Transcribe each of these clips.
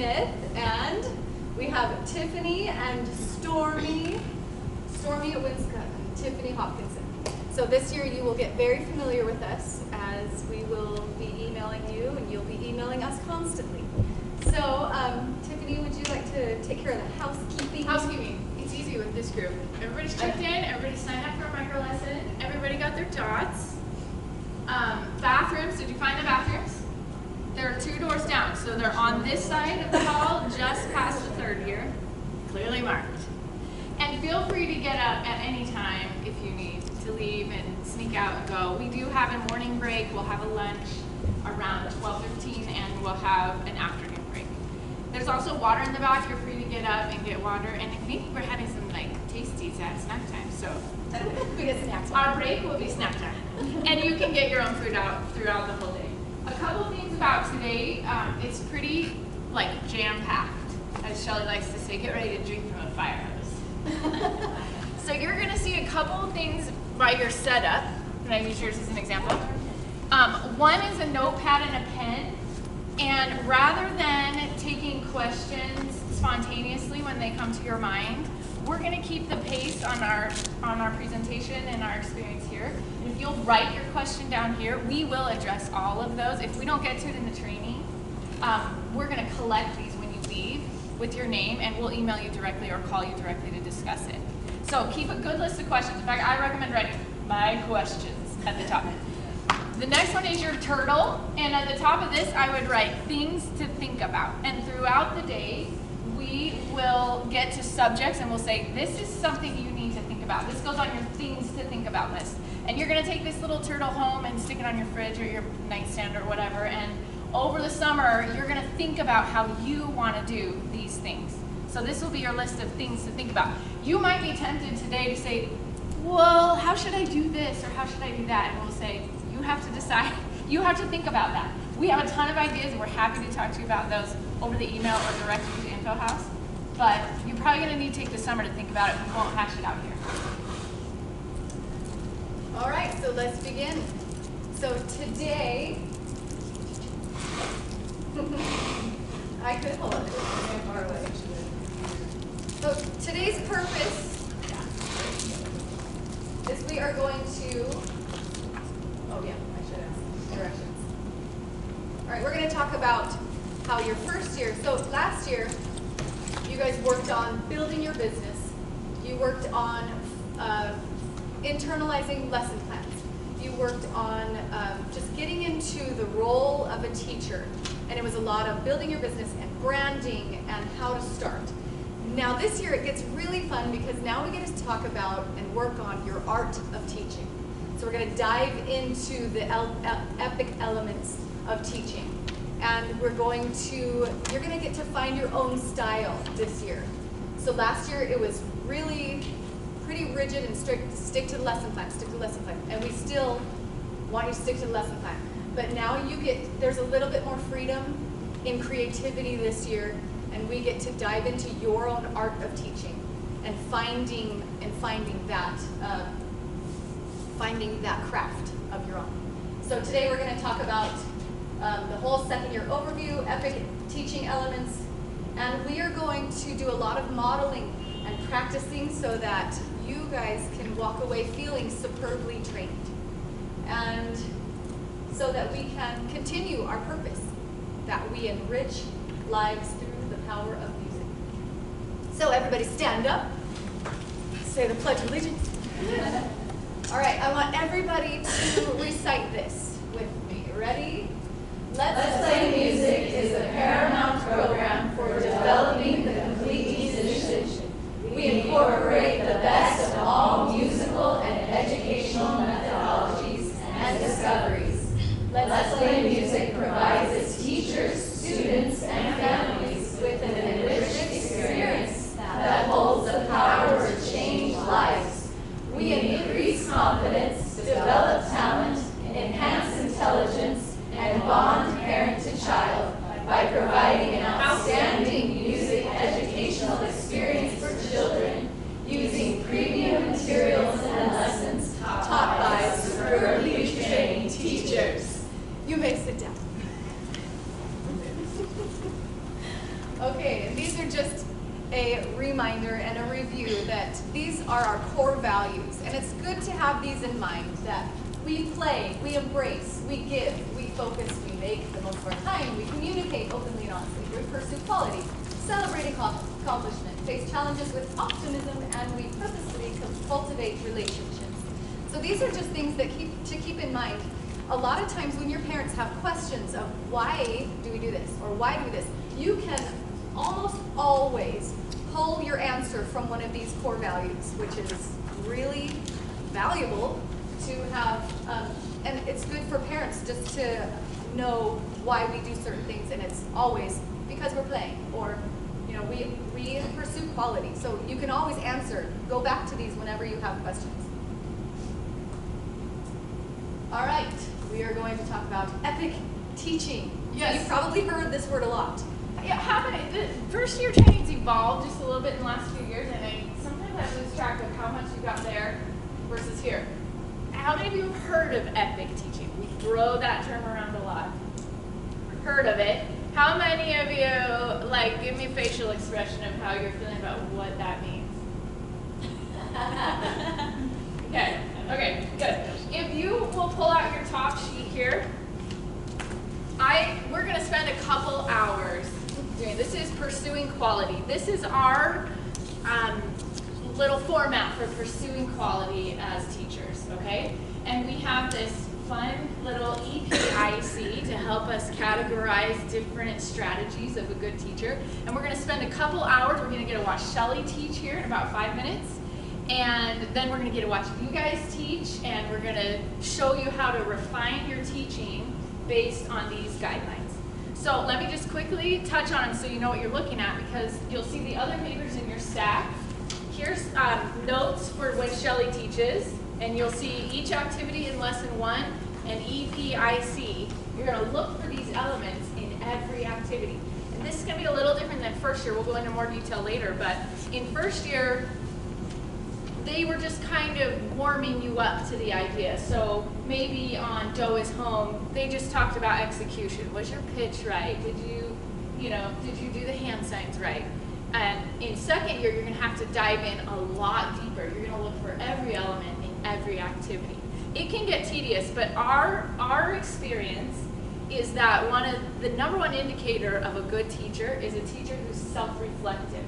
Smith, and we have Tiffany and Stormy Owinska and Tiffany Hopkinson. So this year you will get very familiar with us as we will be emailing you and you'll be emailing us constantly. So Tiffany, would you like to take care of the housekeeping? Housekeeping. It's easy with this group. Everybody's checked in, everybody signed up for a micro lesson, everybody got their dots. Bathrooms, did you find the bathrooms? There are 2 doors down, so they're on this side of the hall, just past the 3rd year, clearly marked. And feel free to get up at any time if you need to leave and sneak out and go. We do have a morning break, we'll have a lunch around 12:15, and we'll have an afternoon break. There's also water in the back, you're free to get up and get water, and I think we're having some tasties at snack time, so We get snacks. our break will be snack time. And you can get your own food out throughout the whole day. A couple things about today, it's pretty jam-packed. As Shelly likes to say, get ready to drink from a fire hose. So you're gonna see a couple things by your setup. Can I use yours as an example? One is a notepad and a pen. And rather than taking questions spontaneously when they come to your mind, we're going to keep the pace on our presentation and our experience here. And if you'll write your question down here, we will address all of those. If we don't get to it in the training, we're going to collect these when you leave with your name, and we'll email you directly or call you directly to discuss it. So keep a good list of questions. In fact, I recommend writing my questions at the top. The next one is your turtle, and at the top of this, I would write things to think about. And throughout the day, we will get to subjects and we'll say, this is something you need to think about. This goes on your things to think about list. And you're gonna take this little turtle home and stick it on your fridge or your nightstand or whatever, and over the summer, you're gonna think about how you wanna do these things. So this will be your list of things to think about. You might be tempted today to say, well, how should I do this or how should I do that? And we'll say, you have to decide, you have to think about that. We have a ton of ideas and we're happy to talk to you about those over the email or directly to Info House. But you're probably gonna need to take the summer to think about it. We won't hash it out here. All right, so let's begin. So today, I could hold it far away. So today's purpose is we are going to, oh yeah, I should ask directions. All right, we're going to talk about how your first year, so last year, you guys worked on building your business. You worked on internalizing lesson plans. You worked on just getting into the role of a teacher. And it was a lot of building your business and branding and how to start. Now this year it gets really fun because now we get to talk about and work on your art of teaching. So we're going to dive into the epic elements of teaching. And we're going to, you're going to get to find your own style this year. So last year it was really pretty rigid and strict, stick to the lesson plan, stick to the lesson plan. And we still want you to stick to the lesson plan. But now you get, there's a little bit more freedom in creativity this year, and we get to dive into your own art of teaching and finding that craft of your own. So today we're going to talk about the whole second year overview, epic teaching elements, and we are going to do a lot of modeling and practicing so that you guys can walk away feeling superbly trained, and so that we can continue our purpose, that we enrich lives through the power of music. So everybody stand up, say the Pledge of Allegiance. All right, I want everybody to recite this with me. Ready? Let's Play Music is a paramount program for developing the complete musician. We incorporate the best of all musical and educational methodologies and discoveries. Let's Play Music provides its teachers, students, and families with an enriched experience that holds the power to change lives. We increase confidence, develop talent, enhance intelligence, and bond parents Okay, and these are just a reminder and a review that these are our core values. And it's good to have these in mind, that we play, we embrace, we give, we focus, we make the most of our time, we communicate openly and honestly, we pursue quality, celebrate accomplishment, face challenges with optimism, and we purposefully cultivate relationships. So these are just things that keep in mind. A lot of times when your parents have questions of why do we do this or why do this, you can almost always pull your answer from one of these core values, which is really valuable to have, and it's good for parents just to know why we do certain things, and it's always because we're playing, or we pursue quality. So you can always answer, go back to these whenever you have questions. All right, we are going to talk about epic teaching. Yes. You've probably heard this word a lot. Yeah, the first year training's evolved just a little bit in the last few years, and sometimes I lose track of how much you got there versus here. How many of you have heard of epic teaching? We throw that term around a lot. Heard of it. How many of you, give me a facial expression of how you're feeling about what that means? Okay, good. If you will pull out your top sheet here, we're going to spend a couple hours doing this. Is pursuing quality. This is our little format for pursuing quality as teachers, okay? And we have this fun little EPIC to help us categorize different strategies of a good teacher. And we're going to spend a couple hours. We're going to get to watch Shelly teach here in about 5 minutes. And then we're going to get to watch you guys teach, and we're going to show you how to refine your teaching based on these guidelines. So let me just quickly touch on them so you know what you're looking at, because you'll see the other papers in your stack. Here's notes for when Shelly teaches, and you'll see each activity in lesson 1 and EPIC. You're going to look for these elements in every activity. And this is going to be a little different than first year. We'll go into more detail later, but in first year, they were just kind of warming you up to the idea. So maybe on Doe is Home, they just talked about execution. Was your pitch right? Did you do the hand signs right? And in second year, you're going to have to dive in a lot deeper. You're going to look for every element in every activity. It can get tedious, but our experience is that the number one indicator of a good teacher is a teacher who's self-reflective.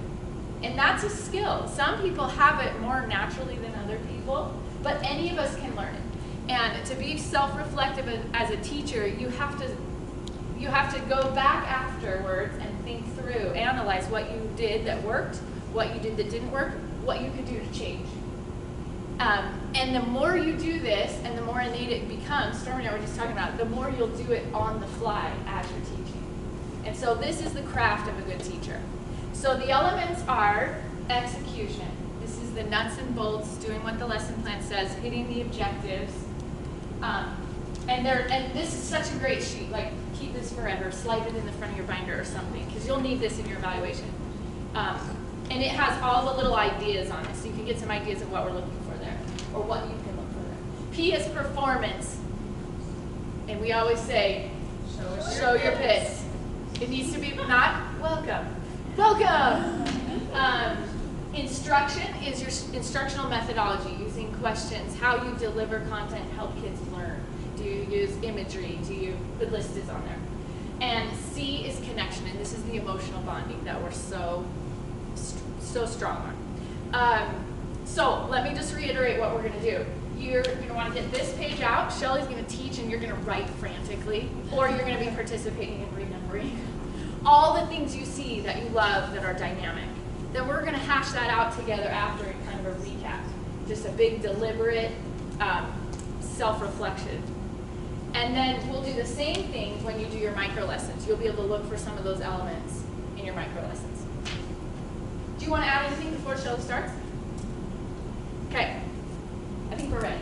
And that's a skill. Some people have it more naturally than other people, but any of us can learn it. And to be self-reflective as a teacher, you have to go back afterwards and think through, analyze what you did that worked, what you did that didn't work, what you could do to change. And the more you do this, and the more innate it becomes, Stormy and I were just talking about, the more you'll do it on the fly as you're teaching. And so this is the craft of a good teacher. So the elements are execution. This is the nuts and bolts, doing what the lesson plan says, hitting the objectives. And this is such a great sheet. Keep this forever. Slide it in the front of your binder or something, because you'll need this in your evaluation. And it has all the little ideas on it, so you can get some ideas of what we're looking for there, or what you can look for there. P is performance. And we always say, show your pitch. It needs to be not welcome. Welcome! Instruction is your instructional methodology, using questions, how you deliver content, help kids learn. Do you use imagery? The list is on there. And C is connection, and this is the emotional bonding that we're so strong on. So let me just reiterate what we're going to do. You're going to want to get this page out. Shelly's going to teach, and you're going to write frantically, or you're going to be participating in remembering all the things you see that you love that are dynamic. Then we're going to hash that out together after in kind of a recap. Just a big, deliberate self-reflection. And then we'll do the same thing when you do your micro lessons. You'll be able to look for some of those elements in your micro lessons. Do you want to add anything before Shelly starts? Okay. I think we're ready.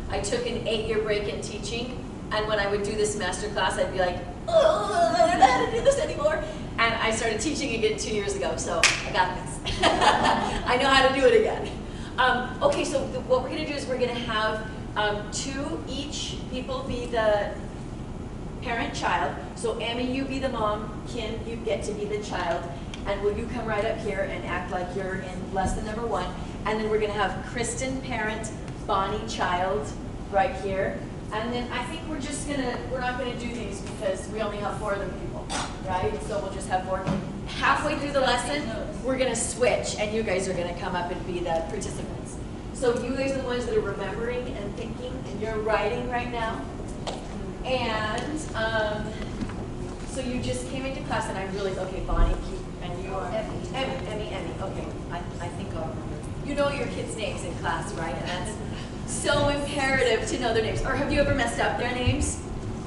I took an 8-year break in teaching, and when I would do this master class, I'd be like, oh, I don't know how to do this anymore. And I started teaching again 2 years ago, so I got this. I know how to do it again. Okay, so what we're going to do is we're going to have each people be the parent-child. So Emmy, you be the mom. Kim, you get to be the child. And will you come right up here and act like you're in lesson number 1. And then we're going to have Kristen, parent, Bonnie, child, right here. And then I think we're not going to do these because we only have 4 other people, right? So we'll just have 4. Halfway through the lesson, we're going to switch, and you guys are going to come up and be the participants. So you guys are the ones that are remembering and thinking, and you're writing right now. And so you just came into class, and I'm really, okay, Bonnie, and you are? Emmy, okay, I think I'll remember. You know your kids' names in class, right? And that's so imperative to know their names. Or have you ever messed up their names?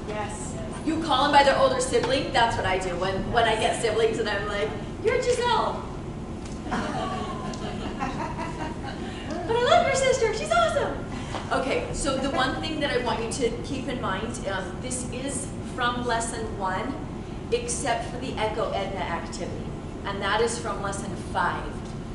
Yes. You call them by their older sibling? That's what I do when I get siblings and I'm like, you're Giselle. But I love your sister, she's awesome. Okay, so the one thing that I want you to keep in mind, this is from lesson 1, except for the Echo Edna activity. And that is from lesson 5.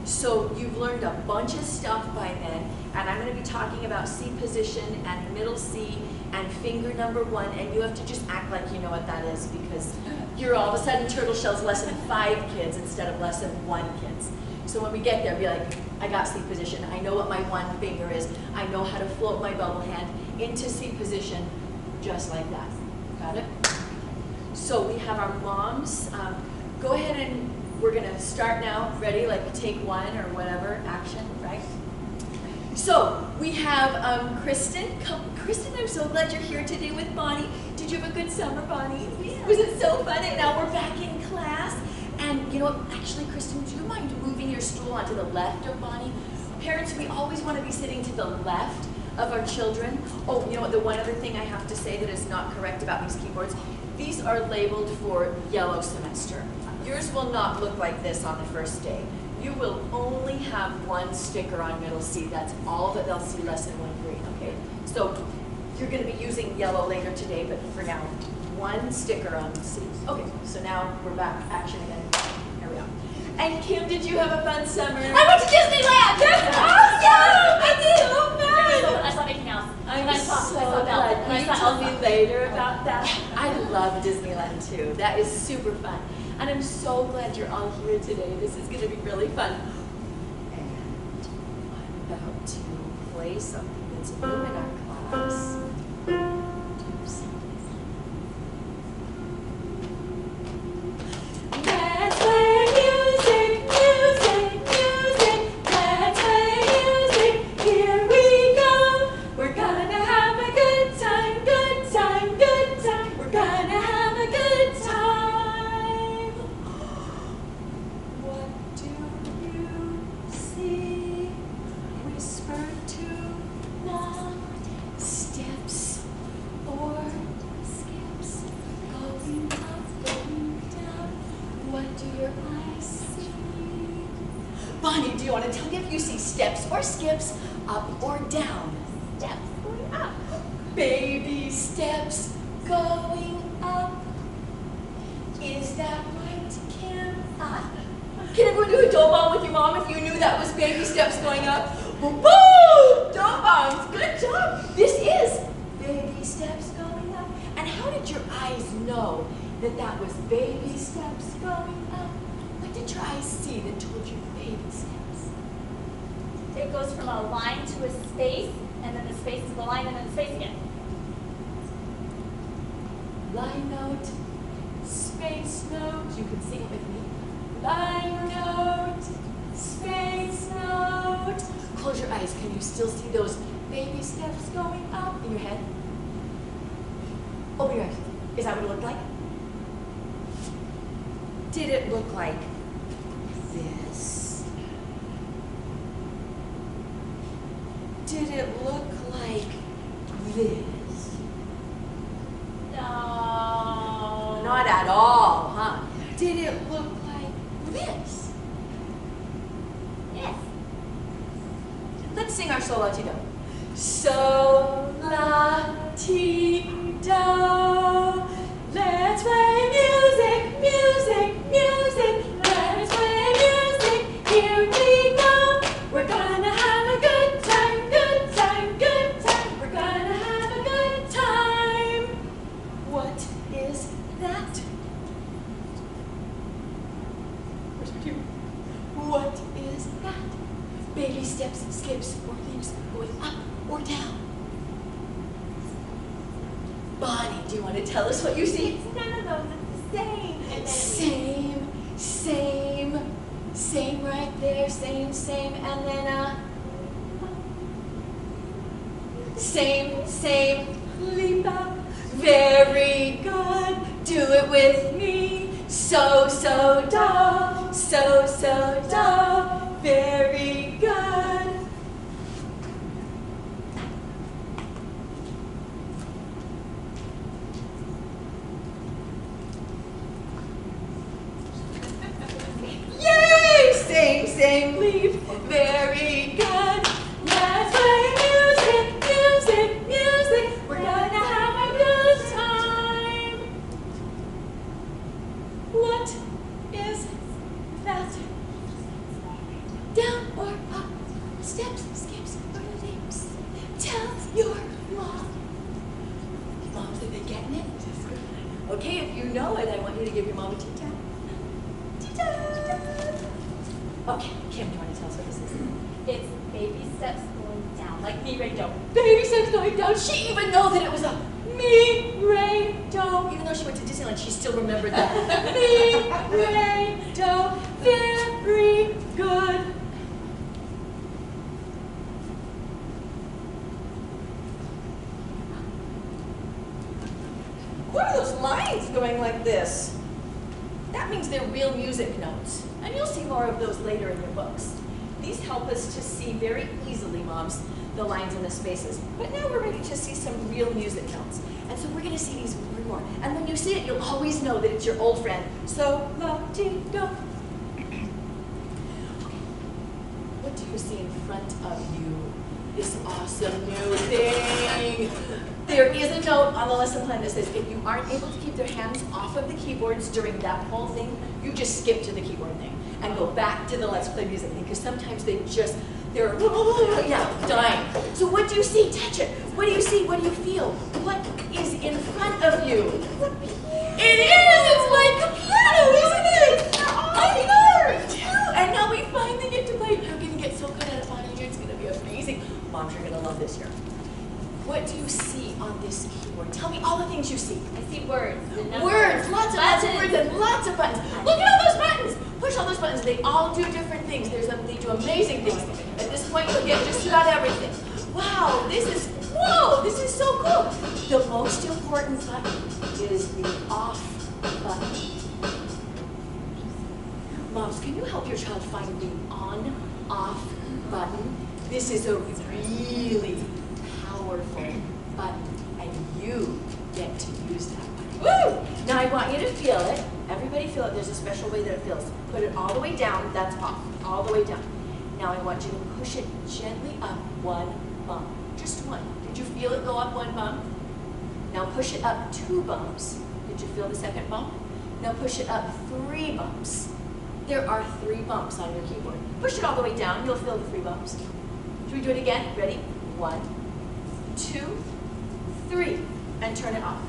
So you've learned a bunch of stuff by then, and I'm going to be talking about C position and middle C and finger number 1, and you have to just act like you know what that is because you're all of a sudden Turtle Shell's lesson 5 kids instead of lesson 1 kids. So when we get there, be like, I got C position, I know what my 1 finger is, I know how to float my bubble hand into C position just like that. Got it? So we have our moms. Go ahead and we're going to start now. Ready? Like take 1 or whatever. Action, right? So we have Kristen. Kristen, I'm so glad you're here today with Bonnie. Did you have a good summer, Bonnie? Yeah. Was it so fun? And now we're back in class. And you know what? Actually, Kristen, do you mind moving your stool onto the left of Bonnie? Parents, we always want to be sitting to the left of our children. Oh, you know what? The one other thing I have to say that is not correct about these keyboards, these are labeled for yellow semester. Yours will not look like this on the first day. You will only have 1 sticker on middle C. That's all that they'll see lesson 1 green, okay? So you're going to be using yellow later today, but for now, 1 sticker on C. Okay, so now we're back. Action again. Here we go. And Kim, did you have a fun summer? I went to Disneyland! That's awesome! I did! So fun! I saw Mickey Mouse. I'm I saw so Belle. glad. And Will I you saw tell me Elsa. later about that? I love Disneyland too. That is super fun. And I'm so glad you're all here today. This is going to be really fun. And I'm about to play something that's new in our class. Oops. Let's play music, music, music. Let's play music. Here we go. We're gonna have a good time, good time, good time. We're gonna have a good time. What do you see? Whisper to mom. Steps or skips, going up, going down. What do your eyes see? Bonnie, do you want to tell me if you see steps or skips, up or down? Steps going up. Baby steps going up. Is that right, Kim? Can everyone do a dough bomb with your mom if you knew that was baby steps going up? Woo! Dough bombs! Good job! This is baby steps going up. And how did your eyes know that that was baby steps going up? What did your eyes see that told you baby steps? It goes from a line to a space, and then the space is the line, and then the space again. Line note, space note. You can sing it with me. Line note, space note. Close your eyes. Can you still see those baby steps going up in your head? Open your eyes. Is that what it looked like? Did it look like this? Did it look like this? No. Not at all, huh? Did it look like this? Yes. Let's sing our sol la ti do. Sol la ti do. Let's play music, music, music. Let's play music. Here we go. We're gonna have a good time, good time, good time. We're gonna have a good time. What Where's my cue? What is that? Baby steps, skips, or leaps going up or down. Bonnie, do you want to tell us what you see? It's none of those. It's the same. And then Same right there, same, and then same, leap up. Very good, do it with me. So, do, very good. Yay! Same, leap. Very good. Let's play music. We're gonna have a good time. What is that? Down or up? Steps, skips, or leaps? Tell your mom. Moms, are they getting it? Okay, if you know it, I want you to give your mom a tea-tap. Okay, Kim, do you want to tell us what this is? it's baby steps going down, like me, Ray, don't. Baby steps going down. She even knows that it was a me, Ray, do. Even though she went to Disneyland, she still remembered that. Me, Ray, do. Very good. What are those lines going like this? That means they're real music notes, and you'll see more of those later in your books. These help us to see very easily, moms, the lines and the spaces. But now we're ready to see some real music notes. And so we're going to see these more and more. And when you see it, you'll always know that it's your old friend. So, la, ti, do. What do you see in front of you? This awesome new thing. There is a note on the lesson plan that says if you aren't able to keep their hands off of the keyboards during that whole thing, you just skip to the keyboard thing and go back to the Let's Play Music thing, because sometimes they're dying. So what do you see? Touch it. What do you see? What do you feel? What is in front of you? It is! It's like a piano, isn't it? I heard! And now we finally get to play. You're going to get so good at it, Bonnie. It's going to be amazing. Moms, you're going to love this year. What do you see on this keyboard? Tell me all the things you see. I see words. And numbers. Words, lots of words and lots of buttons. Look at all those buttons. Push all those buttons. They all do different things. They do amazing things. At this point, you'll get just about everything. Wow, this is so cool. The most important button is the off button. Moms, can you help your child find the on-off button? This is a really powerful button, and you get to use that button. Woo! Now I want you to feel it. Everybody feel it. There's a special way that it feels. Put it all the way down. That's off. All the way down. Now I want you to push it gently up one bump. Just one. Did you feel it go up one bump? Now push it up 2 bumps. Did you feel the second bump? Now push it up 3 bumps. There are 3 bumps on your keyboard. Push it all the way down. You'll feel the 3 bumps. Should we do it again? Ready? 1, 2, 3, and turn it off.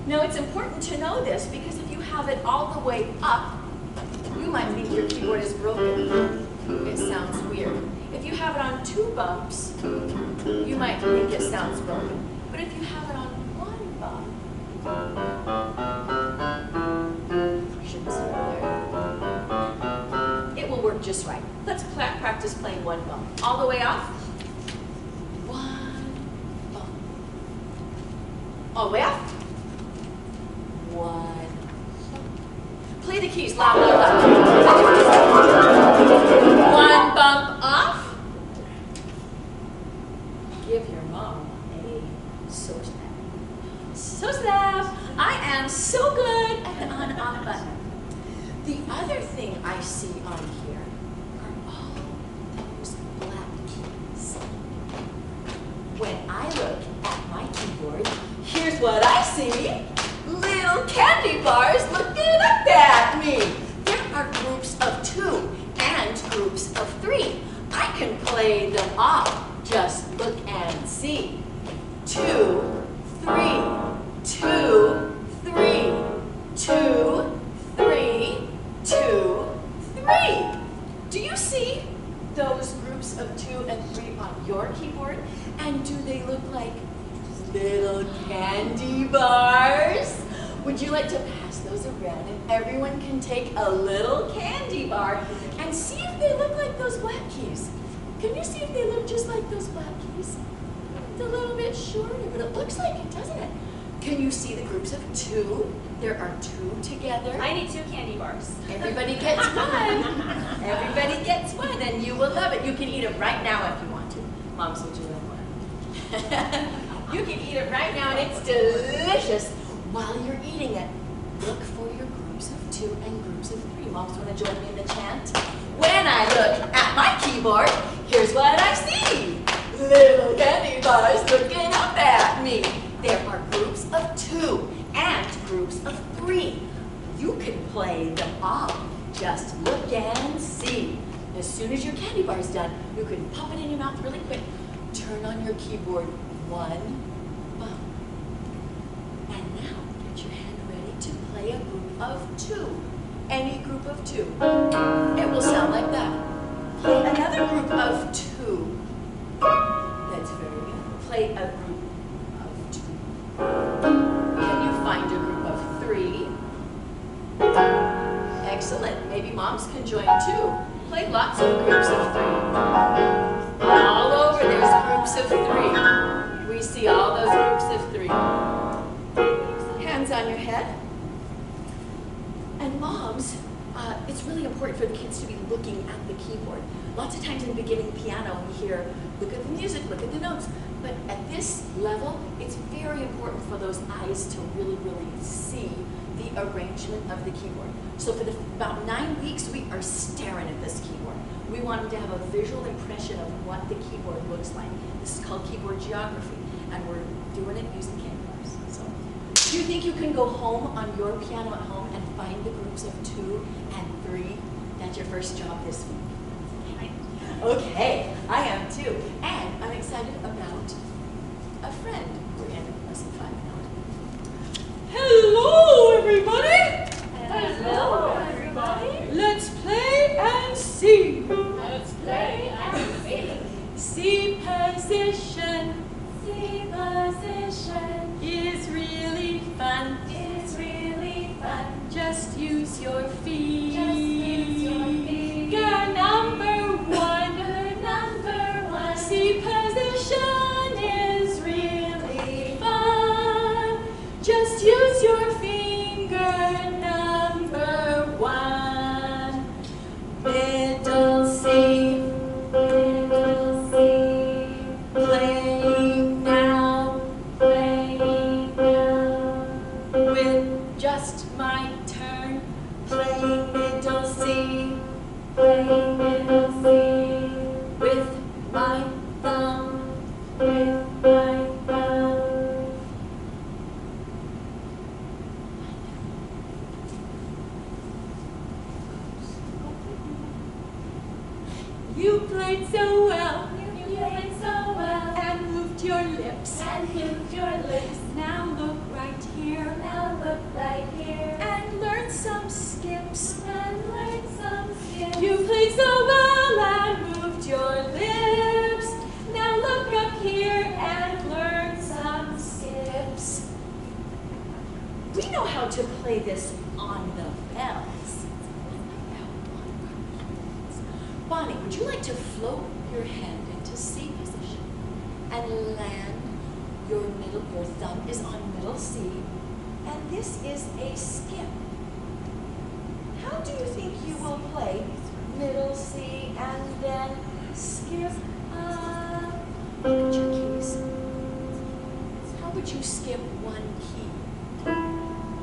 Now it's important to know this because if you have it all the way up, you might think your keyboard is broken. It sounds weird. If you have it on 2 bumps, you might think it sounds broken. But if you have it on 1 bump, shouldn't see it there. It will work just right. Let's practice playing 1 bump. All the way off. 1 bump. All the way off. 1. Play the keys loud, loud, loud. 1 bump off. Give your mom a so snap. So snap. I am so good at the on-off button. The other thing I see on here are all those black keys. When I look at my keyboard, here's what I see. Little candy bars looking up at me. There are groups of 2 and groups of 3. I can play them off. Just look and see. 2, 3, 2, 3, 2, 3, 2, to pass those around and everyone can take a little candy bar and see if they look like those black keys. Can you see if they look just like those black keys? It's a little bit shorter, but it looks like it, doesn't it? Can you see the groups of 2? There are 2 together. I need 2 candy bars. Everybody gets one. Everybody gets one, and you will love it. You can eat it right now if you want to. Moms, would you like one? You can eat it right now, and it's delicious. While you're eating it, look for your groups of 2 and groups of 3. Moms, want to join me in the chant? When I look at my keyboard, here's what I see. Little candy bars looking up at me. There are groups of 2 and groups of 3. You can play them all. Just look and see. As soon as your candy bar's done, you can pop it in your mouth really quick. Turn on your keyboard 1 bump. And now get your hand ready to play a group of 2. Any group of 2. It will sound like that. Play another group of 2. That's very good. Play a group of 2. Can you find a group of 3? Excellent. Maybe moms can join too. Play lots of groups of 3. All over there's groups of 3. We see all those groups of 3. Hands on your head. And moms, it's really important for the kids to be looking at the keyboard. Lots of times in beginning piano we hear, look at the music, look at the notes. But at this level, it's very important for those eyes to really, really see the arrangement of the keyboard. So for about 9 weeks, we are staring at this keyboard. We want them to have a visual impression of what the keyboard looks like. This is called keyboard geography, and we're doing it using candy bars. So, do you think you can go home on your piano at home and find the groups of 2 and 3? That's your first job this week. Okay, I am too. And I'm excited about a friend we're in lesson 5 now. Hello, everybody! Hello, everybody. Let's play and see. Let's play and see. C position C position is really fun. is really fun. Just use your feet. Just use your feet. You're number 1. You're number 1. C position is really fun. Just use your finger, number 1. Middle C. Middle C. Playing now Playing now. with just my turn. Playing middle C Playing middle C. with my thumb. With my thumb. You played so well You played so well. and moved your lips. And moved your lips. Now look right here Now look right here. and learn some skips. And learn some skills. You played so well and moved your lips. Now look up here and learn some skips. We know how to play this on the bells. Bonnie, would you like to float your hand into C position and land your thumb is on middle C, and this is a skip. How do you think you will play middle C and then skip up? Look at your keys. How would you skip one key?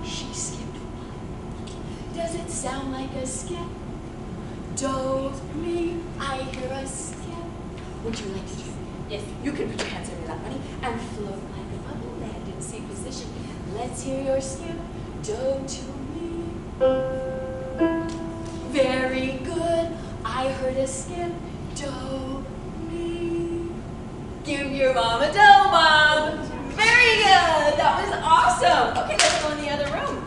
She skipped 1. Does it sound like a skip? Do, mi, I hear a skip. Would you like to do it? Yes, you can put your hands under that, Bunny, and float like a bubble, land in C position. Let's hear your skip. Do to me. Very good. I heard a skip. Do, me. Give your mom a do, Mom. Very good. That was awesome. Okay, let's go in the other room.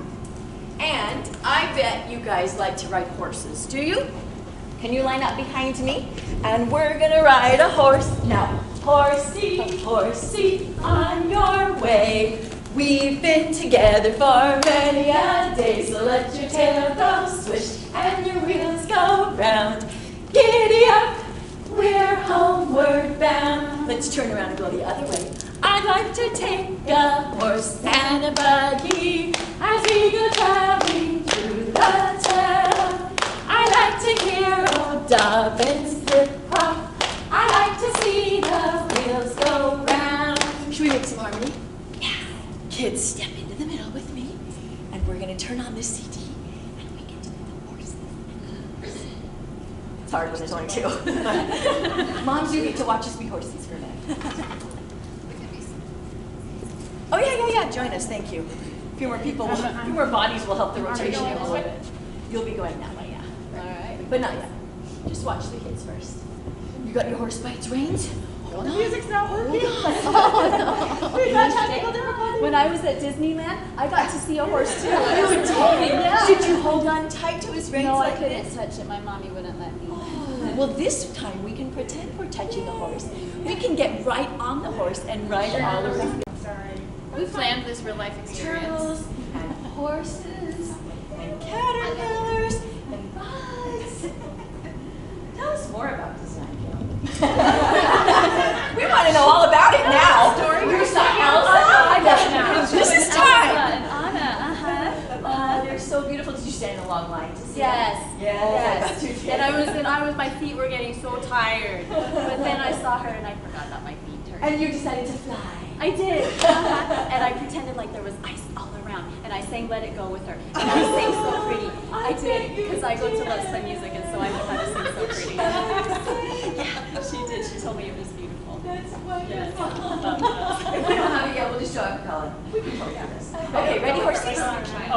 And I bet you guys like to ride horses. Do you? Can you line up behind me? And we're gonna ride a horse now. Horsey, horsey, on your way. We've been together for many a day, so let your tail go swish and your wheels go round. Giddy up, we're homeward bound. Let's turn around and go the other way. I'd like to take a horse and a buggy as we go traveling through the town. I like to hear old Dobbins hip-hop. I like to see the wheels go round. Should we make some harmony? Yeah. Kids, step into the middle with me, and we're going to turn on this CD, and we get to the horses. It's hard when there's only two. Moms, you get to watch us be horses for a minute. Oh, yeah. Join us. Thank you. A few more people, a few more bodies will help the rotation a little bit. You'll be going that way, yeah. All right. But not yet. Just watch the kids first. You got your horse by its reins? Hold on. The music's not working. Oh, no. We got technical difficulties. When I was at Disneyland, I got to see a horse too. You did? Yeah. Did you hold on tight to his reins No, I like couldn't this? touch it. My mommy wouldn't let me. Oh. Well, this time we can pretend we're touching the horse. We can get right on the horse and ride all around. We planned this real life experience. Turtles and horses and caterpillars and bugs. Tell us more about design, Gil. We want to know all about it now. Here's the Elsa. I got now. This is time. And Anna, Oh, they're so beautiful. Did you stand in a long line to see Yes. them? Yes. And I was, my feet were getting so tired. But then I saw her and I forgot about my feet hurt. And you decided to fly. I did. And I pretended like there was ice all around. And I sang Let It Go with her. And I sang so pretty. I did, because I go to Love Sun Music, and so I know how to sing so pretty. Yeah, she did. She told me it was beautiful. That's wonderful. Yes. If we don't have it yet, we'll just show up Colin. We can post this. Okay, ready, horses?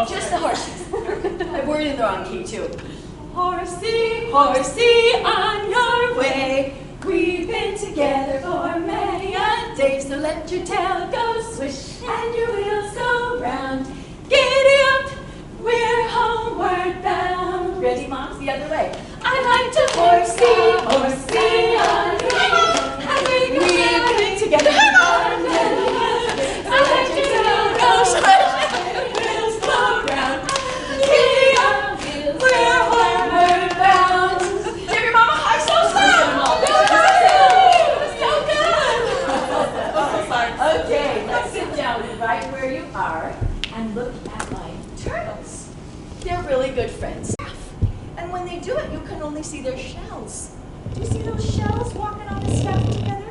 Just the horses. I worded in the wrong key, too. Horsey, horsey, on your way. We've been together for many a day, so let your tail go swish and your wheels go round. Giddy up, we're homeward bound. Ready, moms? The other way. I like to horsey on your way. We've been together for many a day, so let your tail go swish and your wheels go round. Giddy up, we're homeward bound. Give your mama a high Okay, let's sit down right where you are and look at my turtles. They're really good friends. And when they do it, you can only see their shells. Do you see those shells walking on the staff together?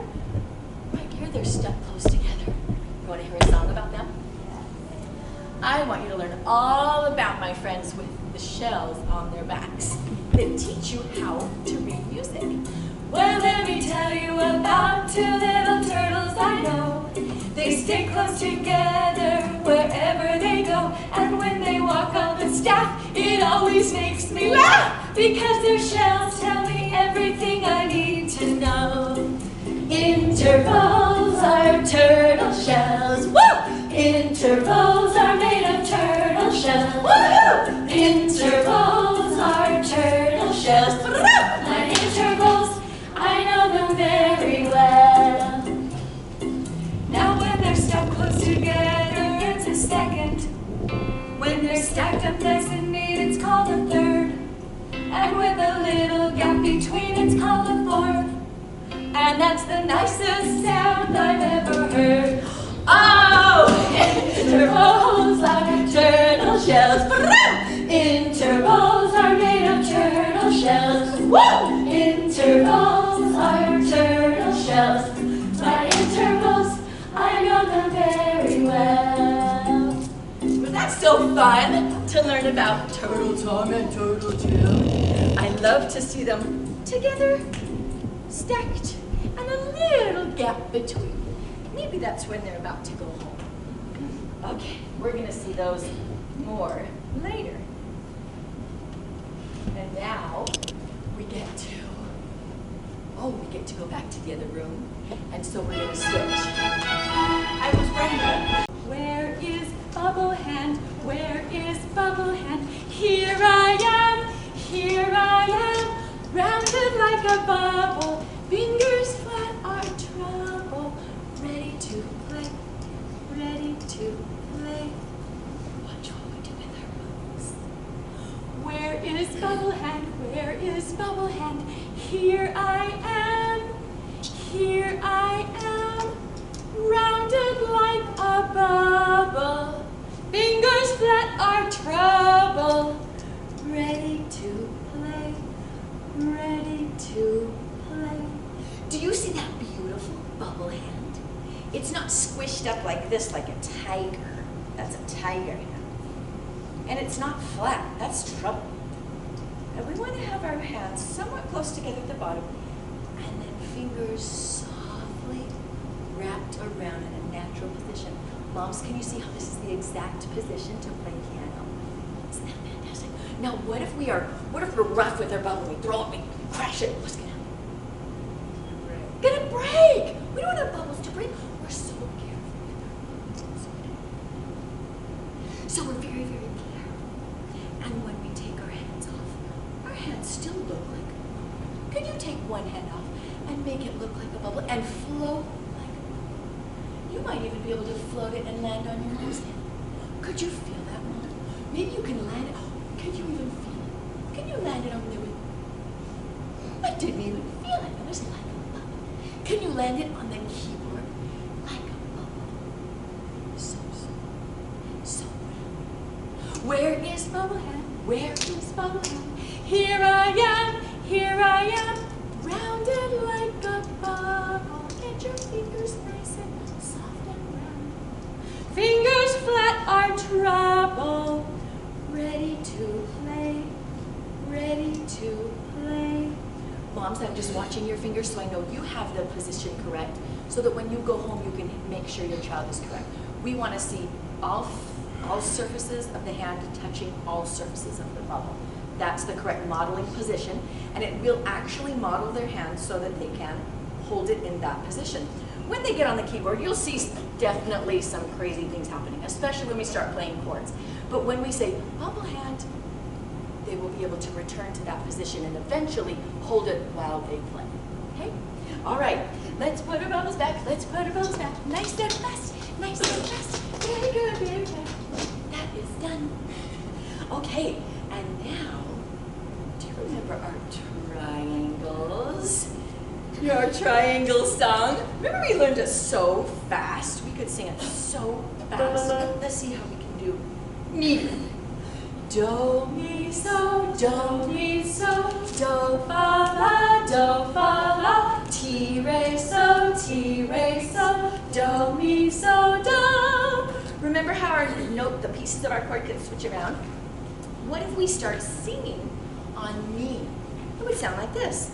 Right here, they're stuck close together. You want to hear a song about them? I want you to learn all about my friends with the shells on their backs that teach you how to read music. Well, let me tell you about two little turtles I know. They stay close together wherever they go. And when they walk on the staff, it always makes me laugh, because their shells tell me everything I need to know. Intervals are turtle shells. Woo! Intervals are made of turtle shells. Woo! Intervals are turtle shells. My intervals, I know them very well. Now when they're stuck close together, it's a second. When they're stacked up nice and neat, it's called a third. And with a little gap between, it's called a fourth. And that's the nicest sound I've ever heard. Oh, intervals are turtle shells. Intervals are made of turtle shells. Woo! Intervals are turtle shells. My intervals, I know them very well. Was that so fun to learn about Turtle Tom and Turtle Jim? I love to see them together, stacked, and a little gap between. Maybe that's when they're about to go home. Okay, we're gonna see those more later. And now we get to go back to the other room, and so we're gonna switch. I was Brenda. Where is Bubble Hand? Where is Bubble Hand? Here I am, rounded like a bubble, fingers flat are trouble, ready to play, ready to to play. Watch what we do with our moves. Where is Bubblehand? Where is Bubblehand? Here I am. Here I am. Rounded like a bubble. Fingers flat are trouble. Ready to play. Ready to play. Do you see that beautiful bubble hand? It's not squished up like this, like a tiger. That's a tiger hand. And it's not flat, that's trouble. And we want to have our hands somewhat close together at the bottom, and then fingers softly wrapped around in a natural position. Moms, can you see how this is the exact position to play piano? Isn't that fantastic? Now, what if we're rough with our bubble, we throw it, we crash it, what's gonna happen? Gonna break! We don't want our bubbles to break. We're so careful with our bubbles. So we're very, very careful. And when we take our hands off, our hands still look like a bubble. Could you take one hand off and make it look like a bubble and float like a bubble? You might even be able to float it and land on your mom's hand. Could you feel that, Mom? Maybe you can land it. Oh, could you even feel it? Can you land it over there with? I didn't even feel it. It was like a bubble. Can you land it on the keyboard like a bubble? So round. Where is Bubblehand? Where is Bubblehand? Here I am, rounded like a bubble. Get your fingers nice and soft and round. Fingers flat are trouble. Ready to play. Ready to play. Moms, I'm just watching your fingers so I know you have the position correct, so that when you go home you can make sure your child is correct. We want to see all surfaces of the hand touching all surfaces of the bubble. That's the correct modeling position, and it will actually model their hands so that they can hold it in that position. When they get on the keyboard, you'll see definitely some crazy things happening, especially when we start playing chords. But when we say bubble hand, they will be able to return to that position and eventually hold it while they play. Okay? All right, let's put our bubbles back. Let's put our bubbles back. Nice and fast. Nice and fast. Very good, very good. That is done. Okay, and now, do you remember our triangles? Your triangle song. Remember we learned it so fast? We could sing it so fast. Let's see how we can do me. Do, mi, so, do, mi, so, do, fa, la, ti, re, so, do, mi, so, do. Remember how our note, the pieces of our chord can switch around? What if we start singing on mi? It would sound like this.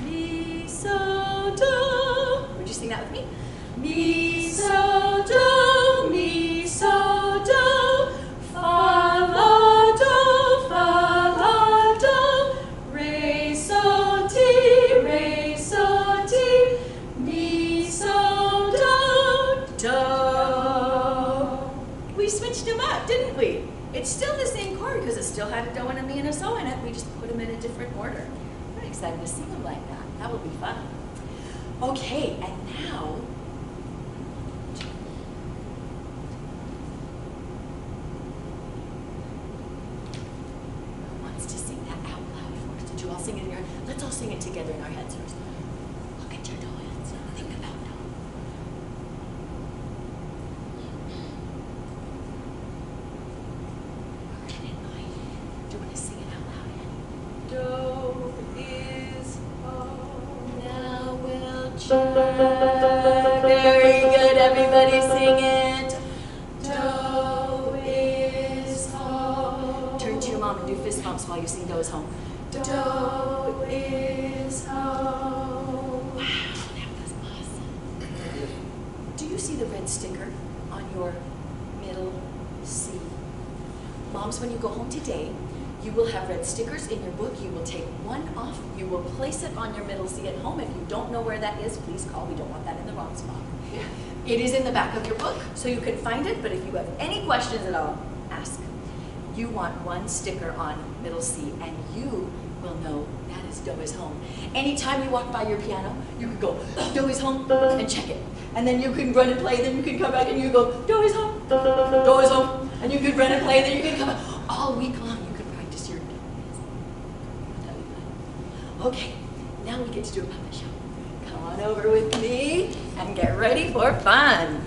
Mi, so, do. Would you sing that with me? Mi, so, do, mi, so, do. Fa, la, do, re, so, ti, mi, so, do. We switched them up, didn't we? It's still the same chord because it still had a do and a mi and a so in it. We just put them in a different order. I'm excited to sing them like that. That will be fun. Okay, and now, who wants to sing that out loud for us? Did you all sing it in your head? Let's all sing it together in our heads first. Look at your dough hands. Think about dough. Heard it in mind. Do you want to sing it out loud, Annie? Dough is home. Now we'll check. Very good, everybody sing it. Dough is home. Turn to your mom and do fist bumps while you sing Dough is home. Dough is home. Wow, that was awesome. Do you see the red sticker on your middle C? Moms, when you go home today, you will have red stickers in your book. You will take one off. You will place it on your middle C at home. If you don't know where that is, please call. We don't want that in the wrong spot. It is in the back of your book, so you can find it. But if you have any questions at all, ask. You want one sticker on middle C, and you will know that is Dough is home. Anytime you walk by your piano, you can go, Dough is home, and check it. And then you can run and play, then you can come back and you go, Dough is home, Doors open, and you could run and play, then you could come out. All week long, you could practice your dance. That'd be fun. Okay, now we get to do a puppet show. Come on over with me and get ready for fun.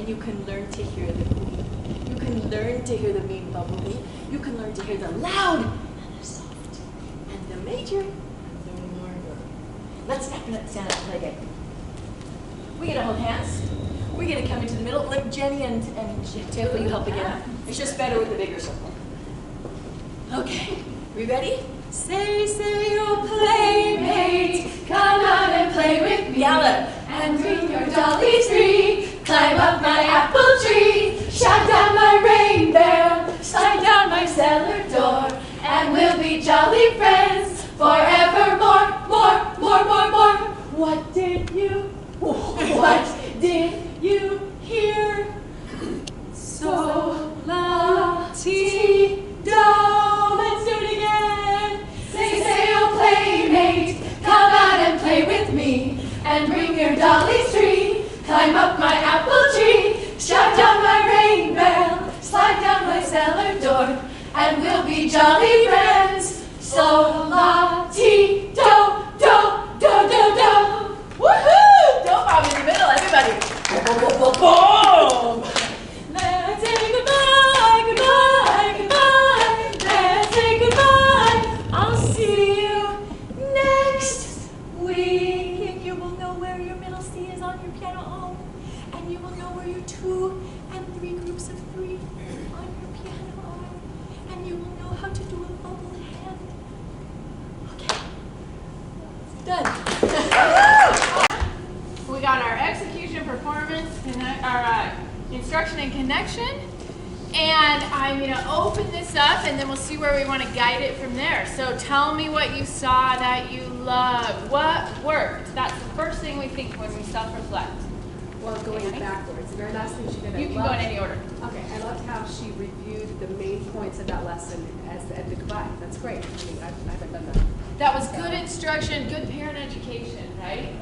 You can learn to hear the bee. You can learn to hear the mean bumblebee. You can learn to hear the loud and the soft and the major and the minor. Let's stand up and play a game. We get to hold hands. We're going to come into the middle. Let Jenny and Tiff, will you help again? It's just better with the bigger circle. Okay, we ready? Say, oh playmate, come out and play with me. Yell it. And bring your dolly tree. Climb up my apple tree, shout down my reindeer, slide down my cellar door, and we'll be jolly friends forevermore, more. What did you hear? So, la, ti, do. Let's do it again. Say, oh playmate, come out and play with me, and bring your dolly's tree. Climb up my apple tree, shout down my rain bell, slide down my cellar door, and we'll be jolly friends. So la ti do. Woohoo! Don't bomb in the middle, everybody. Boom! Let's say goodbye. Let's say goodbye. I'll see you next week. And you will know where your middle C is on your piano home, and you will know where your 2 and 3 counts of 3 on your piano arm, and you will know how to do a bubble hand. Okay. Done. We got our execution, performance, our instruction and connection. And I'm going to open this up, and then we'll see where we want to guide it from there. So tell me what you saw that you loved. What worked? That's the first thing we think when we self-reflect. Well, going backwards, the very last thing she did, You can go in any order. Okay, I loved how she reviewed the main points of that lesson at the goodbye. That's great. I mean, I haven't done that. That was good instruction, good parent education, right?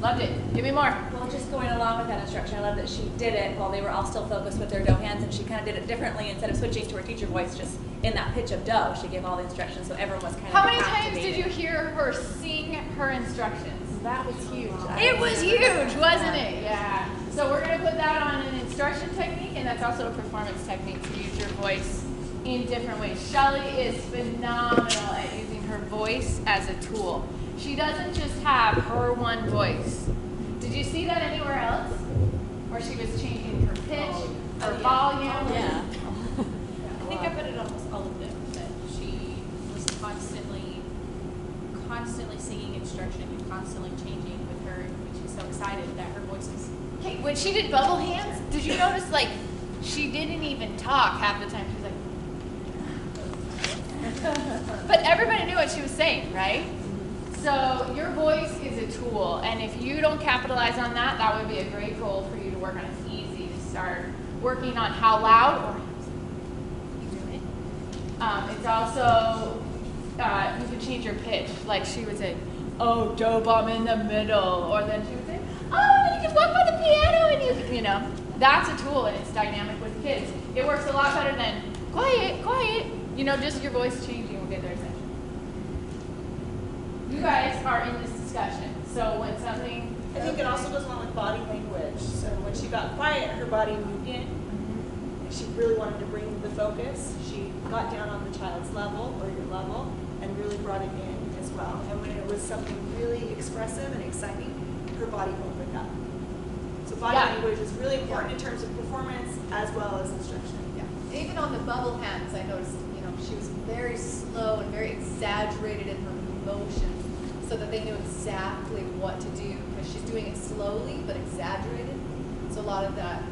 Loved it. Give me more. Well, just going along with that instruction, I love that she did it while they were all still focused with their dough hands, and she kind of did it differently. Instead of switching to her teacher voice, just in that pitch of dough, she gave all the instructions, so everyone was kind of How many times did captivated. you hear her sing her instructions? That was huge. It was huge, wasn't it? Yeah. So we're going to put that on an instruction technique, and that's also a performance technique to use your voice in different ways. Shelly is phenomenal at using her voice as a tool. She doesn't just have her one voice. Did you see that anywhere else? Where she was changing her pitch, her volume? Yeah. I think I put it almost all of them, that she was constantly singing instruction and constantly changing with her, and she was so excited that her voice was. Okay, when she did bubble hands, did you notice, like, she didn't even talk half the time. She was like, but everybody knew what she was saying, right? So your voice is a tool, and if you don't capitalize on that, that would be a great goal for you to work on. It's easy to start working on how loud or how you do it. It's also, you could change your pitch. Like she would say, oh, dope, I'm in the middle. Or then she would say, oh, you can walk by the piano and you know. That's a tool, and it's dynamic with kids. It works a lot better than, quiet, quiet. You know, just your voice changing will get their attention. You guys are in this discussion, so when something... I think it also goes along with body language. So when she got quiet, her body moved in. If she really wanted to bring the focus, she got down on the child's level or your level and really brought it in as well. And when it was something really expressive and exciting, her body opened up. So body language is really important in terms of performance as well as instruction. Yeah. Even on the bubble hands, I noticed, you know, she was very slow and very exaggerated in her motions so that they knew exactly what to do because she's doing it slowly but exaggerated. So a lot of that.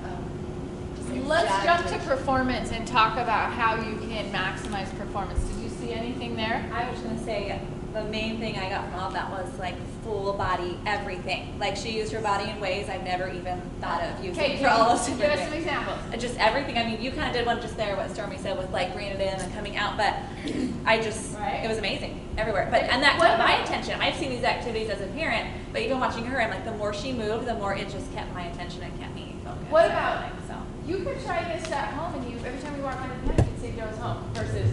Let's jump to performance and talk about how you can maximize performance. Did you see anything there? I was going to say the main thing I got from all of that was like full body everything. Like she used her body in ways I've never even thought of using for all those give different us some things. examples. Just everything. I mean, you kind of did one just there, what Stormy said with like bringing it in and coming out, but I just, it was amazing everywhere. But and that caught my attention. I've seen these activities as a parent, but even watching her, I'm like, the more she moved, the more it just kept my attention and kept me focused. What about so? You could try this at home, and you every time you walk by the piano, you can say Joe's home versus.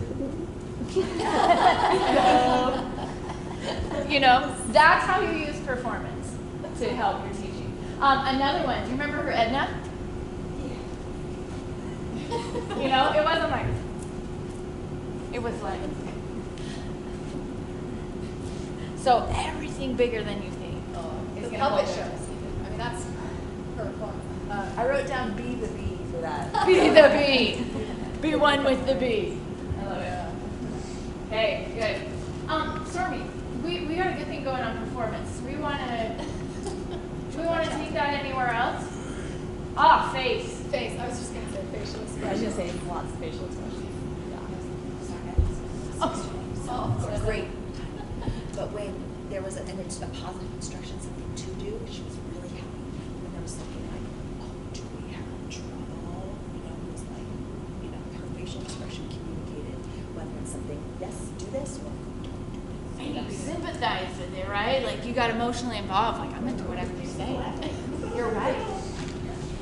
You know, that's how you use performance to help your teaching. Another one. Do you remember her Edna? You know, it wasn't like. It was like. So everything bigger than you think is The going to puppet hold shows. it. I mean, that's her performance. I wrote down be the bee for that. Be the bee. Be one with the bee. I love it. Okay, good. Stormy, we got a good thing going on performance. Do we want to take that anywhere else? Ah, face. Face. I was just going to say facial I was expression. gonna say lots of facial expressions. Oh, of course. Great. But when there was a positive instruction, something to do, she was really happy. When there was something like, oh, do we have trouble? You know, it was like, you know, her facial expression communicated whether it's something, yes, do this, or don't do this. And you sympathize with it, right? Like you got emotionally involved. Like I'm gonna do whatever you say. You're right.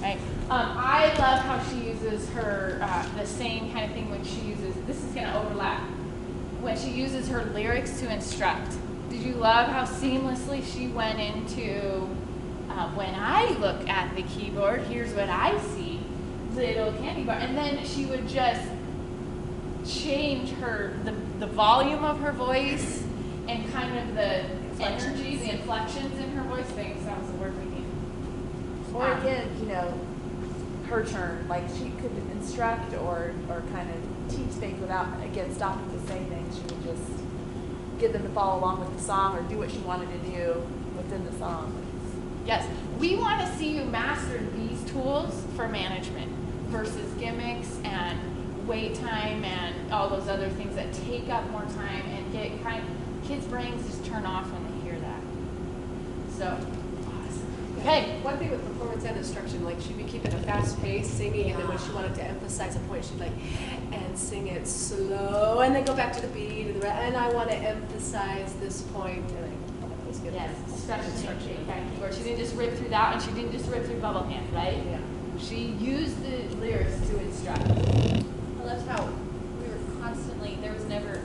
Right. I love how she uses her the same kind of thing when she uses. This is gonna overlap. When she uses her lyrics to instruct. Did you love how seamlessly she went into when I look at the keyboard, here's what I see, little candy bar, and then she would just change the volume of her voice and kind of the energy, the inflections in her voice. Things that was the word we needed. Or again, you know, her turn. Like she could instruct or kind of teach things without, again, stopping to say things. She would just get them to follow along with the song or do what she wanted to do within the song. Yes, we want to see you master these tools for management versus gimmicks and wait time and all those other things that take up more time and get kids' brains just turn off when they hear that. So, awesome. Okay. One thing with performance and instruction, like she'd be keeping a fast pace singing, and then when she wanted to emphasize a point, she'd like, and sing it slow, and then go back to the beat, and I want to emphasize this point, and that was good. Yes, especially where she didn't just rip through that, and she didn't just rip through Bubble Hand, right? Yeah. She used the lyrics to instruct. I loved how we were constantly, there was never a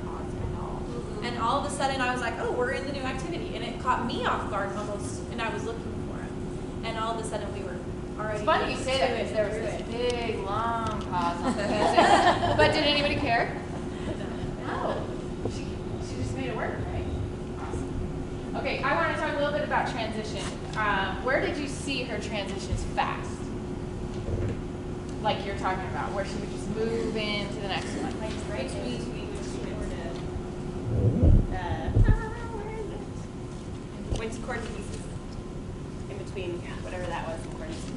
pause at all. And all of a sudden I was like, oh, we're in the new activity. And it caught me off guard almost, and I was looking for him. And all of a sudden we were already. It's funny you say that because there was this big, long pause on the music. But did anybody care? No. She just made it work, right? Awesome. Okay, I want to talk a little bit about transition. Where did you see her transitions fast? Like you're talking about, where she would just move into the next one. Like right between which chord pieces in between whatever that was.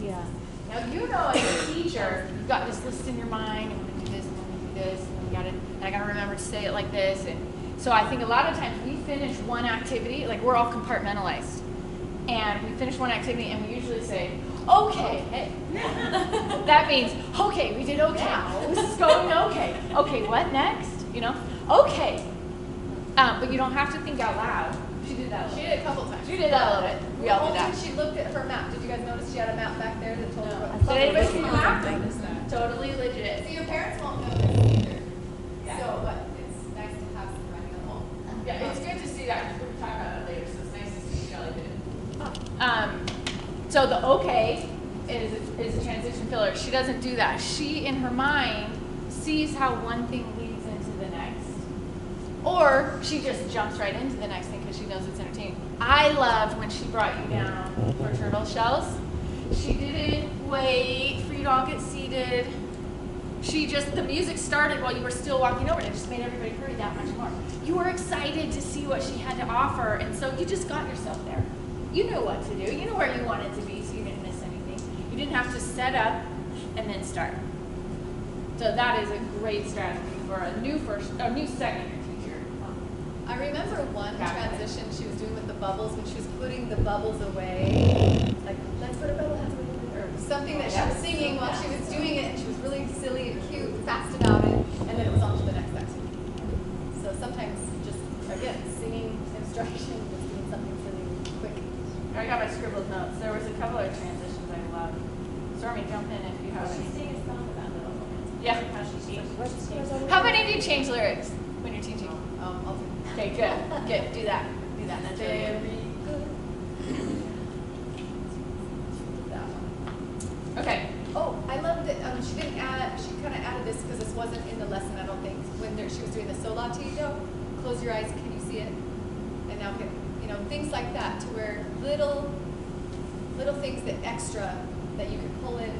Yeah. Now you know as a teacher, you've got this list in your mind, and we're gonna do this, and we're gonna do this, and I gotta remember to say it like this. And so I think a lot of times we finish one activity, like we're all compartmentalized. And we finish one activity and we usually say, okay. That means, okay, we did okay. This is going okay. Okay, what next? You know? Okay. But you don't have to think out loud. She did that a little bit. She did it a couple times. She did that a little bit. We all did that. She looked at her map. Did you guys notice she had a map back there that told her? Did anybody see the map? Totally legit. So your parents won't know this either. Yeah. So, but it's nice to have some writing on the wall. Yeah, it's good to see that because we're talking about it later, so it's nice to see Shelly did it. So the okay is a transition filler. She doesn't do that. She, in her mind, sees how one thing leads into the next. Or she just jumps right into the next thing because she knows it's entertaining. I loved when she brought you down for turtle shells. She didn't wait for you to all get seated. The music started while you were still walking over, and it just made everybody hurry that much more. You were excited to see what she had to offer, and so you just got yourself there. You knew what to do. You knew where you wanted to be, so you didn't miss anything. You didn't have to set up and then start. So that is a great strategy for a new second year teacher. I remember one transition she was doing with the bubbles when she was putting the bubbles away. Like, let's put a bubble, or something that she was singing while she was doing it, and she was really silly and cute, fast about it, and then it was on to the next activity. So sometimes just, again, singing instruction was doing something really quick. I got my scribbled notes. There was a couple of transitions I loved. Stormy, jump in if you have any. Yeah. How many of you change lyrics when you're teaching? I'll do that. Okay, good. Good. Do that. Do that. That's very good. That one. Okay. Oh, I loved it. She didn't add. She kind of added this because this wasn't in the lesson. I don't think when she was doing the solatido. Close your eyes. Can you see it? And now, things like that, to where little things that extra that you can pull in.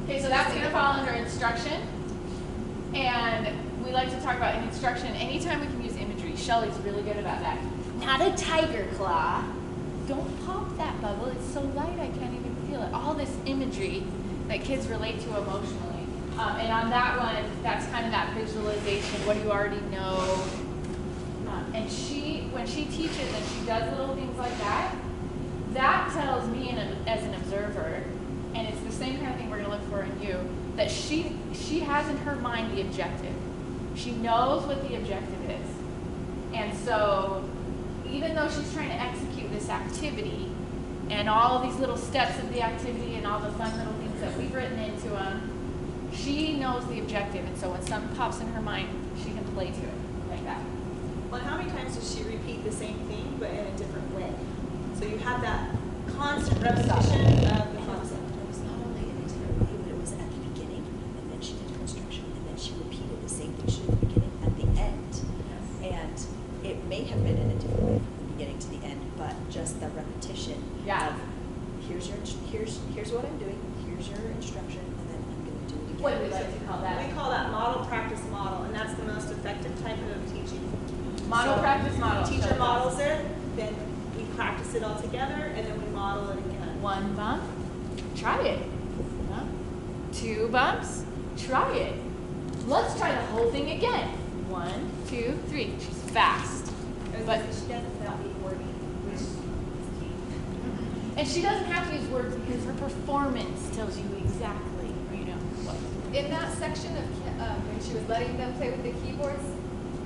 Okay, so that's going to fall under instruction. And we like to talk about in instruction, anytime we can use imagery. Shelly's really good about that. Not a tiger claw. Don't pop that bubble. It's so light I can't even feel it. All this imagery that kids relate to emotionally. And on that one, that's kind of that visualization. What do you already know? And when she teaches and she does little things like that, that tells me as an observer, and it's the same kind of thing we're going to look for in you, that she has in her mind the objective. She knows what the objective is. And so even though she's trying to execute this activity and all these little steps of the activity and all the fun little things that we've written into them, she knows the objective. And so when something pops in her mind, she can play to it like that. Well, how many times does she repeat the same thing but in a different way? So you have that constant repetition of the concept. It was not only in a different way, but it was at the beginning, and then she did her instruction, and then she repeated the same thing she did at the beginning at the end. And it may have been in a different way from the beginning to the end, but just the repetition of here's what I'm doing, here's your Model, So practice, model. Teacher models it, then we practice it all together, and then we model it again. 1 bump, try it. 2 bumps, try it. Let's try the whole thing again. 1, 2, 3. She's fast. But she does it without being wordy, which is key. and she doesn't have to use words because her performance tells you exactly, what. In that section of when she was letting them play with the keyboards,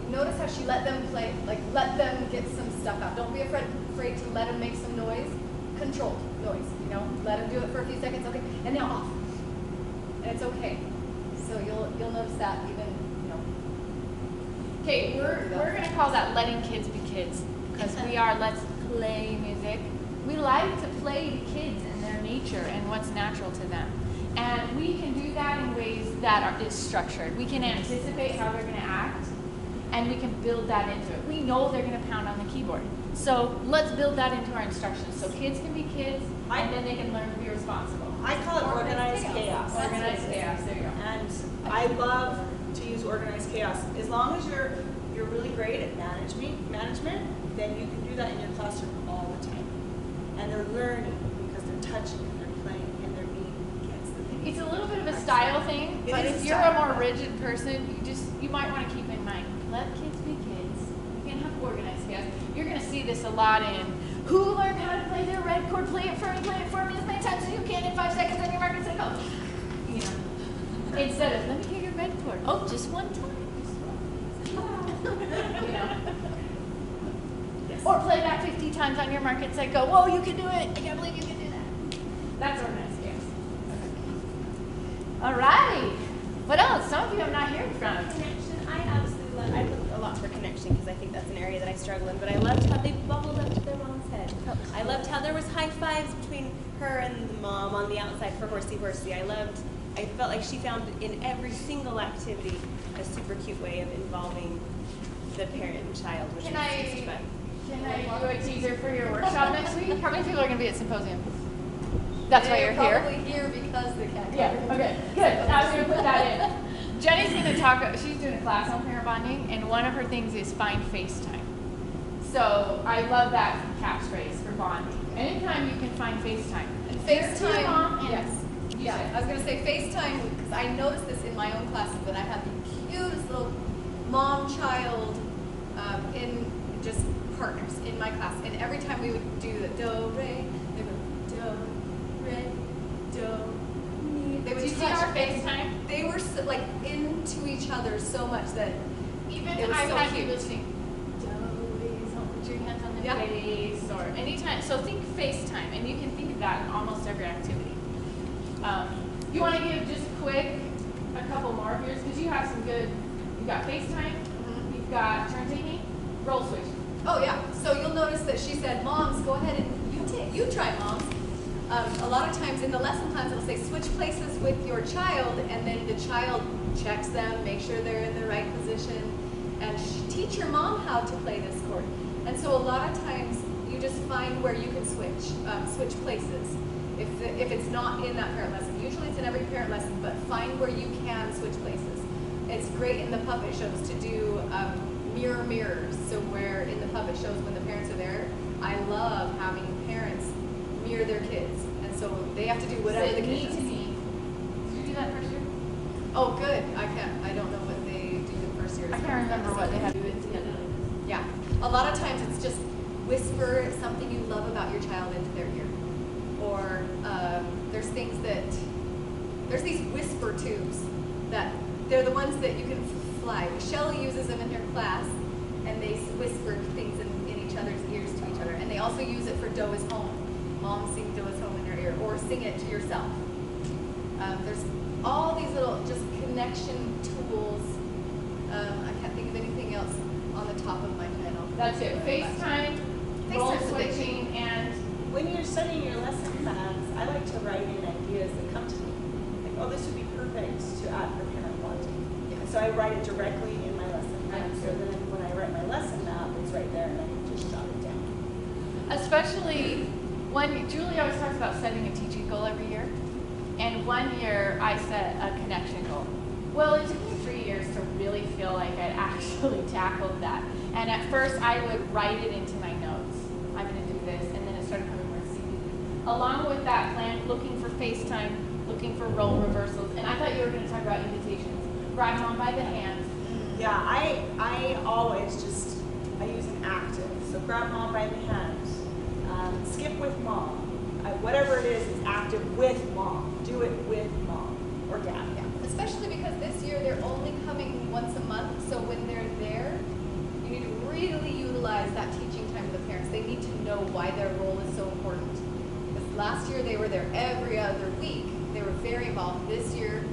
notice how she let them play, like let them get some stuff out. Don't be afraid to let them make some noise. Controlled noise, Let them do it for a few seconds, okay? And now off. And it's okay. So you'll notice that even, Okay, we're gonna call that letting kids be kids because we are let's play music. We like to play to kids and their nature and what's natural to them. And we can do that in ways that is structured. We can anticipate how they're gonna act and we can build that into it. We know they're gonna pound on the keyboard. So let's build that into our instructions. So kids can be kids and then they can learn to be responsible. I call it organized chaos. Organized chaos, there you go. And I love to use organized chaos. As long as you're really great at management, then you can do that in your classroom all the time. And they're learning because they're touching and they're playing and they're being against the things. It's a little bit of a style thing, It but is if a you're style. a more rigid person, you might want to keep in mind, let kids be kids. You can have organized chaos. You're going to see this a lot in who learned how to play their red chord, play it for me as many times as you can in 5 seconds on your mark and say go. Instead of, let me hear your red chord. Oh, just one time. Or play that 50 times on your mark and say go. Whoa, you can do it. I can't believe you can do that. That's organized chaos. All right. What else? Some of you I'm not hearing from. Connection. I absolutely love. I look a lot for connection because I think that's an area that I struggle in. But I loved how they bubbled up to their mom's head. I loved how there was high fives between her and the mom on the outside for horsey. I felt like she found in every single activity a super cute way of involving the parent and child, which Can is just fun. Can I do a teaser for your workshop next week? How many people are going to be at Symposium? That's why you're here? Probably here because they can't. Yeah, okay, good. I was going to put that in. Jenny's going to talk, she's doing a class on parent bonding, and one of her things is find FaceTime. So I love that catchphrase for bonding. Anytime you can find FaceTime. And FaceTime, your mom and yes. Yeah, I was going to say FaceTime because I noticed this in my own classes that I had the cutest little mom-child in just partners in my class. And every time we would do the do, re, they would do, re, do, mi. They would Do you see touch. our FaceTime? They were so, like into each other so much that Even it was I've so had cute. people sing, put your hands on their Yeah. face, or anytime. So think FaceTime, and you can think of that in almost every activity. You want to give just a couple more of yours, because you have some good, you've got FaceTime, you've got turn taking, roll switch. Oh yeah, so you'll notice that she said, moms, go ahead and you try, moms. A lot of times in the lesson plans it'll say switch places with your child, and then the child checks them, make sure they're in the right position, and teach your mom how to play this chord. And so a lot of times you just find where you can switch places. If it's not in that parent lesson, usually it's in every parent lesson, but find where you can switch places. It's great in the puppet shows to do mirrors. So where in the puppet shows when the parents are there, I love having parents mirror their kids, and so they have to do whatever the kid does. Did you do that first year? Oh, good. I don't know what they do the first year. I can't remember what they had to do it together. Yeah. A lot of times it's just whisper something you love about your child into their ear. Or there's these whisper tubes that they're the ones that you can fly. Shelley uses them in her class, and they whisper things in each other's ears to each other. And they also use it for Doe is Home. Mom sing Doe is Home in her ear, or sing it to yourself. There's all these little just connection tools. I can't think of anything else on the top of my head. That's it. FaceTime, roll FaceTime's a big switching, and When you're studying your lesson plans, I like to write in ideas that come to me. Like, oh, this would be perfect to add for parent bonding. And so I write it directly in my lesson plan. So then when I write my lesson map, it's right there and I can just jot it down. especially when Julie always talks about setting a teaching goal every year. And one year I set a connection goal. Well, it took me 3 years to really feel like I had actually tackled that. And at first I would write it into my notes. I'm going to do this, and then it started coming more CBD. Along with that plan, looking for FaceTime, looking for role reversals, and I thought you were going to talk about invitations. Grab mom by the hand. Yeah, I always just, I use an active. So grab mom by the hand. Skip with mom. Whatever it is, it's active with mom. Do it with mom or dad. Yeah, especially because this year they're only coming once a month, so when they're there, you need to really utilize that teaching time with the parents. They need to know why their role is so important. Because last year they were there every other week. They were very involved. This year,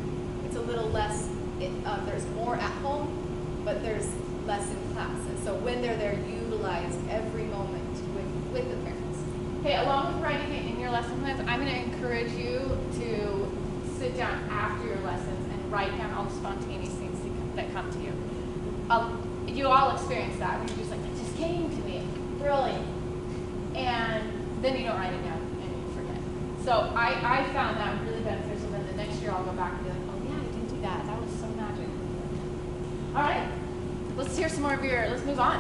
it's a little less, there's more at home, but there's less in class. And so when they're there, utilize every moment with the parents. Okay, along with writing it in your lesson plans, I'm going to encourage you to sit down after your lessons and write down all the spontaneous things that come to you. You all experience that, where you're just like, it just came to me, brilliant. And then you don't write it down and you forget. So I found that really beneficial. Then the next year I'll go back and be like, oh yeah, I didn't do that. That was so magic. All right, let's hear some more of let's move on.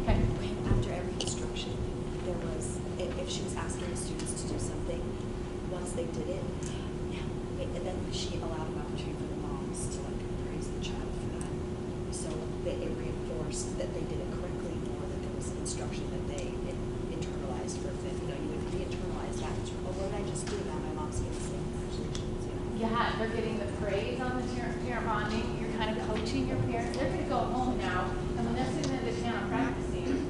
Okay. After every instruction, there was, if she was asking the students to do something, once they did it, and then she allowed an opportunity for the moms to like praise the child for that. So it reinforced that they did it correctly more, that there was instruction that they internalized for them. You know, you would re-internalize that. Oh, what did I just do? Now my mom's getting the same congratulations, you know. Yeah, they're getting the praise on the parent bonding. You're kind of coaching your parents. They're going to go home now, and when they're sitting at the piano practicing,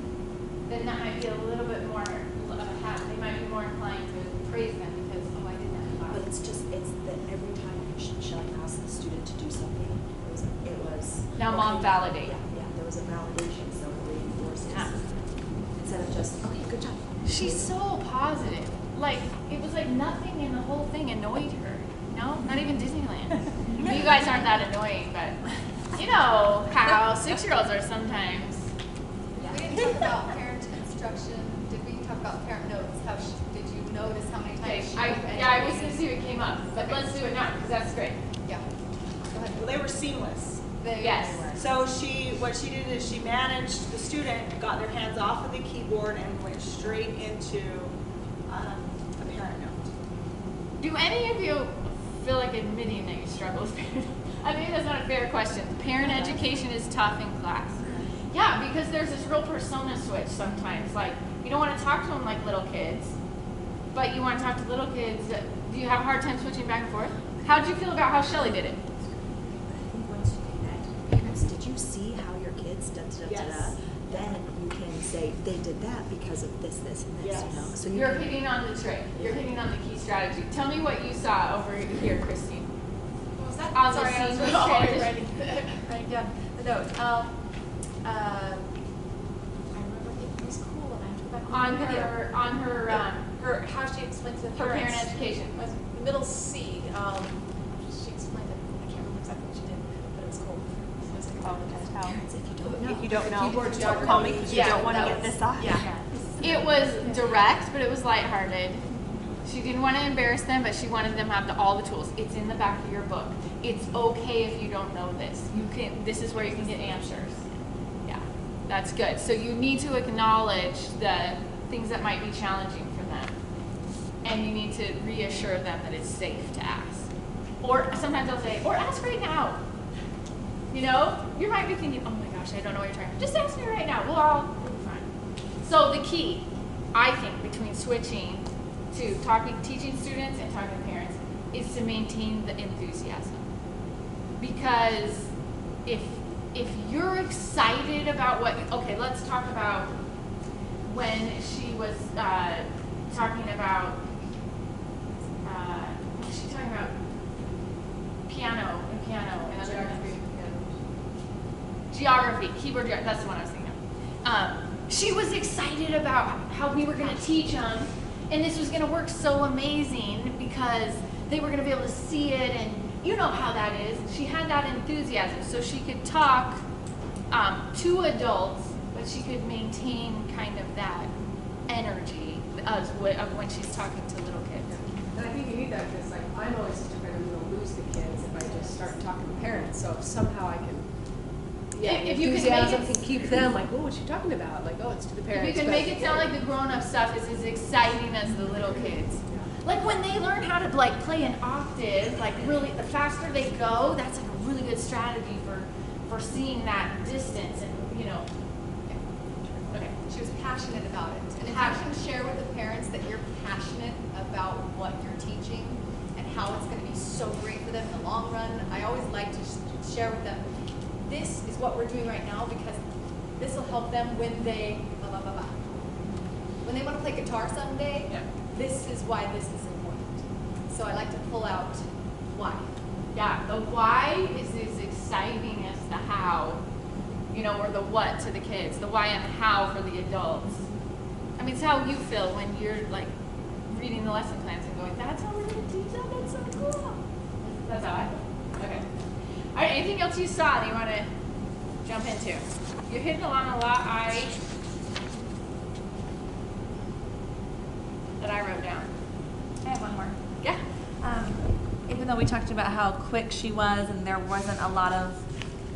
then that might be a little bit more of a habit. They might be more inclined to praise them because, oh, I did that in class. But it's that every time Shelly asked the student to do something, it was Now mom validate. Yeah, there was a validation, so it reinforces. Yeah. Instead of just, okay, good job. She's so positive. Like, it was like nothing in the whole thing annoyed her. No, not even Disneyland. You guys aren't that annoying, but you know how 6-year-olds are sometimes. Yeah. We didn't talk about parent instruction. Did we talk about parent notes? Did you notice how many times she I was going to see what came up, but let's do it now because that's great. Yeah. Go ahead. Well, they were seamless. Yes. So what she did is she managed the student, got their hands off of the keyboard and went straight into a parent note. Do any of you feel like admitting that you struggle with parent? I mean, that's not a fair question. Parent education is tough in class. Yeah, because there's this real persona switch sometimes. Like, you don't want to talk to them like little kids, but you want to talk to little kids. Do you have a hard time switching back and forth? How did you feel about how Shelly did it? I think once you connect, parents, did you see how your kids Yes. Then you can say they did that because of this, this, and this. Yes. You know, so You're hitting on the trick. You're hitting on the key strategy. Tell me what you saw over here, Christine. What was that? On Sorry, the I was scene writing transition. down the note. I remember it was cool, and I have to go back On the video. her How she explains it to her parents. parent education. Was middle C. She explained it. I can't remember exactly what she did, but it was cool. It was cool. parents, if You don't know. Keyboard Call me geography. because you don't want to get this off. Yeah. It was direct, but it was lighthearted. She didn't want to embarrass them, but she wanted them to have all the tools. It's in the back of your book. It's okay if you don't know this. This is where you can get answers. Yeah, that's good. So you need to acknowledge the things that might be challenging for them. And you need to reassure them that it's safe to ask. Or sometimes I'll say, or ask right now. You know, you might be thinking, oh my gosh, I don't know what you're talking about. Just ask me right now. We'll be fine. So the key, I think, between switching to teaching students and talking to parents is to maintain the enthusiasm. Because if you're excited about okay, let's talk about when she was talking about, what was she talking about? Piano and other geography, keyboard geography, that's the one I was thinking of. She was excited about how we were going to teach them, and this was going to work so amazing because they were going to be able to see it, and you know how that is. She had that enthusiasm, so she could talk to adults, but she could maintain kind of that energy of when she's talking to little kids. And I think you need that because, like, I'm always afraid I'm going to lose the kids if I just start talking to parents. So if somehow I can if you can enthusiasm make it, can keep them like, oh, what's she talking about? Like, oh, it's to the parents. if you can make it sound like the grown-up stuff is as exciting as the little kids. Like when they learn how to like play an octave, like really, the faster they go, that's like a really good strategy for seeing that distance and, you know. Okay. She was passionate about it. And if you can share with the parents that you're passionate about what you're teaching and how it's going to be so great for them in the long run, I always like to share with them, this is what we're doing right now because this will help them when they, blah, blah, blah, blah. When they want to play guitar someday, this is why this is important. So I like to pull out why. Yeah, the why is as exciting as the how, you know, or the what to the kids. The why and the how for the adults. I mean, it's how you feel when you're like reading the lesson plans and going, that's how we're going to teach them, that's so cool. That's how I feel. Okay. All right, anything else you saw that you want to jump into? You're hitting on a lot that I wrote down. I have one more. Yeah. Even though we talked about how quick she was and there wasn't a lot of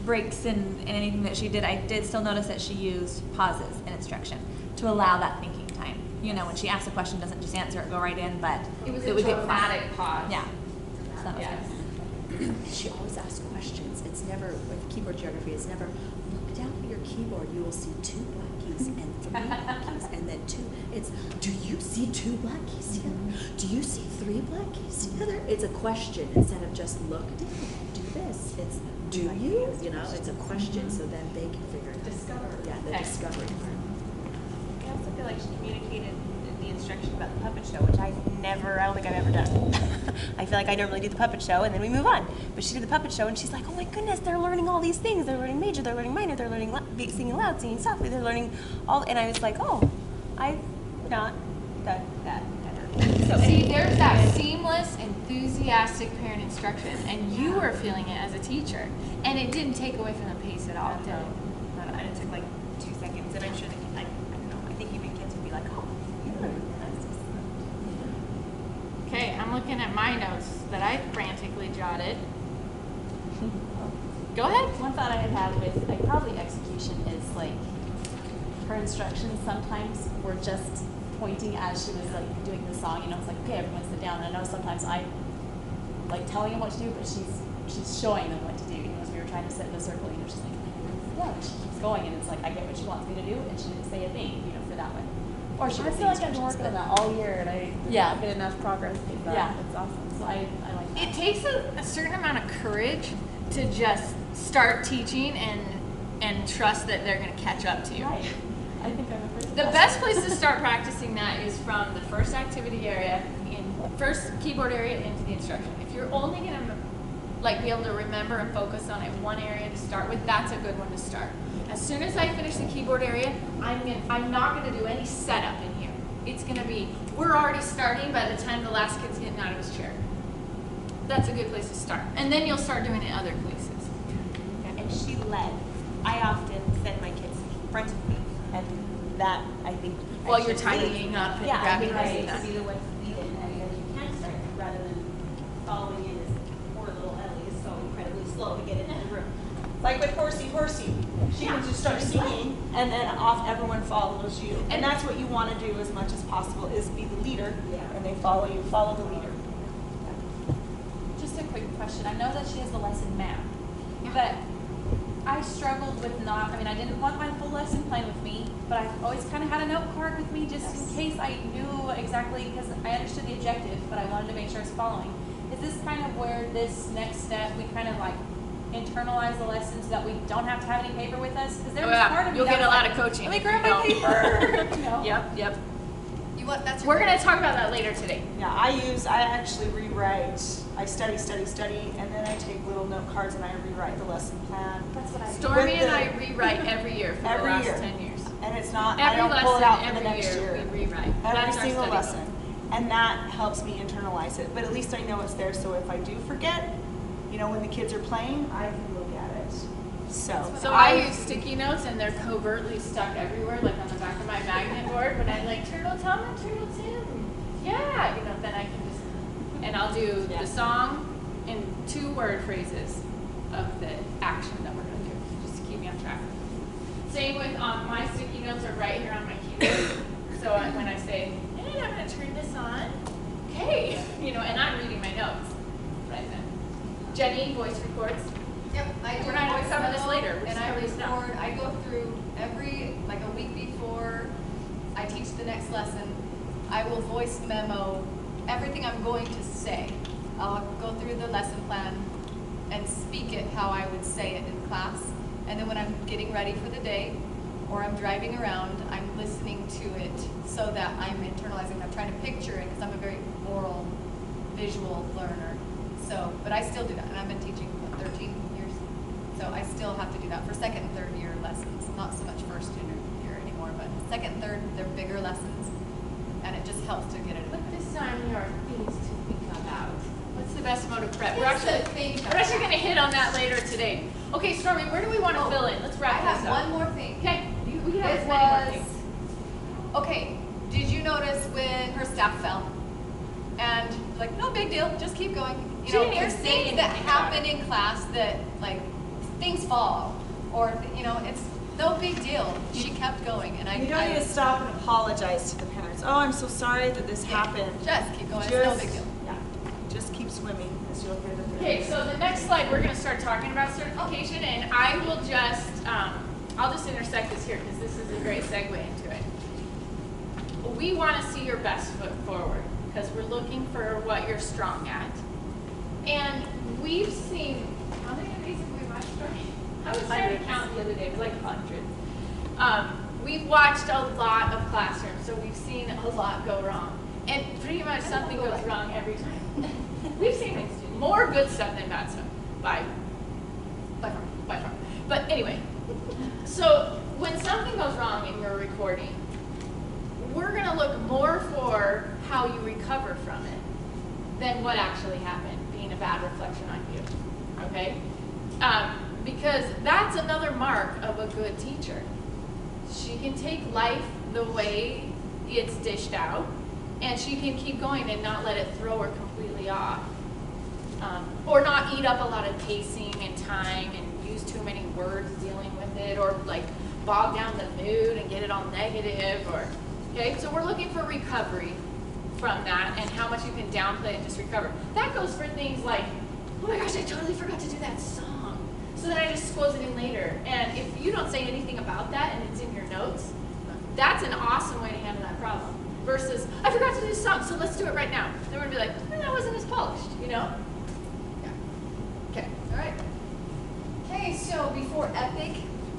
breaks in anything that she did, I did still notice that she used pauses in instruction to allow that thinking time. You know, when she asks a question, doesn't just answer it, go right in, but It was it a would get dramatic pause. Yeah. So that was Yes. good. She always asks questions. It's never, with keyboard geography, it's never, look down at your keyboard, you will see 2 black keys and 3 black keys, and then 2. It's, do you see 2 black keys together? Do you see 3 black keys together? It's a question instead of just look down, do this. It's, do you? You know, it's a question so then they can figure it out. Discover. Yeah, the Okay. discovery part. I also feel like she communicated the instruction about the puppet show, which I don't think I've ever done. I feel like I normally do the puppet show and then we move on. But she did the puppet show and she's like, oh my goodness, they're learning all these things. They're learning major, they're learning minor, they're learning singing loud, singing softly, they're learning all, and I was like, oh, I've not done that ever. So See, there's that seamless, enthusiastic parent instruction, and you were feeling it as a teacher, and it didn't take away from the pace at all, did it? and it took like 2 seconds, and I'm sure that, like, I don't know, I think even kids would be like, oh, yeah, that's just... Okay, I'm looking at my notes that I frantically jotted. Go ahead. One thought I had with like probably execution is like her instructions sometimes were just pointing as she was like doing the song, you know, it's like, okay, everyone sit down. And I know sometimes I like telling them what to do, but she's showing them what to do. You know, as we were trying to sit in a circle, you know, she's like, yeah, and she keeps going, and it's like I get what she wants me to do, and she didn't say a thing, you know, for that one. Or she I would feel say like I've been working on that all year, and I did Yeah. not get enough progress with that. Yeah. It's awesome. So I like that. It takes a certain amount of courage to just start teaching and trust that they're going to catch up to you. Right. I think I'm a pretty The best place to start practicing that is from the first activity area, first keyboard area into the instruction. If you're only going to like be able to remember and focus on it one area to start with, that's a good one to start. As soon as I finish the keyboard area, I'm not going to do any setup in here. It's going to be, we're already starting by the time the last kid's getting out of his chair. That's a good place to start. And then you'll start doing it other places. And she led. I often send my kids in front of me, and that, I think... While I you're should tidying lead. up and yeah, grabbing I this think and I that. should be the one to lead it, and then you can start, rather than following in as poor little Ellie is so incredibly slow to get into the room. Like with Horsey, she can just start singing, and then off everyone follows you. And that's what you want to do as much as possible, is be the leader, and they follow you, follow the leader. Just a quick question. I know that she has the lesson map, but I struggled with I didn't want my full lesson plan with me, but I always kind of had a note card with me just in case I knew exactly, because I understood the objective, but I wanted to make sure I was following. Is this kind of where this next step, we kind of like internalize the lesson so that we don't have to have any paper with us? Because there was part of me You'll that get a was lot like, of coaching. Let me if grab you my don't. paper. You know? Yep. You want that's We're going to talk about that later today. Yeah, I actually rewrite. I study, and then I take little note cards and I rewrite the lesson plan. That's what I Stormy With and the- I rewrite every year for Every the last year. 10 years. And it's not, I Every don't lesson, pull it out for every the next year, we rewrite. Every That's our single study lesson. And that helps me internalize it. But at least I know it's there, so if I do forget, you know, when the kids are playing, I can look at it. So I use sticky notes, and they're covertly stuck everywhere, like on the back of my magnet board. When I like Turtle Tom and Turtle Tim, yeah, you know, then I can just, and I'll do the song in 2 word phrases of the action that we're gonna do, just to keep me on Same with my sticky notes are right here on my keyboard. So when I say, and I'm going to turn this on, okay, you know, and I'm reading my notes right then. Jenny, voice records. Yep, I do We're not gonna voice cover this memo, later. We're and just I covering this now. record. I go through every, like a week before I teach the next lesson, I will voice memo everything I'm going to say. I'll go through the lesson plan and speak it how I would say it in class. And then when I'm getting ready for the day or I'm driving around, I'm listening to it so that I'm internalizing. I'm trying to picture it because I'm a very oral, visual learner. So, but I still do that, and I've been teaching for 13 years. So I still have to do that for second and third year lessons. Not so much first year anymore, but second and third, they're bigger lessons, and it just helps to get it. Put this on your things to think about. What's the best mode of prep? We're Things to actually think going to hit on that later today. Okay, Stormy, where do we want to fill in? Let's I wrap this have up. one more thing. Okay, we can have It as many more was, things. okay, did you notice when her staff fell? And like, no big deal, just keep going. You She know, didn't even there's say things that anything about happen in class that like, things fall, or, you know, it's no big deal. She kept going, and You don't need to stop and apologize to the parents. Oh, I'm so sorry that this happened. Just keep going, it's no big deal. Yeah, just keep swimming, as you'll hear the Okay, so the next slide, we're going to start talking about certification, and I will just, I'll just intersect this here because this is a great segue into it. We want to see your best foot forward because we're looking for what you're strong at. And we've seen, how many of these have we watched already? I was trying to count the other day, it was like 100. We've watched a lot of classrooms, so we've seen a lot go wrong. And pretty much something goes wrong every time. We've seen more good stuff than bad stuff, by far. But anyway, so when something goes wrong in your recording, we're going to look more for how you recover from it than what actually happened, being a bad reflection on you, okay? Because that's another mark of a good teacher. She can take life the way it's dished out, and she can keep going and not let it throw her completely off. Or not eat up a lot of pacing and time and use too many words dealing with it, or like bog down the mood and get it all negative, or, okay? So we're looking for recovery from that and how much you can downplay and just recover. That goes for things like, oh my gosh, I totally forgot to do that song. So then I just squoze it in later. And if you don't say anything about that and it's in your notes, that's an awesome way to handle that problem. Versus, I forgot to do this song, so let's do it right now. They're gonna be like, that wasn't as polished, you know? Yeah. Okay, all right. Okay, so before Epic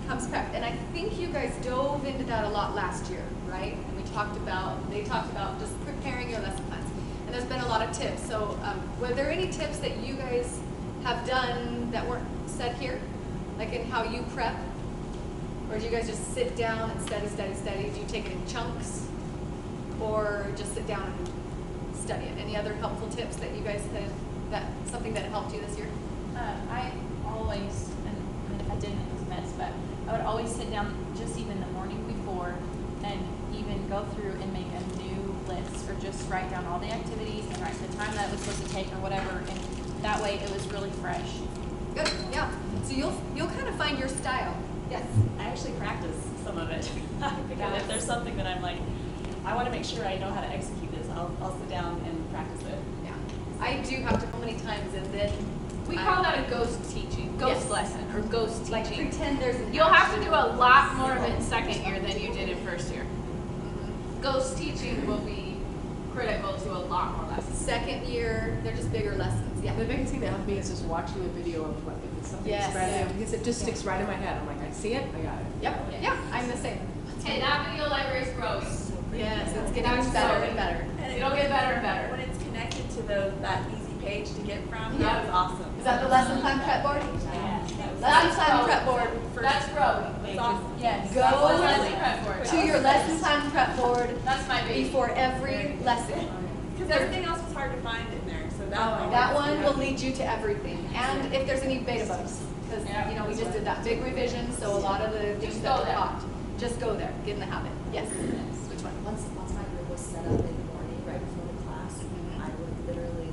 comes prep, and I think you guys dove into that a lot last year, right? And they talked about just preparing your lesson plans. And there's been a lot of tips. So were there any tips that you guys have done that weren't said here? Like in how you prep? Or do you guys just sit down and study? Do you take it in chunks? Or just sit down and study it? Any other helpful tips that you guys had, something that helped you this year? I always, and I didn't, it was a mess, but I would always sit down just even the morning before and even go through and make a new list, or just write down all the activities and write the time that it was supposed to take or whatever, and that way it was really fresh. Good, yeah. So you'll kind of find your style. Yes. I actually practice some of it. Because if there's something that I'm like, I want to make sure I know how to execute this, I'll sit down and practice it. Yeah. I do have to so many times, and then We call that a ghost teaching, ghost lesson, or ghost teaching. like pretend there's an You'll have to do a lot more of it in second year than you did in first year. Ghost teaching will be critical to a lot more lessons. Second year, they're just bigger lessons. Yeah. The biggest thing that helped me is just watching a video of what if it's something Yes. spreading because it just sticks right in my head. I'm like, I see it, I got it. Yep. Yeah. I'm the same. Hey, that video library is gross. Yes, it's getting That's better so and better. It'll get better and better. When it's connected to that easy page to get from, Yeah. that was awesome. Is that the lesson plan prep board? Lesson plan prep board. That's growing. It's awesome. Yes. Go Lesson prep board. to your lesson plan prep board That's my baby. before every lesson. Because everything else was hard to find in there, so That one will lead you to everything. And if there's any beta bugs, because you know we just did that big revision, so a lot of the things Just that go were there. taught. Just go there. Get in the habit. Yes. Which one? Once my group was set up in the morning, right before the class, I would literally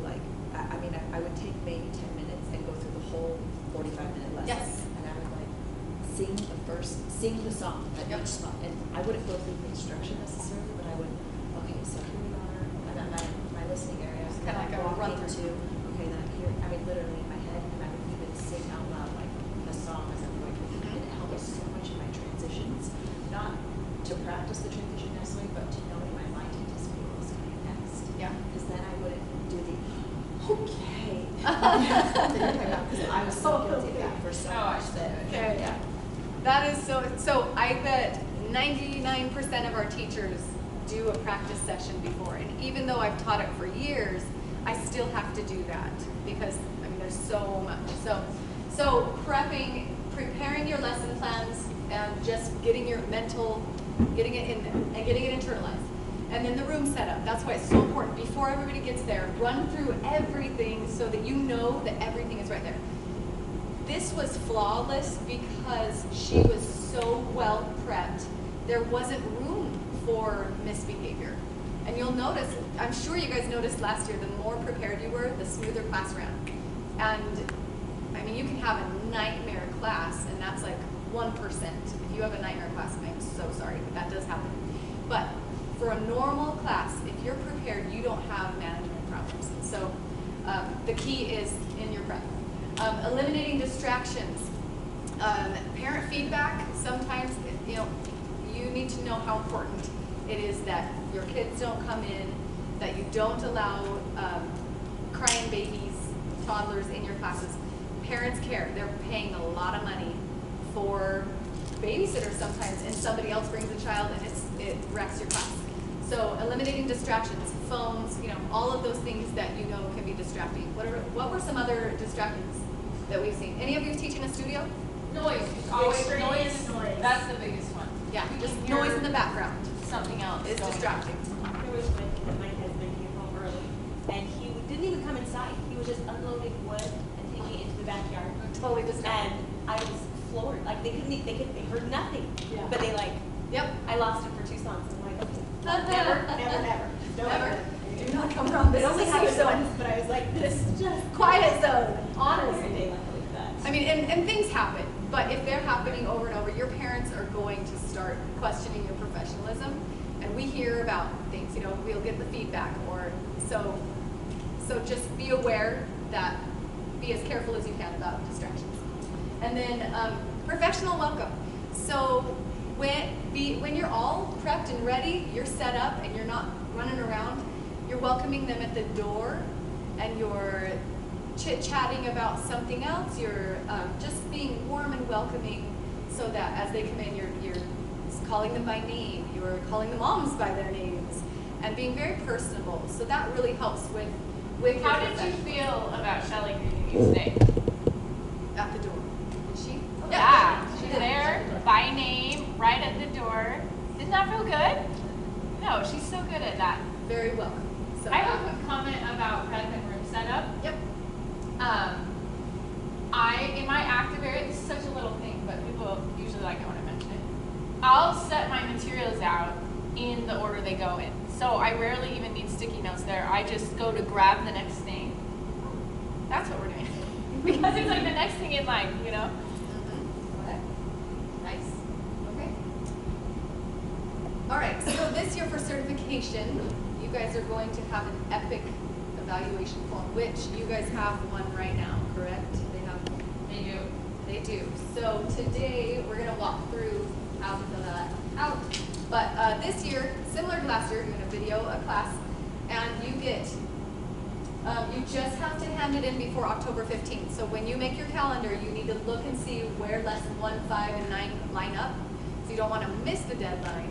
I would take maybe 10 minutes and go through the whole 45-minute lesson. Yes. And I would like sing the song at each spot. And I wouldn't go through the instruction necessarily, but I would, okay, so here we are, I'm at my listening area. It's kinda like a walk run into, okay, then I'm here, I mean, literally in my head, and I would even sing out loud, like, the song as I'm going through. And it helped me so much in my transitions, not to practice the transition necessarily, but to know in my mind to anticipate what's coming next. Yeah. Because then I wouldn't do the, okay. Because I was so guilty of that for so much that. Okay. Yeah. That is so I bet 99% of our teachers do a practice session before. And even though I've taught it for years, I still have to do that because, I mean, there's so much. So preparing your lesson plans and just getting your mental, getting it in there and getting it internalized. And then the room setup. That's why it's so important. Before everybody gets there, run through everything so that you know that everything is right there. This was flawless because she was so well prepped. There wasn't room for misbehavior. And you'll notice, I'm sure you guys noticed last year, the more prepared you were, the smoother class ran. And I mean, you can have a nightmare class, and that's like 1%. If you have a nightmare class, I'm so sorry, but that does happen. But for a normal class, if you're prepared, you don't have management problems. So the key is in your prep. Eliminating distractions. Parent feedback, sometimes, you need to know how important it is that your kids don't come in, that you don't allow crying babies, toddlers in your classes. Parents care. They're paying a lot of money for babysitters sometimes, and somebody else brings a child and it wrecks your class. So eliminating distractions, phones, all of those things that can be distracting. What were some other distractions that we've seen? Any of you teach in a studio? Noise. Always noise. That's the biggest one. Yeah, just noise in the background. Something else is distracting. There was one when my husband came home early, and he didn't even come inside. He was just unloading wood and taking it into the backyard. Totally distracting. And I was floored. Like they heard nothing. Yeah. But they Yep. I lost him for 2 songs. I'm like, okay, never. Never. Do not come around this. It only is a happened safe zone. once, but I was like, this is just Quiet zone. Honestly. every day like that. I mean, and things happen, but if they're happening over and over, your parents are going to start questioning your professionalism. And we hear about things, we'll get the feedback, or so just be aware that, be as careful as you can about distractions. And then professional welcome. So when you're all prepped and ready, you're set up and you're not running around, you're welcoming them at the door and you're chit-chatting about something else, you're just being warm and welcoming so that as they come in, you're calling them by name, you're calling the moms by their names, and being very personable. So that really helps with How did you feel about Shelly greeting you today? At the door. Did she? Yeah, she's there by name, right at the door. Didn't that feel good? No, she's so good at that. Very welcome. So I have a quick comment about prep and room setup. Yep. In my active area, this is such a little thing, but people usually like it when I mention it. I'll set my materials out in the order they go in. So I rarely even need sticky notes there. I just go to grab the next thing. That's what we're doing. Because it's like the next thing in line, Okay. Nice. Okay. All right, so this year for certification, you guys are going to have an EPIC evaluation form, which you guys have one right now, correct? They do. They do. So today, we're going to walk through how to fill that out. But this year, similar to last year, you're going to video a class, and you just have to hand it in before October 15th. So when you make your calendar, you need to look and see where lesson 1, 5, and 9 line up. So you don't want to miss the deadline.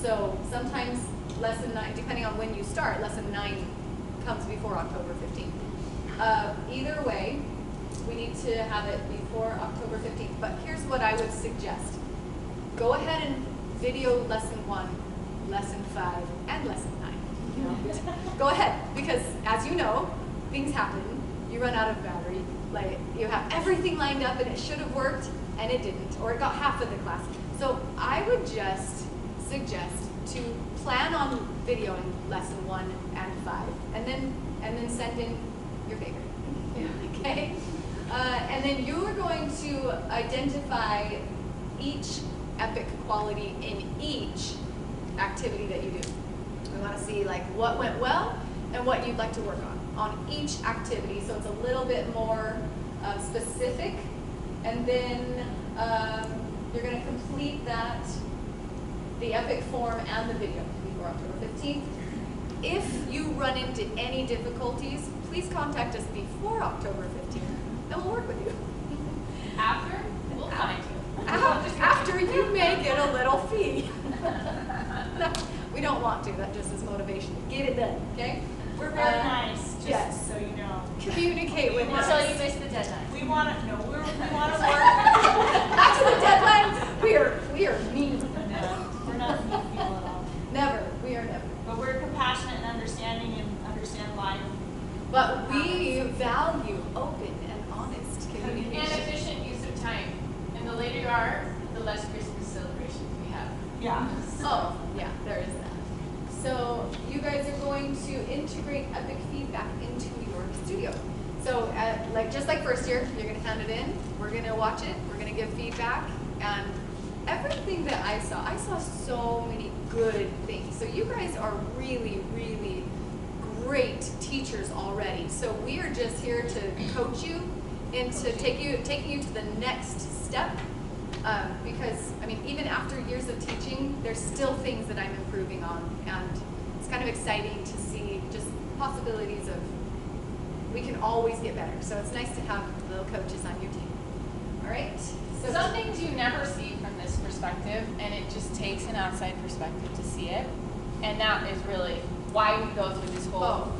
So sometimes lesson 9, depending on when you start, lesson 9 comes before October 15th. Either way, we need to have it before October 15th. But here's what I would suggest. Go ahead and video lesson 1, lesson 5, and lesson 9. Go ahead, because as you know, things happen. You run out of battery. Like you have everything lined up and it should have worked and it didn't, or it got half of the class. So I would just suggest to plan on videoing lesson 1 and 5, and then send in your favorite. Okay? And then you are going to identify epic quality in each activity that you do. We want to see like what went well and what you'd like to work on each activity. So it's a little bit more specific. And then you're going to complete that, the epic form and the video before October 15th. If you run into any difficulties, please contact us before October 15th and we'll work with you. After, we'll find you. After you may get a little fee. We don't want to, that just is motivation. Get it done, okay? We're very nice, just yes. so you know. Communicate with us. Until you miss the deadline. We want to, no, we want to work. After the deadline, we are mean. No, we're not mean people at all. Never, we are never. But we're compassionate and understanding and understand life. But we value open and honest And communication. efficient use of time. And the later you are, the less Christmas celebrations we have. Yeah. Oh, yeah, there is that. So you guys are going to integrate epic feedback into your studio. So just like first year, you're going to hand it in. We're going to watch it. We're going to give feedback. And everything that I saw so many good things. So you guys are really, really great teachers already. So we are just here to coach you into taking you to the next step. Because, I mean, even after years of teaching, there's still things that I'm improving on. And it's kind of exciting to see just possibilities of, we can always get better. So it's nice to have little coaches on your team. All right? So Some things you never see from this perspective, and it just takes an outside perspective to see it. And that is really why we go through this whole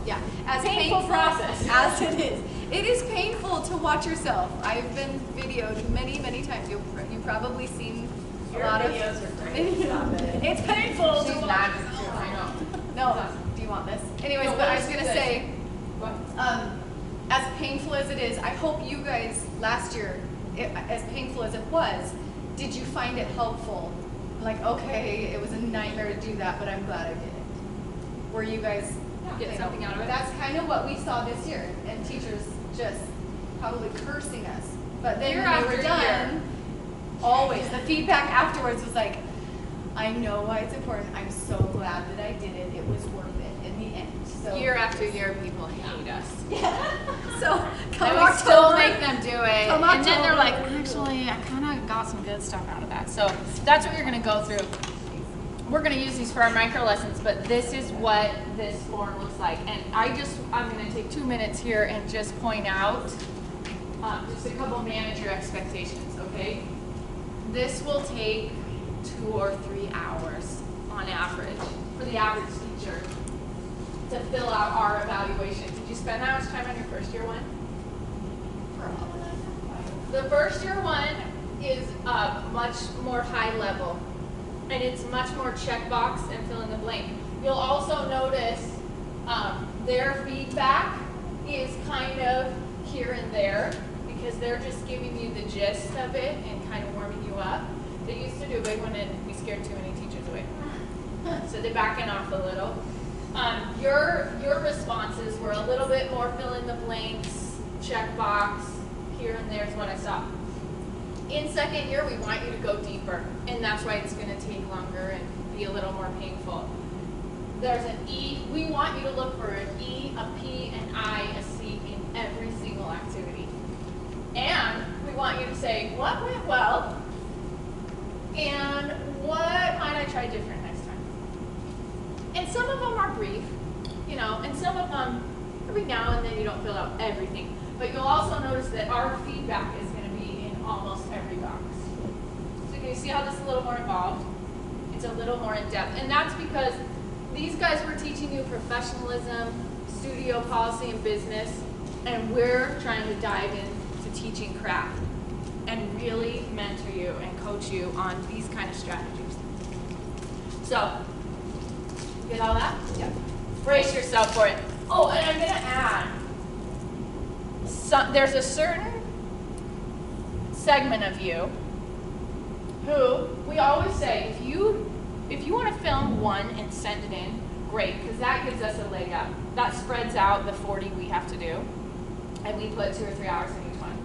as painful process. as it is. It is painful to watch yourself. I've been videoed many, many times. You've probably seen a lot of videos are great. Stop it. It's painful to watch. I know. No, do you want this? Anyways, No, but I what was is gonna this? say, as painful as it is, I hope you guys last year, as painful as it was, did you find it helpful? Like, okay, it was a nightmare to do that, but I'm glad I did it. Were you guys Get something out of it. That's kind of what we saw this year, and teachers just probably cursing us. But then Year when we after were done, always the feedback afterwards was like, I know why it's important. I'm so glad that I did it. It was worth it in the end. So Year after year, people hate us. So come And we October, still make them do it. Come And then they're like, October. actually, I kind of got some good stuff out of that. So that's what you're going to go through. We're going to use these for our micro lessons, but this is what this form looks like. And I'm going to take 2 minutes here and just point out just a couple manager expectations, okay? This will take 2 or 3 hours on average for the average teacher to fill out our evaluation. Did you spend that much time on your first year one? The first year one is much more high level, and it's much more checkbox and fill in the blank. You'll also notice their feedback is kind of here and there because they're just giving you the gist of it and kind of warming you up. They used to do a big one and we scared too many teachers away. So they're backing off a little. Your responses were a little bit more fill in the blanks, checkbox, here and there is what I saw. In second year, we want you to go deeper, and that's why it's going to take longer and be a little more painful. There's an E. We want you to look for an E, a P, an I, a C in every single activity. And we want you to say, what went well, and what might I try different next time? And some of them are brief, and some of them, every now and then you don't fill out everything. But you'll also notice that our feedback is going to be in almost every box. So can you see how this is a little more involved? It's a little more in depth. And that's because these guys were teaching you professionalism, studio policy, and business. And we're trying to dive into teaching craft and really mentor you and coach you on these kind of strategies. So, get all that? Yeah. Brace yourself for it. Oh, and I'm going to add, there's a certain segment of you who we always say, if you want to film one and send it in, great, because that gives us a leg up. That spreads out the 40 we have to do, and we put 2 or 3 hours in each one.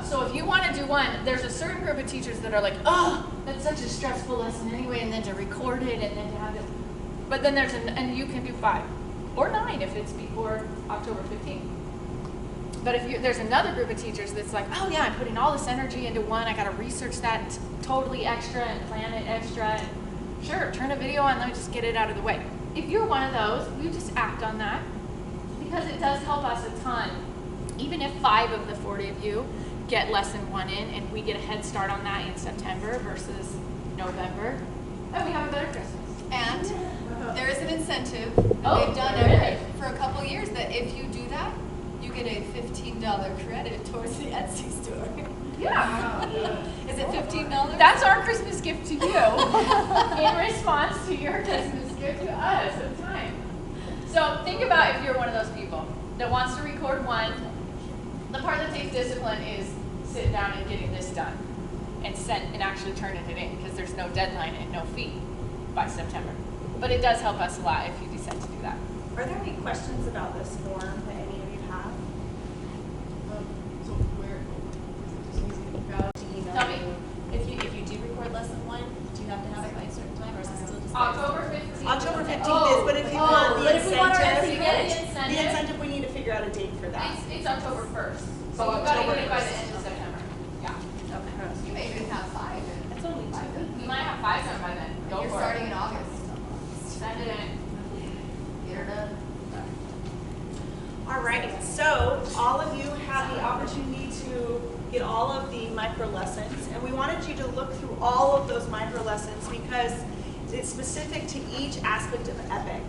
So if you want to do one, there's a certain group of teachers that are like, oh, that's such a stressful lesson anyway, and then to record it and then to have it. But then and you can do 5 or 9 if it's before October 15th. But if there's another group of teachers that's like, oh yeah, I'm putting all this energy into one, I got to research that totally extra and plan it extra, and sure, turn a video on, let me just get it out of the way. If you're one of those, you just act on that because it does help us a ton. Even if 5 of the 40 of you get lesson 1 in and we get a head start on that in September versus November, then we have a better Christmas. And there is an incentive that they've done for a couple years that if you do that, you get a $15 credit towards the Etsy store. Yeah. Is it $15? That's our Christmas gift to you in response to your Christmas gift to us of time. So think about if you're one of those people that wants to record one. The part that takes discipline is sitting down and getting this done and actually turning it in because there's no deadline and no fee by September. But it does help us a lot if you decide to do that. Are there any questions about this form that any of you have? So where is it just easy to go to email? Tell me. If you do record lesson 1, do you have to have it by a certain time, or is it still just October 15th. October 15th is, but if you want the but if we want our incentive, incentive, the incentive, we need to figure out a date for that. It's October 1st. So Oh, you've got to October get it by the 1st. end of September. Yeah. You may even have 5. It's only 5. You might have 5 done by then. Go You're for starting it. in August. Send it in. Get her done. All right, so all of you have the opportunity to get all of the micro lessons, and we wanted you to look through all of those micro lessons because it's specific to each aspect of EPIC,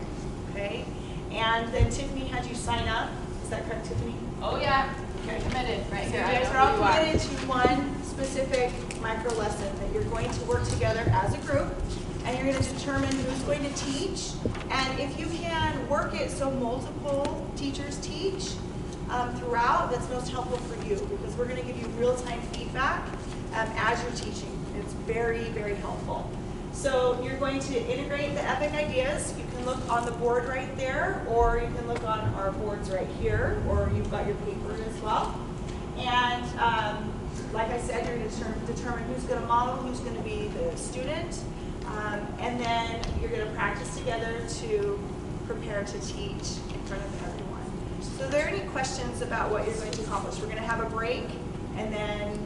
okay? And then Tiffany had you sign up. Is that correct, Tiffany? Oh yeah. Okay. Committed right So here. you guys are all committed to one specific micro lesson that you're going to work together as a group, and you're going to determine who's going to teach. And if you can work it so multiple teachers teach throughout, that's most helpful for you because we're going to give you real-time feedback as you're teaching. It's very, very helpful. So you're going to integrate the EPIC ideas. You can look on the board right there, or you can look on our boards right here, or you've got your paper as well. And like I said, you're going to determine who's going to model, who's going to be the student, and then you're going to practice together to prepare to teach in front of everyone. So are there any questions about what you're going to accomplish? We're going to have a break, and then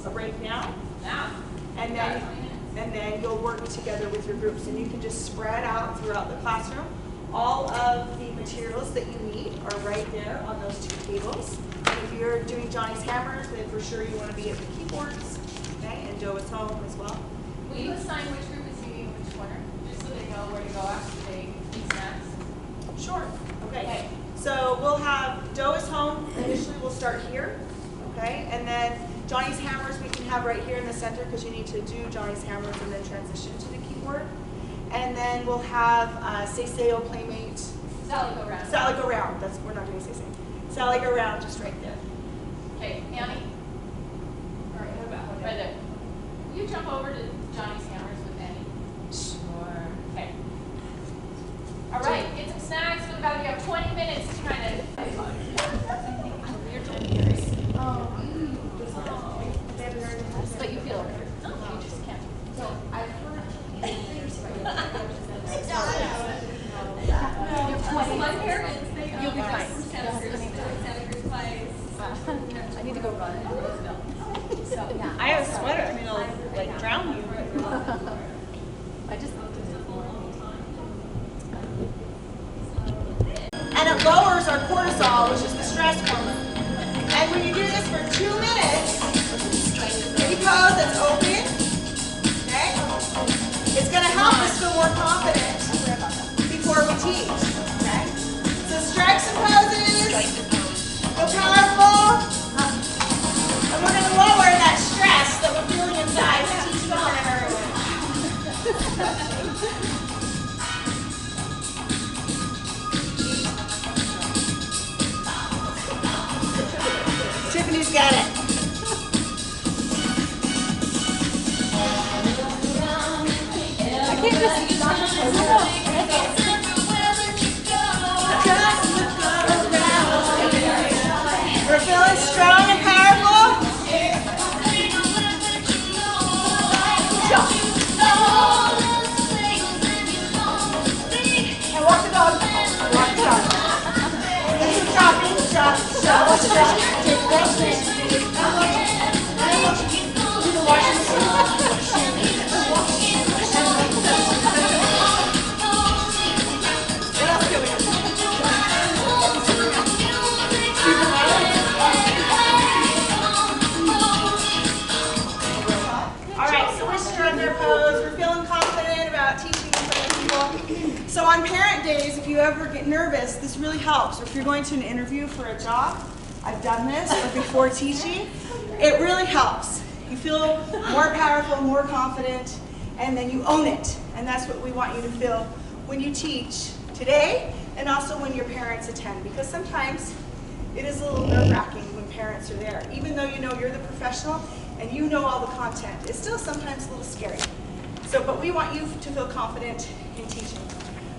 a break now. Now. And then you'll work together with your groups, and you can just spread out throughout the classroom. All of the materials that you need are right there on those 2 tables. And if you're doing Johnny's Hammers, then for sure you want to be at the keyboards, okay? And Joe is home as well. Will you assign which group is meeting in which corner, just so they know where to go after they eat snacks? Sure. Okay. So we'll have Joe is home. Initially, we'll start here, okay? And then Johnny's Hammers we can have right here in the center because you need to do Johnny's Hammers and then transition to the keyboard. And then we'll have Seiseo Playmate. Sally, go around. Sally, go round. We're not doing Seiseo. Sally, go round, just right there. Okay, Annie. All right, what about right there? Will you jump over to Johnny's Hammers with Annie? Sure. Okay. All right, get some snacks. We have 20 minutes to kind of. But you feel okay. No, you just can't. So I've heard. You'll be fine. I need to go run. So, yeah. I have a sweater. I mean, it'll like drown you. I just And it lowers our cortisol, which is the stress hormone. And when you do this for 2 minutes, any pose that's open, okay, it's going to help us feel more confident before we teach, okay? So stretch some poses, feel powerful, and we're going to lower that stress that we're feeling inside to teach in front of everyone. Tiffany's got it. I can't just not We're feeling strong and powerful. So on parent days, if you ever get nervous, this really helps. Or if you're going to an interview for a job, I've done this, or before teaching, it really helps. You feel more powerful, more confident, and then you own it. And that's what we want you to feel when you teach today, and also when your parents attend. Because sometimes it is a little nerve-wracking when parents are there. Even though you know you're the professional and you know all the content, it's still sometimes a little scary. So, but we want you to feel confident in teaching.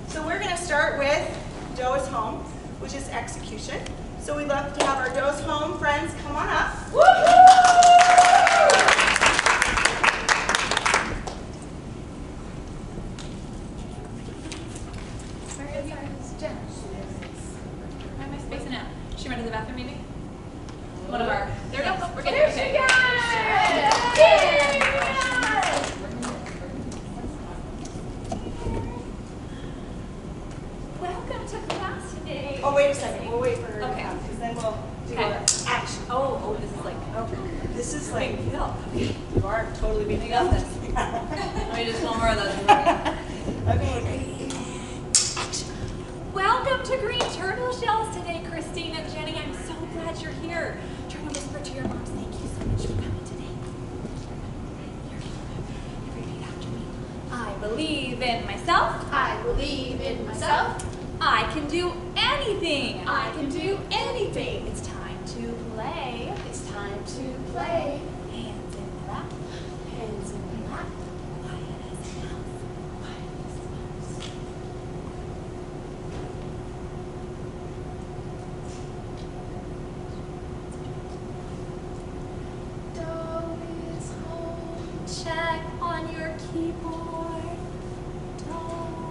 So we're going to start with Dough is Home, which is execution. So we'd love to have our Dough is Home friends come on up. Why am I spacing out? She went to the bathroom maybe? One of our, there we go. We're getting okay. Welcome to class today. Oh, wait a second. We'll wait for her to Okay. come, because then we'll do our action. Oh, this is like, This is like, big deal. you are totally being I got this. Let me just one more of those. Okay. Welcome to Green Turtle Shells today, Christine and Jenny. I'm so glad you're here. Try to whisper to your moms. Thank you so much for coming today. Repeat after me. I believe in myself. I believe in myself. I can do anything. I can do anything. It's time to play. It's time to play. Hands in the lap. Hands in the lap. Quiet as a mouse. Quiet as a mouse. Dough is home. Check on your keyboard.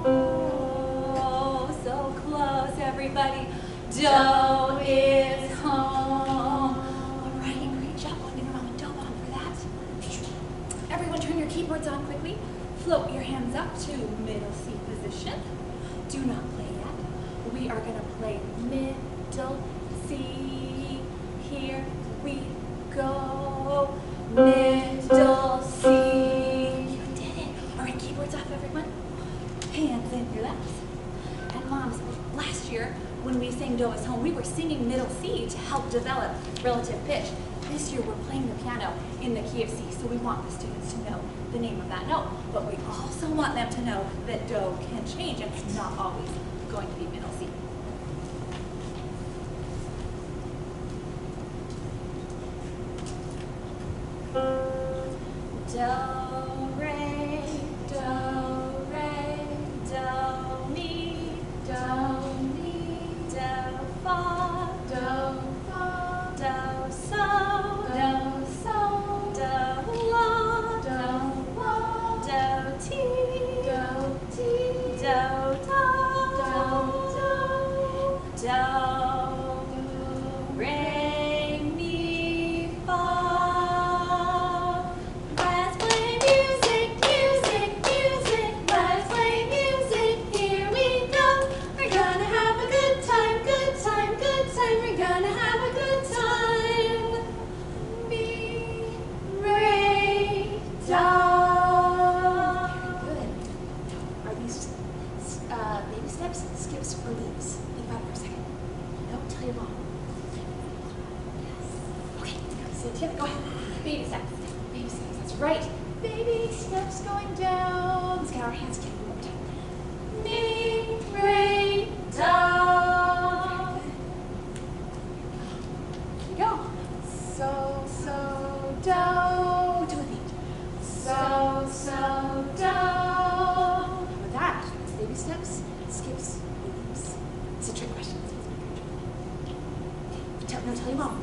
Oh, so close, everybody. Dough is home. All right, great job on your mom and dough bomb for that. Everyone turn your keyboards on quickly. Float your hands up to middle C position. Do not play yet. We are going to play middle C. Here we go. Middle C. You did it. All right, keyboards off, everyone. Hands in your laps. And moms, last year when we sang Dough is Home, we were singing middle C to help develop relative pitch. This year we're playing the piano in the key of C, so we want the students to know the name of that note. But we also want them to know that dough can change and it's not always going to be middle C. Do, re, do, re, do, mi, do, mi, do, fa, do, fa, do, so, do, so, do, la, do, la, do, ti, do, ti, do, do, do, re, mi, fa. Let's play music, music, music. Let's play music. Here we go. We're gonna have a good time, good time, good time. We're gonna have a good time. Mi, re, do. Good. Are these baby steps, skips, or leaps? Think about it for a second. Don't tell your mom. Yes. Okay, say it together. Go ahead. Baby steps. Baby steps, that's right. Baby steps going down. Let's get our hands together one more time. Mi, re, do. Here we go. So, do. Do a beat. So, do. With that, it's baby steps, skips, leaps. It's a trick question. Okay, no, tell your mom.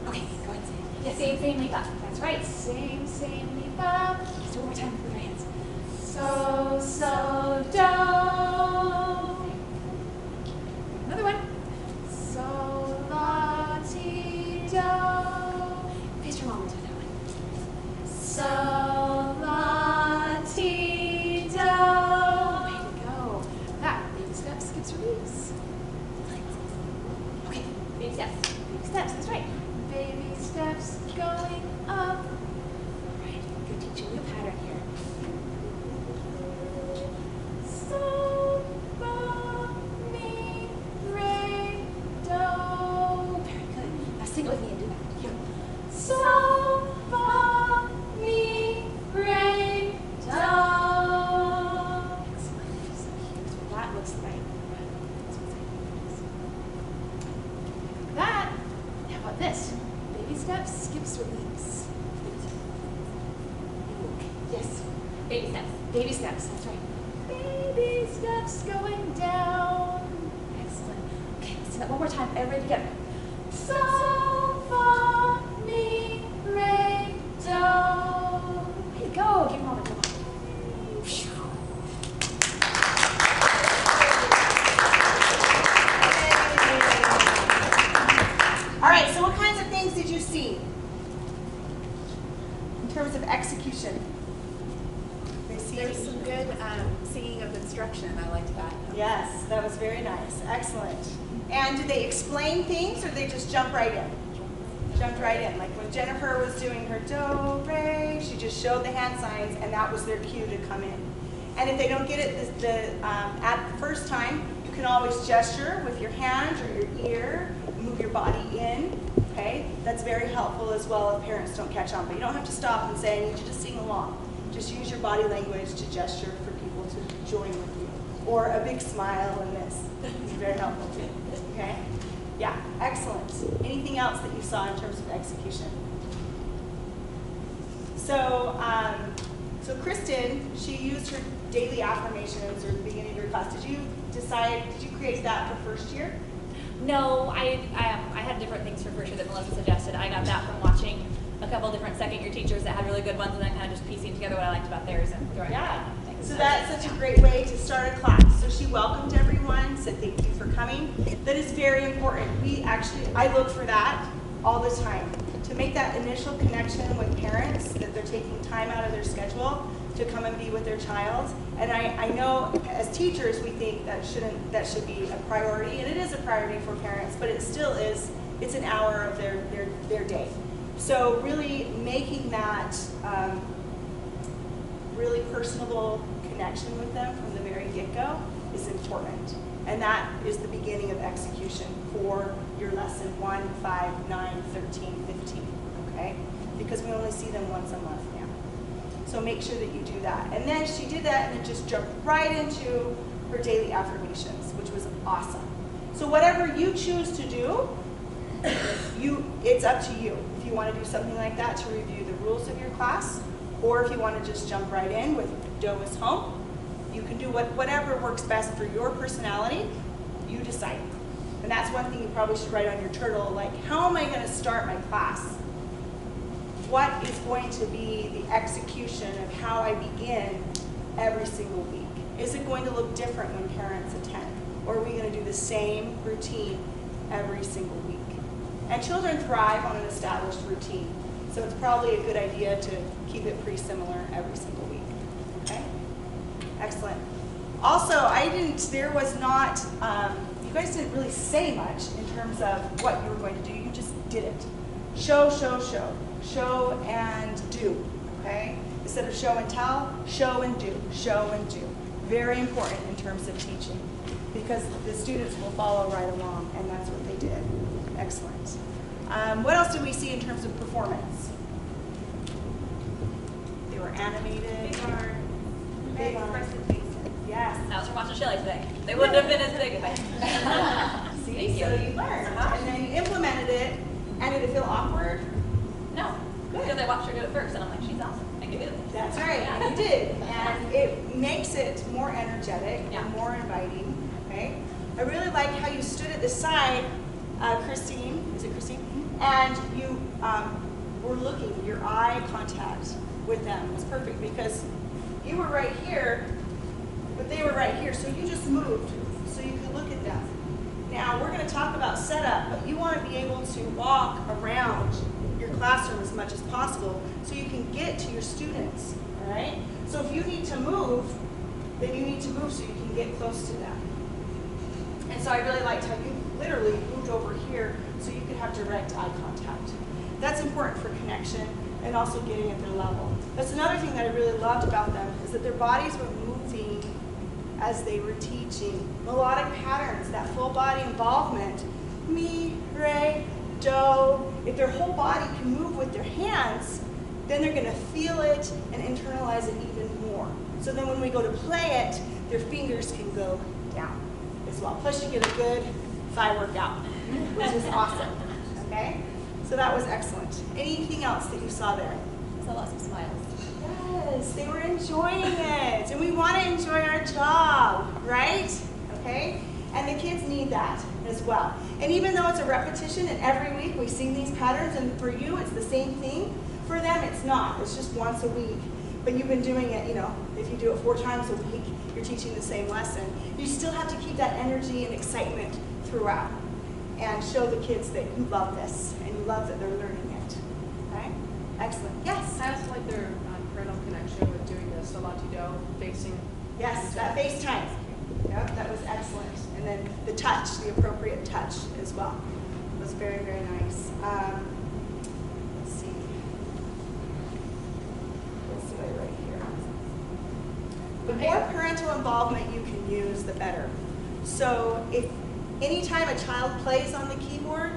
Okay, go ahead and say it. Yes. Same leap up. That's right. Same, leap up. Let's do it one more time with our hands. So, do. Another one. So, la, Baby steps. Baby steps, that's right. Baby steps going down. Excellent. Okay, let's do that one more time, everybody together. So, fa, mi, re, do. Way to go. Give mom a go. All right, so what kinds of things did you see in terms of execution? There was some good singing of instruction. I liked that. Yes, that was very nice. Excellent. And did they explain things or did they just jump right in? Jumped right in. Like when Jennifer was doing her do, re, she just showed the hand signs and that was their cue to come in. And if they don't get it at the first time, you can always gesture with your hand or your ear, move your body in. Okay? That's very helpful as well if parents don't catch on. But you don't have to stop and say, I need you to sing along. Just use your body language to gesture for people to join with you. Or a big smile and this. It's very helpful too. Okay? Yeah, excellent. Anything else that you saw in terms of execution? So, so Kristen, she used her daily affirmations at the beginning of your class. Did you create that for first year? No, I had different things for first year that Melissa suggested. I got that from watching a couple different second year teachers that had really good ones and then kind of just piecing together what I liked about theirs and throwing Yeah. things. So that's such a great way to start a class. So she welcomed everyone, said thank you for coming. That is very important. I look for that all the time. To make that initial connection with parents, that they're taking time out of their schedule to come and be with their child. And I know as teachers we think that should be a priority, and it is a priority for parents, but it still is, it's an hour of their day. So really making that really personable connection with them from the very get-go is important. And that is the beginning of execution for your lesson 1, 5, 9, 13, 15, okay? Because we only see them once a month now. So make sure that you do that. And then she did that and then just jumped right into her daily affirmations, which was awesome. So whatever you choose to do, it's up to you. If you want to do something like that to review the rules of your class, or if you want to just jump right in with Do is Home, you can do whatever works best for your personality, you decide. And that's one thing you probably should write on your turtle, like, how am I going to start my class? What is going to be the execution of how I begin every single week? Is it going to look different when parents attend? Or are we going to do the same routine every single week? And children thrive on an established routine. So it's probably a good idea to keep it pretty similar every single week. Okay? Excellent. Also, you guys didn't really say much in terms of what you were going to do. You just did it. Show, show, show. Show and do. Okay? Instead of show and tell, show and do. Show and do. Very important in terms of teaching, because the students will follow right along, and that's what they did. Excellent. What else did we see in terms of performance? They were animated. Big expressive faces. Yes. That was from watching Shelley today. They wouldn't have been as big if I. See, Thank you. so you learned, and then you implemented it, and did it feel awkward? No, because I watched her do it first, and I'm like, she's awesome. I can do this. That's right, and you did. And it makes it more energetic and more inviting, okay? I really like how you stood at the side, Christine, is it Christine? And you were looking, your eye contact with them was perfect because you were right here, but they were right here, so you just moved so you could look at them. Now, we're going to talk about setup, but you want to be able to walk around your classroom as much as possible so you can get to your students, all right? So if you need to move, then you need to move so you can get close to them. And so I really liked how you literally moved over here so you could have direct eye contact. That's important for connection and also getting at their level. That's another thing that I really loved about them, is that their bodies were moving as they were teaching. Melodic patterns, that full body involvement. Mi, re, do. If their whole body can move with their hands, then they're going to feel it and internalize it even more. So then when we go to play it, their fingers can go down as well. Plus you get a good thigh workout, which is awesome. Okay? So that was excellent. Anything else that you saw there? So saw lots of smiles. Yes, they were enjoying it. And we want to enjoy our job, right? Okay? And the kids need that as well. And even though it's a repetition and every week we sing these patterns, and for you it's the same thing, for them it's not. It's just once a week. But you've been doing it, you know, if you do it 4 times a week, you're teaching the same lesson. You still have to keep that energy and excitement throughout and show the kids that you love this and you love that they're learning it. Okay? Excellent. Yes? I also like their parental connection with doing this, a Latido facing. Yes, that FaceTime. Yep, that was excellent. And then the touch, the appropriate touch as well. It was very, very nice. Let's see. Let's see right here. The more parental involvement you can use, the better. So if anytime a child plays on the keyboard,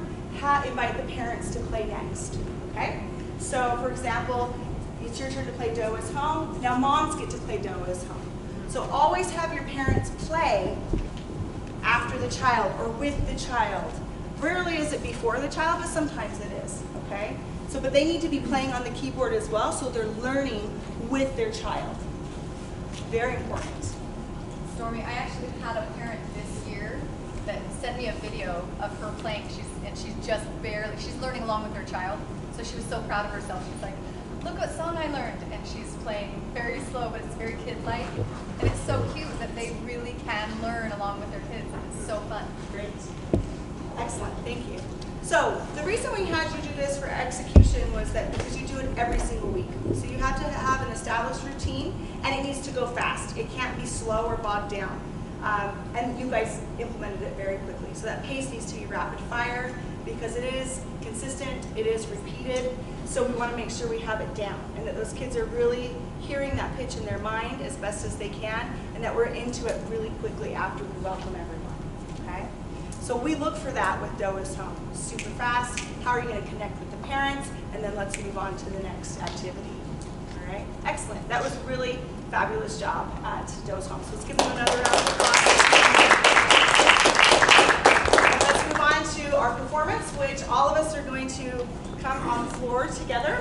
invite the parents to play next. Okay? So for example, it's your turn to play Doe is Home. Now moms get to play Doe is Home. So always have your parents play after the child or with the child. Rarely is it before the child, but sometimes it is, okay? So, but they need to be playing on the keyboard as well, so they're learning with their child. Very important. Stormy, I actually had a parent this year that sent me a video of her playing, she's just barely, she's learning along with her child, so she was so proud of herself. She's like, look what song I learned, and she's playing very slow, but it's very kid-like, and it's so cute that they really can learn along with their kids, and it's so fun. Great. Excellent, thank you. So the reason we had you do this for execution was that because you do it every single week. So you have to have an established routine, and it needs to go fast. It can't be slow or bogged down. And you guys implemented it very quickly. So that pace needs to be rapid fire because it is consistent, it is repeated. So we want to make sure we have it down and that those kids are really hearing that pitch in their mind as best as they can, and that we're into it really quickly after we welcome everyone, okay? So we look for that with Doe is Home. Super fast, how are you going to connect with the parents, and then let's move on to the next activity, all right? Excellent, that was a really fabulous job at Doe is Home. So let's give them another round of applause. And let's move on to our performance, which all of us are going to come on the floor together,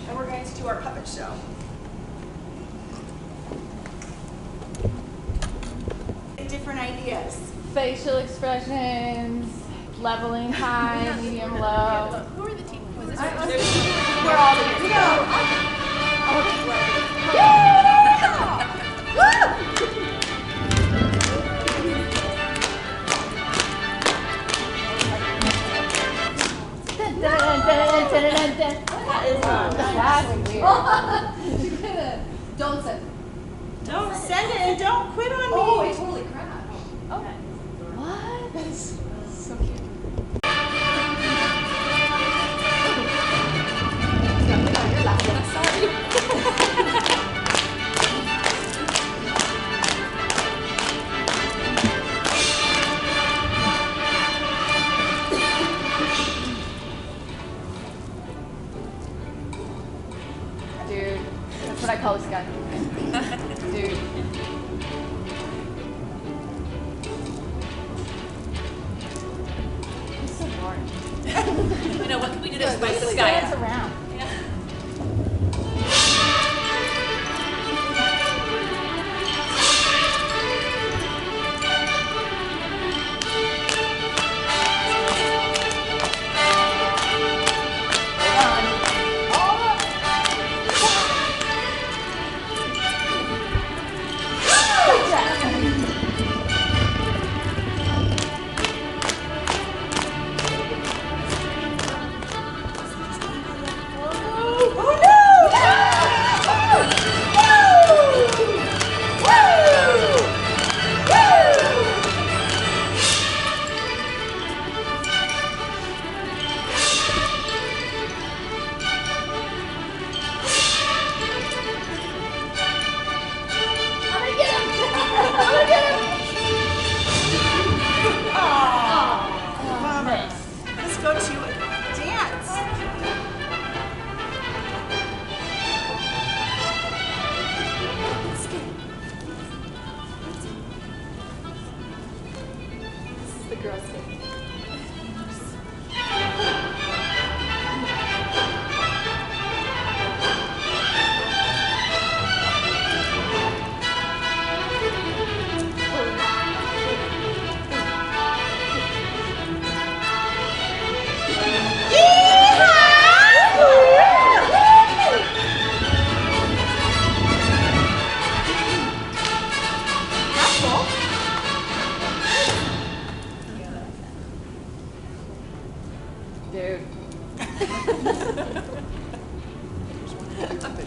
and we're going to do our puppet show. Different ideas. Facial expressions, leveling high, medium, low. Who are the team? Was this We're all together. Don't send it. Don't send it and don't quit on me. Oh, it's holy crap. Okay. What? That is so cute. Dude, that's what I call this guy. Dude. He's so boring. You know, what can we do to spice this guy Dance up? around.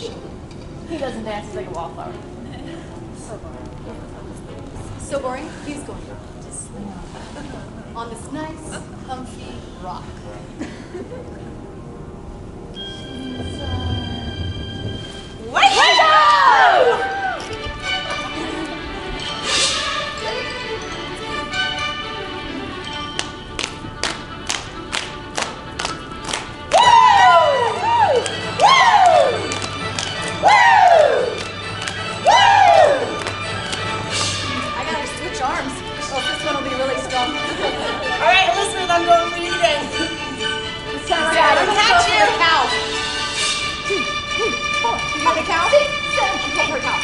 He doesn't dance, he's like a wallflower. So boring? He's going to sleep on this nice, comfy rock. I gotta switch arms. Oh, this one will be really strong. All right, Elizabeth, I'm going for you today. Yeah, I'm catch you. Cow. You got a cow? Pull her cow.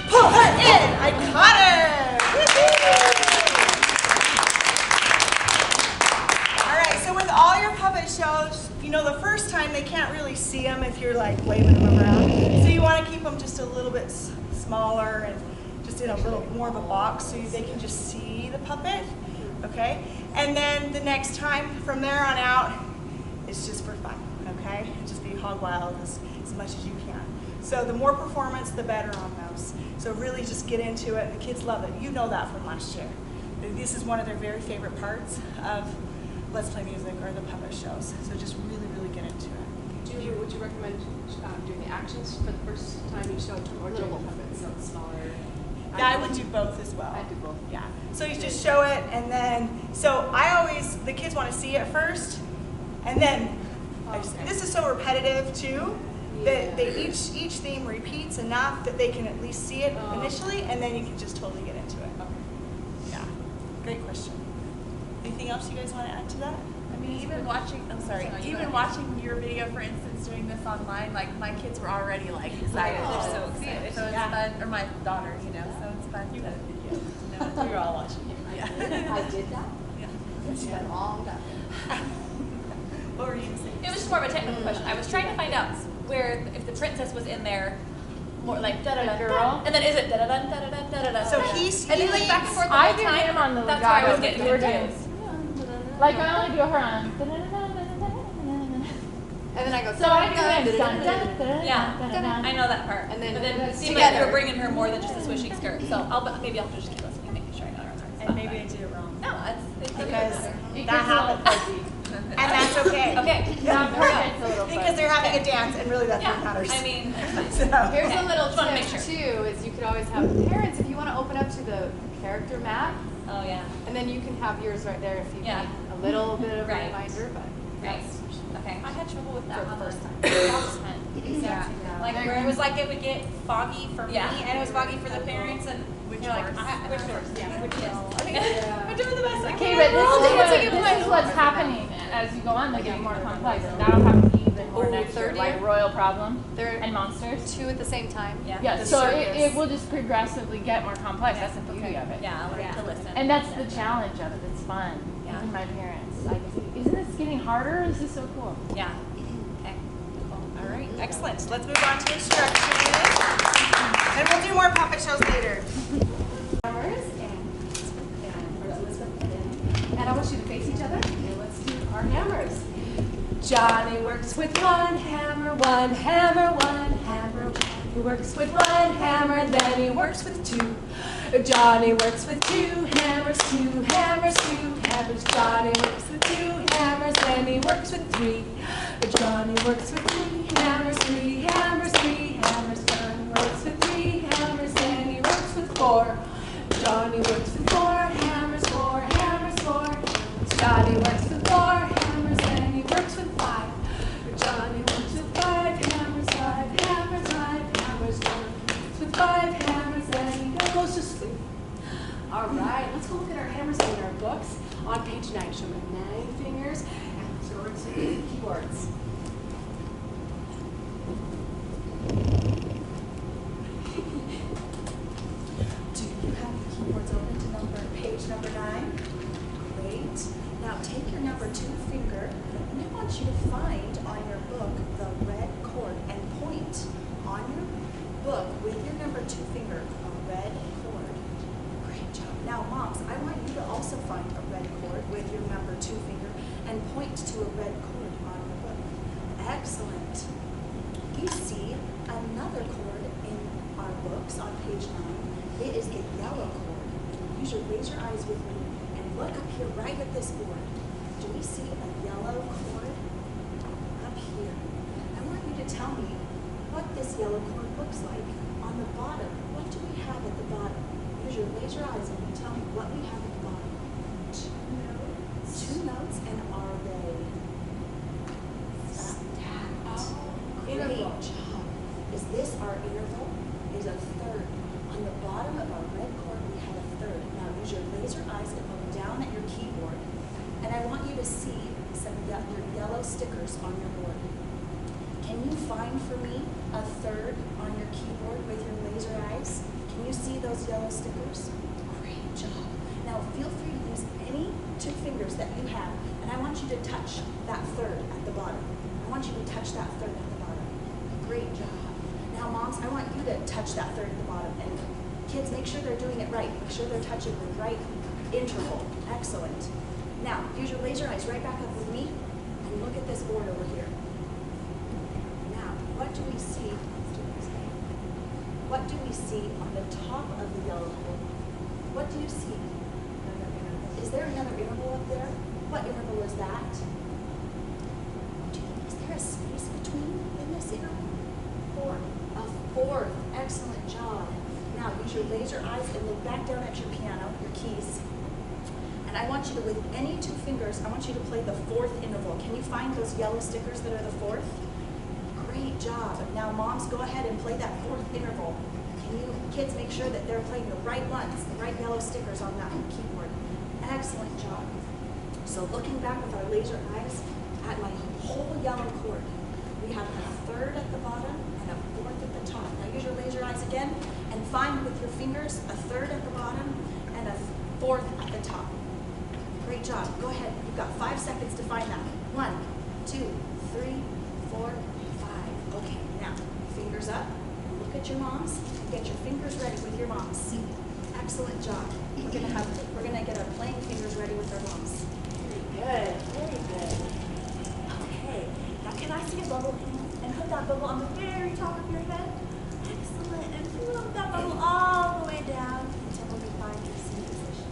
Pull her in. I caught her. All right, so with all your puppet shows, you know, the first time they can't really see them if you're like waving them around. So you want to keep them just a little bit smaller and just in a little more of a box so they can just see the puppet, okay? And then the next time from there on out, it's just for fun, okay? Just be hog wild as much as you can. So the more performance, the better on those. So really just get into it. The kids love it. You know that from last year. This is one of their very favorite parts of Let's Play Music or the puppet shows. So just really, really get into it. Would you recommend doing the actions for the first time you show it or doing the puppets, so it's smaller? Yeah, I would do both as well. I do both. Yeah. So you just show it, and then, so I always, the kids want to see it first, and then, this is so repetitive too, that they each theme repeats enough that they can at least see it initially, and then you can just totally get into it. Yeah. Great question. Anything else you guys want to add to that? I mean, even watching, I'm sorry, even watching your video, for instance, doing this online, like my kids were already like excited. They're so excited. So it's fun, or my daughter, you know, so it's fun to, We were all watching you. Yeah. I did that? Yeah. It's been long time. What were you going to say? It was just more of a technical question. I was trying to find out where, if the princess was in there, more like da da da girl. and then is it da da da da da da da? So he's, and then like back and forth the I whole do time. him on the That's where I was legato, getting but you were confused. doing, like I only do her on. And then I go, So I do him. Dun, dun, dun, Yeah, dun, dun, dun. I know that part. And then but then it seemed like you together. were bringing her more than just a swishing skirt. So maybe I'll just keep listening, making sure I know her parts. And maybe I did it wrong. No, it's Because It that gets a little happens. fuzzy. And that's okay. Okay. Not perfect, a little Because they're having a dance, and really that's what Yeah, matters. I mean, So, Here's Okay. a little Just wanna tip make sure. too, is you could always have parents, if you want to open up to the character map, oh yeah, and then you can have yours right there if you Yeah. need a little bit of a Right. reminder, but right. that's Okay. I had trouble with that for the on first time. Yeah. Like where it was like it would get foggy for me, and it was foggy for the parents, and you're like, which horse? Yeah, which horse? I mean, we're doing the best I can. Okay, but Take it this is what's happening as you go on. They're getting more complex, and that'll happen even more Oh, next year, third like year? Royal Problem They're and Monsters. two at the same time. Yeah. Yeah, The so circus. it will just progressively get more complex. That's the beauty Okay. of it. Yeah, I'll learn to listen. And that's the challenge of it. It's fun. Yeah. Even my parents, like, isn't this getting harder? This is so cool. Yeah. Okay. all right, excellent. Let's move on to instruction. And we'll do more puppet shows later. And I want you to face each other, and let's do our hammers. Johnny works with one hammer, one hammer, one hammer. He works with one hammer, then he works with two. Johnny works with two hammers, two hammers, two hammers. Johnny works with two hammers, then he works with three. Johnny works with three hammers, three hammers, three hammers. Johnny works with three hammers, then he works with four. Johnny works with four hammers, four hammers, four hammers. Johnny works with four hammers, then he works with five. Johnny works with five hammers, five hammers, five hammers. Johnny works with five hammers, then he goes to sleep. All right, let's go look at our hammers in our books on page 9. Show me 9 fingers, and let's go over to the keyboards. Do you have your keyboards open to page number 9? Great. Now take your number 2 finger, and I want you to find on your book the red chord and point on your book with your number 2 finger a red chord. Great job. Now moms, I want you to also find a red chord with your number 2 finger and point to a red chord on your book. Excellent. You see a use your laser eyes with me and look up here right at this board. Do we see a yellow cord up here? I want you to tell me what this yellow cord looks like. On the bottom, what do we have at the bottom? Use your laser eyes and you tell me what we have at the bottom. 2 notes. 2 notes, and are they stacked? Great job. Is this our interval? Is a third. On the bottom of our red cord, we have a third. Now use your laser eyes and look down at your keyboard, and I want you to see some of your yellow stickers on your board. Can you find for me a third on your keyboard with your laser eyes? Can you see those yellow stickers? Great job. Now feel free to use any 2 fingers that you have, and I want you to touch that third at the bottom. I want you to touch that third at the bottom. Great job. Now moms, I want you to touch that third at the bottom, and kids, make sure they're doing it right. Make sure they're touching the right interval. Excellent. Now, use your laser eyes right back up with me, and look at this board over here. Now, what do we see? What do we see on the top of the yellow cord? What do you see? Is there another interval up there? What interval is that? Is there a space between in this interval? 4. A fourth. Excellent job. Now use your laser eyes and look back down at your piano, your keys. And I want you to, with any 2 fingers, I want you to play the 4th interval. Can you find those yellow stickers that are the 4th? Great job. Now moms, go ahead and play that 4th interval. Can you kids make sure that they're playing the right ones, the right yellow stickers on that keyboard? Excellent job. So looking back with our laser eyes at my whole yellow cord, we have a third at the bottom and a 4th at the top. Now use your laser eyes again and find with your fingers a third at the bottom and a 4th at the top. Great job. Go ahead. You've got 5 seconds to find that. 1, 2, 3, 4, 5. Okay, now fingers up. Look at your moms. Get your fingers ready with your moms. Excellent job. We're gonna get our playing fingers ready with our moms. Very good. Very good. Okay, now can I see a bubble and put that bubble on the very top of your head? Excellent, and float that bubble all the way down until we find your C position.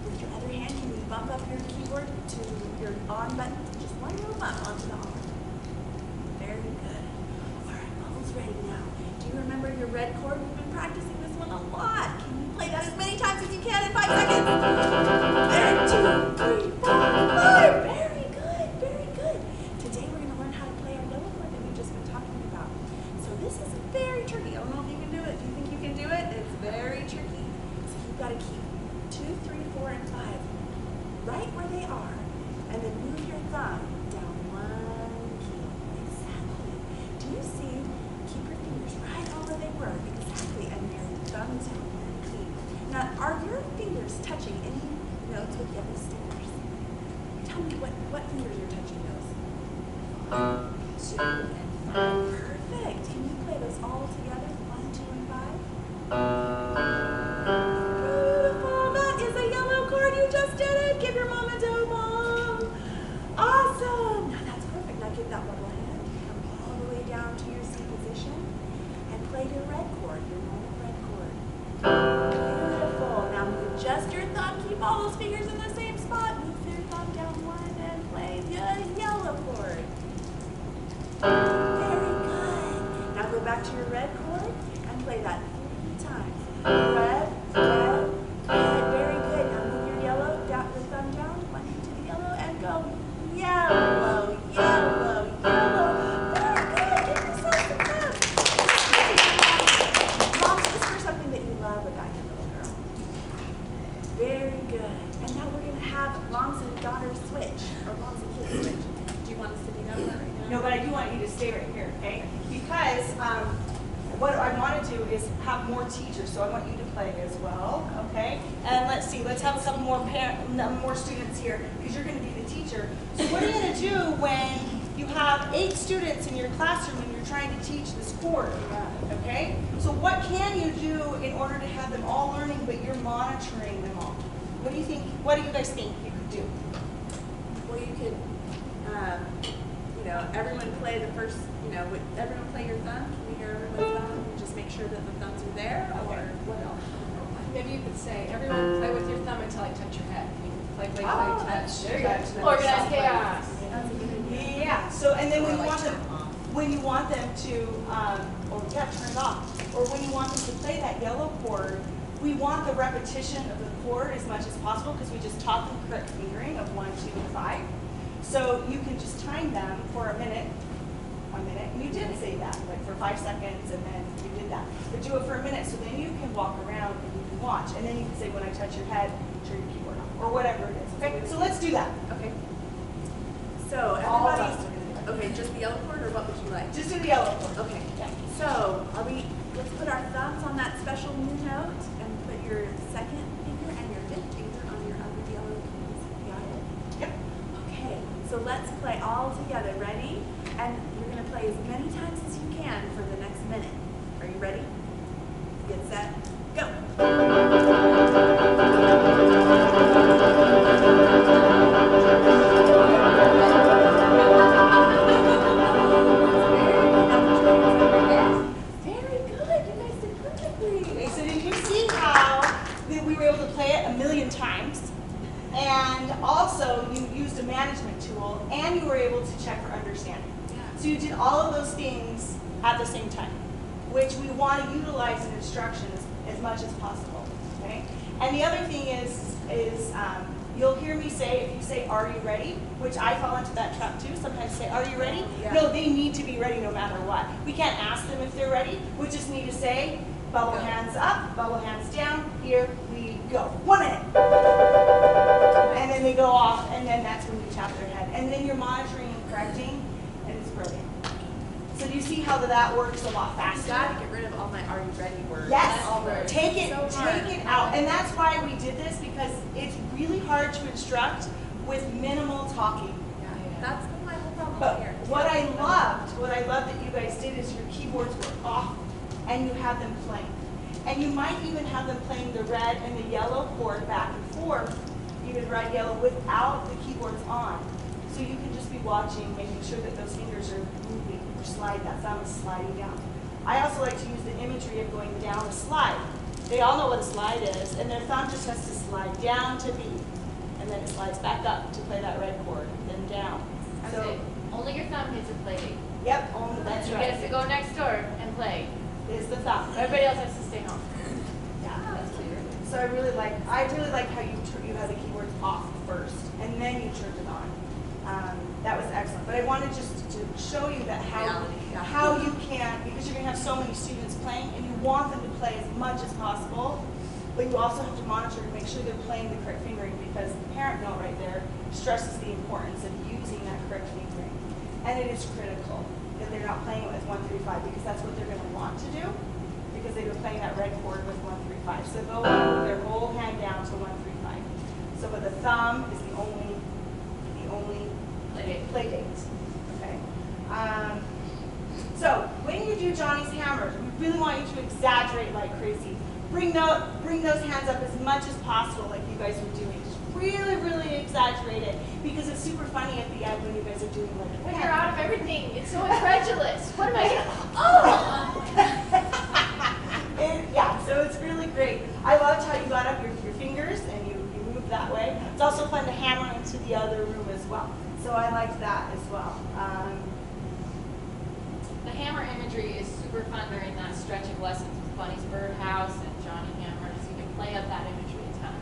With your other hand, can you bump up your keyboard to your on button? Just one little bump onto the on. Very good. All right, bubble's ready now. Do you remember your red chord? We've been practicing this one a lot. Can you play that as many times as you can in 5 seconds? There, 2, 3, 4, 5. Very good, very good. Today we're going to learn how to play our yellow chord that we've just been talking about. So this is very tricky. I don't know if you can do it. Do you think you can do it? It's very tricky. So you've got to keep 2, 3, 4, and 5 right where they are, and then move your thumb down 1 key. Exactly. Do you see? Keep your fingers right all where they were. Exactly. And your thumbs down 1 key. Now, are your fingers touching any notes with yellow stickers? Tell me what fingers you're touching those. 2 and 5. Perfect. Can you play those all together? 1, 2, and 5. Beautiful. That is a yellow chord. You just did it. Give your mom a dough, Mom. Awesome. Now that's perfect. Now give that bubble hand. Come all the way down to your C position and play your red chord, your normal red chord. Beautiful. Now move just your thumb. Keep all those fingers in the same spot. Move your thumb down 1 and play the yellow chord. Very good. Now go back to your red chord and play that 3 times. Red, red, red. Very good. Now move your yellow, your thumb down, 1 to the yellow, and go yellow, yellow, yellow. Very good. Give yourself some claps. Moms, whisper something that you love about your little girl. Very good. And now we're going to have moms and daughters switch, or moms and kids switch. Do you want us to do that right now? No, but I do want you to stay right here, okay? Because what I want to do is have more teachers, so I want you to play as well, okay? And let's see, let's have a couple more students here, because you're going to be the teacher. So what are you going to do when you have 8 students in your classroom and you're trying to teach this chord, okay? So what can you do in order to have them all learning, but you're monitoring them all? What do you think? What do you guys think you could do? Well, you could, everyone play the first, everyone play your thumb. Can we hear everyone's thumb? And just make sure that the thumbs are there, or what else? Maybe you could say, everyone play with your thumb until I touch your head. You can play, touch. There you go. Organized chaos. Yeah. So and then when you want them to, turn it off. Or when you want them to play that yellow chord, we want the repetition of the chord as much as possible because we just taught them correct fingering of 1, 2, and 5. So you can just time them for a minute, 1 minute, and you did say that, like for 5 seconds, and then you did that. But do it for a minute, so then you can walk around and you can watch, and then you can say, when I touch your head, turn your keyboard off, or whatever it is. Okay, so let's do that. Okay. So All of everybody, us are gonna do that. okay, just the yellow chord, or what would you like? Just do the yellow chord. Okay. Yeah. So, let's put our thumbs on that special new note and put your second finger and your fifth finger on your other yellow keys. Got it? Yep. Okay, so let's play all together. Ready? And you're going to play as many times as you can for the next minute. Are you ready? Get set, go. Very good. You guys did perfectly. Okay, so did you see how that we were able to play it a million times? And also you used a management tool and you were able to check for understanding. So you did all of those things at the same time, which we want to utilize in instruction as much as possible. Okay? And the other thing is you'll hear me say, if you say, are you ready? Which I fall into that trap too. Sometimes say, are you ready? Yeah. No, they need to be ready no matter what. We can't ask them if they're ready. We just need to say, bubble hands up, bubble hands down, here we go. 1 minute. And then they go off, and then that's when you tap their head. And then you're monitoring and correcting, and it's brilliant. So do you see how that works a lot faster? Got to get rid of all my "Are you ready?" words. Yes, All words. take it So out. And that's why we did this, because it's really hard to instruct with minimal talking. That's been my whole problem But here. what I loved that you guys did is your keyboards were off and you have them playing. And you might even have them playing the red and the yellow chord back and forth, even red, yellow, without the keyboards on. So you can just be watching, making sure that those fingers are moving or slide, that thumb is sliding down. I also like to use the imagery of going down a slide. They all know what a slide is, and their thumb just has to slide down to B. And then it slides back up to play that red chord, then down. So only your thumb hits a play date. Yep, only, that's You right. get to go next door and play. Is the thumb. Everybody else has to stay home. Yeah, that's clear. So I really like how you had the keyboards off first, and then you turned it on. That was excellent. But I wanted just to show you that how you can, because you're going to have so many students playing, and you want them to play as much as possible, but you also have to monitor to make sure they're playing the correct fingering, because the parent note right there stresses the importance of using that correct fingering. And it is critical that they're not playing it with 1, 3, 5, because that's what they're going to want to do, because they've been playing that red chord with 1, 3, 5. So go with their whole hand down to 1, 3, 5. So, but the thumb is the only play date. Okay. So when you do Johnny's hammers, we really want you to exaggerate like crazy. Bring those hands up as much as possible, like you guys were doing. Just really, really exaggerate it, because it's super funny at the end when you guys are doing like. When you're out of everything, it's so incredulous. What am I gonna? Yeah, so it's really great. I loved how you got up your fingers and you moved that way. It's also fun to hammer into the other room as well. So I liked that as well. The hammer imagery is super fun during that stretch of lessons with Bunny's Birdhouse and Johnny Hammers. You can play up that imagery a ton.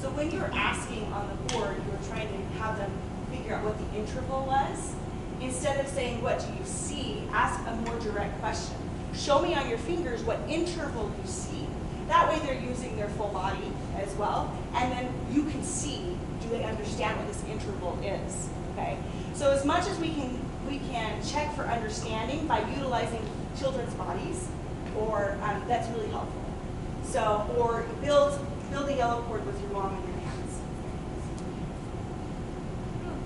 So when you were asking on the board, you were trying to have them figure out what the interval was. Instead of saying, what do you see, ask a more direct question. Show me on your fingers what interval you see. That way they're using their full body as well. And then you can see, do they understand what this interval is? Okay. So as much as we can check for understanding by utilizing children's bodies, or that's really helpful. So, or build a yellow chord with your mom in your hands.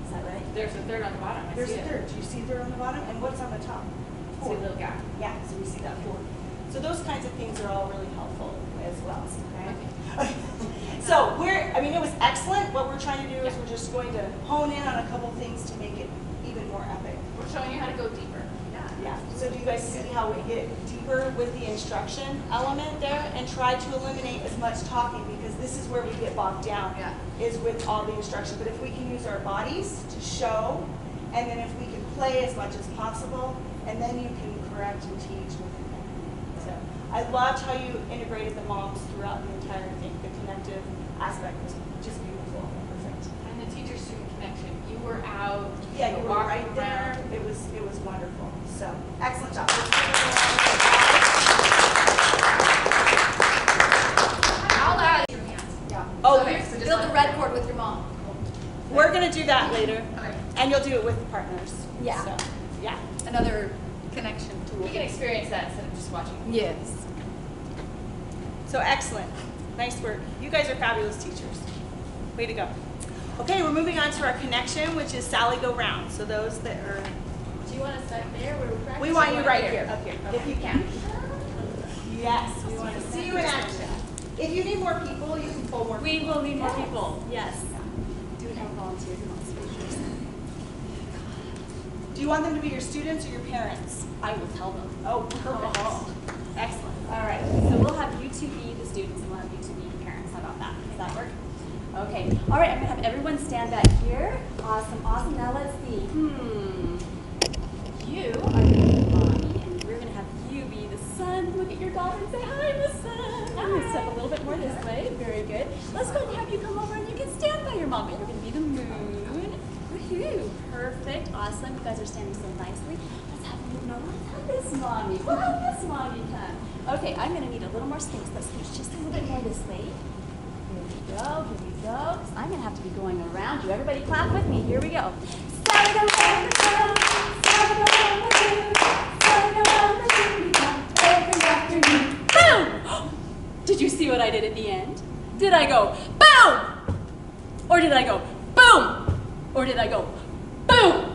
Is that right? There's a third on the bottom. There's a third. Do you see third on the bottom? And what's on the top? See a little gap. Yeah, so we see that 4. So those kinds of things are all really helpful as well. Okay. So it was excellent. What we're trying to do is we're just going to hone in on a couple things to make it even more epic. We're showing you how to go deeper. Yeah, so do you guys see how we get deeper with the instruction element there and try to eliminate as much talking, because this is where we get bogged down, is with all the instruction. But if we can use our bodies to show, and then if we can play as much as possible, and then you can correct and teach within that. So I loved how you integrated the moms throughout the entire thing. The connective aspect was just beautiful. Perfect. And the teacher-student connection. You were out. Yeah, you were walking right there. around. It was wonderful. So excellent job. I'll add your hands. Yeah. Oh, okay. So just Build a like- red cord with your mom. We're gonna do that later, Okay. and you'll do it with partners. Yeah. So, yeah. Another connection tool. You can experience that instead of just watching. Yes. So excellent. Nice work. You guys are fabulous teachers. Way to go. Okay, we're moving on to our connection, which is Sally Go Round. So those that are, Do you want to start there where we're practicing? we want you right here. Up here. If you can. Yes, we want to see you in action. If you need more people, you can pull more We people. will need more people. Yes. Do we have a volunteer who wants to be first? Do you want them to be your students or your parents? I will tell them. Oh, perfect. Excellent. All right, so we'll have you two be the students and we'll have you two be the parents. How about that? Does that work? Okay. All right, I'm gonna have everyone stand back here. Awesome, awesome. Now let's see. You are gonna be mommy and we're gonna have you be the son. Look at your daughter and say, hi, Miss Sun. I'm gonna step a little bit more this way. Very good. Let's go and have you come over and you can stand by your mom, but you're gonna be the moon. Woohoo. Perfect. Awesome. You guys are standing so nicely. Let's have you know. Let's have this mommy. We'll have this mommy come. Okay, I'm gonna need a little more space. Let's push just a little bit more this way. Here we go. Here we go. 'Cause I'm gonna have to be going around you. Everybody clap with me. Here we go. Sally go round the town. Sally go round the town. Sally go round the town. Every afternoon. Boom! Did you see what I did at the end? Did I go boom? Or did I go boom? Or did I go boom?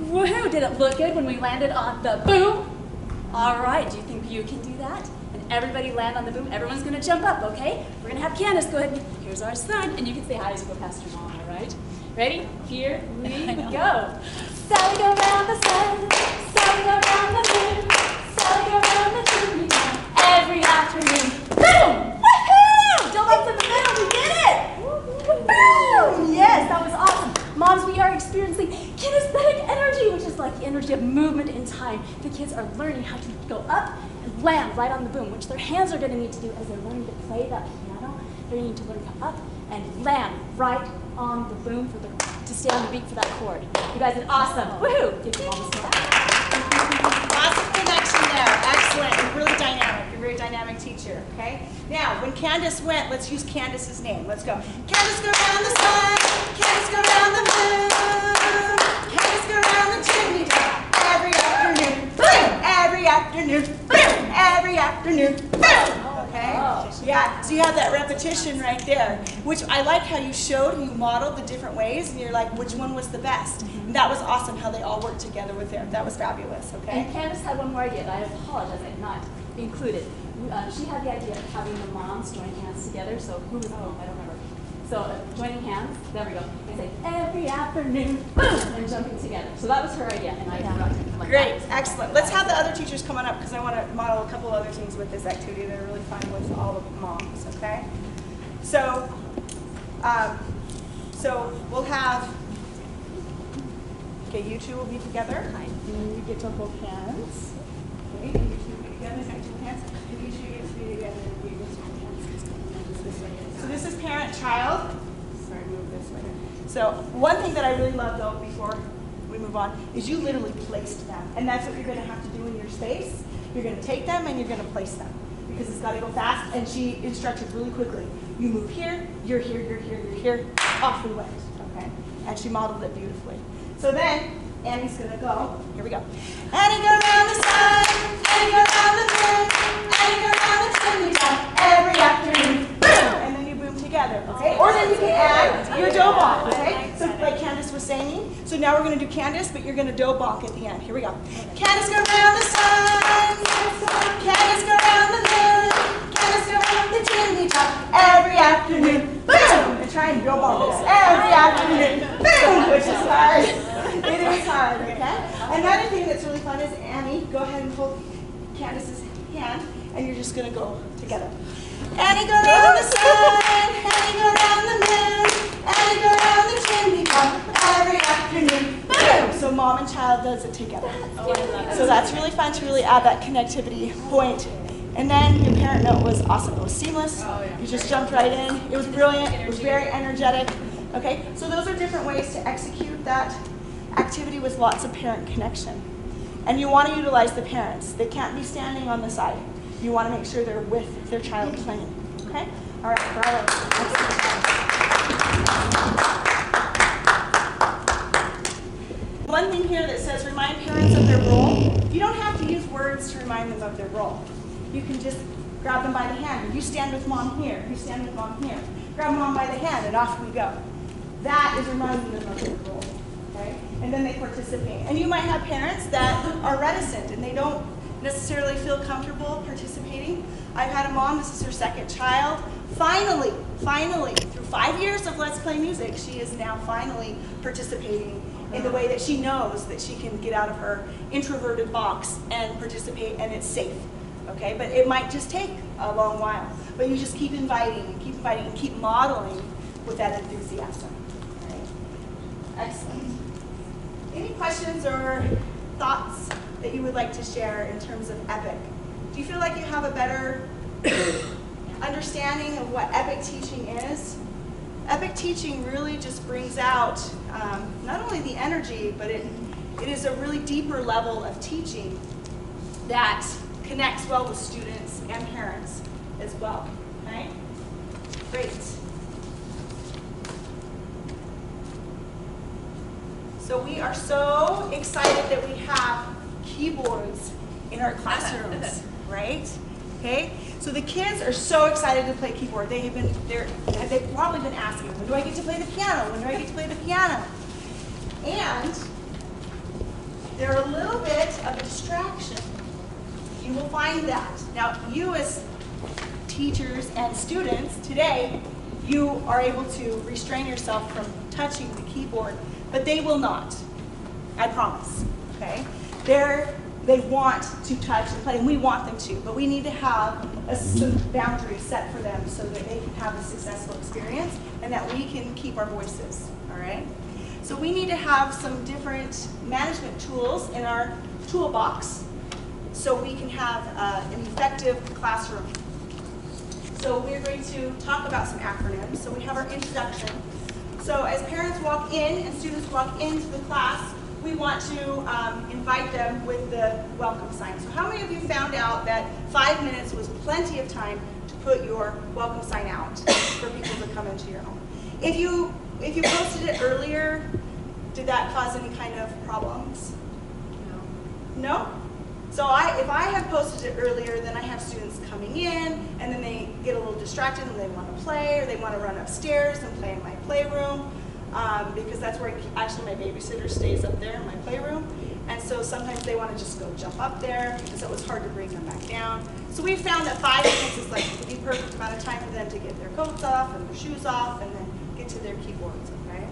Woohoo! Did it look good when we landed on the boom? All right, do you think you can do that? And everybody land on the boom. Everyone's gonna jump up, okay? We're gonna have Candace go ahead and here's our son, and you can say hi as you go past your mom, all right? Ready? Here we go. Sally go round the sun, Sally go round the moon, Sally go round the chimney top every afternoon. Boom! Woohoo! Jump up to the middle, we did it! Boom! Yes, that was awesome. Moms, we are experiencing kinesthetic energy, which is like the energy of movement in time. The kids are learning how to go up and land right on the boom, which their hands are going to need to do as they're learning to play that piano. They're going to need to learn to up and land right on the boom to stay on the beat for that chord. You guys did awesome. Woohoo! Give your mom a smile. Awesome connection there. Excellent. You're really dynamic. You're a very dynamic teacher, okay? Now, when Candace went, let's use Candace's name. Let's go. Candace go round the sun. Candace go round the moon. Candace go round the chimney top every afternoon. Boom! Every afternoon. Boom! Every afternoon. Boom! Okay? Yeah, so you have that repetition right there, which I like how you showed, you modeled the different ways, and you're like, which one was the best? And that was awesome how they all worked together with there. That was fabulous, okay? And Candace had one more idea, and I apologize, I did not include it. She had the idea of having the moms join hands together, so who was home? I don't remember. So joining hands, there we go. And say, every afternoon, boom, and jumping together. So that was her idea, and I forgot to like Great, that. excellent. Let's have the other teachers come on up because I want to model a couple other things with this activity that are really fun with all the moms, okay? So we'll have, okay, you two will be together. And you get to hold hands. Okay, and you two will be together, and you hold hands. And you two get to be together, and you get to hold hands. This way. So this is parent-child. Sorry, move this way. So one thing that I really love though before we move on is you literally placed them. And that's what you're going to have to do in your space. You're going to take them and you're going to place them because it's got to go fast. And she instructed really quickly. You move here, you're here, you're here, you're here. Off we went. Okay? And she modeled it beautifully. So then Annie's going to go. Here we go. Annie go round the sun. Annie go round the moon. Annie go round the chimney top every afternoon. Boom! And then you boom together. Okay? Or then you can add your dough bonk. Okay? So like Candace was saying. So now we're going to do Candace, but you're going to dough bonk at the end. Here we go. Candace go round the sun. Candace go round the moon. Candace go round the chimney top every afternoon. Boom! And try and dough bonk this every afternoon. Boom! Which is hard. It is hard, okay? Another thing that's really fun is Candace's hand, and you're just going to go together. And you go around the sun, and you go around the moon, and you go around the chimney top every afternoon. Boom! So mom and child does it together. So that's really fun to really add that connectivity point. And then your parent note was awesome. It was seamless. You just jumped right in. It was brilliant. It was very energetic. Okay, so those are different ways to execute that activity with lots of parent connection. And you want to utilize the parents. They can't be standing on the side. You want to make sure they're with their child playing. Okay? All right, bravo. One thing here that says remind parents of their role. You don't have to use words to remind them of their role. You can just grab them by the hand. You stand with mom here. You stand with mom here. Grab mom by the hand and off we go. That is reminding them of their role. Okay? And then they participate. And you might have parents that are reticent and they don't necessarily feel comfortable participating. I've had a mom, this is her second child. Finally, through 5 years of Let's Play Music, she is now finally participating in the way that she knows that she can get out of her introverted box and participate, and it's safe. Okay, but it might just take a long while. But you just keep inviting and keep modeling with that enthusiasm. All right? Excellent. Any questions or thoughts that you would like to share in terms of EPIC? Do you feel like you have a better understanding of what EPIC teaching is? EPIC teaching really just brings out not only the energy, but it is a really deeper level of teaching that connects well with students and parents as well. Okay? Great. So we are so excited that we have keyboards in our classrooms, right? Okay? So the kids are so excited to play keyboard. They've probably been asking, when do I get to play the piano? When do I get to play the piano? And they're a little bit of a distraction. You will find that. Now, you as teachers and students today, you are able to restrain yourself from touching the keyboard, but they will not. I promise. Okay? They want to touch and play, and we want them to, but we need to have some boundaries set for them so that they can have a successful experience and that we can keep our voices. All right? So we need to have some different management tools in our toolbox so we can have an effective classroom. So we're going to talk about some acronyms. So we have our introduction. So as parents walk in and students walk into the class, we want to invite them with the welcome sign. So how many of you found out that 5 minutes was plenty of time to put your welcome sign out for people to come into your home? If you posted it earlier, did that cause any kind of problems? No? So if I have posted it earlier, then I have students coming in, and then they get a little distracted and they want to play, or they want to run upstairs and play in my playroom, because that's where actually my babysitter stays up there in my playroom. And so sometimes they want to just go jump up there, and so it's hard to bring them back down. So we found that 5 minutes is like the perfect amount of time for them to get their coats off and their shoes off, and then get to their keyboards, okay?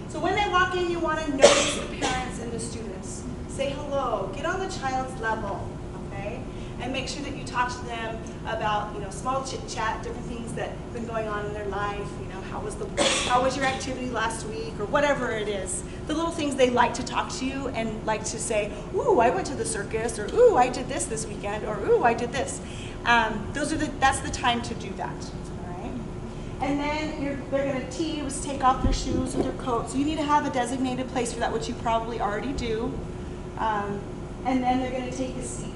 So when they walk in, you want to notice the parents and the students. Say hello, get on the child's level, okay? And make sure that you talk to them about, small chit chat, different things that have been going on in their life, how was your activity last week, or whatever it is. The little things they like to talk to you and like to say, ooh, I went to the circus, or ooh, I did this weekend, or ooh, I did this. That's the time to do that, all right? And then they're gonna take off their shoes or their coat. So you need to have a designated place for that, which you probably already do. And then they're going to take a seat.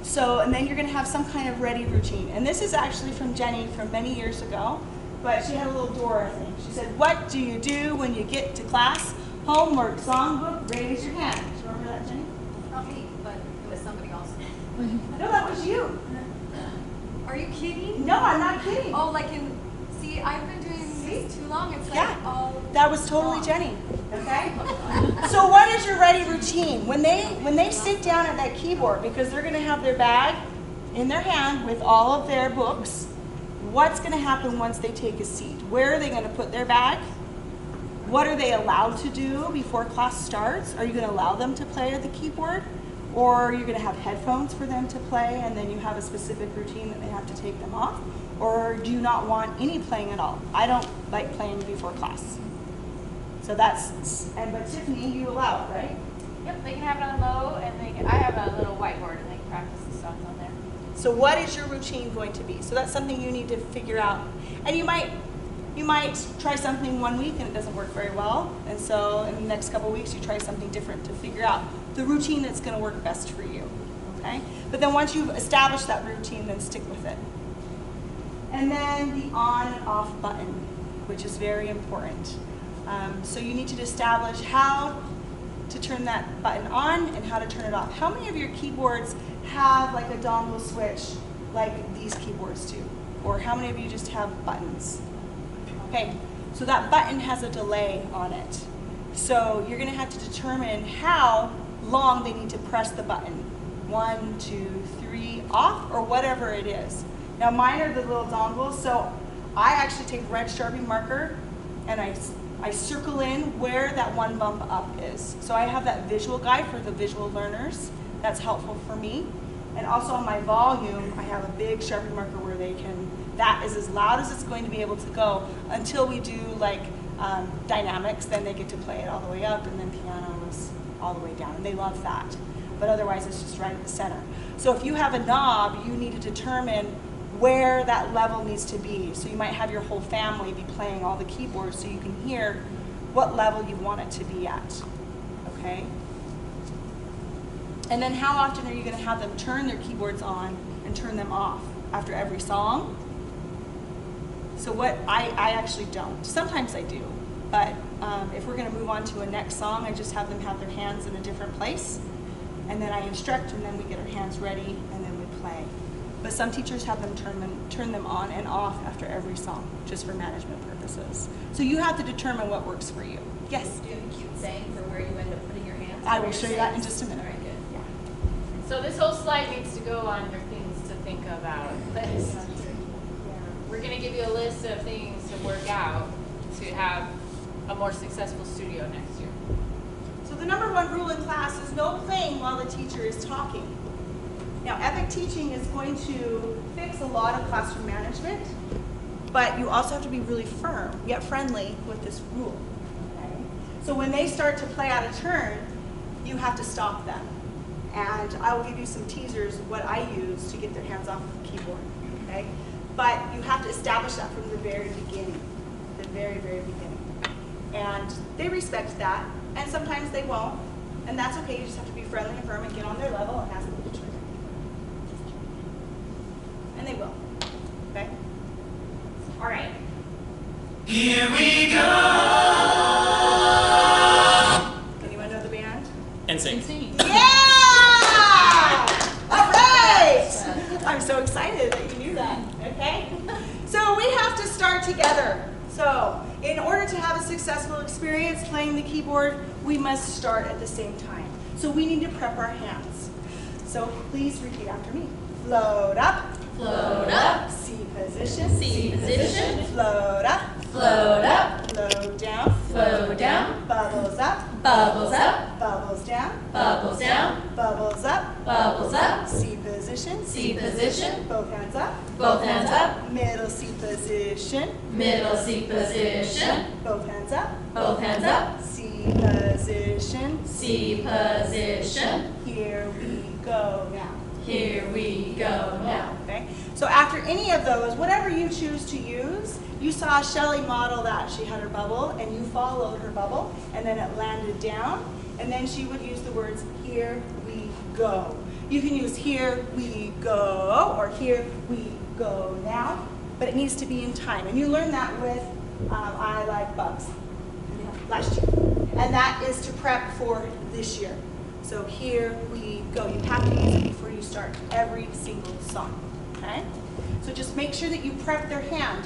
So, and then you're going to have some kind of ready routine. And this is actually from Jenny from many years ago, but she had a little door, I think. She said, what do you do when you get to class? Homework, songbook, raise your hand. Do you remember that, Jenny? Not me, but it was somebody else. No, that was you. Are you kidding? No, I'm not kidding. Oh, see, I've been doing this too long. It's like, that was totally Jenny. Okay? So what is your ready routine? When they sit down at that keyboard, because they're going to have their bag in their hand with all of their books, what's going to happen once they take a seat? Where are they going to put their bag? What are they allowed to do before class starts? Are you going to allow them to play at the keyboard? or you're going to have headphones for them to play and then you have a specific routine that they have to take them off, or do you not want any playing at all? I don't like playing before class. So that's, but Tiffany, you allow it, right? Yep, they can have it on low, and I have a little whiteboard, and they can practice the songs on there. So what is your routine going to be? So that's something you need to figure out. And you might try something one week and it doesn't work very well. And so in the next couple of weeks, you try something different to figure out the routine that's going to work best for you. Okay? But then once you've established that routine, then stick with it. And then the on and off button, which is very important. So you need to establish how to turn that button on and how to turn it off. How many of your keyboards have like a dongle switch like these keyboards do? Or how many of you just have buttons? Okay, so that button has a delay on it. So you're going to have to determine how long they need to press the button. 1, 2, 3, off, or whatever it is. Now mine are the little dongles, so I actually take red Sharpie marker and I circle in where that one bump up is. So I have that visual guide for the visual learners. That's helpful for me. And also on my volume, I have a big Sharpie marker where they can, that is as loud as it's going to be able to go until we do like dynamics, then they get to play it all the way up, and then pianos all the way down, and they love that. But otherwise it's just right at the center. So if you have a knob, you need to determine where that level needs to be. So you might have your whole family be playing all the keyboards so you can hear what level you want it to be at, okay? And then how often are you going to have them turn their keyboards on and turn them off? After every song? So what, I actually don't. Sometimes I do, but if we're going to move on to a next song, I just have them have their hands in a different place, and then I instruct, and then we get our hands ready, and then we play. But some teachers have them turn them on and off after every song, just for management purposes. So you have to determine what works for you. Yes? Do you have a cute saying for where you end up putting your hands? I will show you that in just a minute. All right, good. Yeah. So this whole slide needs to go on your things to think about. List. We're going to give you a list of things to work out to have a more successful studio next year. So the #1 rule in class is no playing while the teacher is talking. Now, Epic Teaching is going to fix a lot of classroom management, but you also have to be really firm, yet friendly with this rule. Okay? So when they start to play out of turn, you have to stop them. And I will give you some teasers of what I use to get their hands off the keyboard. Okay? But you have to establish that from the very beginning, the very, very beginning. And they respect that, and sometimes they won't, and that's okay. You just have to be friendly and firm and get on their level and ask them to turn. And they will. Okay? All right. Here we go! Anyone know the band? NSYNC. Yeah! All right! I'm so excited that you knew that. Okay? So we have to start together. So in order to have a successful experience playing the keyboard, we must start at the same time. So we need to prep our hands. So please repeat after me. Float up. Float up. C position. C position. Float up. Float up. Float down. Float down. Bubbles up. Bubbles up. Bubbles down. Bubbles down. Bubbles up. Bubbles up. C position. C position. Both hands up. Both hands up. Middle C position. Middle C position. Both hands up. Both hands up. C position. C position. Here we go now. Here we go now. Okay. So after any of those, whatever you choose to use, you saw Shelly model that. She had her bubble, and you followed her bubble, and then it landed down, and then she would use the words, here we go. You can use here we go, or here we go now, but it needs to be in time. And you learned that with I Like Bugs last year. And that is to prep for this year. So here we go. You have to use it before you start every single song, okay? So just make sure that you prep their hand.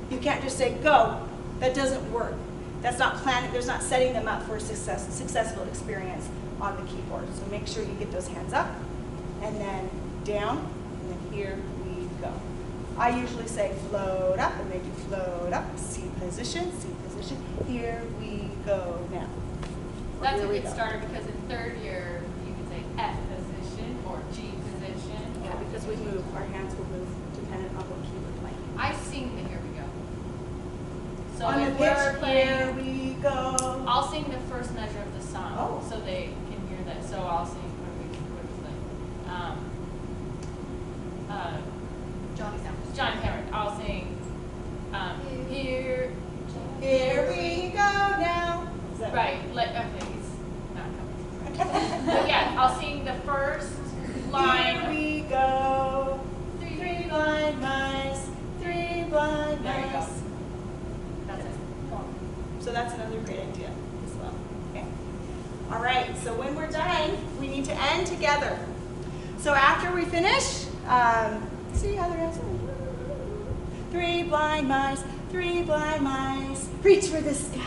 You can't just say go. That doesn't work. That's not planning, there's not setting them up for a successful experience on the keyboard. So make sure you get those hands up, and then down, and then here we go. I usually say float up, and they do float up, C position, here we go now. That's a Here we good go. starter because in third year you can say F position. as we move, our hands will move dependent on what key we're playing. I sing the Here We Go. So On the if we're pitch, playing, here we go. I'll sing the first measure of the song, Oh. so they can hear that. So I'll sing. What is it? Johnny Sanders. John Cameron. I'll sing. Here. Here we go now. Is that Right. Okay. He's not coming. But yeah, I'll sing the first line. Here we go. Three blind mice. Three blind There you go. mice. That's it. So that's another great idea as well. Okay. All right. So when we're done, we need to end together. So after we finish, see how they're answering. Three blind mice. Three blind mice. Reach for the sky.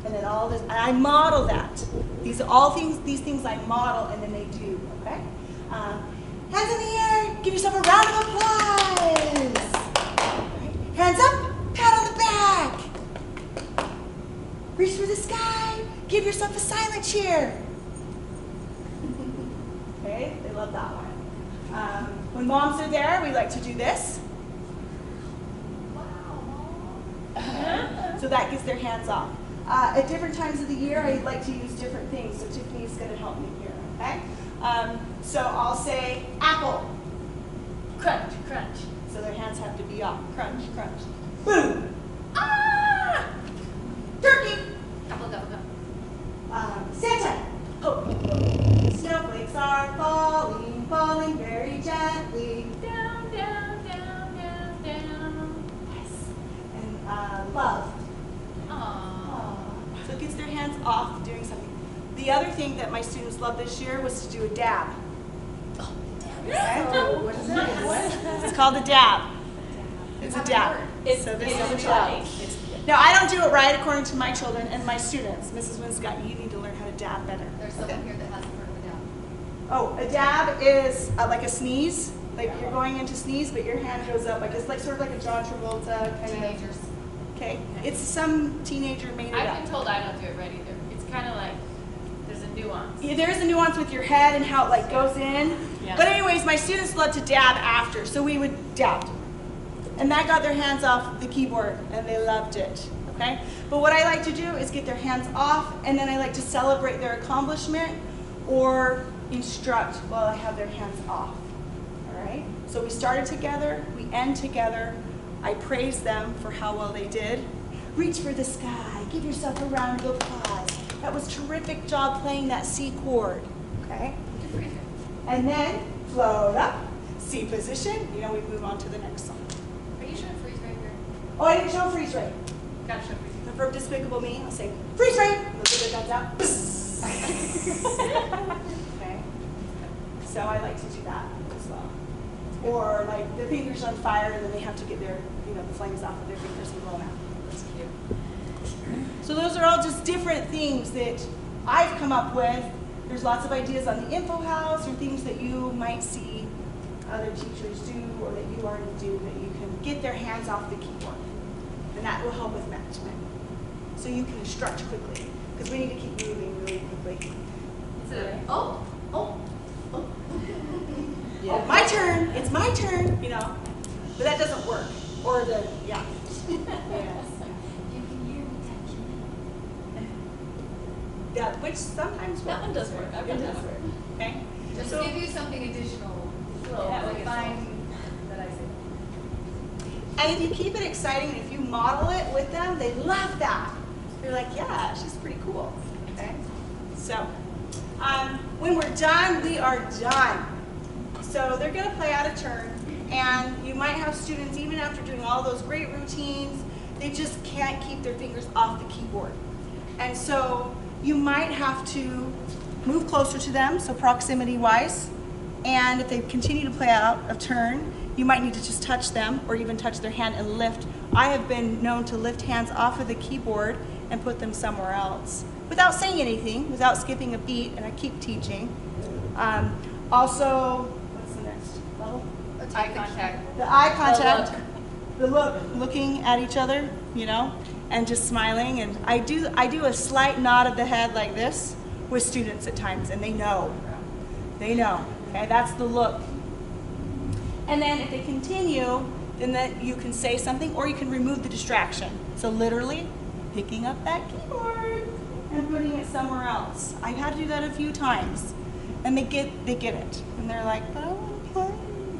And then all this. And I model that. These are all things. These things I model, and then they do. Okay. Hands in the air. Give yourself a round of applause. Right. Hands up. Pat on the back. Reach for the sky. Give yourself a silent cheer. Okay, they love that one. When moms are there, we like to do this. So that gets their hands off. At different times of the year, I like to use different things. So Tiffany's going to help me here. Okay. So I'll say apple. Crunch, crunch. So their hands have to be off. Crunch, crunch. Boom. Ah! Turkey. Gobble, gobble, gobble. Santa. Oh. Snowflakes are falling, falling very gently. Down, down, down, down, down. Yes. And love. Aww. So it gets their hands off doing something. The other thing that my students loved this year was to do a dab. Oh, damn. Okay? What is it? It's called a dab. It's a dab. So this is a dab. Now, I don't do it right according to my children and my students. Mrs. Winscott, you need to learn how to dab better. There's someone here that hasn't heard of a dab. Oh, a dab is like a sneeze. Like you're going into sneeze, but your hand goes up. Like it's like sort of like a John Travolta kind Teenagers. of. Okay. It's some teenager made it I've up. been told I don't do it right either. It's kind of like there's a nuance. Yeah, there is a nuance with your head and how it like goes in. Yeah. But anyways, my students love to dab after, so we would dab. And that got their hands off the keyboard, and they loved it. Okay? But what I like to do is get their hands off, and then I like to celebrate their accomplishment or instruct while I have their hands off. All right? So we started together, we end together. I praise them for how well they did. Reach for the sky. Give yourself a round of applause. That was terrific job playing that C chord. Okay? And then float up, C position. You know, we move on to the next song. Are you showing freeze right here? Oh, I didn't show freeze ray. Gotta show freeze. The verb Despicable Me, I'll say freeze ray. Look at their guns out. Okay. So I like to do that as well. Or like the fingers on fire, and then they have to get their, the flames off of their fingers and blow them out. That's cute. So those are all just different things that I've come up with. There's lots of ideas on the info house or things that you might see other teachers do or that you already do that you can get their hands off the keyboard. And that will help with management. So you can instruct quickly because we need to keep moving really quickly. Oh. Yeah. Oh, my turn. It's my turn. But that doesn't work. Or the yes. You can hear me touching. Yeah, which sometimes works. That one does work. I've done that one. Okay. Just So- give you something additional. That would be Fine. That I say. And if you keep it exciting and if you model it with them, they love that. They're like, yeah, she's pretty cool. Okay? So, when we're done, we are done. So they're going to play out a turn. And you might have students, even after doing all those great routines, they just can't keep their fingers off the keyboard. And so you might have to move closer to them, so proximity-wise. And if they continue to play out a turn, you might need to just touch them or even touch their hand and lift. I have been known to lift hands off of the keyboard and put them somewhere else without saying anything, without skipping a beat, and I keep teaching. Also, what's the next level? Eye contact. The eye contact, the looking at each other, and just smiling. And I do a slight nod of the head like this with students at times, and they know. They know. Okay, that's the look. And then if they continue, then you can say something or you can remove the distraction. So literally picking up that keyboard and putting it somewhere else. I've had to do that a few times. And they get it. And they're like, but I want to play.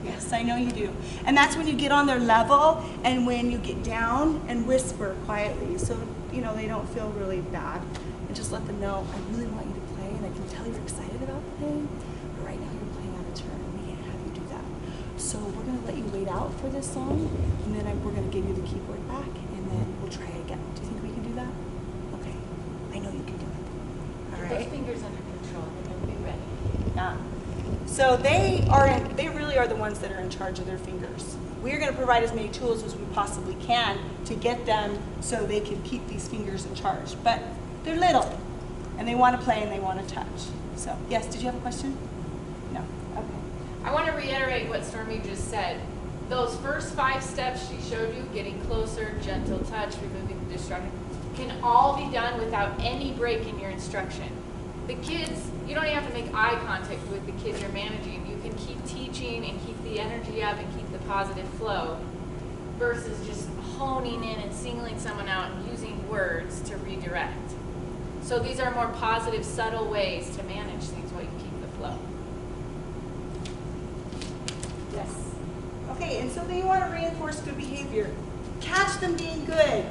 Yes, I know you do. And that's when you get on their level and when you get down and whisper quietly so they don't feel really bad. And just let them know, I really want you to play and I can tell you're excited about playing, but right now you're playing out of turn and we can't have you do that. So we're going to let you wait out for this song and then we're going to give you the keyboard back and then we'll try again. Do you think we can do that? Okay. I know you can do it. All right. Those fingers under control and then be ready. Yeah. So they really are the ones that are in charge of their fingers. We're going to provide as many tools as we possibly can to get them so they can keep these fingers in charge. But they're little, and they want to play and they want to touch. So, yes, did you have a question? No. Okay. I want to reiterate what Stormy just said. Those first 5 steps she showed you, getting closer, gentle touch, removing the distraction, can all be done without any break in your instruction. The kids, you don't even have to make eye contact with the kids you're managing. You can keep teaching and keep the energy up and keep the positive flow versus just honing in and singling someone out and using words to redirect. So these are more positive, subtle ways to manage things while you keep the flow. Yes. Okay, and so then you want to reinforce good behavior. Catch them being good.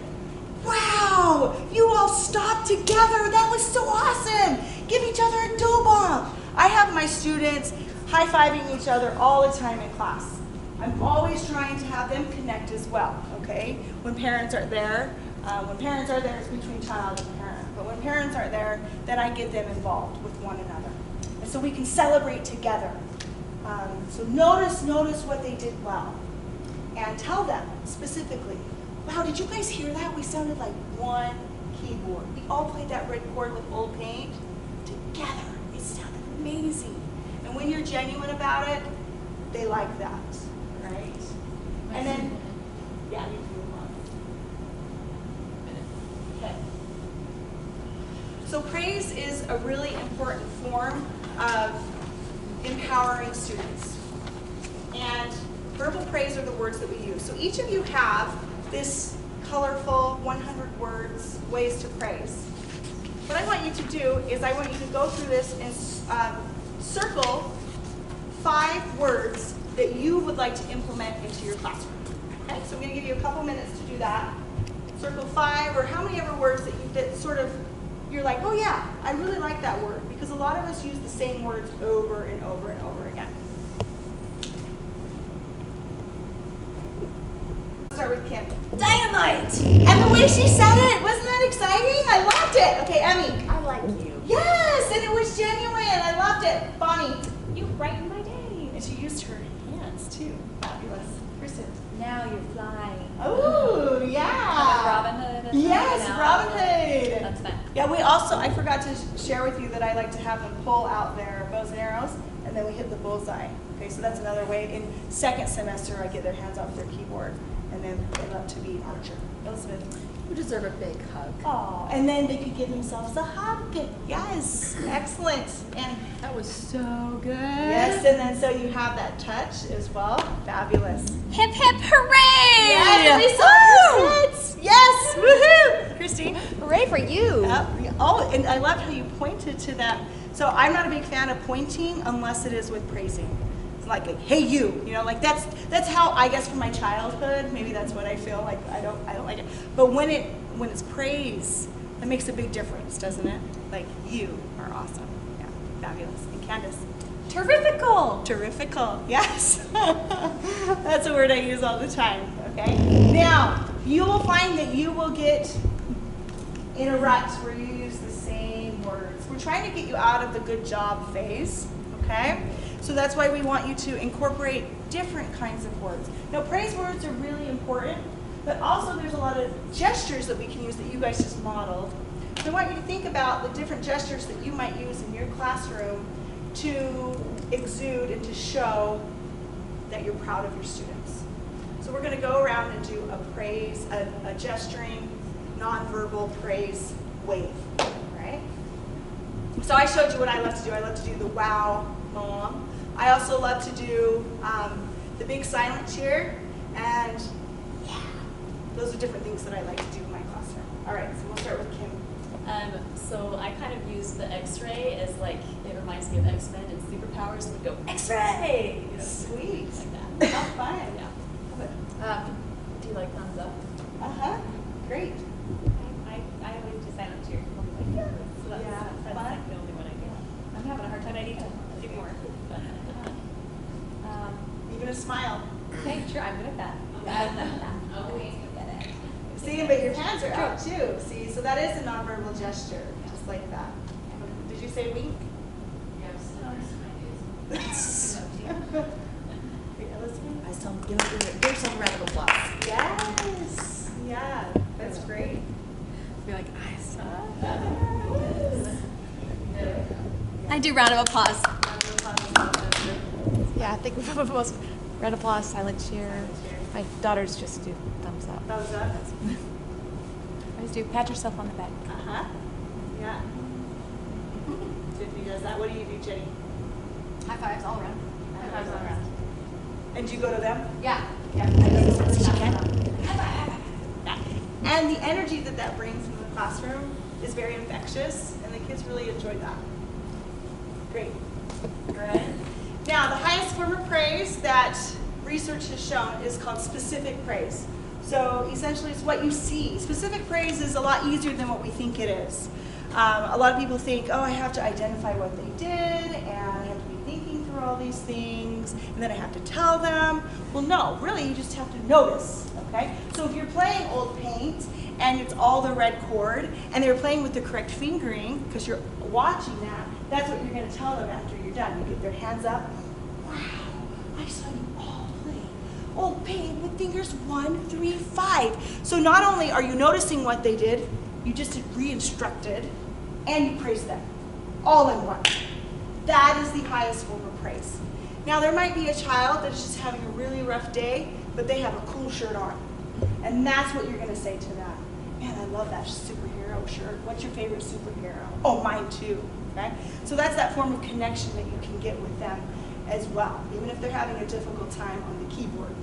Wow, you all stopped together. That was so awesome. Give each other a dough bomb. I have my students high-fiving each other all the time in class. I'm always trying to have them connect as well, okay? When parents are there, it's between child and parent. But when parents aren't there, then I get them involved with one another. And so we can celebrate together. So notice what they did well. And tell them specifically, wow, did you guys hear that? We sounded like one keyboard. We all played that red chord with old paint together. It sounded amazing. And when you're genuine about it, they like that, right? And then, yeah, you can move on. Okay. So praise is a really important form of empowering students. And verbal praise are the words that we use. So each of you have this colorful 100 words, ways to praise. What I want you to do is I want you to go through this and circle 5 words that you would like to implement into your classroom. Okay, so I'm going to give you a couple minutes to do that. Circle 5 or how many ever words that sort of, you're like, oh yeah, I really like that word. Because a lot of us use the same words over and over and over again. Start with Kim. Dynamite! And the way she said it, wasn't that exciting? I loved it. Okay, Emmy. I like you. Yes, and it was genuine. I loved it. Bonnie. You brightened my day. And she used her hands too. Fabulous. Kristen. Now you're flying. Oh, yeah. Robin Hood. Yes, Robin Hood. That's fun. Yeah, we also, I forgot to share with you that I like to have them pull out their bows and arrows, and then we hit the bullseye. Okay, so that's another way. In second semester, I get their hands off their keyboard, and then they love to be archer. Elizabeth. You deserve a big hug. Oh, and then they could give themselves a hug. Yes, excellent. Annie. That was so good. Yes, and then so you have that touch as well. Fabulous. Hip hip hooray! Yes, and we saw your hits. Yes, woohoo! Christine. Hooray for you. Oh, and I loved how you pointed to that. So I'm not a big fan of pointing unless it is with praising. It's like hey you, like that's how I guess from my childhood, maybe that's what I feel like. I don't like it. But when it's praise, that makes a big difference, doesn't it? Like you are awesome. Yeah, fabulous. And Candace. Terrifical. Terrifical, yes. That's a word I use all the time, okay? Now, you will find that you will get in a rut where you use the same words. We're trying to get you out of the good job phase, okay? So that's why we want you to incorporate different kinds of words. Now, praise words are really important, but also there's a lot of gestures that we can use that you guys just modeled. So I want you to think about the different gestures that you might use in your classroom to exude and to show that you're proud of your students. So we're going to go around and do a praise, a gesturing, nonverbal praise wave, right? So I showed you what I love to do. I love to do the wow, mom. I also love to do the big silent cheer, and yeah, those are different things that I like to do in my classroom. All right, so we'll start with Kim. So I kind of use the X-ray as like, it reminds me of X-Men and superpowers. We go X-ray! Sweet. Like that. How fun. Yeah. Do you like thumbs up? Uh-huh. Great. I always do silent cheer. I'm like, so that's, Yeah, that's fun. like the only one I do. I'm having a hard time. I need to do more. Even a smile. Okay, sure, I'm good at that. See, but your hands are out too. See, so that is a nonverbal gesture, just like that. Did you say wink? I was telling them, give yourself a round of applause. Yes. Yeah, that's great. Be like, I saw. I do round of applause. Yeah, I think we have most round of applause, silent cheer. My daughters just do thumbs up. Thumbs up. I just do pat yourself on the back. Uh-huh. Yeah. Tiffany does that. What do you do, Jenny? High fives all around. High fives all around. And do you go to them? Yeah. Yeah. And the energy that that brings in the classroom is very infectious, and the kids really enjoy that. Great. Good. Now, the highest form of praise that research has shown is called specific praise. So essentially, it's what you see. Specific praise is a lot easier than what we think it is. A lot of people think, oh, I have to identify what they did, and I have to be thinking through all these things, and then I have to tell them. Well, no, really, you just have to notice, okay? So if you're playing old paint, and it's all the red chord, and they're playing with the correct fingering, because you're watching that, that's what you're going to tell them after you're done. You get their hands up. Wow, I saw you all play old paint with fingers 1, 3, 5. So not only are you noticing what they did, you just re-instructed, and you praised them, all in one. That is the highest form of praise. Now there might be a child that is just having a really rough day, but they have a cool shirt on. And that's what you're going to say to them. Man, I love that superhero shirt. What's your favorite superhero? Oh, mine too. Okay? So that's that form of connection that you can get with them as well, even if they're having a difficult time on the keyboard.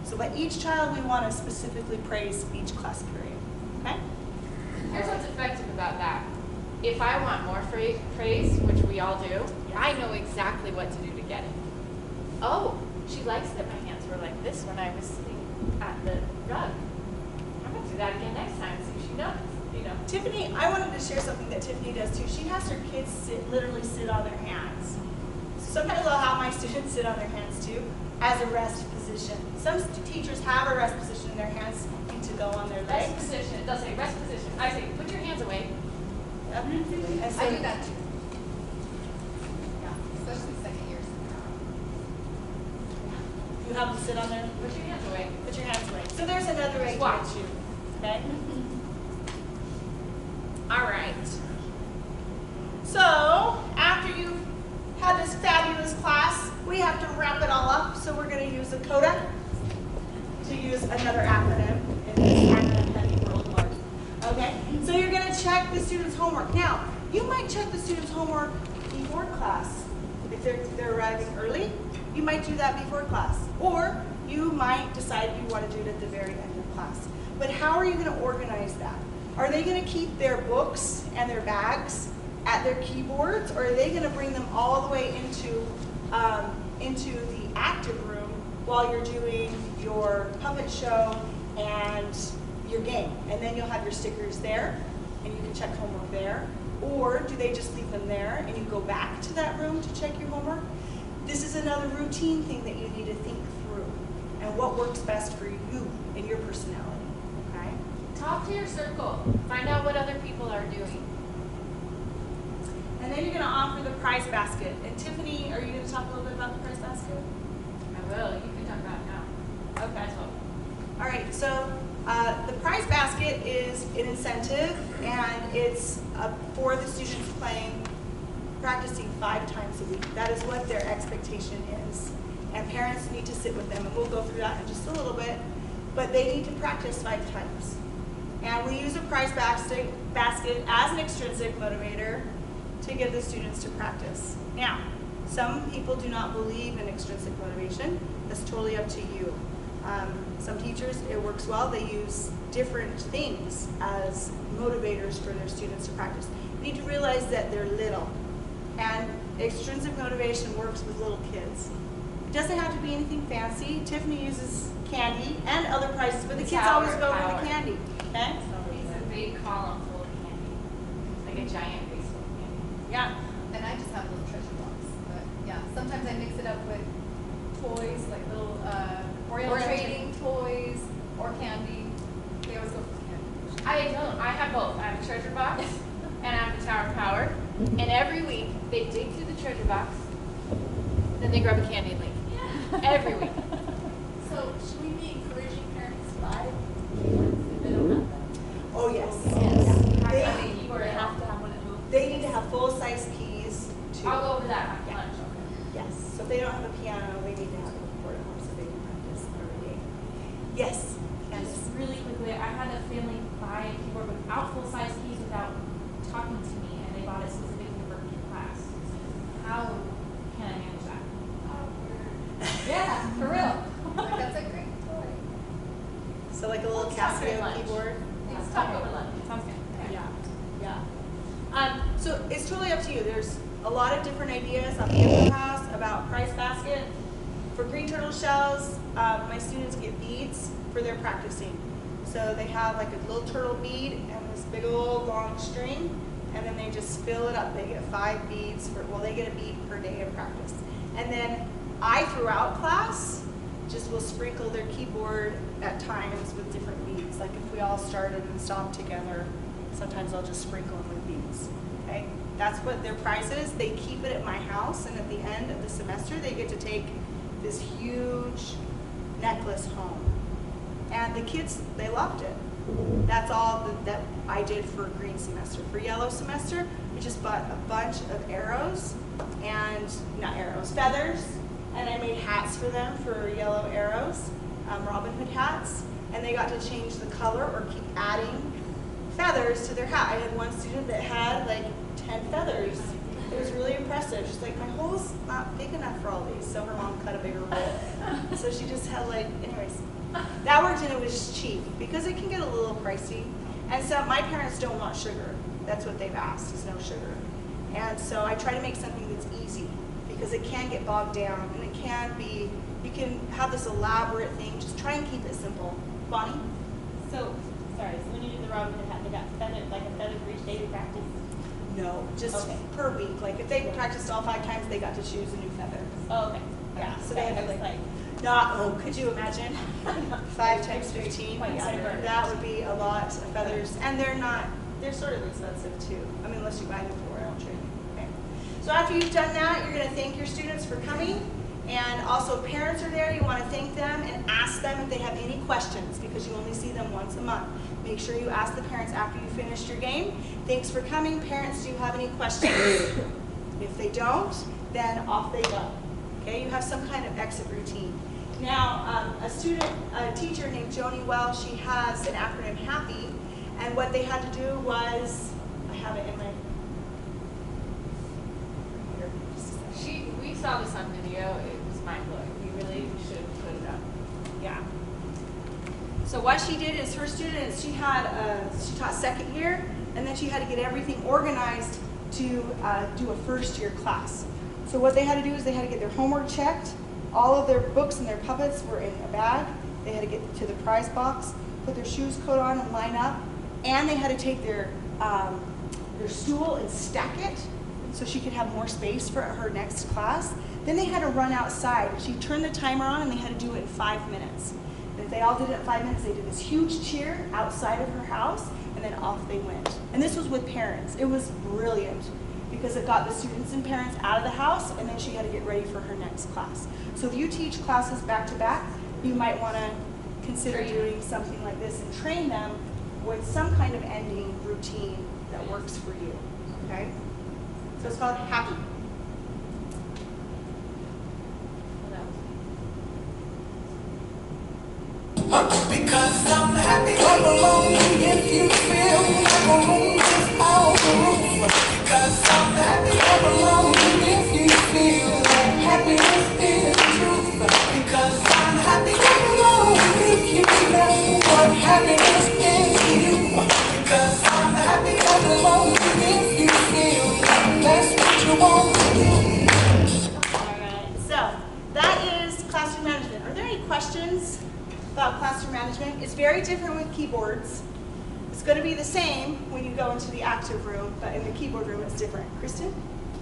So by each child, we want to specifically praise each class period. Okay? Here's what's effective about that. If I want more praise, which we all do, I know exactly what to do to get it. Oh, she likes that my hands were like this when I was sitting at the rug. I'm going to do that again next time, see if she knows. You know. Tiffany, I wanted to share something that Tiffany does too. She has her kids literally sit on their hands. Sometimes I'll have my students sit on their hands too, as a rest position. Some teachers have a rest position and their hands need to go on their legs. Rest position, it does say rest position. I say put your hands away. Yep. And so, I do that too. Yeah, especially second years. you have them sit on their, Put your hands away. put your hands away. So there's another way to Watch. get you. Okay? All right. So after you've had this fabulous class, we have to wrap it all up. So we're going to use a CODA to use another acronym in this acronym heavy world of art. Okay? So you're going to check the students' homework. Now, you might check the students' homework before class. If they're arriving early, you might do that before class. Or you might decide you want to do it at the very end of class. But how are you going to organize that? Are they going to keep their books and their bags at their keyboards, or are they going to bring them all the way into the active room while you're doing your puppet show and your game? And then you'll have your stickers there, and you can check homework there. Or do they just leave them there, and you go back to that room to check your homework? This is another routine thing that you need to think through, and what works best for you and your personality. Okay? Talk to your circle. Find out what other people are doing. And then you're going to offer the prize basket. And Tiffany, are you going to talk a little bit about the prize basket? I will. You can talk about it now. Okay. All right. So the prize basket is an incentive, and it's for the students practicing 5 times a week. That is what their expectation is. And parents need to sit with them, and we'll go through that in just a little bit. But they need to practice 5 times. And we use a prize basket as an extrinsic motivator to get the students to practice. Now, Some people do not believe in extrinsic motivation. That's totally up to you. Some teachers, it works well. They use different things as motivators for their students to practice. You need to realize that they're little. And extrinsic motivation works with little kids. It doesn't have to be anything fancy. Tiffany uses candy and other prizes, but the kids always go for the candy. Okay? It's a big column full of candy, like a giant baseball candy. Yeah. And I just have a little treasure box. But yeah, sometimes I mix it up with toys, like little Oriole trading toys or candy. They always go for candy. I don't. I have both. I have a treasure box and I have the Tower of Power. And every week they dig through the treasure box, then they grab a candy and leave. Every week. So should we be encouraging parents to buy keyboards if they don't have them? Oh, yes. They have to have one at home. They need to have full-size keys too. I'll go over that after lunch. Yes. So if they don't have a piano, they need to have a keyboard at home so they can practice every day. Yes. Candace. Just really quickly, I had a family buy a keyboard without full-size keys without talking to me, and they bought it specifically for class. How can I manage that? Yeah, for real. Like, that's a great toy. So like a little Let's talk during Casio lunch. keyboard. Let's talk over lunch. Sounds good. Okay. Yeah. So it's totally up to you. There's a lot of different ideas on the info house about prize basket. For green turtle shells, my students get beads for their practicing. So they have like a little turtle bead and this big old long string, and then they just fill it up. They get 5 beads they get a bead per day of practice. And then I, throughout class, just will sprinkle their keyboard at times with different beads. Like if we all started and stopped together, sometimes I'll just sprinkle them with beads. Okay? That's what their prize is. They keep it at my house, and at the end of the semester, they get to take this huge necklace home. And the kids, they loved it. That's all that I did for green semester. For yellow semester, we just bought a bunch of arrows, and feathers, and I made hats for them for yellow arrows, Robin Hood hats, and they got to change the color or keep adding feathers to their hat. I had one student that had like 10 feathers. It was really impressive. She's like, my hole's not big enough for all these, so her mom cut a bigger hole. So she just had anyways. That worked, and it was cheap because it can get a little pricey. And so my parents don't want sugar. That's what they've asked, is no sugar. And so I try to make something that's easy because it can get bogged down, and it can be, you can have this elaborate thing. Just try and keep it simple. Bonnie? So when you do the Robin Hood hat, they got a feather for each day to practice? No, just per week. Like if they practiced all 5 times, they got to choose a new feather. Oh, okay. Yeah, so they had could you imagine? 5 times 15? That would be a lot of feathers. And they're sort of expensive too. I mean, unless you buy them for Royal Training. Okay. So after you've done that, you're going to thank your students for coming. And also if parents are there, you want to thank them and ask them if they have any questions because you only see them once a month. Make sure you ask the parents after you finished your game. Thanks for coming. Parents, do you have any questions? If they don't, then off they go. Okay, you have some kind of exit routine. Now, a teacher named Joni Wells, she has an acronym HAPPY, and what they had to do was, I have it in my We saw this on video. It was mind-blowing. We really should put it up. Yeah. So what she did is her students, she taught second year, and then she had to get everything organized to do a first year class. So what they had to do is they had to get their homework checked. All of their books and their puppets were in a bag. They had to get to the prize box, put their shoes coat on and line up, and they had to take their stool and stack it so she could have more space for her next class. Then they had to run outside. She turned the timer on and they had to do it in 5 minutes. And if they all did it in 5 minutes, they did this huge cheer outside of her house, and then off they went. And this was with parents. It was brilliant because it got the students and parents out of the house, and then she had to get ready for her next class. So if you teach classes back to back, you might want to consider doing something like this and train them with some kind of ending routine that works for you, okay? So it's called HAPPY. Because I'm happy. Come along if you feel like a room is out the roof. Because I'm happy. Come along if you feel questions about classroom management. It's very different with keyboards. It's going to be the same when you go into the active room, but in the keyboard room it's different. Kristen?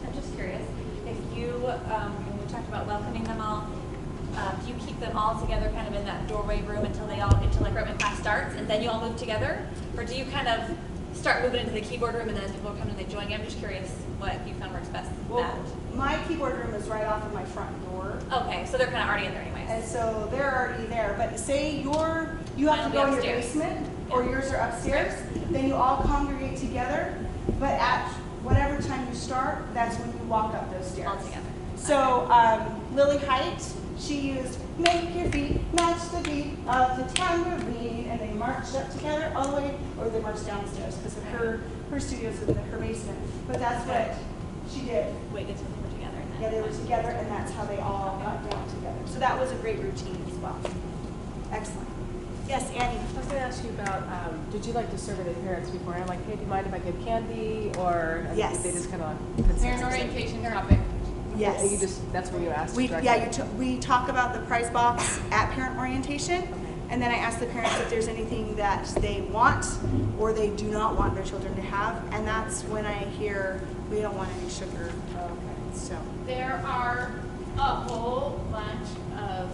I'm just curious, if you, when we talked about welcoming them all, do you keep them all together kind of in that doorway room until like right when class starts, and then you all move together? Or do you kind of start moving into the keyboard room and then as people come and they join you? I'm just curious what you found works best. Well, my keyboard room is right off of my front door. Okay, so they're kind of already in there anyways. And so they're already there. But say you have Mine to will go in be your upstairs. basement or yours are upstairs, then you all congregate together. But at whatever time you start, that's when you walk up those stairs. All together. So Lily Height, she used "Make your feet match the beat of the tambourine," and they marched up together all the way, or they marched downstairs because of her studio's in her basement. But that's what she did. Waited till they were together. And then Yeah, they were together, and that's how they all got down together. So that was a great routine as well. Excellent. Yes, Annie. I was going to ask you about, did you like to survey the parents beforehand? Like, hey, do you mind if I give candy? Or Yes. they just kind of Parent orientation topic. Yes. You just, that's where you asked We, directly? we talk about the prize box at parent orientation, and then I ask the parents if there's anything that they want or they do not want their children to have, and that's when I hear we don't want any sugar. Okay. So There are a whole bunch of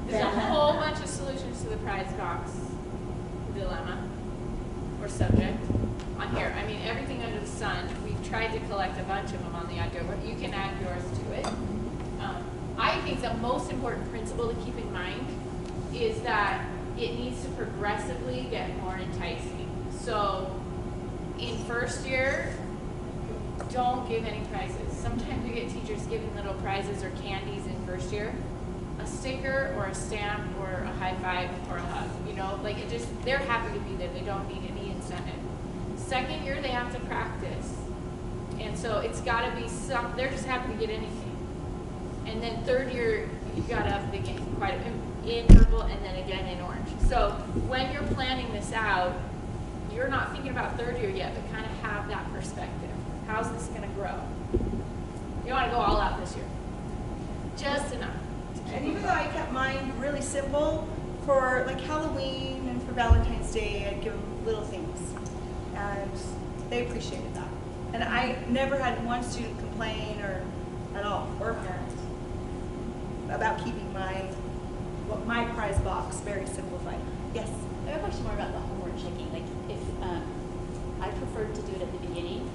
there's a whole bunch of solutions to the prize box dilemma or subject on here. I mean, everything under the sun. We've tried to collect a bunch of them on the idea, but you can add yours to it. I think the most important principle to keep in mind is that it needs to progressively get more enticing. So in first year, don't give any prizes. Sometimes we get teachers giving little prizes or candies in first year. A sticker or a stamp or a high five or a hug, you know, like it just, they're happy to be there. They don't need any incentive. Second year, they have to practice. And so it's gotta be they're just happy to get anything. And then third year, you've got to up the game quite a bit in purple and then again in orange. So when you're planning this out, you're not thinking about third year yet, but kind of have that perspective. How's this going to grow? You don't want to go all out this year. Just enough. And even though I kept mine really simple, for like Halloween and for Valentine's Day, I'd give them little things. And they appreciated that. And I never had one student complain or at all, or parent, about keeping my prize box very simplified. Yes? I have a question more about the homework checking. Like, if I preferred to do it at the beginning,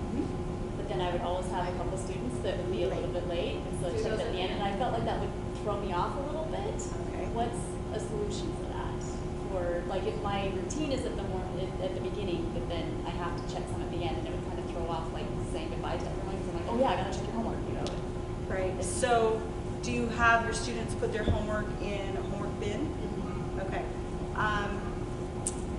but then I would always have a couple students that would be a little bit late, and so check at the end, and I felt like that would throw me off a little bit. Okay. What's a solution for that? Or like, if my routine is at the beginning, but then I have to check some at the end, and it would kind of throw off like saying goodbye to everyone because I'm like, oh yeah, I gotta check your homework, you know. Right. So, do you have your students put their homework in a homework bin? Mm-hmm. Okay.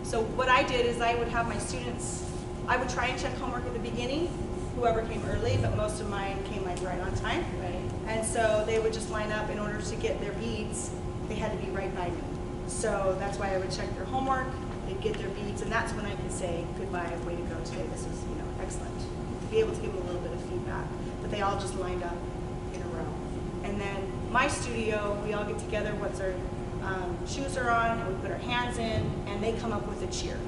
So what I did is I would have my students, I would try and check homework at the beginning, whoever came early, but most of mine came like right on time. Right. And so they would just line up in order to get their beads, they had to be right by me. So that's why I would check their homework, they'd get their beads, and that's when I could say, goodbye, way to go today, this was, excellent. Be able to give them a little bit of feedback. But they all just lined up in a row. And then my studio, we all get together once our shoes are on, and we put our hands in, and they come up with a cheer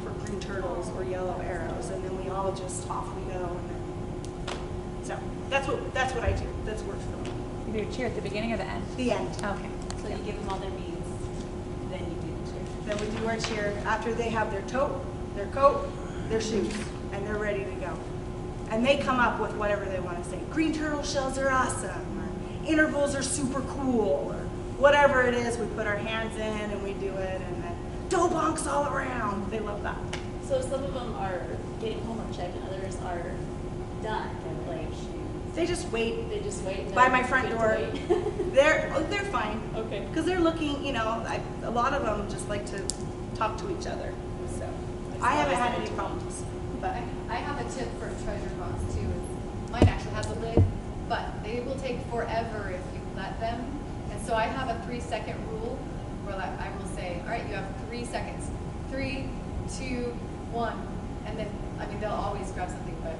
for green turtles or yellow arrows, and then we all just off we go. And then, so that's what I do. That's works for me. You do a cheer at the beginning or the end? The end. Okay. So you give them all their beads, then you do the cheer. Then we do our cheer after they have their coat, their shoes, and they're ready to go. And they come up with whatever they want to say. Green turtle shells are awesome, or intervals are super cool, or whatever it is, we put our hands in and we do it, and then dough bonks all around. They love that. So some of them are getting homework checked and others are done. Like, They just wait they just wait. by my front Good to door. wait. They're fine. Okay. Because they're looking, a lot of them just like to talk to each other. So I haven't had any problems. But I have a tip for treasure box too. Mine actually has a lid, but they will take forever if you let them. And so I have a 3-second rule where I will say, all right, you have 3 seconds. 3, 2, 1. And then, they'll always grab something, but.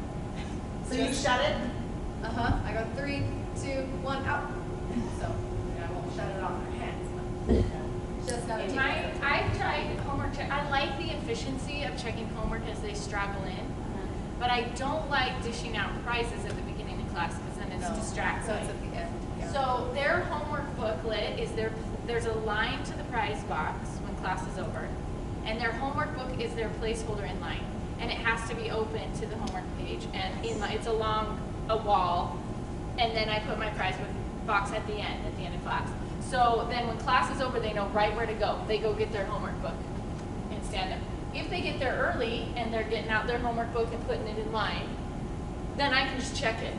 so you shut it? I go 3, 2, 1, out. So I won't shut it off Just not a I've tried homework check. I like the efficiency of checking homework as they straggle in, but I don't like dishing out prizes at the beginning of class because then it's distracting. So it's at the end. Yeah. So their homework booklet is there's a line to the prize box when class is over, and their homework book is their placeholder in line, and it has to be open to the homework page, and it's along a wall, and then I put my prize box at the end of class. So then when class is over, they know right where to go. They go get their homework book and stand there. If they get there early and they're getting out their homework book and putting it in line, then I can just check it,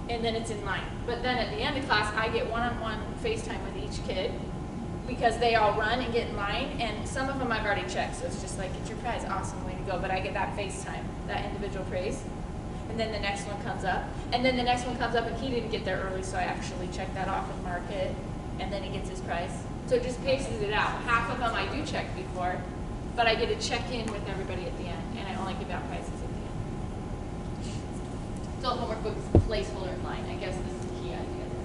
and then it's in line. But then at the end of class, I get one-on-one FaceTime with each kid because they all run and get in line, and some of them I've already checked, so it's just like, get your prize, awesome, way to go. But I get that FaceTime, that individual praise, and then the next one comes up, and then the next one comes up, and he didn't get there early, so I actually check that off and mark it, and then he gets his prize. So it just paces it out. Half of them I do check before, but I get to check in with everybody at the end, and I only give out prizes at the end. So homework book is placeholder in line. I guess this is the key idea there.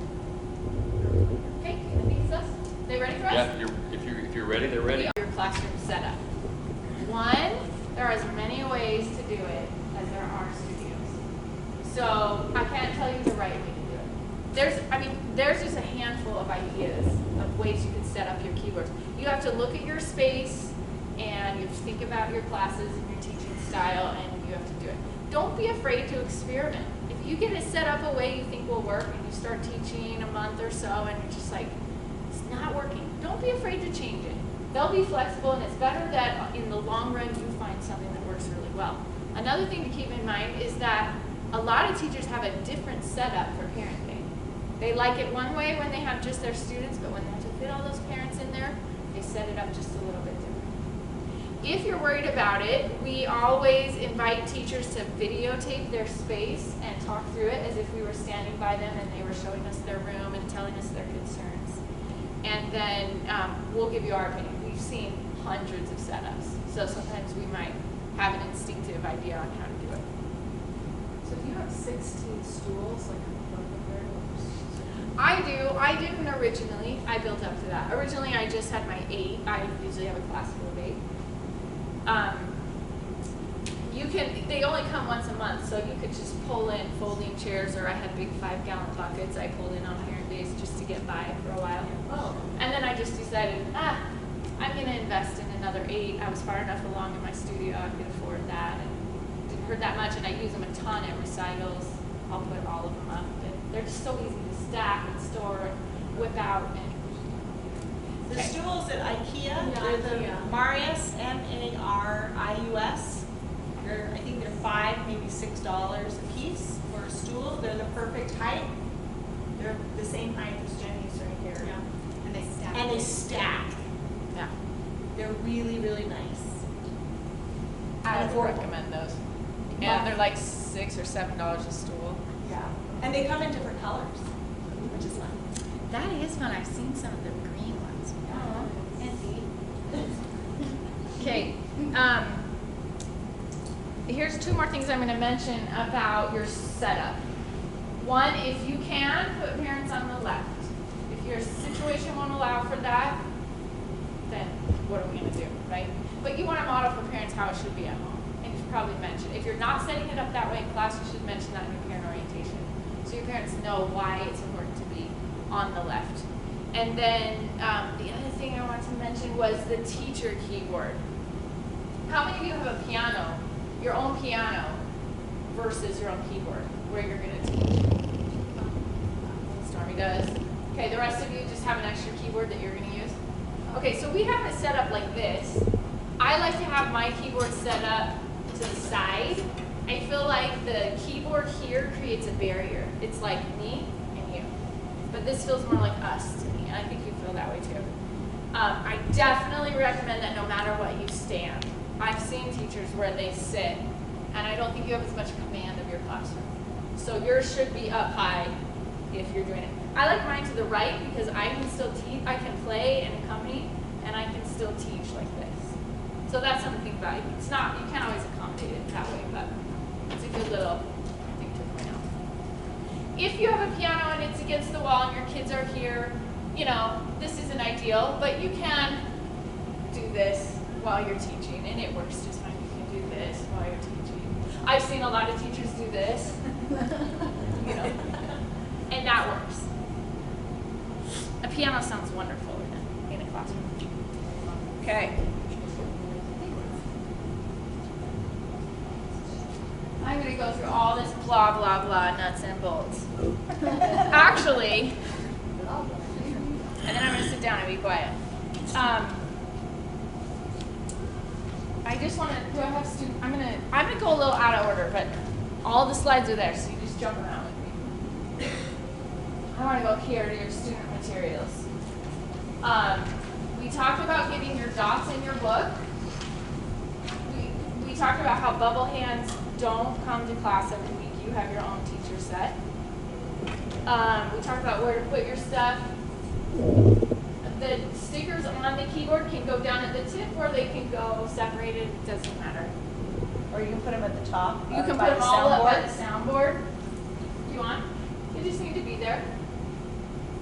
Okay, I think it's us. They ready for us? Yeah, if you're ready, they're ready. Your classroom setup. One, there are as many ways to do it as there are studios. So I can't tell you the right way to do it. There's just a handful of ideas of ways you can set up your keywords. You have to look at your space, and you have to think about your classes and your teaching style, and you have to do it. Don't be afraid to experiment. If you get it set up a way you think will work, and you start teaching a month or so, and you're just like, it's not working, don't be afraid to change it. They'll be flexible, and it's better that in the long run you find something that works really well. Another thing to keep in mind is that a lot of teachers have a different setup for Parent Day. They like it one way when they have just their students, but when they have to fit all those parents in there, they set it up just a little bit different. If you're worried about it, we always invite teachers to videotape their space and talk through it as if we were standing by them and they were showing us their room and telling us their concerns. And then we'll give you our opinion. We've seen hundreds of setups, so sometimes we might have an instinctive idea on how to do it. So do you have 16 stools, like in front of there? I didn't originally. I built up to that. Originally, I just had my 8. I usually have a class full of 8. They only come once a month, so you could just pull in folding chairs, or I had big 5-gallon buckets I pulled in on Parent Days just to get by for a while. Oh. And then I just decided, I'm going to invest in another 8. I was far enough along in my studio, I could afford that, and didn't hurt that much, and I use them a ton at recitals. I'll put all of them up, and they're just so easy to stack and store and whip out. And The stools at IKEA, they're the Marius, M-A-R-I-U-S. I think they're $5, maybe $6 a piece for a stool. They're the perfect height. They're the same height as Jenny's right here. Yeah. And they stack. And they stack. yeah. They're really, really nice. I would affordable. recommend those. And they're like $6 or $7 a stool. Yeah. And they come in different colors, which is fun. That is fun. I've seen some of the green ones. Okay. Here's 2 more things I'm going to mention about your setup. One, if you can, put parents on the left. If your situation won't allow for that, then what are we going to do, right? But you want to model for parents how it should be at home. And you should probably mention, if you're not setting it up that way in class, you should mention that in your parent orientation. So your parents know why it's important to be on the left. And then the other thing I wanted to mention was the teacher keyboard. How many of you have a piano, your own piano, versus your own keyboard, where you're going to teach? Stormy does. Okay, the rest of you just have an extra keyboard that you're going to use? Okay, so we have it set up like this. I like to have my keyboard set up to the side. I feel like the keyboard here creates a barrier. It's like me and you. But this feels more like us to me, and I think you feel that way too. I definitely recommend that no matter what, you stand. I've seen teachers where they sit, and I don't think you have as much command of your classroom. So yours should be up high if you're doing it. I like mine to the right because I can still teach, I can play and accompany, and I can still teach like this. So that's something to think about. It's not, you can't always accommodate it that way, but it's a good little thing to point out. If you have a piano and it's against the wall and your kids are here, you know, this isn't ideal, but you can do this while you're teaching, and it works just fine. You can do this while you're teaching. I've seen a lot of teachers do this, you know, and that works. A piano sounds wonderful in a classroom. Okay. I'm going to go through all this blah, blah, blah, nuts and bolts. Actually, and then I'm going to sit down and be quiet. I just want to, do I have students? I'm going to go a little out of order, but all the slides are there, so you just jump around with me. I want to go here to your student materials. We talked about getting your dots in your book. We talked about how bubble hands don't come to class every week. You have your own teacher set. We talked about where to put your stuff. The stickers on the keyboard can go down at the tip or they can go separated. It doesn't matter. Or you can put them at the top. You can put them all up at the soundboard if you want. They just need to be there.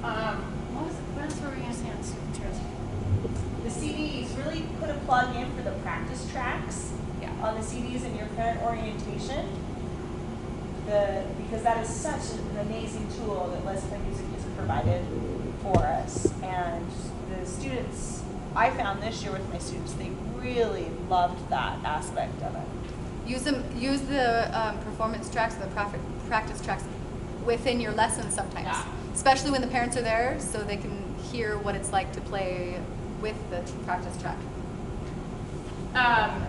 What else were we going to say on student materials? The CDs, really put a plug in for the practice tracks on the CDs in your parent orientation. Because that is such an amazing tool that Let's Play Music has provided for us. And the students, I found this year with my students, they really loved that aspect of it. Use the performance tracks, the practice tracks within your lessons sometimes, especially when the parents are there, so they can hear what it's like to play with the practice track.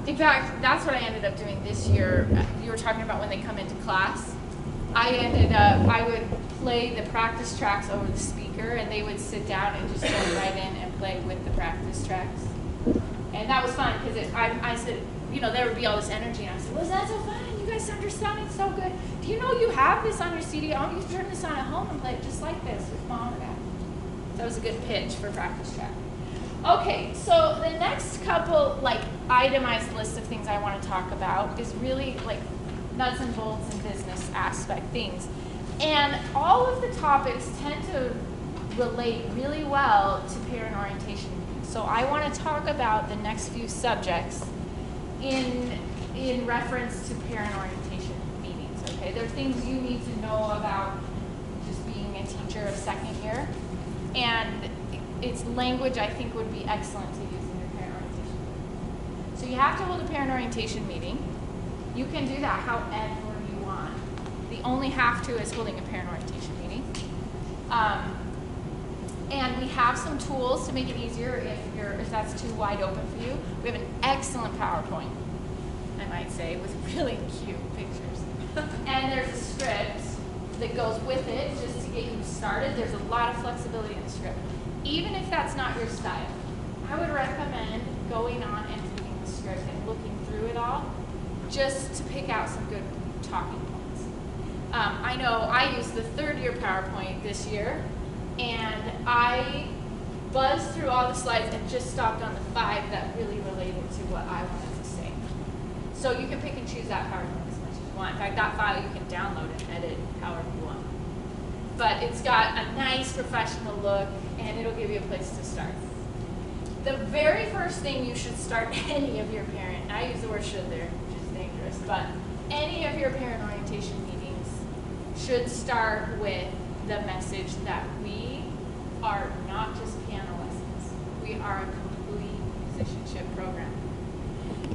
In fact, that's what I ended up doing this year. You were talking about when they come into class. I would play the practice tracks over the speaker, and they would sit down and just go right in and play with the practice tracks. And that was fun because I said, you know, there would be all this energy, and I said, was that so fun? You guys sounded so good. Do you know you have this on your CD? I want you to turn this on at home and play it just like this with mom or dad. That was a good pitch for practice track. Okay, so the next couple, like, itemized list of things I want to talk about is really, like, nuts and bolts and business aspect things. And all of the topics tend to relate really well to parent orientation meetings. So I want to talk about the next few subjects in reference to parent orientation meetings, okay? There are things you need to know about just being a teacher of second year. And it's language I think would be excellent to use in your parent orientation meeting. So you have to hold a parent orientation meeting. You can do that however you want. The only have to is holding a parent orientation meeting. And we have some tools to make it easier if that's too wide open for you. We have an excellent PowerPoint, I might say, with really cute pictures. And there's a script that goes with it just to get you started. There's a lot of flexibility in the script. Even if that's not your style, I would recommend going on and reading the script and looking through it all just to pick out some good talking points. I know I used the third year PowerPoint this year, and I buzzed through all the slides and just stopped on the 5 that really related to what I wanted to say. So you can pick and choose that PowerPoint as much as you want. In fact, that file you can download and edit however you want. But it's got a nice professional look, and it'll give you a place to start. The very first thing you should start any of your parent, I use the word should there, which is dangerous, but any of your parent orientation meetings should start with the message that we are not just piano lessons. We are a complete musicianship program.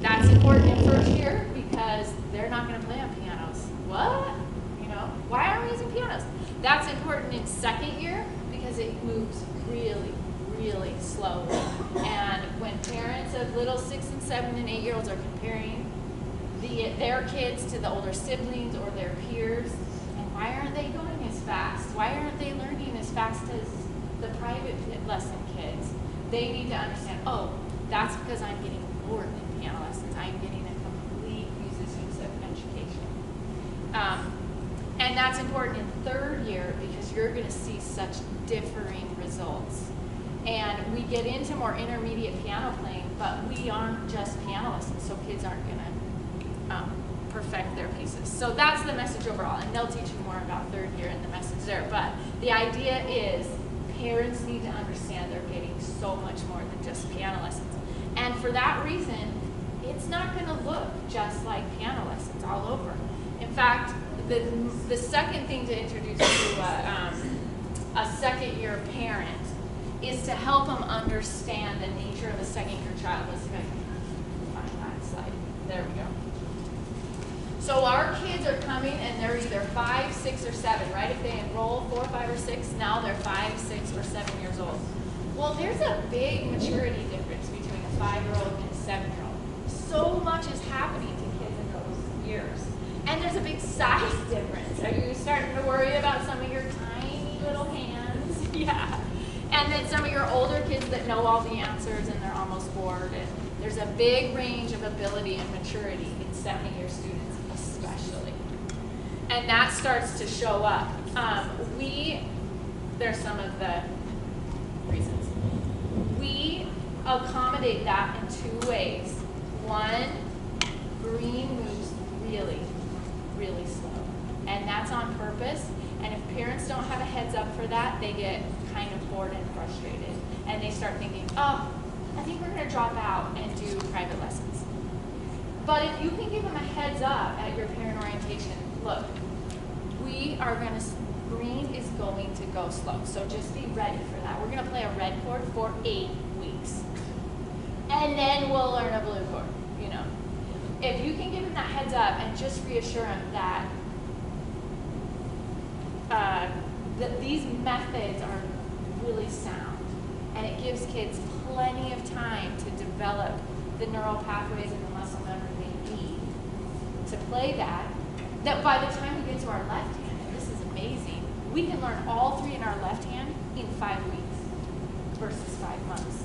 That's important in first year because they're not going to play on pianos. What? You know, why aren't we using pianos? That's important in second year because it moves really, really slowly. And when parents of little 6 and 7 and 8-year-olds are comparing their kids to the older siblings or their peers, and why aren't they going as fast? Why aren't they learning as fast as the private lesson kids? They need to understand, oh, that's because I'm getting more than piano lessons. I'm getting a complete musicianship education. And that's important in third year because you're going to see such differing results. And we get into more intermediate piano playing, but we aren't just piano lessons, so kids aren't going to perfect their pieces. So that's the message overall, and they'll teach you more about third year and the message there. But the idea is parents need to understand they're getting so much more than just piano lessons. And for that reason, it's not going to look just like piano lessons all over. In fact, the second thing to introduce to a second-year parent is to help them understand the nature of a second-year child. Let's see if I can find that slide. There we go. So our kids are coming and they're either 5, 6, or 7, right? If they enroll 4, 5, or 6, now they're 5, 6, or 7 years old. Well, there's a big maturity difference between a 5-year-old and a 7-year-old. So much is happening to kids in those years. And there's a big size difference. Are you starting to worry about some of your tiny little hands? Yeah. And then some of your older kids that know all the answers and they're almost bored. And there's a big range of ability and maturity in 7-year students especially. And that starts to show up. There's some of the reasons. We accommodate that in 2 ways. One, Green moves really, really slow. And that's on purpose. And if parents don't have a heads up for that, they get kind of bored and frustrated. And they start thinking, oh, I think we're going to drop out and do private lessons. But if you can give them a heads up at your parent orientation, look, Green is going to go slow. So just be ready for that. We're going to play a red chord for 8 weeks. And then we'll learn a blue chord, you know. If you can give them that heads up and just reassure them that these methods are really sound, and it gives kids plenty of time to develop the neural pathways and the muscle memory they need to play that by the time we get to our left hand, and this is amazing, we can learn all 3 in our left hand in 5 weeks versus 5 months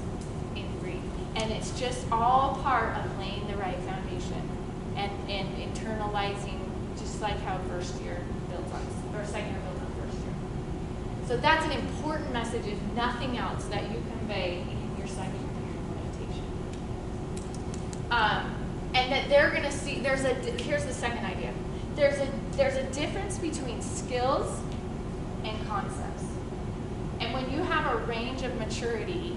in 3. And it's just all part of laying the right foundation and internalizing, just like how first year builds on, or second year builds on first year. So that's an important message, if nothing else, that you convey in your second year orientation. And that they're going to see, here's the second idea. There's a difference between skills and concepts. And when you have a range of maturity,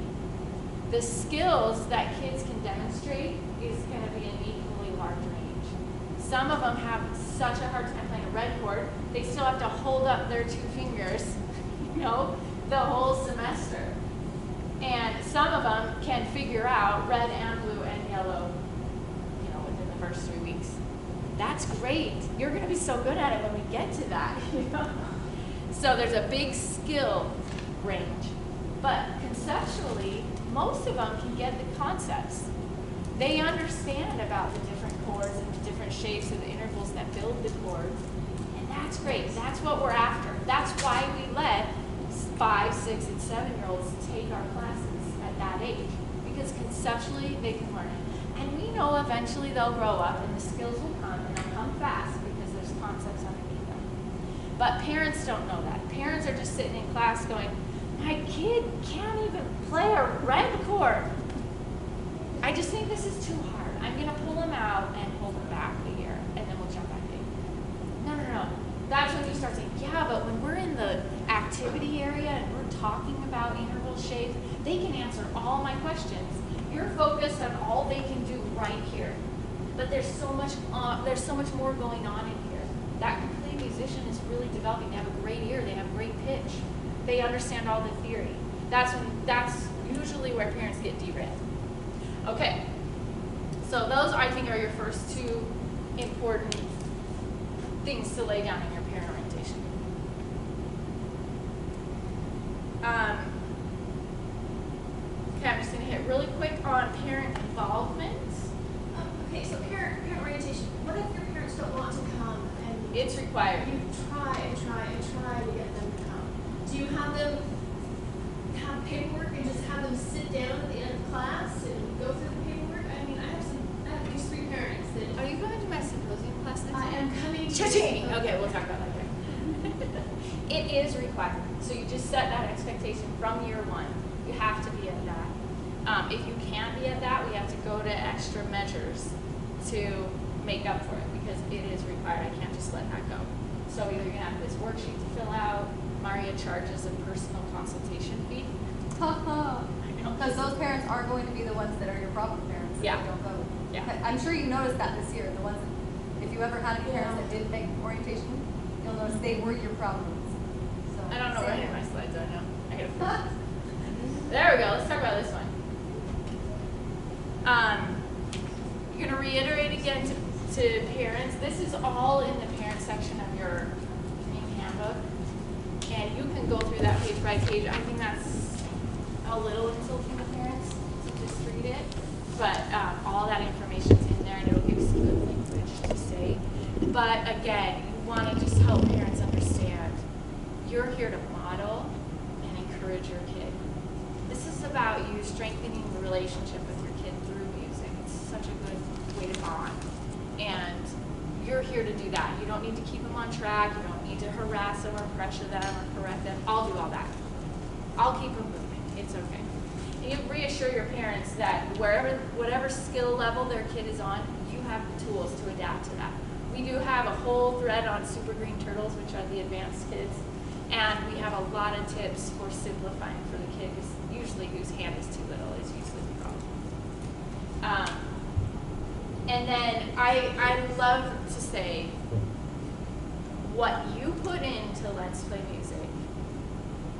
the skills that kids can demonstrate is going to be an equally large range. Some of them have such a hard time playing a red chord, they still have to hold up their 2 fingers, you know, the whole semester. And some of them can figure out red and blue and yellow, you know, within the first 3 weeks. That's great. You're going to be so good at it when we get to that, you know? So there's a big skill range. But conceptually, most of them can get the concepts. They understand about the different chords and the different shapes of the intervals that build the chord. And that's great. That's what we're after. That's why we let 5, 6, and 7-year-olds take our classes at that age. Because conceptually, they can learn it. And we know eventually they'll grow up and the skills will come, and they'll come fast because there's concepts underneath them. But parents don't know that. Parents are just sitting in class going, my kid can't even play a red chord. I just think this is too hard. I'm going to pull them out and hold them back a year, and then we'll jump back in. No. That's when you start saying, yeah, but when we're in the activity area and we're talking about interval shapes, they can answer all my questions. You're focused on all they can do right here. But there's so much more going on in here. That complete musician is really developing. They have a great ear. They have great pitch. They understand all the theory. That's usually where parents get derailed. Okay, so those I think are your first 2 important things to lay down in your parent orientation. Okay, I'm just going to hit really quick on parent involvement. Okay, so parent orientation. What if your parents don't want to come and it's required? You try to get them to come. Do you have them have paperwork and just have them sit down at the end of class and go through the paperwork? I mean, I have these 3 parents that. Are you going to my symposium class next I week? am coming. Cha-ching! Okay, we'll talk about that later. It is required. So you just set that expectation from year 1. You have to be at that. If you can't be at that, we have to go to extra measures to make up for it because it is required. I can't just let that go. So you're gonna have this worksheet to fill out. Maria charges a personal consultation fee. Because those parents are going to be the ones that are your problem parents if Yeah. they don't go. Yeah. I'm sure you noticed that this year. The ones that, if you ever had any parents that didn't make orientation, you'll notice they were your problems. So I don't know where any of my slides are now. I gotta fix this. There we go. Let's talk about this one. You're gonna reiterate again to parents. This is all in the parent section of your main handbook, and you can go through that page by page. I think that's a little insulting to parents to just read it, but all that information's in there, and it'll give you some good language to say. But again, you want to just help parents understand you're here to model and encourage your kid. This is about you strengthening the relationship with your kid through music. It's such a good way to bond. And you're here to do that. You don't need to keep them on track. You don't need to harass them or pressure them or correct them. I'll do all that. I'll keep them moving. It's okay. And you reassure your parents that whatever skill level their kid is on, you have the tools to adapt to that. We do have a whole thread on Super Green Turtles, which are the advanced kids. And we have a lot of tips for simplifying for the kid whose hand is too little is usually the problem. And then I love to say what you put into Let's Play Music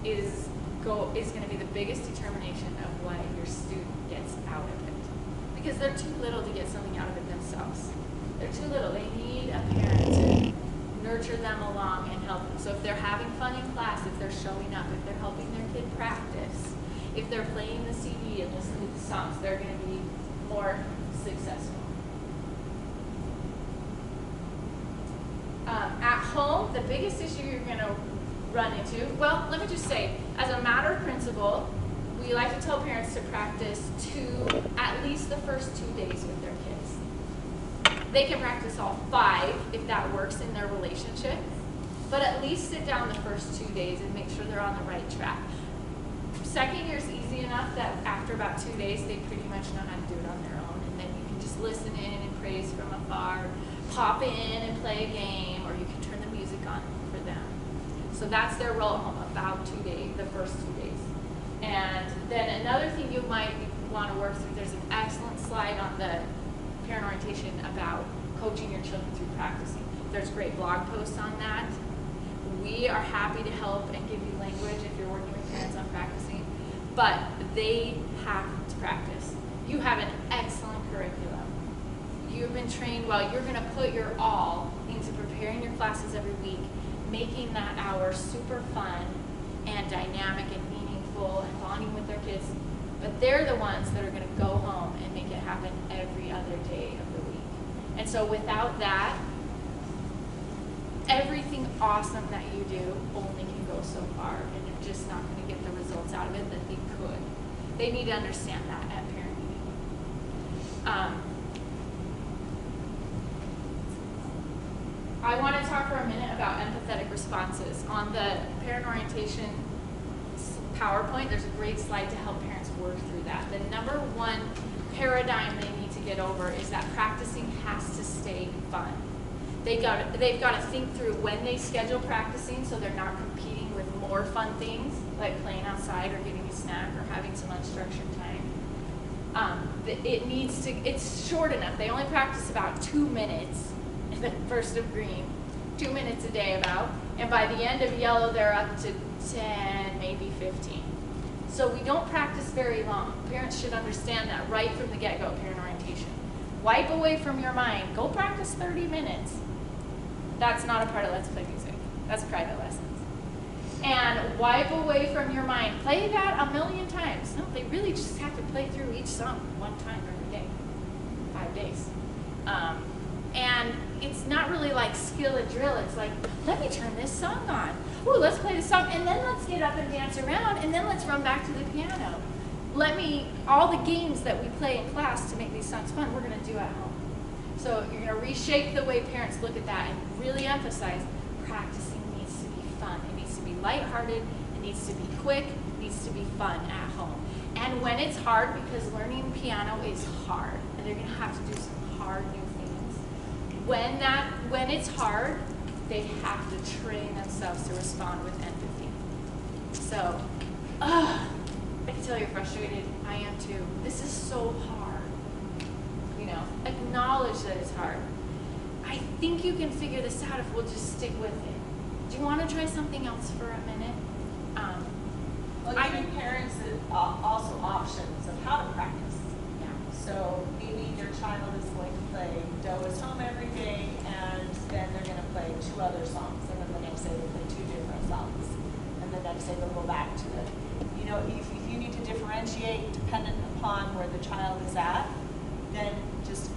is going to be the biggest determination of what your student gets out of it. Because they're too little to get something out of it themselves. They're too little. They need a parent to nurture them along and help them. So if they're having fun in class, if they're showing up, if they're helping their kid practice, if they're playing the CD and listening to the songs, they're going to be more successful. At home, the biggest issue you're going to run into, well, let me just say, as a matter of principle, we like to tell parents to practice at least the first 2 days with their kids. They can practice all 5 if that works in their relationship, but at least sit down the first 2 days and make sure they're on the right track. Second year's easy enough that after about 2 days, they pretty much know how to do it on their own, and then you can just listen in and praise from afar, pop in and play a game, or you can turn the music on for them. So that's their role at home, about 2 days, the first 2 days. And then another thing you might want to work through, there's an excellent slide on the parent orientation about coaching your children through practicing. There's great blog posts on that. We are happy to help and give you language if you're working with parents on practicing, but they have to practice. You have an excellent curriculum. You've been trained well. You're going to put your all into preparing your classes every week, making that hour super fun and dynamic and meaningful and bonding with their kids. But they're the ones that are going to go home and make it happen every other day of the week. And so without that, everything awesome that you do only can go so far, and you're just not going to get the results out of it that they could. They need to understand that at parent meeting. I want to talk for a minute about empathetic responses. On the parent orientation PowerPoint, there's a great slide to help parents work through that. The number one paradigm they need to get over is that practicing has to stay fun. They've got to think through when they schedule practicing so they're not competing with more fun things like playing outside or getting a snack or having some unstructured time. It's short enough. They only practice about 2 minutes in the first of green, 2 minutes a day about, and by the end of yellow they're up to 10, maybe 15. So we don't practice very long. Parents should understand that right from the get-go, parent orientation. Wipe away from your mind. Go practice 30 minutes. That's not a part of Let's Play Music. That's private lessons. And wipe away from your mind. Play that a million times. No, they really just have to play through each song one time every day, 5 days. And it's not really like skill and drill. It's like, let me turn this song on. Ooh, let's play this song, and then let's get up and dance around, and then let's run back to the piano. All the games that we play in class to make these songs fun, we're going to do at home. So you're going to reshape the way parents look at that and really emphasize practicing needs to be fun. It needs to be lighthearted. It needs to be quick. It needs to be fun at home. And when it's hard, because learning piano is hard, and they're going to have to do some hard new things. When it's hard, they have to train themselves to respond with empathy. So, I can tell you're frustrated. I am too. This is so hard. You know, acknowledge that it's hard. I think you can figure this out if we'll just stick with it. Do you want to try something else for a minute? Well, giving parents also options of how to practice. Yeah. So maybe your child is going to play Doe is Home every day, and then they're going to play 2 other songs, and then the next day they play 2 different songs, and the next day they'll go back to it. You know, if you need to differentiate dependent upon where the child is at, then just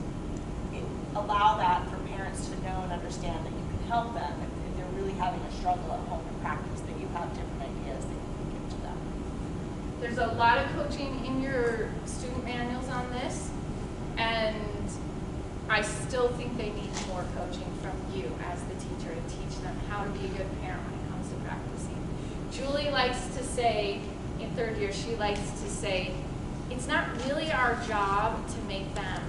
allow that for parents to know and understand that you can help them if they're really having a struggle at home in practice, that you have different ideas that you can give to them. There's a lot of coaching in your student manuals on this, and I still think they need more coaching from you as the teacher to teach them how to be a good parent when it comes to practicing. Julie likes to say, in 3rd year, she likes to say, it's not really our job to make them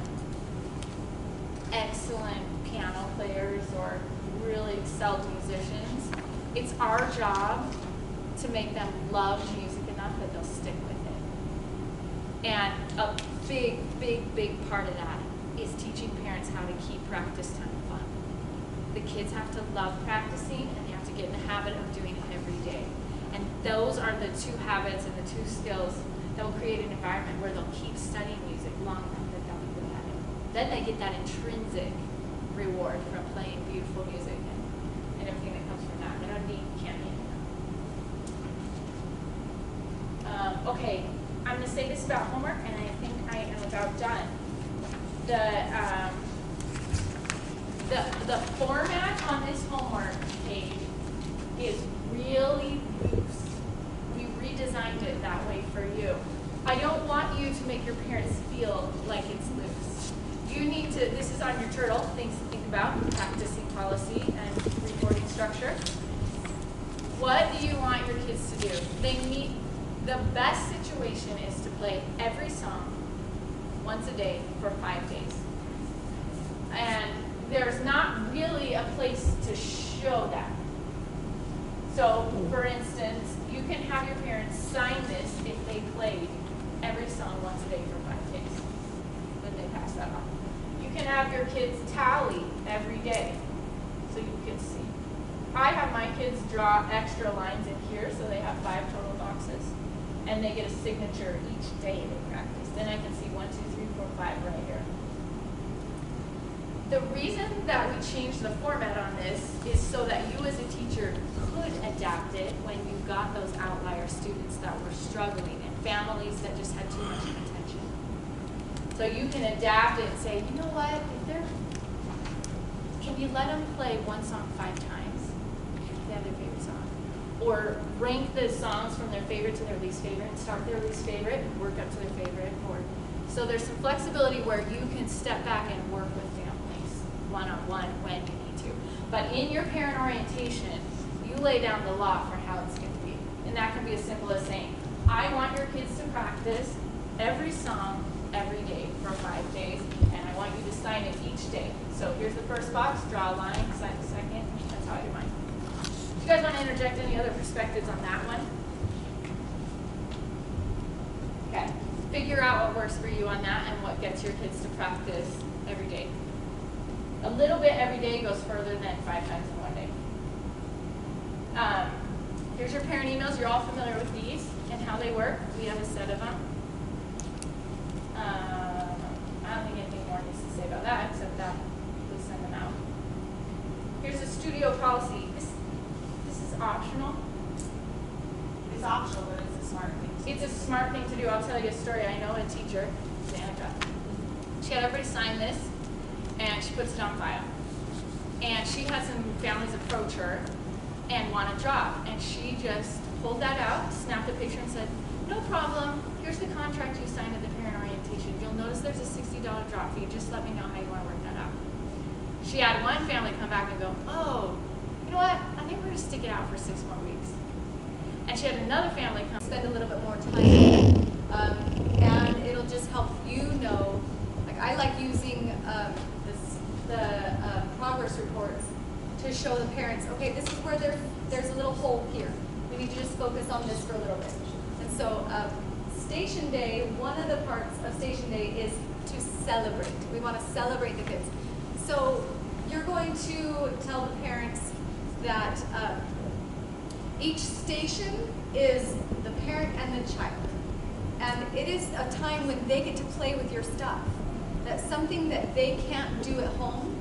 excellent piano players or really excelled musicians. It's our job to make them love music enough that they'll stick with it. And a big, big, big part of that is teaching parents how to keep practice time fun. The kids have to love practicing, and they have to get in the habit of doing it every day. And those are the 2 habits and the 2 skills that will create an environment where they'll keep studying music long enough that they'll be good at it. Then they get that intrinsic reward from playing beautiful music and everything that comes from that. They don't need candy anymore. Okay, I'm going to say this about homework, and I think I am about done. The format on this homework page is really loose. We redesigned it that way for you. I don't want you to make your parents feel like it's loose. You need to, this is on your turtle, things to think about, practicing policy and reporting structure. What do you want your kids to do? The best situation is to play every song once a day for 5 days. And there's not really a place to show that. So, for instance, you can have your parents sign this if they played every song once a day for 5 days. Then they pass that on. You can have your kids tally every day so you can see. I have my kids draw extra lines in here so they have 5 total boxes. And they get a signature each day they practice. Then I can see 1, 2, 3, 4, 5 right here. The reason that we changed the format on this is so that you as a teacher could adapt it when you got those outlier students that were struggling and families that just had too much attention. So you can adapt it and say, you know what, can you let them play one song 5 times if they have their favorite song? Or rank the songs from their favorite to their least favorite and start their least favorite and work up to their favorite. So there's some flexibility where you can step back and work with families one-on-one when you need to. But in your parent orientation, you lay down the law for how it's going to be. And that can be as simple as saying, I want your kids to practice every song every day for 5 days, and I want you to sign it each day. So here's the first box, draw a line, sign the second. That's how I do mine. Do you guys want to interject any other perspectives on that one? Okay. Figure out what works for you on that and what gets your kids to practice every day. A little bit every day goes further than 5 times in one day. Here's your parent emails. You're all familiar with these and how they work. We have a set of them. I don't think anything more needs to say about that except that we send them out. Here's a studio policy. This is optional. It's optional, but it's a smart thing to do. It's a smart thing to do. I'll tell you a story. I know a teacher, Danica. She had everybody sign this, and she puts it on file. And she had some families approach her and want a job. And she just pulled that out, snapped a picture, and said, no problem. Here's the contract you signed at the parent orientation. You'll notice there's a $60 drop fee. Just let me know how you want to work that out. She had one family come back and go, oh, you know what? I think we're going to stick it out for 6 more weeks. And she had another family come spend a little bit more time and it'll just help you know. Like I like using the progress reports to show the parents okay, this is where there's a little hole here. We need to just focus on this for a little bit. And so Station Day, one of the parts of Station Day is to celebrate. We want to celebrate the kids. So you're going to tell the parents that each station is the parent and the child. And it is a time when they get to play with your stuff. That's something that they can't do at home,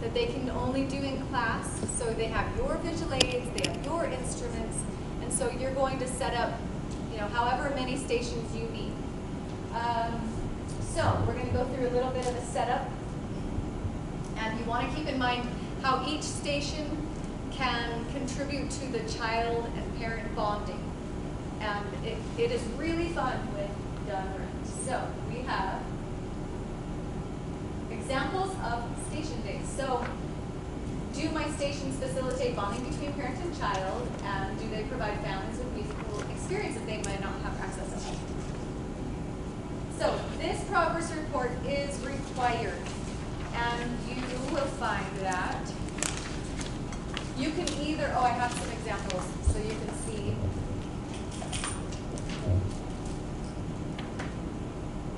that they can only do in class. So they have your visual aids, they have your instruments, and so you're going to set up, however many stations you need. So we're going to go through a little bit of a setup, and you want to keep in mind how each station can contribute to the child and parent bonding. And it is really fun when done right. So we have examples of station days. So do my stations facilitate bonding between parent and child, and do they provide families with musical experiences they might not have access to? So this progress report is required, and you will find that you can either, I have some examples so you can see.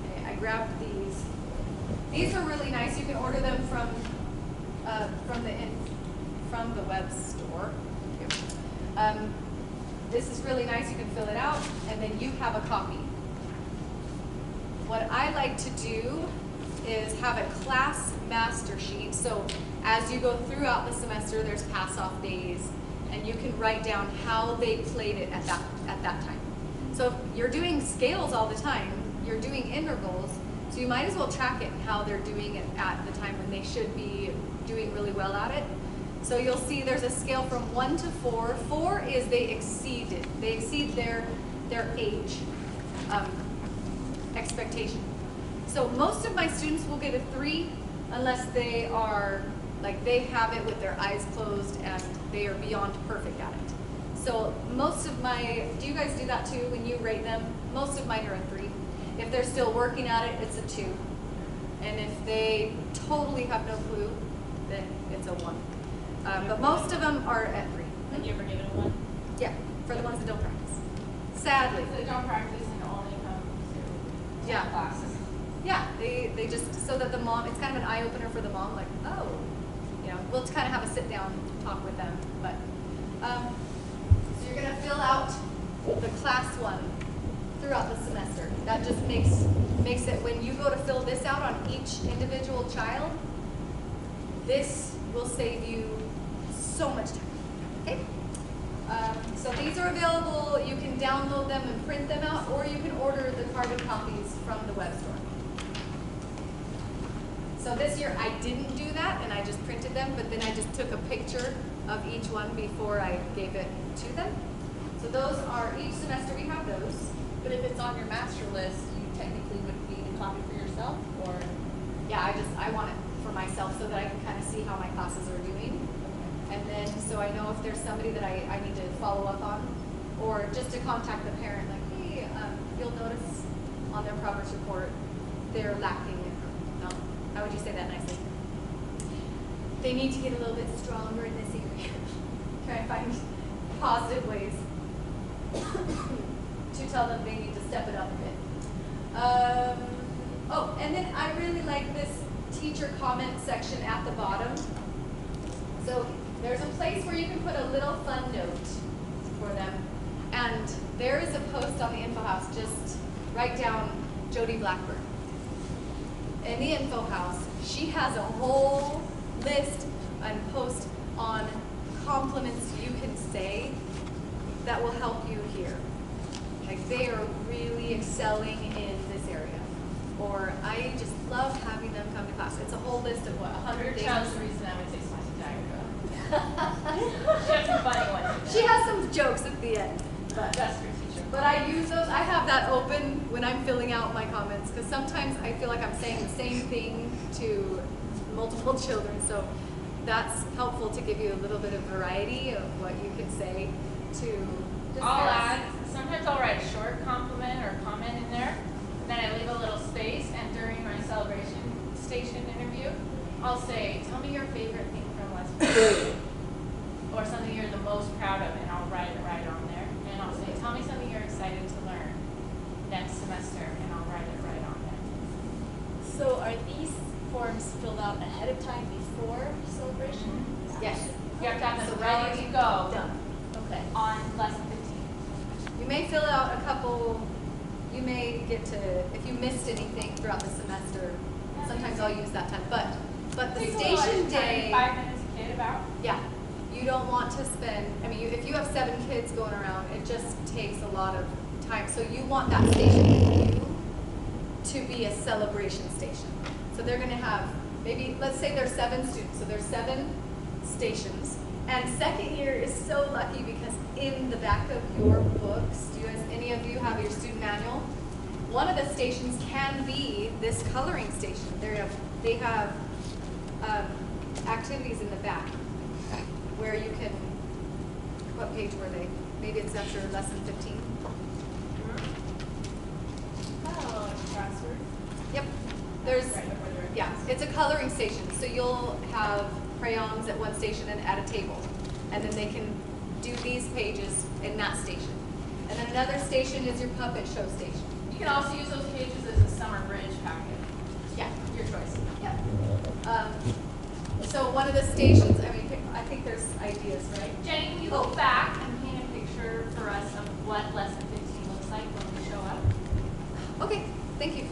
Okay, I grabbed these. These are really nice. You can order them from the web store. This is really nice. You can fill it out, and then you have a copy. What I like to do is have a class master sheet. So as you go throughout the semester, there's pass-off days, and you can write down how they played it at that time. So if you're doing scales all the time, you're doing intervals, so you might as well track it how they're doing it at the time when they should be doing really well at it. So you'll see there's a scale from 1 to 4. 4 is they exceed their age expectation. So most of my students will get a 3 unless they are, they have it with their eyes closed and they are beyond perfect at it. So most of do you guys do that too when you rate them? Most of mine are a 3. If they're still working at it, it's a 2. And if they totally have no clue, then it's a 1. But most of them are at 3. Have you ever given a 1? Yeah, for the ones that don't practice. Sadly. They don't practice and only come to classes. Yeah, they just, so that the mom, it's kind of an eye-opener for the mom, we'll kind of have a sit-down talk with them. But so you're going to fill out the class 1 throughout the semester. That just makes it, when you go to fill this out on each individual child, this will save you so much time. Okay? So these are available. You can download them and print them out, or you can order the carbon copies from the web store. So this year I didn't do that, and I just printed them, but then I just took a picture of each one before I gave it to them. So those are, each semester we have those. But if it's on your master list, you technically would need a copy for yourself, or? Yeah, I want it for myself so that I can kind of see how my classes are doing. And then, so I know if there's somebody that I need to follow up on, or just to contact the parent, hey, you'll notice on their progress report, they're lacking. No, how would you say that nicely? They need to get a little bit stronger in this area. Try and find positive ways to tell them they need to step it up a bit. And then I really like this teacher comment section at the bottom. So there's a place where you can put a little fun note for them. And there is a post on the info house, just write down Jody Blackburn. In the info house, she has a whole list and post on compliments you can say that will help you here. They are really excelling in this area. Or I just love having them come to class. It's a whole list of 100 things. That's the reason I would say Smash She has some funny ones. She has some jokes at the end. But That's your teacher. But I use those. I have that open when I'm filling out my comments, because sometimes I feel like I'm saying the same thing to multiple children. So that's helpful to give you a little bit of variety of what you can say to discuss. I'll add, sometimes I'll write a short compliment or comment in there, then I leave a little space, and during my celebration station interview, I'll say, tell me your favorite thing from last week. Or something So are these forms filled out ahead of time before celebration? Yes. You have to have So them they're ready to already go Done. Okay. on lesson 15. You may fill out a couple, you may get to, if you missed anything throughout the semester, sometimes I'll use that time, but the Takes a little station extra time, day, 5 minutes a kid about. yeah, you don't want to spend, I mean, if you have 7 kids going around, it just takes a lot of time. So you want that station with you to be a celebration station. So they're gonna have, maybe, let's say there's 7 students, so there's 7 stations. And second year is so lucky because in the back of your books, do you guys, any of you have your student manual? One of the stations can be this coloring station. They have activities in the back where you can, what page were they? Maybe it's after lesson 15. Oh, crossword. Yep. Yeah, it's a coloring station. So you'll have crayons at one station and at a table. And then they can do these pages in that station. And then another station is your puppet show station. You can also use those pages as a summer bridge packet. Yeah. Your choice. Yep. So one of the stations, I mean, I think there's ideas, right? Jenny, will you go back and paint a picture for us of what lesson 15 looks like when we show up? Okay, thank you.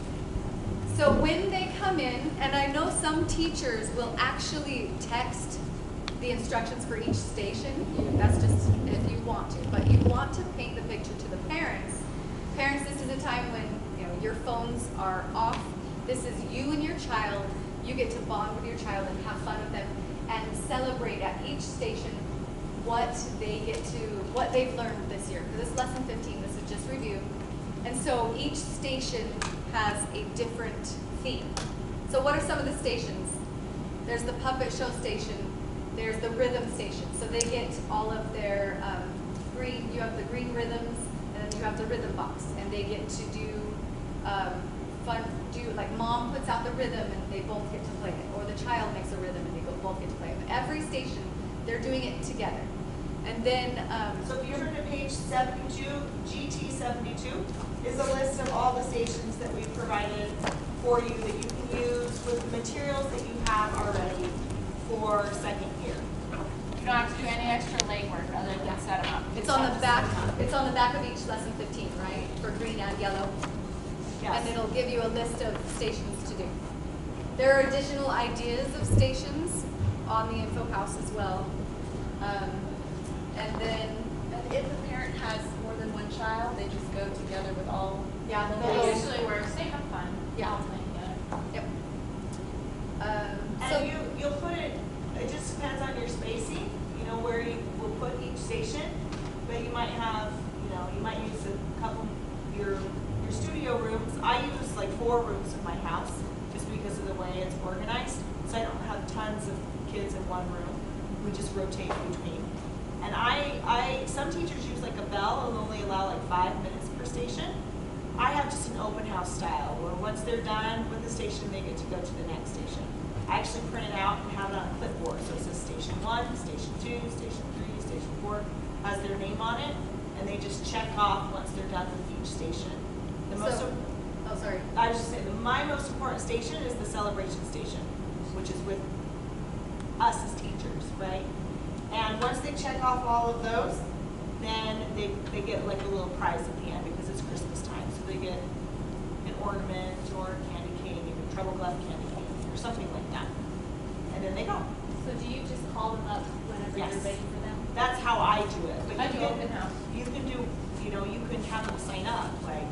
So when they come in, and I know some teachers will actually text the instructions for each station. That's just if you want to, but you want to paint the picture to the parents. Parents, this is a time when your phones are off. This is you and your child. You get to bond with your child and have fun with them and celebrate at each station what they've learned this year. Because this is lesson 15, this is just review. And so each station has a different theme. So what are some of the stations? There's the puppet show station. There's the rhythm station. So they get all of their green, you have the green rhythms, and then you have the rhythm box. And they get to do like mom puts out the rhythm and they both get to play it. Or the child makes a rhythm and they both get to play it. But every station, they're doing it together. And then so if you turn to page 72, GT 72 is a list of all the stations that we've provided for you that you can use with the materials that you have already for second year. You don't have to do any extra legwork other than set them up. it's on the back. It's on the back of each lesson 15, right? For green and yellow. Yes. And it'll give you a list of stations to do. There are additional ideas of stations on the info house as well. And then, And if a parent has more than one child, they just go together with all. yeah, It usually works. They have fun. Yeah. All playing together. Yep. And you'll put it just depends on your spacing, where you will put each station, but you might have, you might use a couple, your studio rooms. I use like 4 rooms in my house just because of the way it's organized, so I don't have tons of kids in one room. We just rotate between. And some teachers use like a bell and only allow like 5 minutes per station. I have just an open house style where once they're done with the station, they get to go to the next station. I actually print it out and have it on a clipboard. So it says station 1, station 2, station 3, station 4, has their name on it, and they just check off once they're done with each station. I was just saying, my most important station is the celebration station, which is with us as teachers, right? And once they check off all of those, then they get like a little prize at the end because it's Christmas time. So they get an ornament or a candy cane, a treble clef candy cane, or something like that. And then they go. So do you just call them up whenever Yes. you're ready for them? That's how I do it. But I do open house. You can do, you can have them sign up. Like,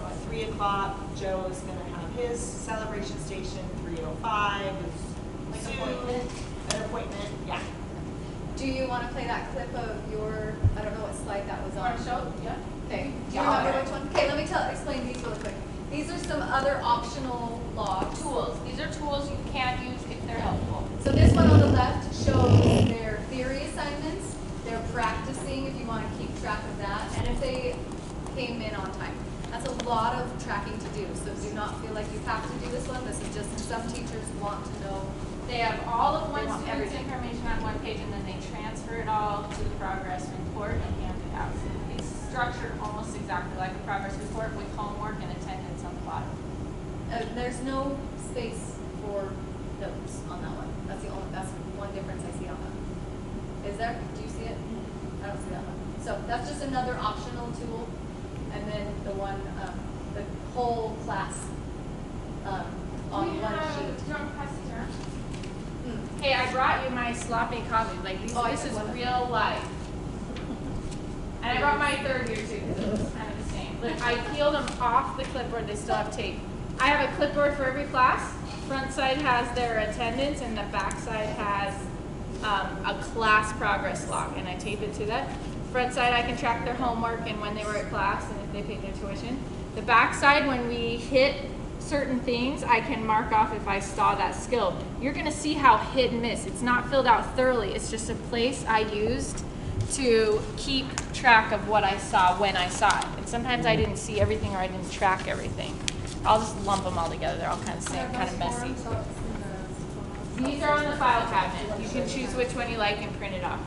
at 3 o'clock, Joe is going to have his celebration station. 3:05 is Like Sue, appointment? An appointment, yeah. Do you want to play that clip of your, I don't know what slide that was on. Want to show? Yeah. Okay, do you Yeah. remember which one? Okay, let me explain these really quick. These are some other optional logs. Tools. These are tools you can use if they're helpful. So this one on the left shows their theory assignments. They're practicing if you want to keep track of that, and if they came in on time. That's a lot of tracking to do, so do not feel like you have to do this one. This is just some teachers want to know. They have all of one They want student's everything. information on one page, and then they transfer it all to the progress report and hand it out. It's structured almost exactly like a progress report with homework and attendance on the bottom. There's no space for notes on that one. That's one difference I see on that. Is there? Do you see it? I don't see that one. So that's just another optional tool. And then the one, the whole class on We one have- sheet. do you want to pass these around? Hey, I brought you my sloppy coffee. Like these, this is real life. And I brought my third year too, because it's kind of the same. Look, I peeled them off the clipboard. They still have tape. I have a clipboard for every class. Front side has their attendance, and the back side has a class progress log, and I tape it to that. Front side, I can track their homework and when they were at class and if they paid their tuition. The back side, when we hit certain things, I can mark off if I saw that skill. You're gonna see how hit and miss. It's not filled out thoroughly. It's just a place I used to keep track of what I saw when I saw it. And sometimes I didn't see everything or I didn't track everything. I'll just lump them all together. They're all kind of the same, kind of messy. These are on the file cabinet. You can choose which one you like and print it off.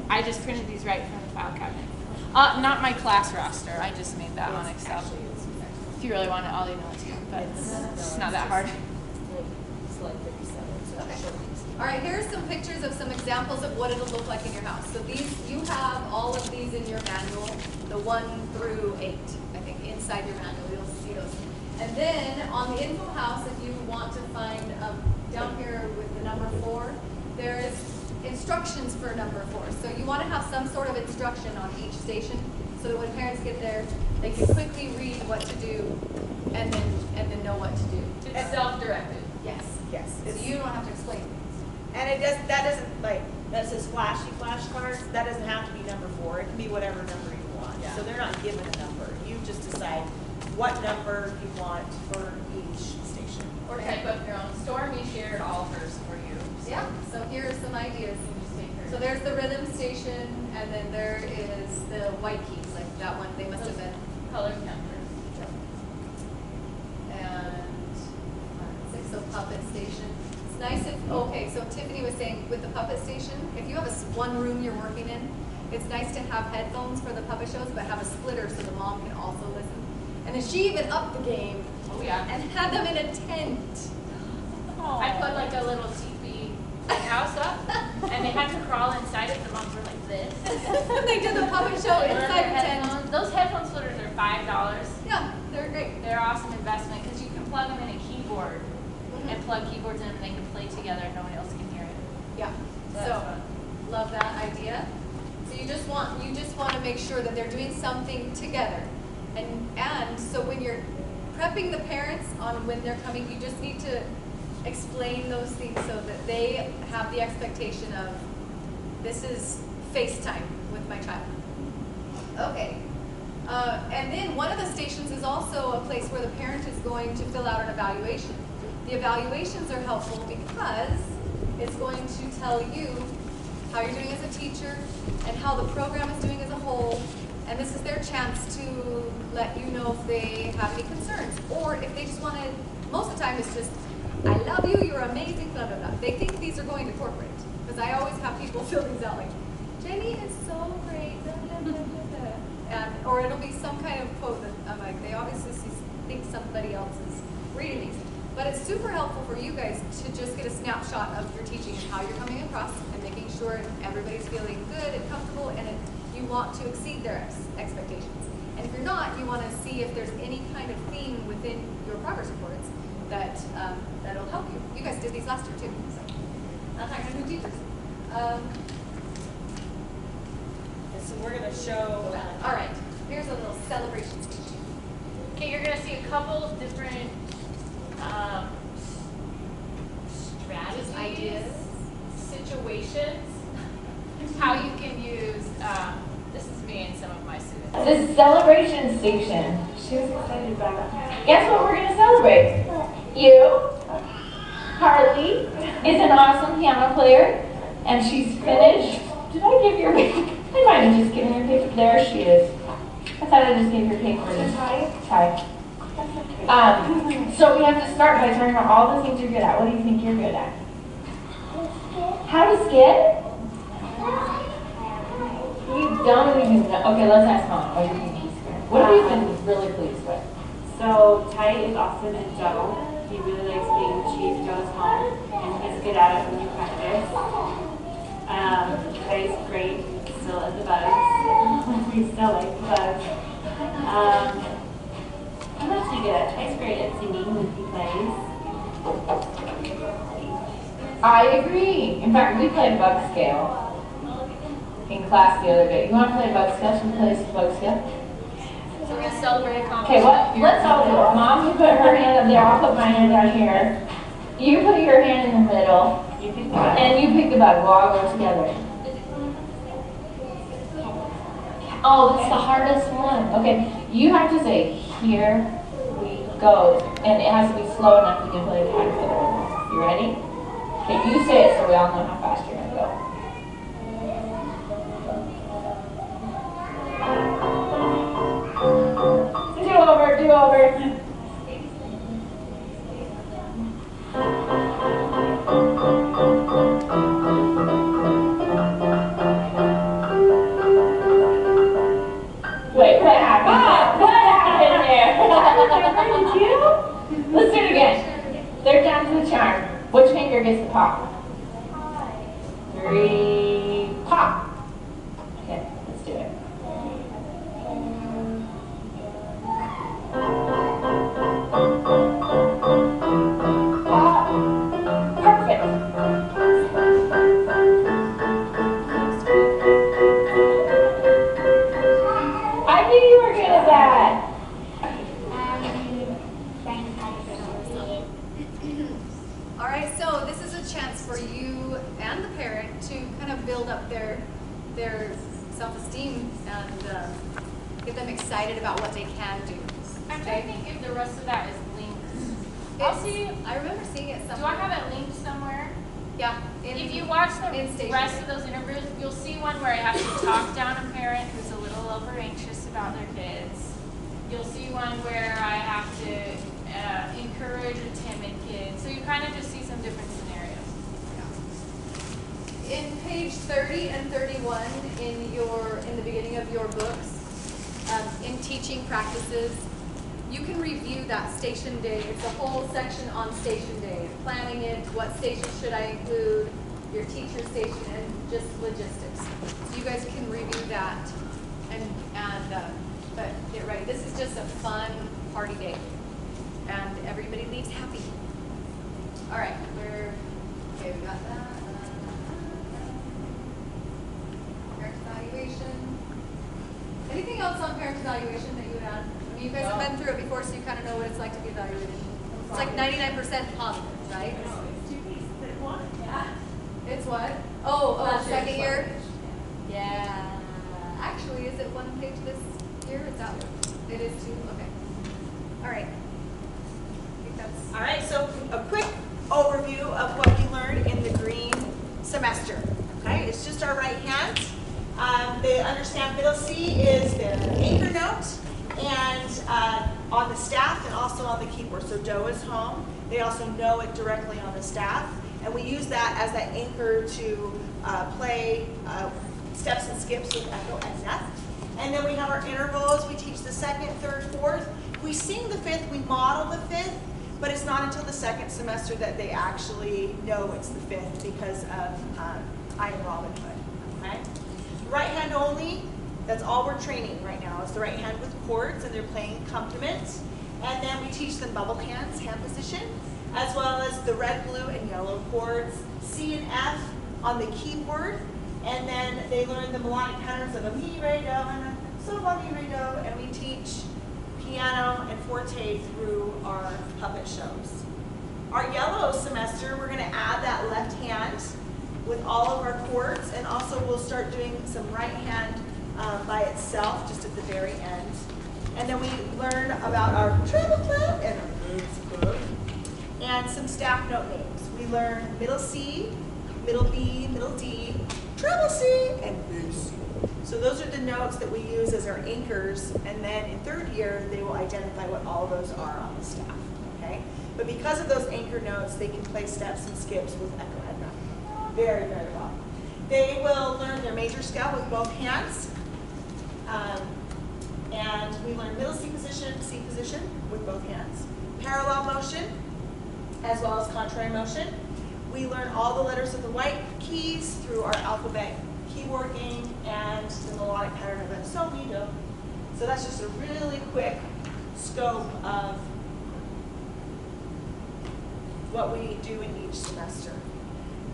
I just printed these right from the file cabinet. Not my class roster. I just made that on Excel. If you really want it, I'll email it to you. But it's not that hard. All right, here are some pictures of some examples of what it'll look like in your house. So these, you have all of these in your manual, the 1 through 8, I think, inside your manual. You'll see those. And then on the info house, if you want to find down here with the number 4, there is instructions for number 4. So you want to have some sort of instruction on each station so that when parents get there, they can quickly read what to do and then know what to do. It's self-directed. Yes. Yes. So you don't have to explain things. And that doesn't, like, that says flashy flashcards, that doesn't have to be number 4. It can be whatever number you want. Yeah. So they're not given a number. You just decide what number you want for each station. Or type up your own. Stormy shared all hers for you. Yeah, so here are some ideas. So there's the rhythm station, and then there is the white keys, like that one, they must have been. Color counters. And so puppet station. It's nice if, okay, so Tiffany was saying with the puppet station, if you have one room you're working in, it's nice to have headphones for the puppet shows, but have a splitter so the mom can also listen. And then she even upped the game. Oh yeah. And had them in a tent. I put like a little teepee house up, and they had to crawl inside it. The moms were like this. They did the puppet show inside the tent. Those headphone splitters are $5. Yeah, they're great. They're awesome investment because you can plug them in a keyboard and plug keyboards in, and they can play together, and nobody else can hear it. Yeah. That's So fun. love that idea. So you just want to make sure that they're doing something together, and so when you're prepping the parents on when they're coming, you just need to explain those things so that they have the expectation of this is FaceTime with my child. Okay. And then one of the stations is also a place where the parent is going to fill out an evaluation. The evaluations are helpful because it's going to tell you how you're doing as a teacher and how the program is doing as a whole. And this is their chance to let you know if they have any concerns or if they just want to, most of the time it's just, I love you, you're amazing, blah, blah, blah. They think these are going to corporate because I always have people fill these out like, Jenny is so great, blah, blah, blah, blah, blah. And, or it'll be some kind of quote that I'm like, they obviously think somebody else is reading these. But it's super helpful for you guys to just get a snapshot of your teaching and how you're coming across and making sure everybody's feeling good and comfortable and you want to exceed their expectations. And if you're not, you want to see if there's any kind of theme within your progress reports that that'll help you. You guys did these last year too, so that's not going to do teachers. And so we're going to show. All right, here's a little celebration speech. Okay, you're going to see a couple of different strategies, ideas, situations, how you can use, this is me and some of my students. The celebration station. She was excited about it. Guess what we're going to celebrate? You. Carly is an awesome piano player, and she's finished. Did I give your paper? I might have just given your paper. There she is. I thought I just gave your paper to Ty. So we have to start by talking about all the things you're good at. What do you think you're good at? How to skip? You don't even know. Okay, let's ask Mom. What have you been really pleased with? So Ty is awesome in general. He really likes being Chief Joe's home, and he's good at it when you practice. Ty's great, still at the buzz. We still like the buzz. What else is he good at? Ty's great at singing when he plays. I agree. In fact, we played bug scale in class the other day. You want to play bug scale? Should we play bug scale? So we're gonna celebrate a Okay, let's all do it. Mom, you put her hand up there. I'll put my hand down here. You put your hand in the middle. And you pick the bug. We'll all go together. Oh, that's the hardest one. Okay, you have to say, here we go. And it has to be slow enough you can play the time for the words. You ready? Okay, you say it so we all know how fast you're going to go. Do over. Wait, what happened? What happened there? Did you? Let's do it again. Third time's the charm. Which finger gets the pop? 3, pop. Okay, let's do it. Perfect. I knew you were good at that. All right, so this is a chance for you and the parent to kind of build up their self-esteem and get them excited about what they can do. I'm trying to think if the rest of that is linked. I remember seeing it somewhere. Do I have it linked somewhere? Yeah. If you watch the rest of those interviews, you'll see one where I have to talk down a parent who's a little over anxious about their kids. You'll see one where I have to encourage a timid kid. So you kind of just see some different scenarios. Yeah. In page 30 and 31 in the beginning of your books, in teaching practices, you can review that station day. It's a whole section on station day, planning it, what station should I include, your teacher station, and just logistics. So you guys can review that but get ready. This is just a fun party day, and everybody leaves happy. All right, okay, we got that. Parent evaluation. Anything else on parent evaluation that you would add? I mean, you guys have been through it before, so you kind of know what it's like to be evaluated. It's like 99% positive, right? It's what? Oh, second year? Yeah. Actually, is it one page this year? Is that it is two? Okay. All right. I think that's all right. So a quick overview of what we learned in the green semester. Okay, it's just our right hand. They understand middle C is the anchor note, and on the staff and also on the keyboard. So Do is home. They also know it directly on the staff, and we use that as that anchor to play steps and skips with echo and Zeth. And then we have our intervals. We teach the second, third, fourth. We sing the fifth. We model the fifth, but it's not until the second semester that they actually know it's the fifth because of I Am Robin Hood. Okay. Right hand only. That's all we're training right now is the right hand with chords, and they're playing accompaniment. And then we teach them bubble hands, hand position, as well as the red, blue, and yellow chords, C and F on the keyboard. And then they learn the melodic patterns of a mi, re, do, and a sol, la, mi, re, do. And we teach piano and forte through our puppet shows. Our yellow semester, we're going to add that left hand with all of our chords, and also we'll start doing some right hand by itself just at the very end. And then we learn about our treble clef and our bass clef and some staff note names. We learn middle C, middle B, middle D, treble C, and bass. So those are the notes that we use as our anchors, and then in third year they will identify what all of those are on the staff. Okay? But because of those anchor notes, they can play steps and skips with echo Edna very, very well. They will learn their major scale with both hands. And we learn middle C position with both hands. Parallel motion, as well as contrary motion. We learn all the letters of the white keys through our alphabet keyboard game and the melodic pattern of it. So we do. So that's just a really quick scope of what we do in each semester.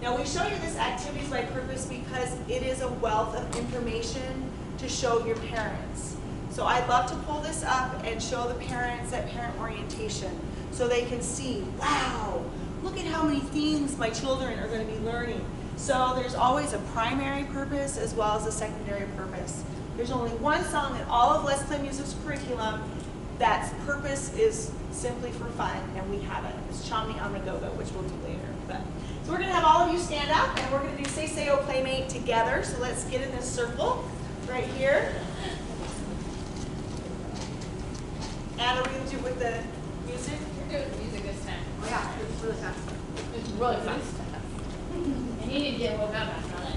Now we show you this activities by purpose because it is a wealth of information to show your parents. So I'd love to pull this up and show the parents at parent orientation so they can see, wow, look at how many things my children are going to be learning. So there's always a primary purpose as well as a secondary purpose. There's only one song in all of Let's Play Music's curriculum that's purpose is simply for fun, and we have it. It's Chomni on the Go-Go, which we'll do later. So we're going to have all of you stand up, and we're going to do Say Say Oh Playmate together. So let's get in this circle right here. And are we going to do it with the music? We're doing music this time. Oh yeah, it's really fast. It's really fast. And you need to get woke up after that.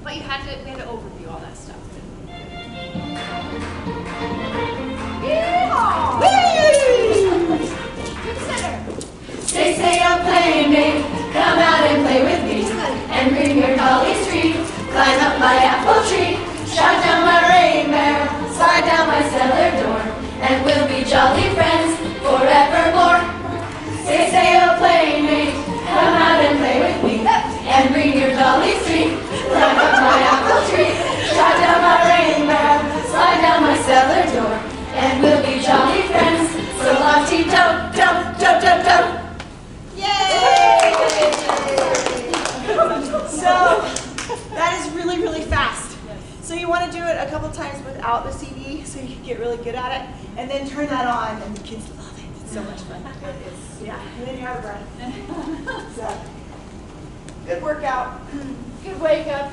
But we had to overview all that stuff. Say, say, oh playmate, come out and play with me, and bring your dolly's tree, climb up my apple tree, shout down my rain barrel, slide down my cellar door, and we'll be jolly friends forevermore. Say, say, oh playmate, come out and play with me, and bring your dolly's tree, climb up my apple tree, shout down my rain barrel, slide down my cellar door, and we'll be jolly friends. So lofty, do, do, do, do, do. Yay! So that is really, really fast. So you want to do it a couple times without the CD so you can get really good at it, and then turn that on, and the kids love it. It's so much fun. It is, yeah. And then you're out of breath. So good workout. Good wake up.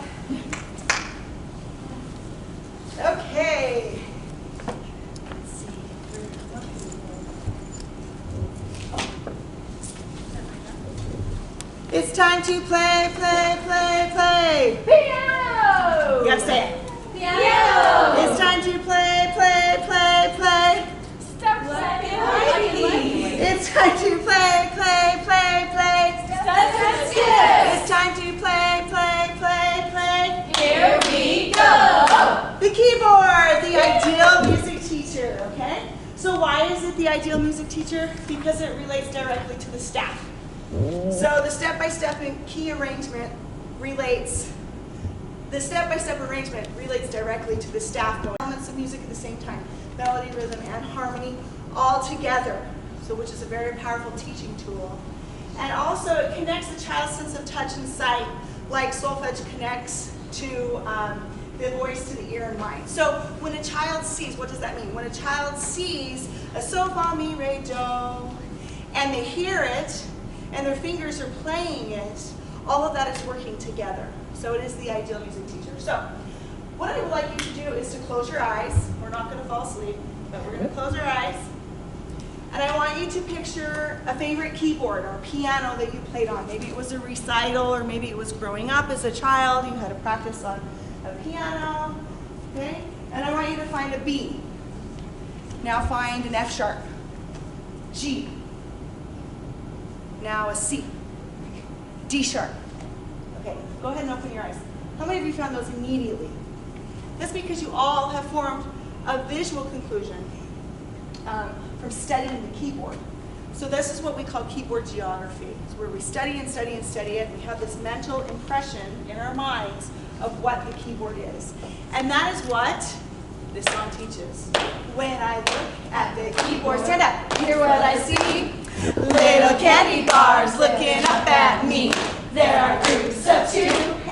Okay. It's time to play, play, play, play. Piano! You gotta say it. Piano! It's time to play, play, play, play. Stop playing. It's time to play, play, play, play. It's time to play, play, play, play. Here we go. The keyboard, the ideal music teacher, okay? So why is it the ideal music teacher? Because it relates directly to the staff. So the step-by-step and key arrangement relates, directly to the staff knowing elements of music at the same time, melody, rhythm, and harmony all together, so which is a very powerful teaching tool. And also it connects the child's sense of touch and sight, like solfege connects to the voice to the ear and mind. So when a child sees, what does that mean? When a child sees a so, fa, mi, re, do, and they hear it, and their fingers are playing it, all of that is working together. So it is the ideal music teacher. So what I would like you to do is to close your eyes. We're not going to fall asleep, but we're going to close our eyes. And I want you to picture a favorite keyboard or piano that you played on. Maybe it was a recital, or maybe it was growing up as a child. You had to practice on a piano, okay? And I want you to find a B. Now find an F sharp, G. Now a C, D sharp. Okay, go ahead and open your eyes. How many of you found those immediately? That's because you all have formed a visual conclusion from studying the keyboard. So this is what we call keyboard geography. It's where we study and study and study it. We have this mental impression in our minds of what the keyboard is. And that is what this song teaches. When I look at the keyboard, stand up, hear what I see. Little candy bars looking up at me. There are groups of 2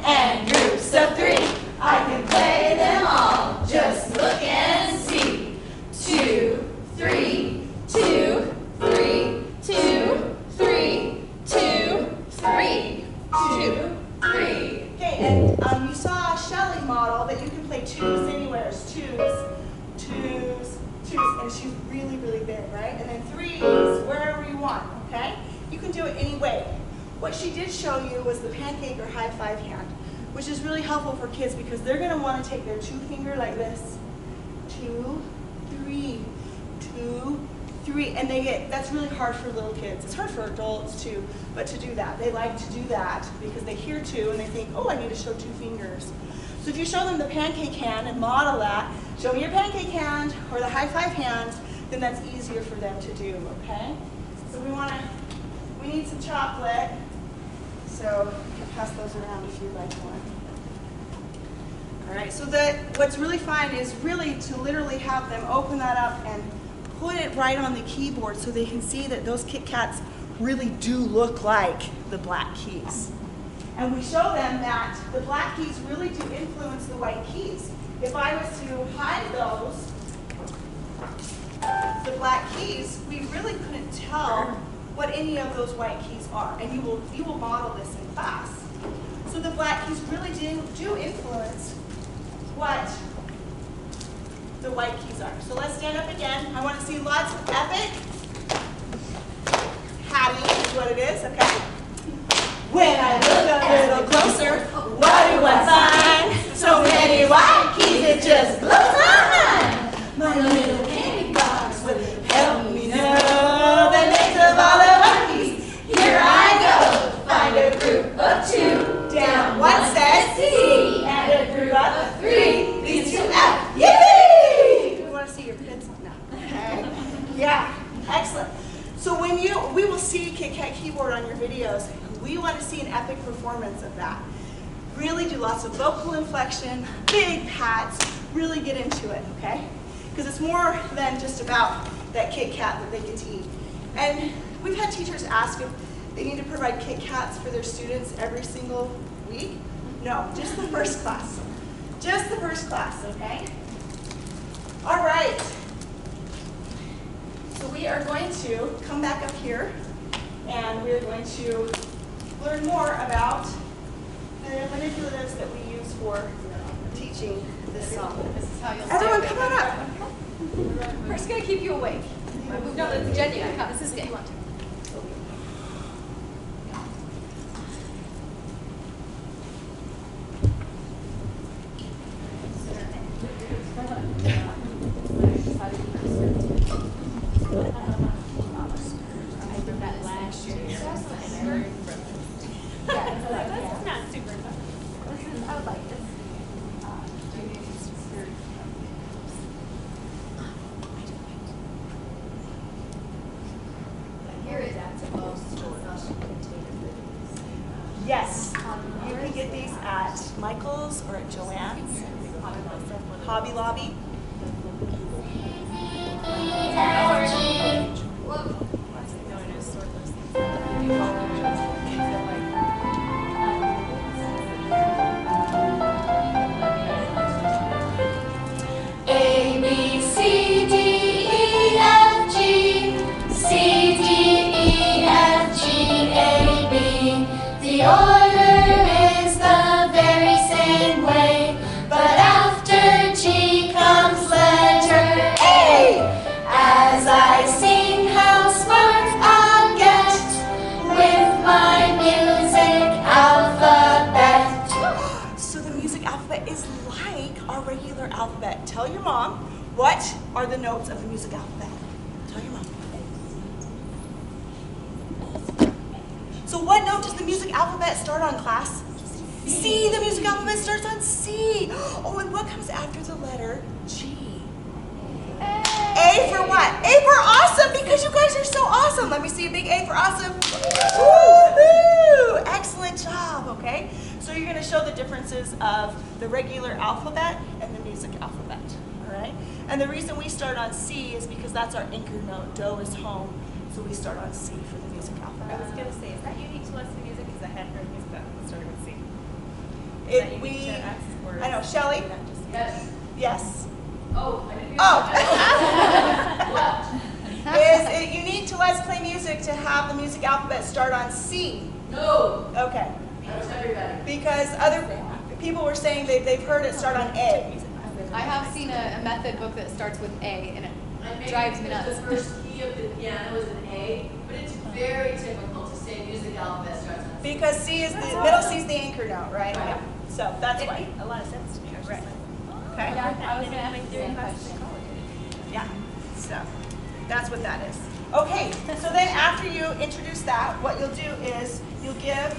and groups of 3. I can play them all, just look and see. 2, 3, 2, 3, 2, 3, 2, 3, 2, 3. Okay, and you saw a Shelley model that you can play 2s anywhere. 2s, 2s, 2s, and she's really, really big, right? And then 3s, wherever you want, okay? You can do it any way. What she did show you was the pancake or high five hand, which is really helpful for kids because they're going to want to take their 2 finger like this, 2, 3, 3, and that's really hard for little kids. It's hard for adults too, but to do that. They like to do that because they hear 2 and they think, oh, I need to show 2 fingers. So if you show them the pancake hand and model that, show me your pancake hand or the high 5 hand, then that's easier for them to do, okay? So we need some chocolate, so you can pass those around if you'd like one. All right, so what's really fun is really to literally have them open that up and put it right on the keyboard so they can see that those Kit Kats really do look like the black keys. And we show them that the black keys really do influence the white keys. If I was to hide those, the black keys, we really couldn't tell what any of those white keys are. And you will model this in class. So the black keys really do influence what the white keys are. So let's stand up again. I want to see lots of epic. Hattie is what it is, okay? When I look a little closer, what do I find? So many white keys, it just blows my mind. My little candy box will help me know the names of all the white keys. Here I go, find a group of 2. Down one says C, and a group of 3 leads to F. Yippee! We want to see your pencil now. Okay? Yeah, excellent. So we will see Kit Kat Keyboard on your videos. We want to see an epic performance of that. Really do lots of vocal inflection, big pats, really get into it, okay? Because it's more than just about that Kit Kat that they get to eat. And we've had teachers ask if they need to provide Kit Kats for their students every single week. No, just the first class. Just the first class, okay? All right. So we are going to come back up here, and we're going to learn more about the manipulatives that we use for teaching this song. This is how you'll Everyone, stay come awake. on up. We're just going to keep you awake. No, that's Jen, you can come. This is if you want to. Yes, you can get these at Michael's or at Joann's, Hobby Lobby. A, B, C, D, E, F, G, C, D, E, F, G, A, B. The order is the very same way, but after G comes letter A. As I sing, how smart I'll get with my music alphabet. So the music alphabet is like our regular alphabet. Tell your mom, what are the notes of the music alphabet? Tell your mom. So what note does the music alphabet start on, class? C. The music alphabet starts on C. Oh, and what comes after the letter G? A for what? A for awesome, because you guys are so awesome. Let me see a big A for awesome. Woohoo! Excellent job, okay? So you're going to show the differences of the regular alphabet and the music alphabet, all right? And the reason we start on C is because that's our anchor note. Do is home, so we start on C for the music alphabet. I was going to say, is that unique to us in music? Because I hadn't heard music that started with C. I know, Shelly? Yes. Yes. Oh, I didn't Oh. Is it unique to Let's Play Music to have the music alphabet start on C? No. Okay. That's everybody. Because other people were saying they've heard it start on A. I have seen a method book that starts with A, and it drives me nuts. The first key of the piano is an A, but it's very typical to say music alphabet starts on C. Because C is the middle C is the anchor note, right? Right. So that's It why. made a lot of sense to me. I was just Right. like, Okay. I was going to have my theory class in college. Yeah. So That's what that is. Okay, so then after you introduce that, what you'll do is you'll give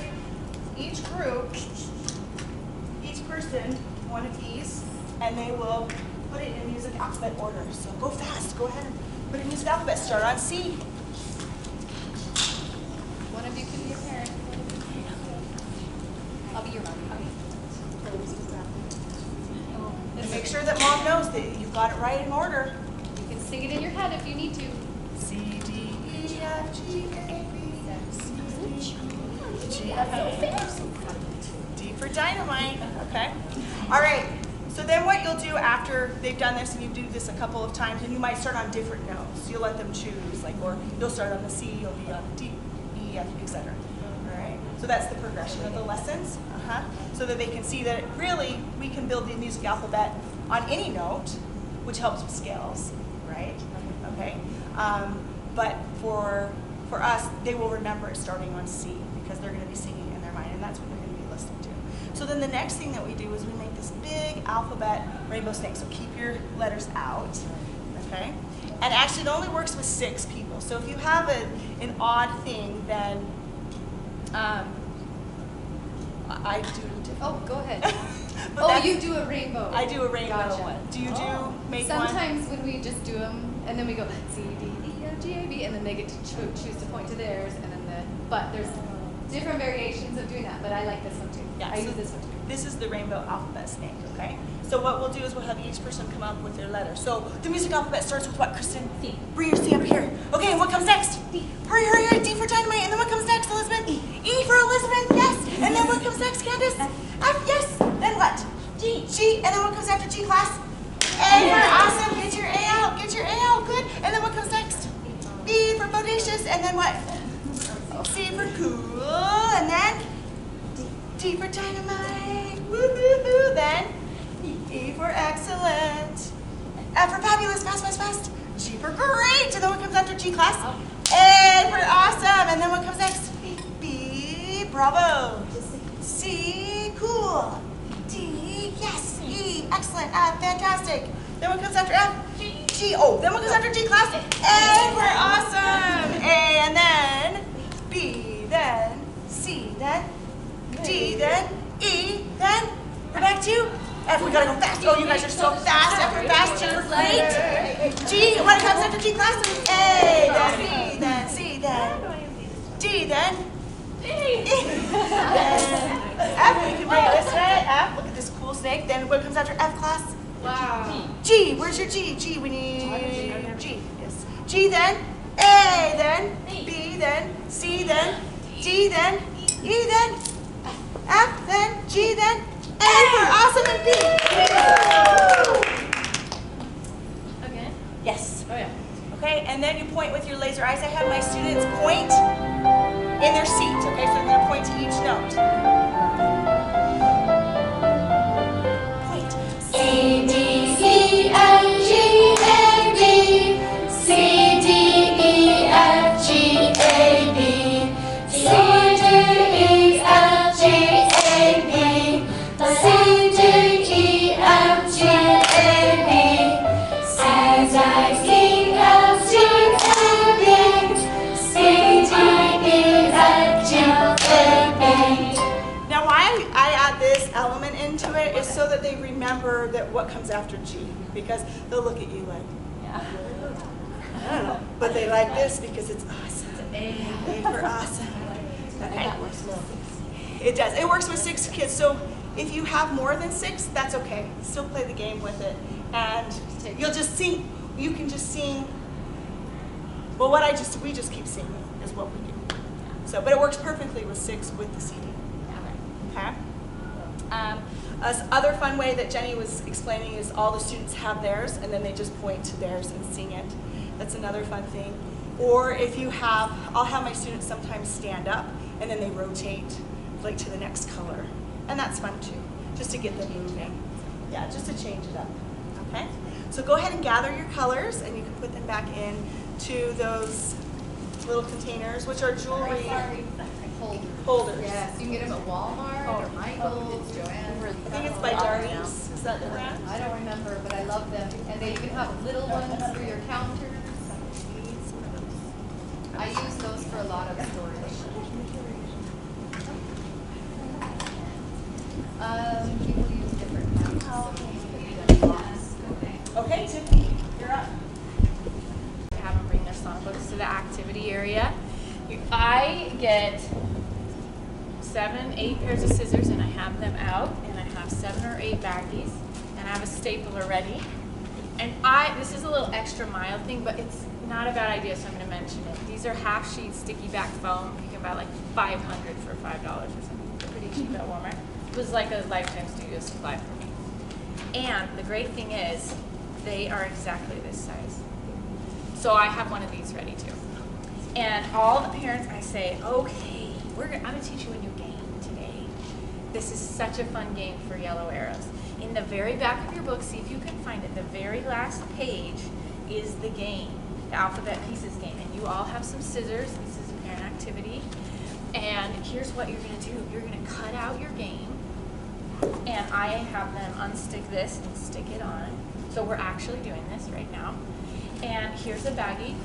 each group, each person one of these, and they will put it in music alphabet order. So go fast, go ahead and put it in music alphabet. Start on C. One of you can be a parent. I'll be your mom. And make sure that mom knows that you've got it right in order. You can sing it in your head if you need to. C, D, E, F, G, A, B, C, D, G, D for dynamite. Okay. All right. So then what you'll do after they've done this, and you do this a couple of times, and you might start on different notes. You'll let them choose, like, or you'll start on the C, you'll be on D, E, F, etc. All right. So that's the progression of the lessons. So that they can see that really we can build the music alphabet on any note, which helps with scales, right? Okay. But for us, they will remember it starting on C because they're going to be singing it in their mind, and that's what they're going to be listening to. So then the next thing that we do is we make this big alphabet rainbow snake. So keep your letters out, okay? And actually, it only works with 6 people. So if you have an odd thing, then I do different. Oh, go ahead. But you do a rainbow. I do a rainbow Gotcha. one. Do you make Sometimes when we just do them, and then we go C, D, E, F, G, A, B, and then they get to choose to point to theirs, and then but there's different variations of doing that, but I like this one too. Yeah, I use this one too. This is the rainbow alphabet snake, okay? So what we'll do is we'll have each person come up with their letter. So the music alphabet starts with what, Kristen? D. Bring your C up here. Okay, and what comes next? D. Hurry, hurry, hurry. D for dynamite. And then what comes next, Elizabeth? E. E for Elizabeth, yes. And then what comes next, Candace? F, yes. Then what? G. G. And then what comes after G, class? A for awesome. Get your A out. Get your A out. Good. And then what comes next? B for bodacious. And then what? C for cool. And then D for dynamite. Woo-hoo-hoo. Then E for excellent. F for fabulous. Fast, fast, fast. G for great. And then what comes after G, class? A for awesome. And then what comes next? B, bravo. C, cool. D, yes. E, excellent. F, fantastic. Then what comes after F? G. Oh, then what comes after G, class? A for awesome. A, and then B, then C, then D, then E, then we're back to F. We gotta go fast. Oh, you guys are so fast. F for fast. G for great. G, what comes after G, class? A, then B, then C, then D, then E. Then F, we can bring it this way. F, look at this cool snake. Then what comes after F, class? Wow. G, where's your G? G, we need G. Yes. G, then A, then B, then C, then D, then E, then F, then G, then A for awesome and B. Again? Yes. Oh yeah. Okay, and then you point with your laser eyes. I have my students point in their seat. Okay, so they're going to point to each note. Point. A, B, C, F, G, A, B. C, D, E, F, G, A, B. C, D, E, F, G, A, B. C, D, E, F, G, A, B. As I sing F, G, A, B. C, D, E, F, G, A, B. Now why I add this element into it is so that they remember that what comes after G, because they'll look at you like, I don't know, but they like this because it's awesome. A for awesome. Okay. It does. It works with 6 kids. So if you have more than 6, that's okay. Still play the game with it, and you'll just sing. You can just sing. Well, we just keep singing is what we do. So, but it works perfectly with 6 with the CD. Okay. Other fun way that Jenny was explaining is all the students have theirs, and then they just point to theirs and sing it. That's another fun thing. Or if you have, I'll have my students sometimes stand up, and then they rotate like to the next color. And that's fun too, just to get them moving. Yeah, just to change it up, okay? So go ahead and gather your colors, and you can put them back into those little containers, which are jewelry holders. Yes, you can get them at Walmart or Michael's, Joanne. I think it's by Darnie's. Is that the brand? I don't remember, but I love them. And they even have little ones for your counters. I use those for a lot of storage. People use different maps. Okay, Tiffany, you're up. Have them bring their songbooks to the activity area. I get 7, 8 pairs of scissors and I have them out, and I have 7 or 8 baggies, and I have a stapler ready. And this is a little extra mild thing, but it's not a bad idea, so I'm going to mention it. These are half sheet sticky back foam. You can buy like 500 for $5 or something. They're pretty cheap at Walmart. It was like a Lifetime Studio supply for me. And the great thing is, they are exactly this size. So I have one of these ready too. And all the parents, I say, okay, I'm going to teach you a new game today. This is such a fun game for Yellow Arrows. In the very back of your book, see if you can find it, the very last page is the game, the alphabet pieces game. And you all have some scissors. This is a parent activity. And here's what you're going to do. You're going to cut out your game. And I have them unstick this and stick it on. So we're actually doing this right now. And here's a baggie.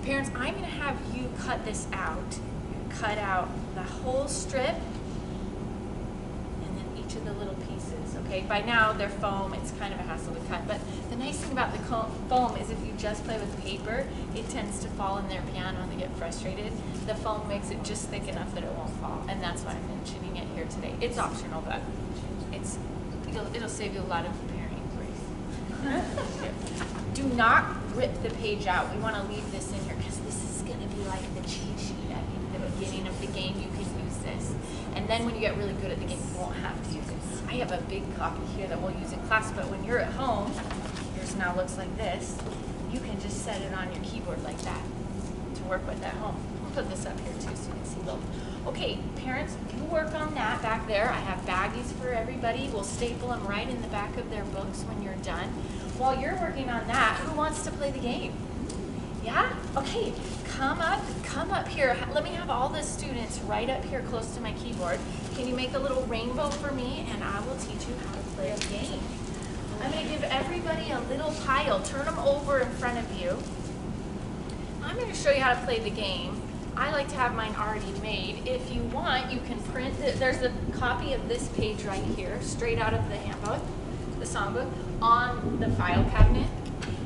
Parents, I'm going to have you cut this out. Cut out the whole strip and then each of the little pieces. Okay, by now they're foam. It's kind of a hassle to cut. But the nice thing about the foam is if you just play with paper, it tends to fall in their piano and they get frustrated. The foam makes it just thick enough that it won't fall. And that's why I'm mentioning it here today. It's optional, but it'll save you a lot of parent inquiries. Do not rip the page out. We want to leave this in here because this is going to be like the cheat sheet at the beginning of the game. You can use this. And then when you get really good at the game, you won't have to use it. I have a big copy here that we'll use in class, but when you're at home, yours now looks like this. You can just set it on your keyboard like that to work with at home. We'll put this up here too so you can see both. Okay, parents, you work on that back there. I have baggies for everybody. We'll staple them right in the back of their books when you're done. While you're working on that, who wants to play the game? Yeah? Okay, come up here. Let me have all the students right up here close to my keyboard. Can you make a little rainbow for me? And I will teach you how to play a game. I'm going to give everybody a little tile. Turn them over in front of you. I'm going to show you how to play the game. I like to have mine already made. If you want, you can print it. There's a copy of this page right here, straight out of the handbook, the songbook, on the file cabinet.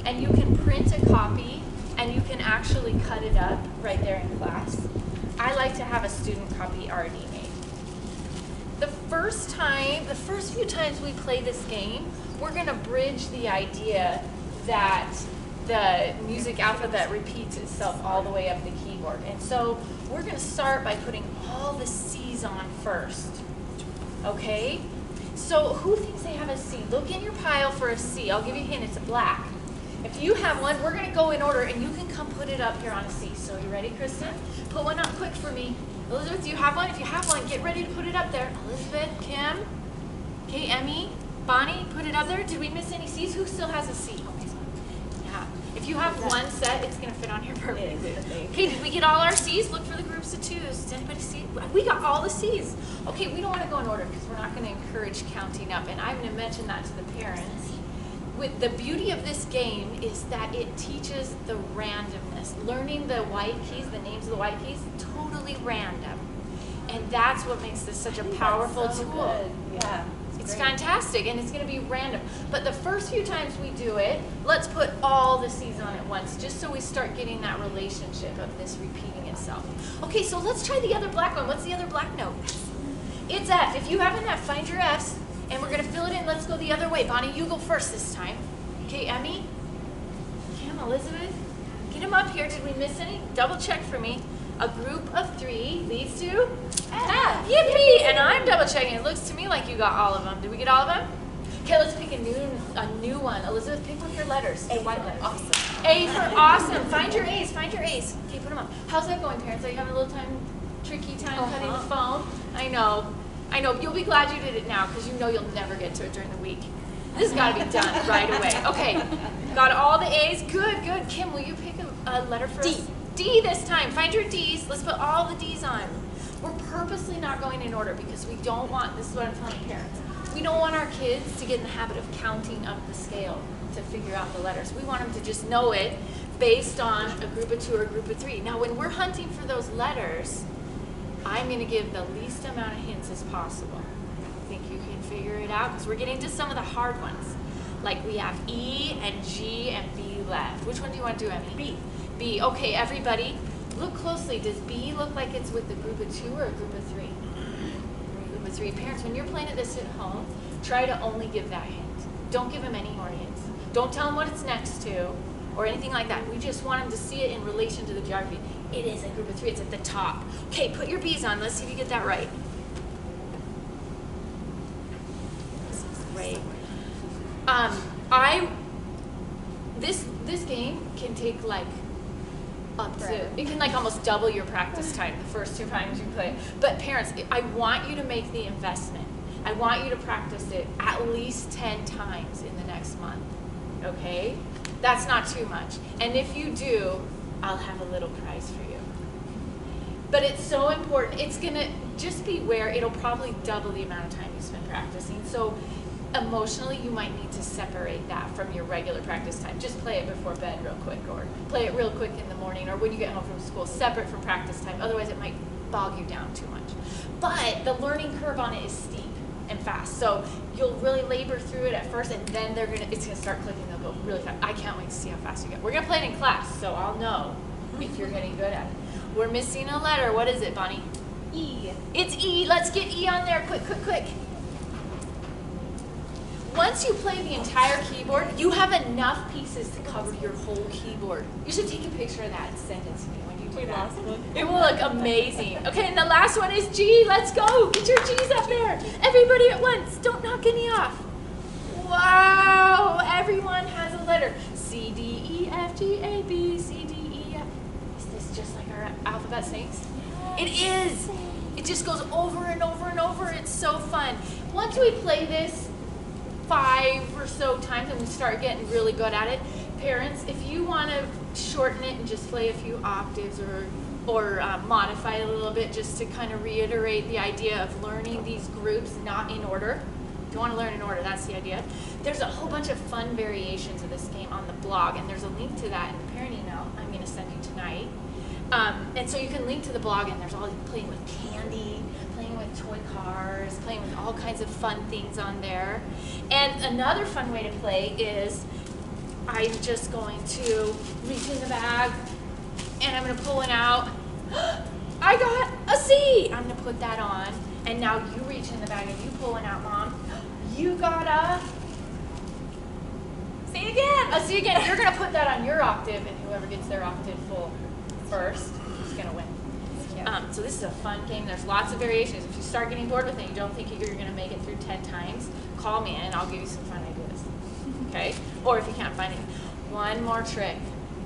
And you can print a copy, and you can actually cut it up right there in class. I like to have a student copy already made. The first few times we play this game, we're going to bridge the idea that the music alphabet repeats itself all the way up the keyboard. And so we're going to start by putting all the C's on first. Okay? So who thinks they have a C? Look in your pile for a C. I'll give you a hint, it's a black. If you have one, we're going to go in order, and you can come put it up here on a C. So you ready, Kristen? Put one up quick for me. Elizabeth, do you have one? If you have one, get ready to put it up there. Elizabeth, Kim, okay, Emmy, Bonnie, put it up there. Did we miss any C's? Who still has a C? Yeah. If you have one set, it's going to fit on here perfectly. Okay, did we get all our C's? Look for the groups of twos. Did anybody see? We got all the C's. Okay, we don't want to go in order because we're not going to encourage counting up. And I'm going to mention that to the parents. With the beauty of this game is that it teaches the randomness. Learning the white keys, the names of the white keys, totally random. And that's what makes this such a powerful tool. Good. Yeah. It's fantastic, and it's going to be random. But the first few times we do it, let's put all the C's on at once, just so we start getting that relationship of this repeating itself. Okay, so let's try the other black one. What's the other black note? It's F. If you have an F, find your F's, and we're going to fill it in. Let's go the other way. Bonnie, you go first this time. Okay, Emmy, Kim, Elizabeth, get them up here. Did we miss any? Double check for me. A group of 3 leads to F. Yippee! And I'm double checking. It looks to me like you got all of them. Did we get all of them? Okay, let's pick a new one. Elizabeth, pick one of your letters. Your white letters. Awesome. A for awesome. Find your A's. Find your A's. Okay, put them up. How's that going, parents? Are you having a little tricky time cutting the foam? I know. You'll be glad you did it now because you know you'll never get to it during the week. This has got to be done right away. Okay, got all the A's. Good. Kim, will you pick a letter for us? D this time. Find your D's. Let's put all the D's on. We're purposely not going in order because we don't want, this is what I'm telling parents, we don't want our kids to get in the habit of counting up the scale to figure out the letters. We want them to just know it based on a group of 2 or a group of 3. Now, when we're hunting for those letters, I'm going to give the least amount of hints as possible. I think you can figure it out because we're getting to some of the hard ones. Like we have E and G and B left. Which one do you want to do, Emmy? B. B. Okay, everybody, look closely. Does B look like it's with a group of 2 or a group of 3? A group of 3. Parents, when you're playing this at home, try to only give that hint. Don't give them any more hints. Don't tell them what it's next to or anything like that. We just want them to see it in relation to the geography. It is a group of 3. It's at the top. Okay, put your B's on. Let's see if you get that right. This is great. This game can take like up to, it can like almost double your practice time the first 2 times you play. But parents, I want you to make the investment. I want you to practice it at least 10 times in the next month, okay? That's not too much. And if you do, I'll have a little prize for you. But it's so important. It's gonna, just beware, it'll probably double the amount of time you spend practicing. So emotionally, you might need to separate that from your regular practice time. Just play it before bed real quick, or play it real quick in the morning, or when you get home from school, separate from practice time. Otherwise, it might bog you down too much. But the learning curve on it is steep and fast. So you'll really labor through it at first, and then it's gonna start clicking. They'll go really fast. I can't wait to see how fast you get. We're gonna play it in class, so I'll know if you're getting good at it. We're missing a letter. What is it, Bonnie? E. It's E. Let's get E on there. Quick, quick, quick. Once you play the entire keyboard, you have enough pieces to cover your whole keyboard. You should take a picture of that and send it to me when you do that. It will look amazing. Okay, and the last one is G. Let's go. Get your G's up there. Everybody at once. Don't knock any off. Wow, everyone has a letter. C, D, E, F, G, A, B, C, D, E, F. Is this just like our alphabet snakes? It is. It just goes over and over and over. It's so fun. Once we play this 5 or so times and we start getting really good at it, parents, if you want to shorten it and just play a few octaves or modify it a little bit just to kind of reiterate the idea of learning these groups not in order. If you want to learn in order, that's the idea. There's a whole bunch of fun variations of this game on the blog, and there's a link to that in the parent email I'm going to send you tonight. And so you can link to the blog, and there's all playing with candy, playing with toy cars, playing with all kinds of fun things on there. And another fun way to play is I'm just going to reach in the bag, and I'm going to pull it out. I got a C. I'm going to put that on. And now you reach in the bag and you pull it out, Mom. You got a C again. A C again. You're going to put that on your octave, and whoever gets their octave full first is going to win. So this is a fun game. There's lots of variations. If you start getting bored with it, you don't think you're going to make it through 10 times, call me and I'll give you some fun ideas. Okay? Or if you can't find it. One more trick.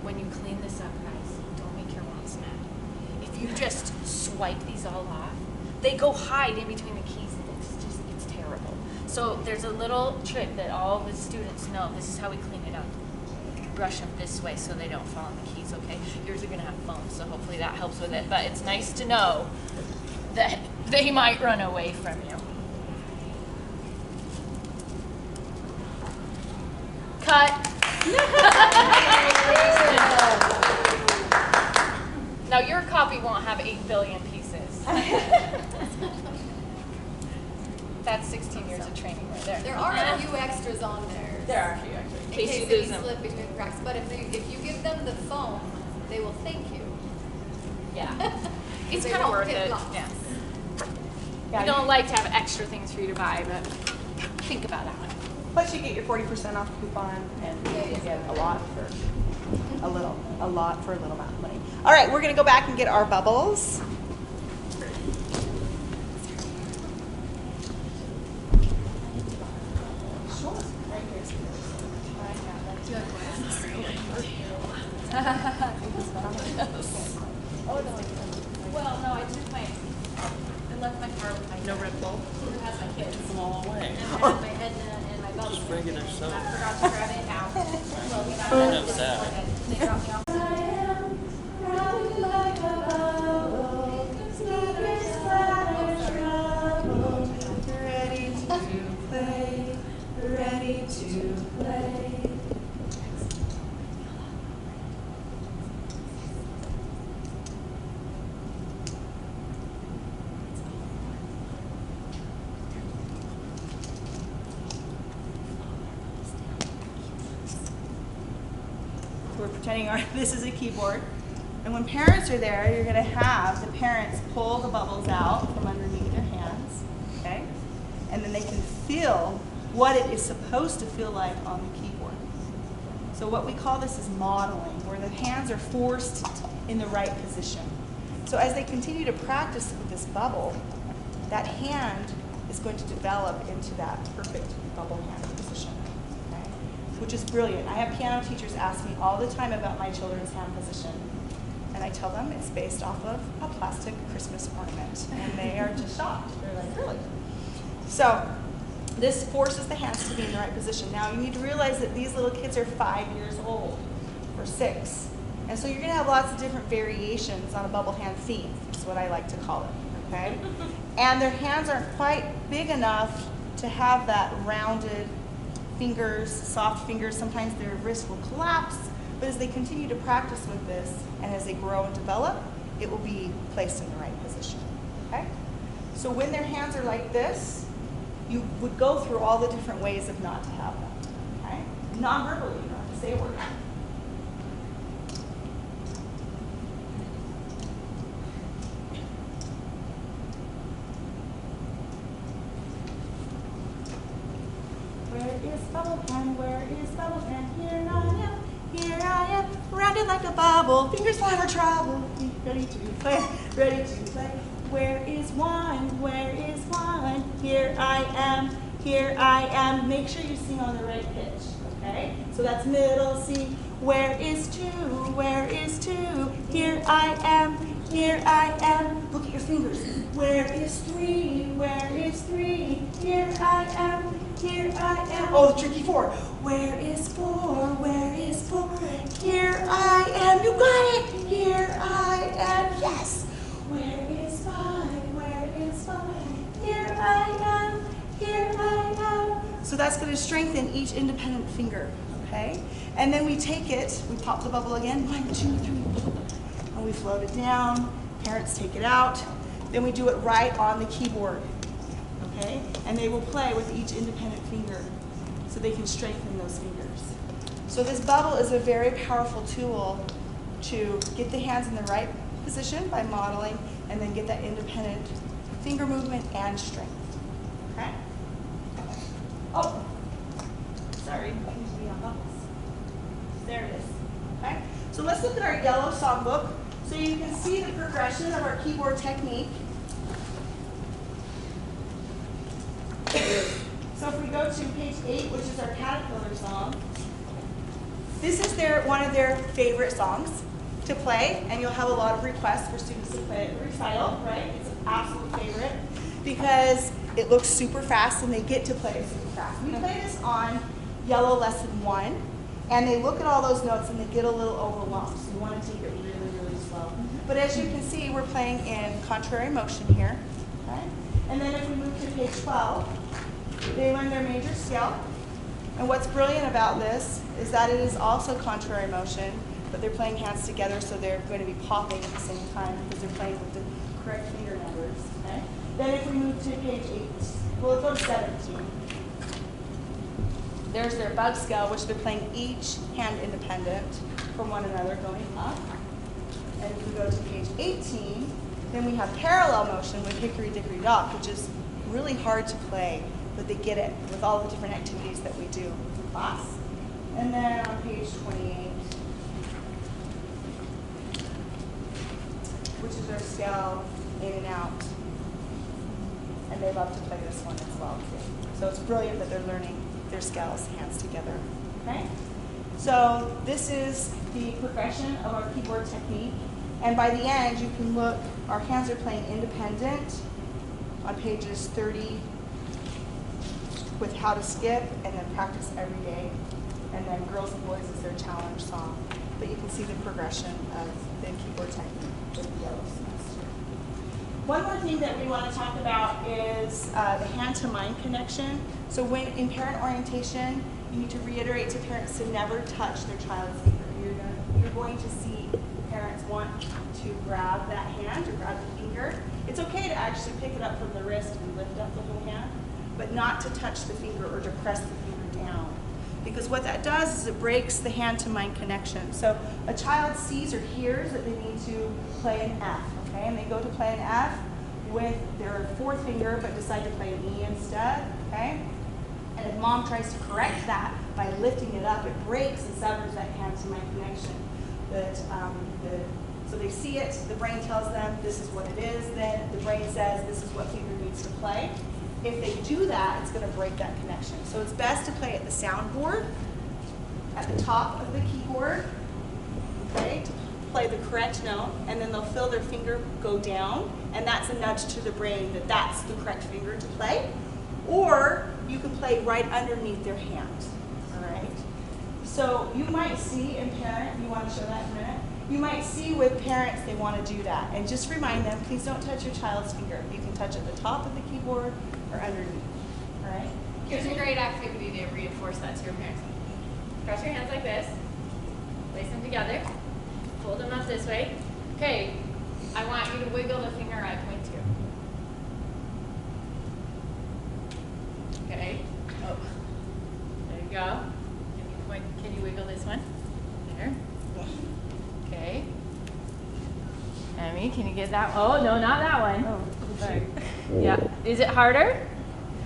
When you clean this up, guys, don't make your moms mad. If you just swipe these all off, they go hide in between the keys. It's terrible. So there's a little trick that all the students know. This is how we clean it up. Brush them this way so they don't fall in the keys, okay? Yours are going to have foam, so hopefully that helps with it. But it's nice to know that they might run away from you. Cut. Now your copy won't have 8 billion pieces. That's 16 years of training right there. There are a few extras on there. There are a few extras. In case they slip between the cracks. But if you give them the foam, they will thank you. Yeah. It's kind of worth it. Yeah. We don't like to have extra things for you to buy, but think about that one. Plus you get your 40% off coupon, and you get a lot for a little amount of money. All right, we're going to go back and get our bubbles. Well, no, I left my car with my No Red Bull? It has my kids. Put them all away. And I have my Edna and my bubble. Just regular soap. I forgot to grab it now. Well, we got No, it. sad. They dropped me off. we're pretending this is a keyboard. And when parents are there, you're going to have the parents pull the bubbles out from underneath their hands, okay? And then they can feel what it is supposed to feel like on the keyboard. So what we call this is modeling, where the hands are forced in the right position. So as they continue to practice with this bubble, that hand is going to develop into that perfect bubble hand position, okay? Which is brilliant. I have piano teachers ask me all the time about my children's hand position. And I tell them it's based off of a plastic Christmas ornament. And they are just shocked. They're like, really? So this forces the hands to be in the right position. Now you need to realize that these little kids are 5 years old or 6. And so you're going to have lots of different variations on a bubble hand theme, is what I like to call it, okay? And their hands aren't quite big enough to have that rounded fingers, soft fingers. Sometimes their wrist will collapse. But as they continue to practice with this, and as they grow and develop, it will be placed in the right position, okay? So when their hands are like this, you would go through all the different ways of not to have them, okay? Non-verbally, you don't have to say a word. Where is bubble hand? Where is bubble hand? Here I am. Here I am, rounded like a bubble, fingers fly for trouble, ready to play, ready to play. Where is one? Where is one? Here I am. Make sure you sing on the right pitch, okay? So that's middle C. Where is two? Where is two? Here I am. Look at your fingers. Where is three? Where is three? Here I am. Oh, the tricky 4. Where is 4? Where is 4? Here I am. You got it. Here I am. Yes. Where is 5? Where is 5? Here I am. So that's going to strengthen each independent finger, okay? And then we take it, we pop the bubble again. 1, 2, 3, and we float it down. Parents take it out. Then we do it right on the keyboard. Okay? And they will play with each independent finger so they can strengthen those fingers. So this bubble is a very powerful tool to get the hands in the right position by modeling and then get that independent finger movement and strength. Okay? Oh, sorry, I need to be on bubbles. There it is. Okay? So let's look at our yellow songbook so you can see the progression of our keyboard technique. So if we go to page 8, which is our Caterpillar song, this is one of their favorite songs to play, and you'll have a lot of requests for students to play it at the recital, right? It's an absolute favorite because it looks super fast and they get to play it super fast. We play this on Yellow Lesson 1, and they look at all those notes and they get a little overwhelmed, so you want to take it really, really slow. But as you can see, we're playing in contrary motion here, okay? And then if we move to page 12, they learn their major scale. And what's brilliant about this is that it is also contrary motion, but they're playing hands together, so they're going to be popping at the same time because they're playing with the correct finger numbers. Okay? Then if we move to page 8, we'll go to 17. There's their bug scale, which they're playing each hand independent from one another going up. And if we go to page 18, then we have parallel motion with Hickory Dickory Dock, which is really hard to play, but they get it with all the different activities that we do in class. And then on page 28, which is their scale in and out. And they love to play this one as well, too. So it's brilliant that they're learning their scales, hands together. Okay? So this is the progression of our keyboard technique. And by the end, you can look, our hands are playing independent on pages 30 with how to skip and then practice every day. And then Girls and Boys is their challenge song. But you can see the progression of the keyboard technique with the yellow semester. One more thing that we want to talk about is the hand-to-mind connection. So when in parent orientation, you need to reiterate to parents to never touch their child's finger. You're going to see parents want to grab that hand or grab the finger. It's okay to actually pick it up from the wrist and lift up the whole hand, but not to touch the finger or to press the finger down. because what that does is it breaks the hand-to-mind connection. So a child sees or hears that they need to play an F, okay, and they go to play an F with their fourth finger but decide to play an E instead, okay? And if mom tries to correct that by lifting it up, it breaks and severs that hand-to-mind connection. So they see it, the brain tells them this is what it is, then the brain says this is what finger needs to play. If they do that, it's going to break that connection. So it's best to play at the soundboard, at the top of the keyboard, okay, to play the correct note, and then they'll feel their finger go down, and that's a nudge to the brain that that's the correct finger to play. Or you can play right underneath their hand, all right? So you might see in parent, you want to show that in a minute? You might see with parents they want to do that. And just remind them, please don't touch your child's finger. You can touch at the top of the keyboard or underneath, all right? Here's a great activity to reinforce that to your parents. Cross your hands like this, place them together, fold them up this way. Okay, I want you to wiggle the finger I point to. Okay, oh, there you go. Can you wiggle this one? There. Okay. Emmy, can you get that? Oh, no, not that one. Oh, sorry. Yeah. Is it harder?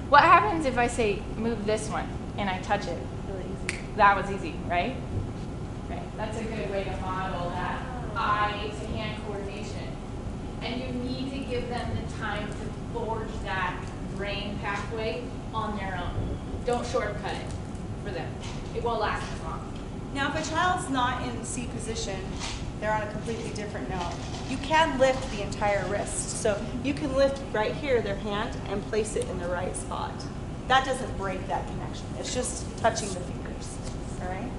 What happens if I say move this one and I touch it? Really easy. That was easy, right? Right. That's a good way to model that eye to hand coordination. And you need to give them the time to forge that brain pathway on their own. Don't shortcut it for them. It won't last as long. Now, if a child's not in C position, they're on a completely different note. You can lift the entire wrist. So you can lift right here their hand and place it in the right spot. That doesn't break that connection. It's just touching the fingers, all right?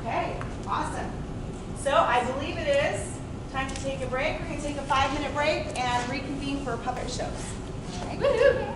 Okay, awesome. So I believe it is time to take a break. We're gonna take a 5-minute break and reconvene for puppet shows. All right? Woohoo!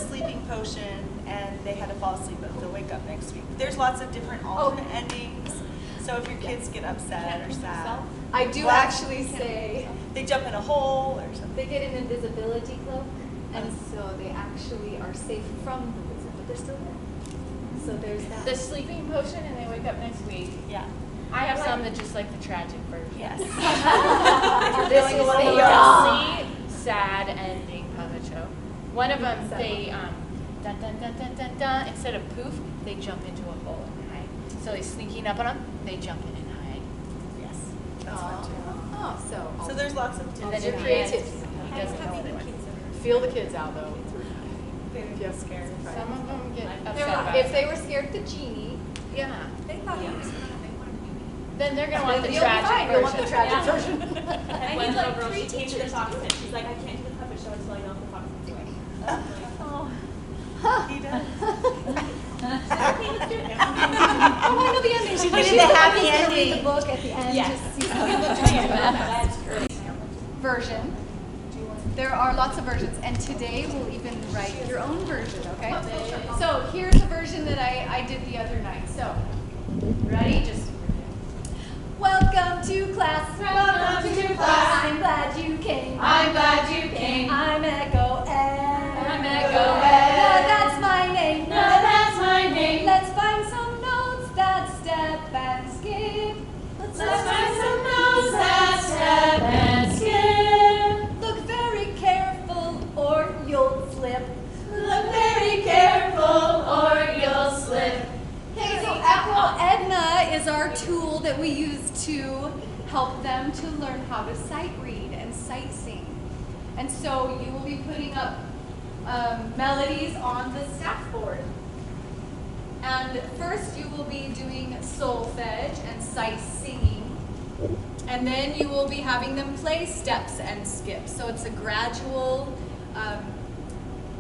sleeping potion and they had to fall asleep, but they'll wake up next week. There's lots of different alternate endings. So if your kids get upset or sad, I do actually say they jump in a hole or something. they get an invisibility cloak, and so they actually are safe from the wizard, but they're still there. So there's that. The sleeping potion and they wake up next week. Yeah. I have some that just like the tragic version. Yes. They see sad ending puppet show. One of them, they dun dun dun dun dun dun. Instead of poof, they jump into a hole and hide. So they're sneaking up on them. They jump in and hide. Yes. That's fun too. So there's lots of And different. then your in the end, creativity. he doesn't know what. Feel the kids out though. They get scared. Some of them get upset about If it. they were scared of the genie, Yeah. They thought he was Then they're gonna want the you'll be tragic fine. You'll want the version. tragic version. And one little girl, she came to the fox and she's like, I can't do the puppet show until I know if the fox is doing. He does. Okay, let's do it. Oh, I know the ending. She did the happy ending. The book at the end. Yes. Just version. There are lots of versions, and today we'll even write your own version, okay? So here's a version that I did the other night. So, ready? Just welcome to class. Welcome to class. I'm glad you came. I'm glad you came. I'm Echo Ed. I'm Echo Ed. No, that's my name. No, that's my name. Let's find some notes that step and skip. Let's find some notes that step and skip. Look very careful or you'll slip. Look very careful or you'll slip. Okay, so Echo Edna is our tool that we use to help them to learn how to sight read and sight sing. And so you will be putting up melodies on the staff board. And first you will be doing solfege and sight singing. And then you will be having them play steps and skips. So it's a gradual,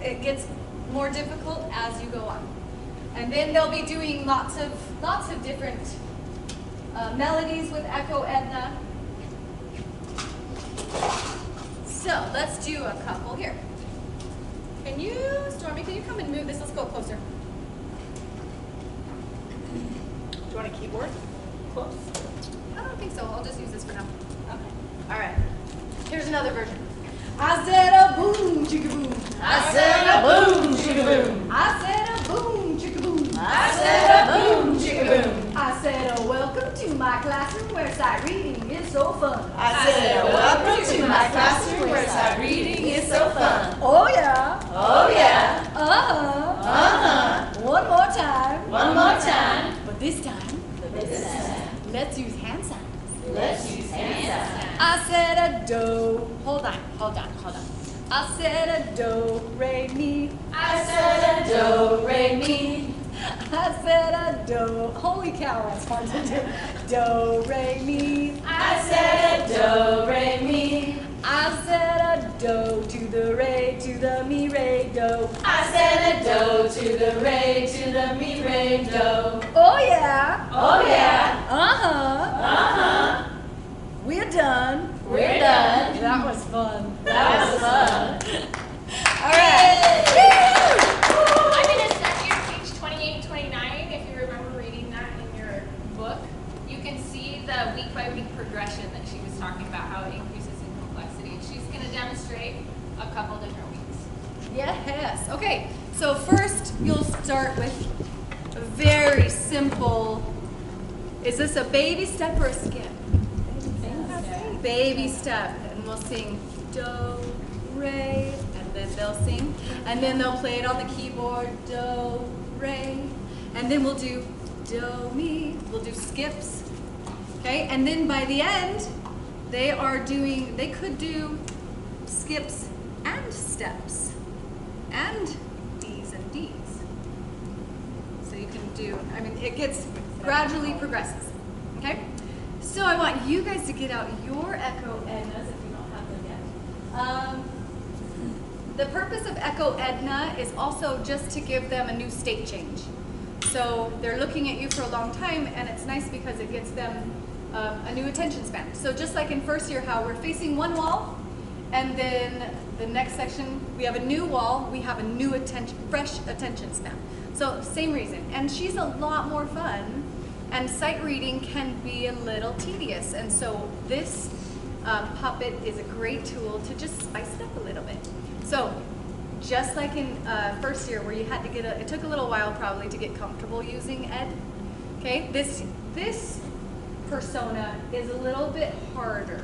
it gets more difficult as you go on. And then they'll be doing lots of different melodies with Echo Edna. So let's do a couple here. Can you, Stormy, can you come and move this? Let's go closer. Do you want a keyboard? Close. I don't think so. I'll just use this for now. Okay. All right. Here's another version. I said a boom, chicka boom. I said a boom, chicka boom. I said a boom, chicka boom. I said a boom, chicka boom. I said a welcome to my classroom where sight reading is so fun. I said welcome to my classroom where sight reading is so fun. Oh yeah. Oh yeah. Uh-huh. Uh-huh. One more time. One more time. But this time, let's use hand signs. Let's use hand signs. I said a do. Hold on. I said a do, re, mi. I said a do, re, mi. I said a do. Holy cow, that's hard to do. Do, re, mi. I said a do, re, mi. I said a do to the re, to the mi, re, do. I said a do to the re, to the mi, re, do. Oh yeah. Oh yeah. Uh-huh. Uh-huh. We're done. We're done. That was fun. That was fun. All right. I'm going to start you at page 28 and 29. If you remember reading that in your book, you can see the week-by-week progression that she was talking about, how it increases in complexity. And she's going to demonstrate a couple different weeks. Yes. Okay. So first, you'll start with a very simple. Is this a baby step or a skip? Baby step, and we'll sing do, re, and then they'll sing, and then they'll play it on the keyboard, do, re, and then we'll do do, mi, we'll do skips, okay, and then by the end, they could do skips and steps, and D's and D's. So you can do, it gets gradually progresses, okay? So I want you guys to get out your Echo Ednas if you don't have them yet. The purpose of Echo Edna is also just to give them a new state change. So they're looking at you for a long time, and it's nice because it gives them a new attention span. So just like in first year, how we're facing one wall, And then the next section, we have a new wall, we have a new fresh attention span. So same reason. And she's a lot more fun, and sight reading can be a little tedious. And so this puppet is a great tool to just spice it up a little bit. So just like in first year where you had to it took a little while probably to get comfortable using Ed. Okay, this persona is a little bit harder.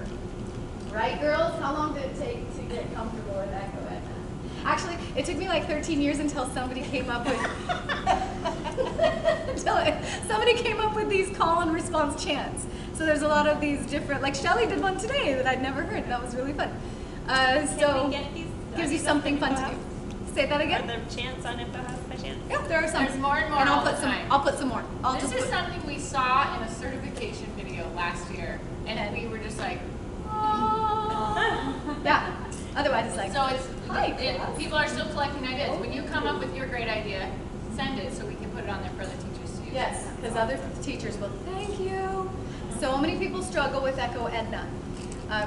Right, girls? How long did it take to get comfortable with Echo Edna? Actually, it took me like 13 years until somebody came up with these call and response chants. So there's a lot of these different, like Shelly did one today that I'd never heard. That was really fun. So gives you something fun to do. Say that again. Are there chants on Info House by chance? Yep, there are some. There's more and more and all the time. I'll put some more. This is something we saw in a certification video last year, and we were just like, yeah. Otherwise, it's like, so people are still collecting ideas. When you come up with your great idea, send it so we can put it on there for other teachers to use. Yes, because other teachers will thank you. So many people struggle with Echo Edna.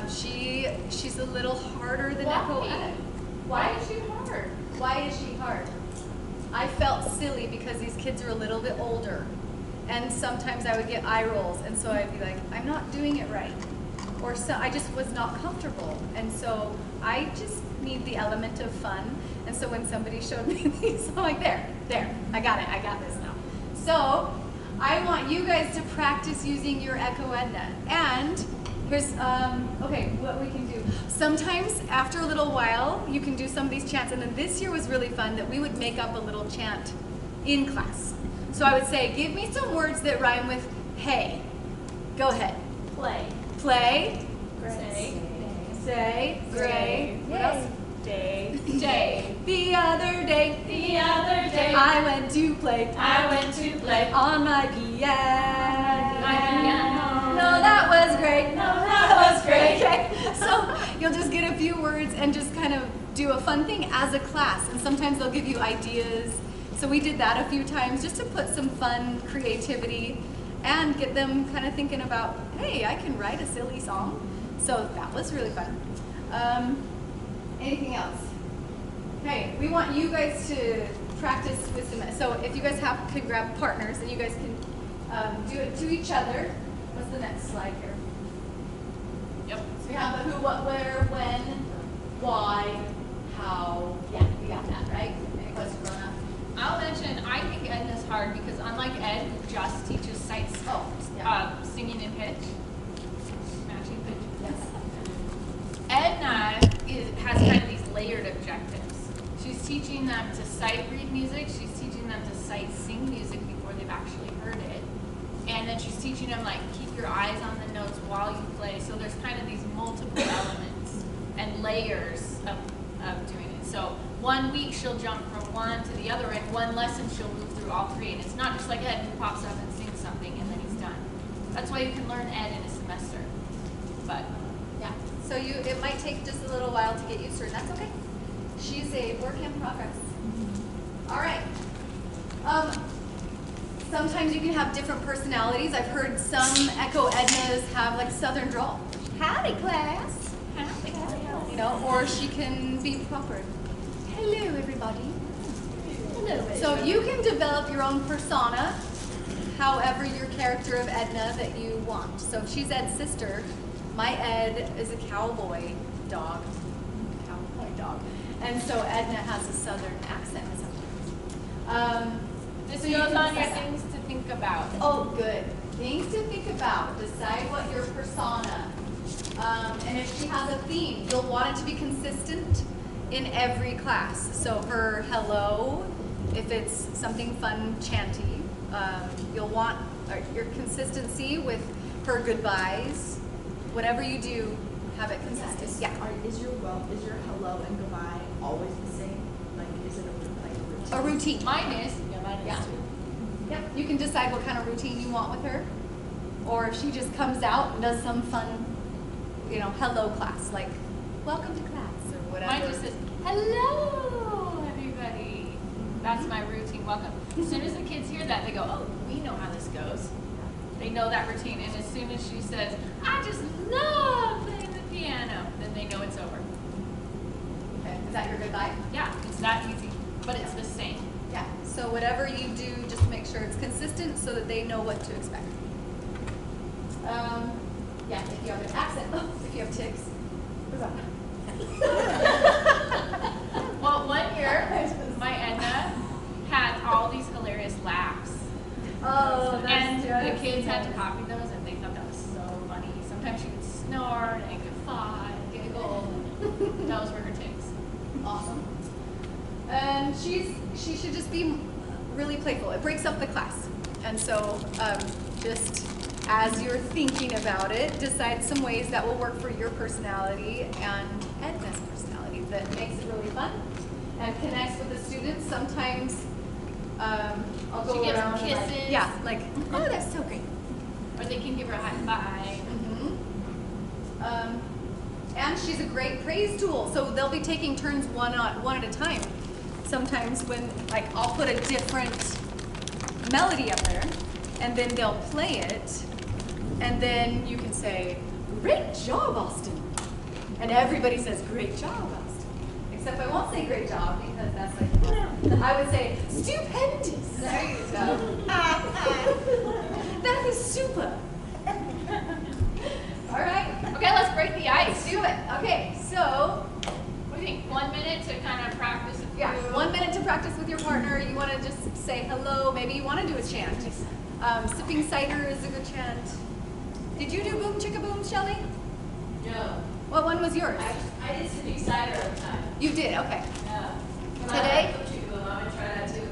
She's a little harder than Echo Ed. Why is she hard? Why is she hard? I felt silly because these kids are a little bit older, and sometimes I would get eye rolls, and so I'd be like, I'm not doing it right. Or so I just was not comfortable, and so I just need the element of fun. And so when somebody showed me these, I'm like, there, I got this now. So I want you guys to practice using your Echo Edna. And here's, okay, what we can do. Sometimes after a little while, you can do some of these chants. And then this year was really fun that we would make up a little chant in class. So I would say, give me some words that rhyme with hey. Go ahead. Play. Play. Say. Gray. What else? Day. The other day. I went to play. On my piano. No, that was great. Okay. So you'll just get a few words and just kind of do a fun thing as a class. And sometimes they'll give you ideas. So we did that a few times just to put some fun creativity and get them kind of thinking about, hey, I can write a silly song. So that was really fun. Anything else? Okay, we want you guys to practice with some, so if you guys could grab partners and you guys can do it to each other. What's the next slide here? Yep. So we have the who, what, where, when, why, how. Yeah, we got that, right? Any questions on that? I'll mention, I think Edna's hard because unlike Ed, who just teaches sight singing and pitch, matching pitch. Yes. Edna has kind of these layered objectives. She's teaching them to sight read music, she's teaching them to sight sing music before they've actually heard it. And then she's teaching them like keep your eyes on the notes while you play. So there's kind of these multiple elements and layers of doing it. So 1 week she'll jump from one to the other, and one lesson she'll move through all three. And it's not just like Ed who pops up and sings something and then he's done. That's why you can learn Ed in a semester. But yeah, so it might take just a little while to get used to her, and that's okay. She's a work in progress. All right. Sometimes you can have different personalities. I've heard some Echo Ednas have like Southern drawl. Howdy, class. Howdy. You know, or she can be proper. Hello, everybody. Hello. So you can develop your own persona, however your character of Edna that you want. So if she's Ed's sister, my Ed is a cowboy dog. And so Edna has a Southern accent sometimes. this So you goes can on your decide- things to think about. Oh, good. Things to think about. Decide what your persona. And if she has a theme, you'll want it to be consistent in every class. So her hello, if it's something fun, chanty, you'll want your consistency with her goodbyes. Whatever you do, have it consistent. Yeah. Is your hello and goodbye always the same? Like, is it A routine. Mine is. Yeah. Yep. You can decide what kind of routine you want with her, or if she just comes out and does some fun, hello class, like welcome to class or whatever. Mine just says, hello, everybody. That's my routine, welcome. As soon as the kids hear that, they go, oh, we know how this goes. They know that routine, and as soon as she says, I just love playing the piano, then they know it's over. that your goodbye? Yeah, it's that easy, but it's the same. Yeah, so whatever you do, just make sure it's consistent so that they know what to expect. Yeah, if you have an accent, if you have tics. Well, one year, my Edna had all these hilarious laughs. Oh, that's and the just kids had to nice. copy those, and they thought that was so funny. Sometimes she would snort and guffaw and giggle. And those were her tics. Awesome. And she should just be really playful. It breaks up the class. And so just as you're thinking about it, decide some ways that will work for your personality and Edna's personality that makes it really fun and connects with the students. Sometimes I'll go She gives them around and, like, kisses. yeah, like, oh, that's so great. Or they can give her a high five. And she's a great praise tool. So they'll be taking turns one at a time. Sometimes when, like, I'll put a different melody up there, and then they'll play it, and then you can say, "Great job, Austin," and everybody says, "Great job, Austin." Except I won't say "great job" because that's like, I would say, "Stupendous." There you go. That is super. All right. Okay, let's break the ice. Let's do it. Okay, so What do you think? 1 minute to kind of practice a few? yeah, 1 minute to practice with your partner. You want to just say hello. Maybe you want to do a chant. Sipping cider is a good chant. Did you do boom chicka boom, Shelly? No. What one was yours? I did sipping cider all the time. You did. Okay. Yeah. Today? I'm gonna try that too.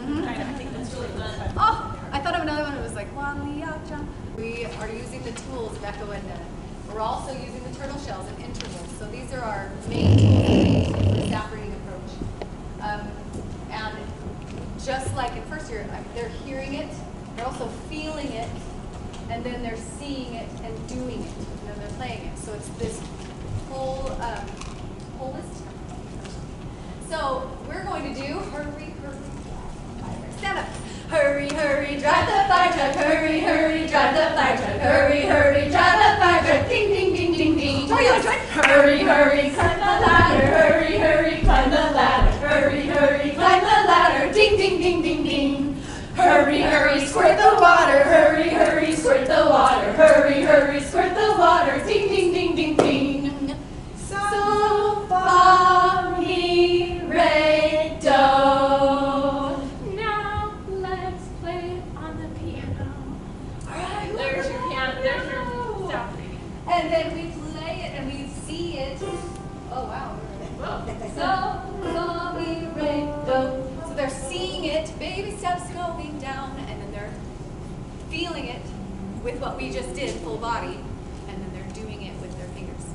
Mhm. I think that's really fun. Oh, I thought of another one. It was like Wali Acha. We are using the tools, Becca and we're also using the turtle shells and intervals. So these are our main tools for the staff reading approach. And just like in first year, they're hearing it, they're also feeling it, and then they're seeing it and doing it, and then they're playing it. So it's this whole holistic. So we're going to do hurry, stand up. Hurry, hurry, drive the fire truck. Hurry, hurry, drive the fire truck. Hurry, hurry, drive the fire truck. Ding, ding, ding, ding, ding. Hurry, hurry, climb the ladder. Hurry, hurry, climb the ladder. Hurry, hurry, climb the ladder. Ding, ding, ding, ding, ding. Hurry, hurry, squirt the water. Hurry, hurry, squirt the water. Hurry, hurry, squirt the water. Ding, ding, ding, ding, ding. So, fa, mi, re, do. Now let's play it on the piano. Alright, There's your piano. There's your staff reading. and then we play it and we see it. Oh wow. So, mi, re, do. So they're seeing it, baby steps going down, and then they're feeling it with what we just did, full body, and then they're doing it with their fingers.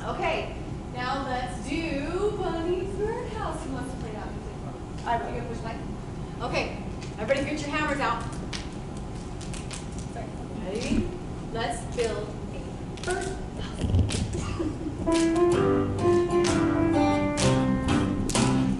Okay, now let's do Bunny's Birdhouse. Who wants to play that music for? Are you gonna push play? Okay, everybody get your hammers out. Sorry. Ready? Let's build a birdhouse.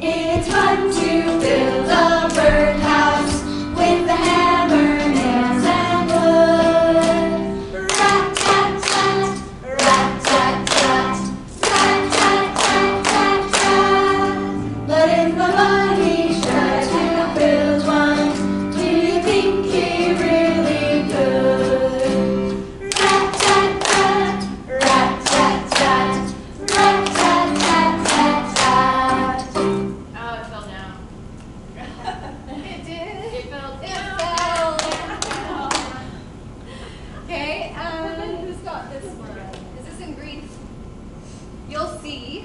It's fun to build a birdhouse with the hammer, nails, and wood. Rat-tat-tat, rat-tat-tat, rat-tat-tat-tat-tat. But if the bunnies try to build one, do you think he really could? Rat-tat-tat, rat-tat-tat, rat-tat-tat-tat-tat. Oh, it fell down. It did. It fell It down. fell down. Okay, and who's got this one? Is this in green? You'll see.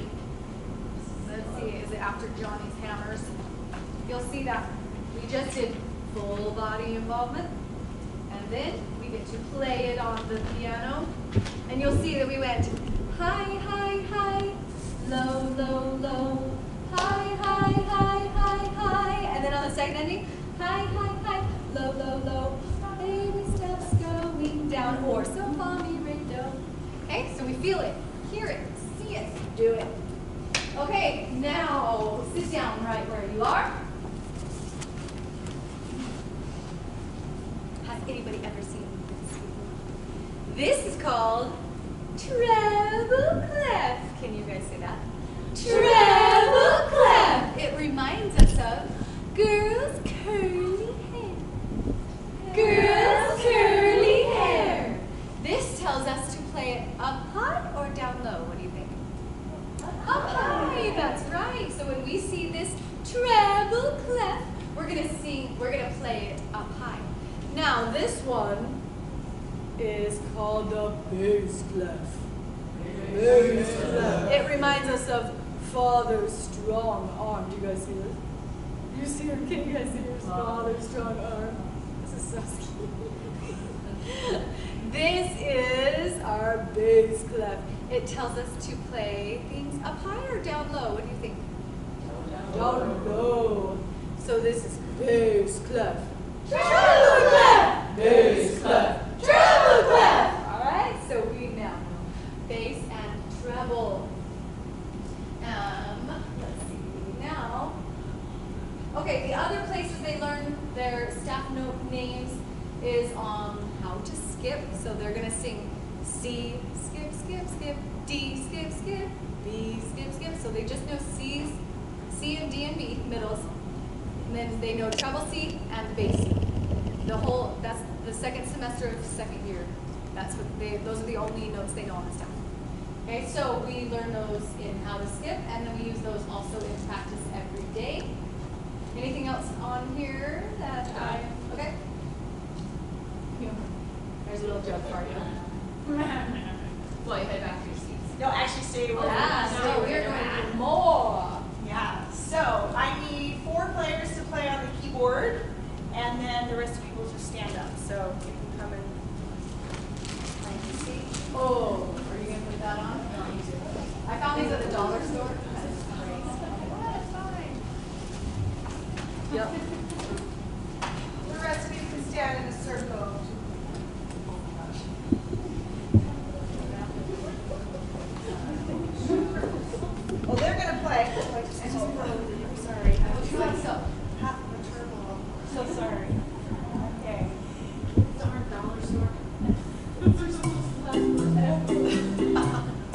Let's see, is it after Johnny's hammers? You'll see that we just did full body involvement, and then we get to play it on the piano, and you'll see that we went high, high, high, low, low, low, high, high, high, high, high, and then on the second ending, high, high, high, low, low, low, baby steps going down, or so fa mi re do. Okay, so we feel it, hear it, see it, do it. Okay, now sit down right where you are. Has anybody ever seen this before? This is called treble clef. Can you guys say that? treble clef. It reminds us of girls' curly hair. Girls' curly hair. This tells us to play it up high or down low. What do you think? Up high, that's right. So when we see this treble clef, we're gonna play it up high. Now this one is called the bass clef. Bass clef. It reminds us of Father's strong arm. Do you guys see this? You see her? Can you guys see her Father's strong arm? This is so scary. This is our bass clef. It tells us to play things up high or down low. What do you think? Down low. So this is bass clef. Treble clef. Bass clef. Treble clef. All right. So we now know bass and treble. Let's see now. Okay. The other places they learn their staff note names is on how to skip. So they're gonna sing C, skip, skip, skip, D, skip, skip, B, skip, skip. So they just know C and D and B, middles. And then they know treble C and bass C. That's the second semester of second year. Those are the only notes they know on the staff. Okay, so we learn those in how to skip, and then we use those also in practice every day. Anything else on here okay? There's a little joke for you. Well, you head back to your seats. No, actually stay where So we're going to do more. Yeah, so I need 4 players to play on the keyboard, and then the rest of you will just stand up. So you can come and find your seat. Oh, are you going to put that on? I found these at the dollar store. That's fine. Yep. The rest of you can stand in a circle. Well, they're going to play. Sorry. So sorry. Okay. Darn dollar store.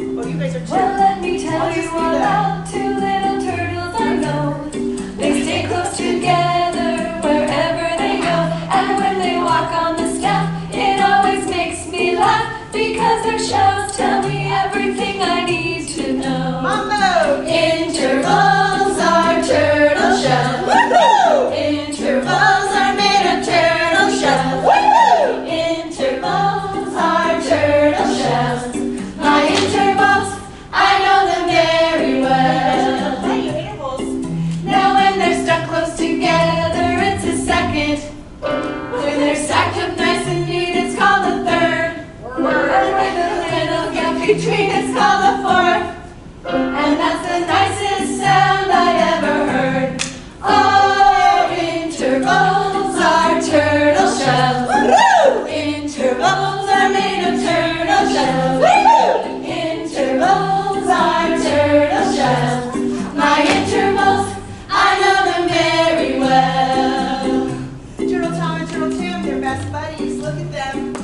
Oh, you guys are Well, let me tell you all about 2 little turtles I know. They stay close together wherever they go. And when they walk on the staff, it always makes me laugh. Because their shells tell me everything I need to know. Mambo! Intervals are turtle shells. Woohoo! Intervals are made of turtle shells. Woohoo! Intervals are turtle shells. My intervals, I know them very well. Now when they're stuck close together, it's a second. When they're stacked up nice and neat, it's called a third. And with a little gap between, it's called a fourth. And that's the nicest sound I ever heard. Oh, intervals are turtle shells. Woo! Intervals are made of turtle shells. Woo! Intervals are turtle shells. My intervals, I know them very well. Turtle Tom and Turtle Tim, they're best buddies. Look at them.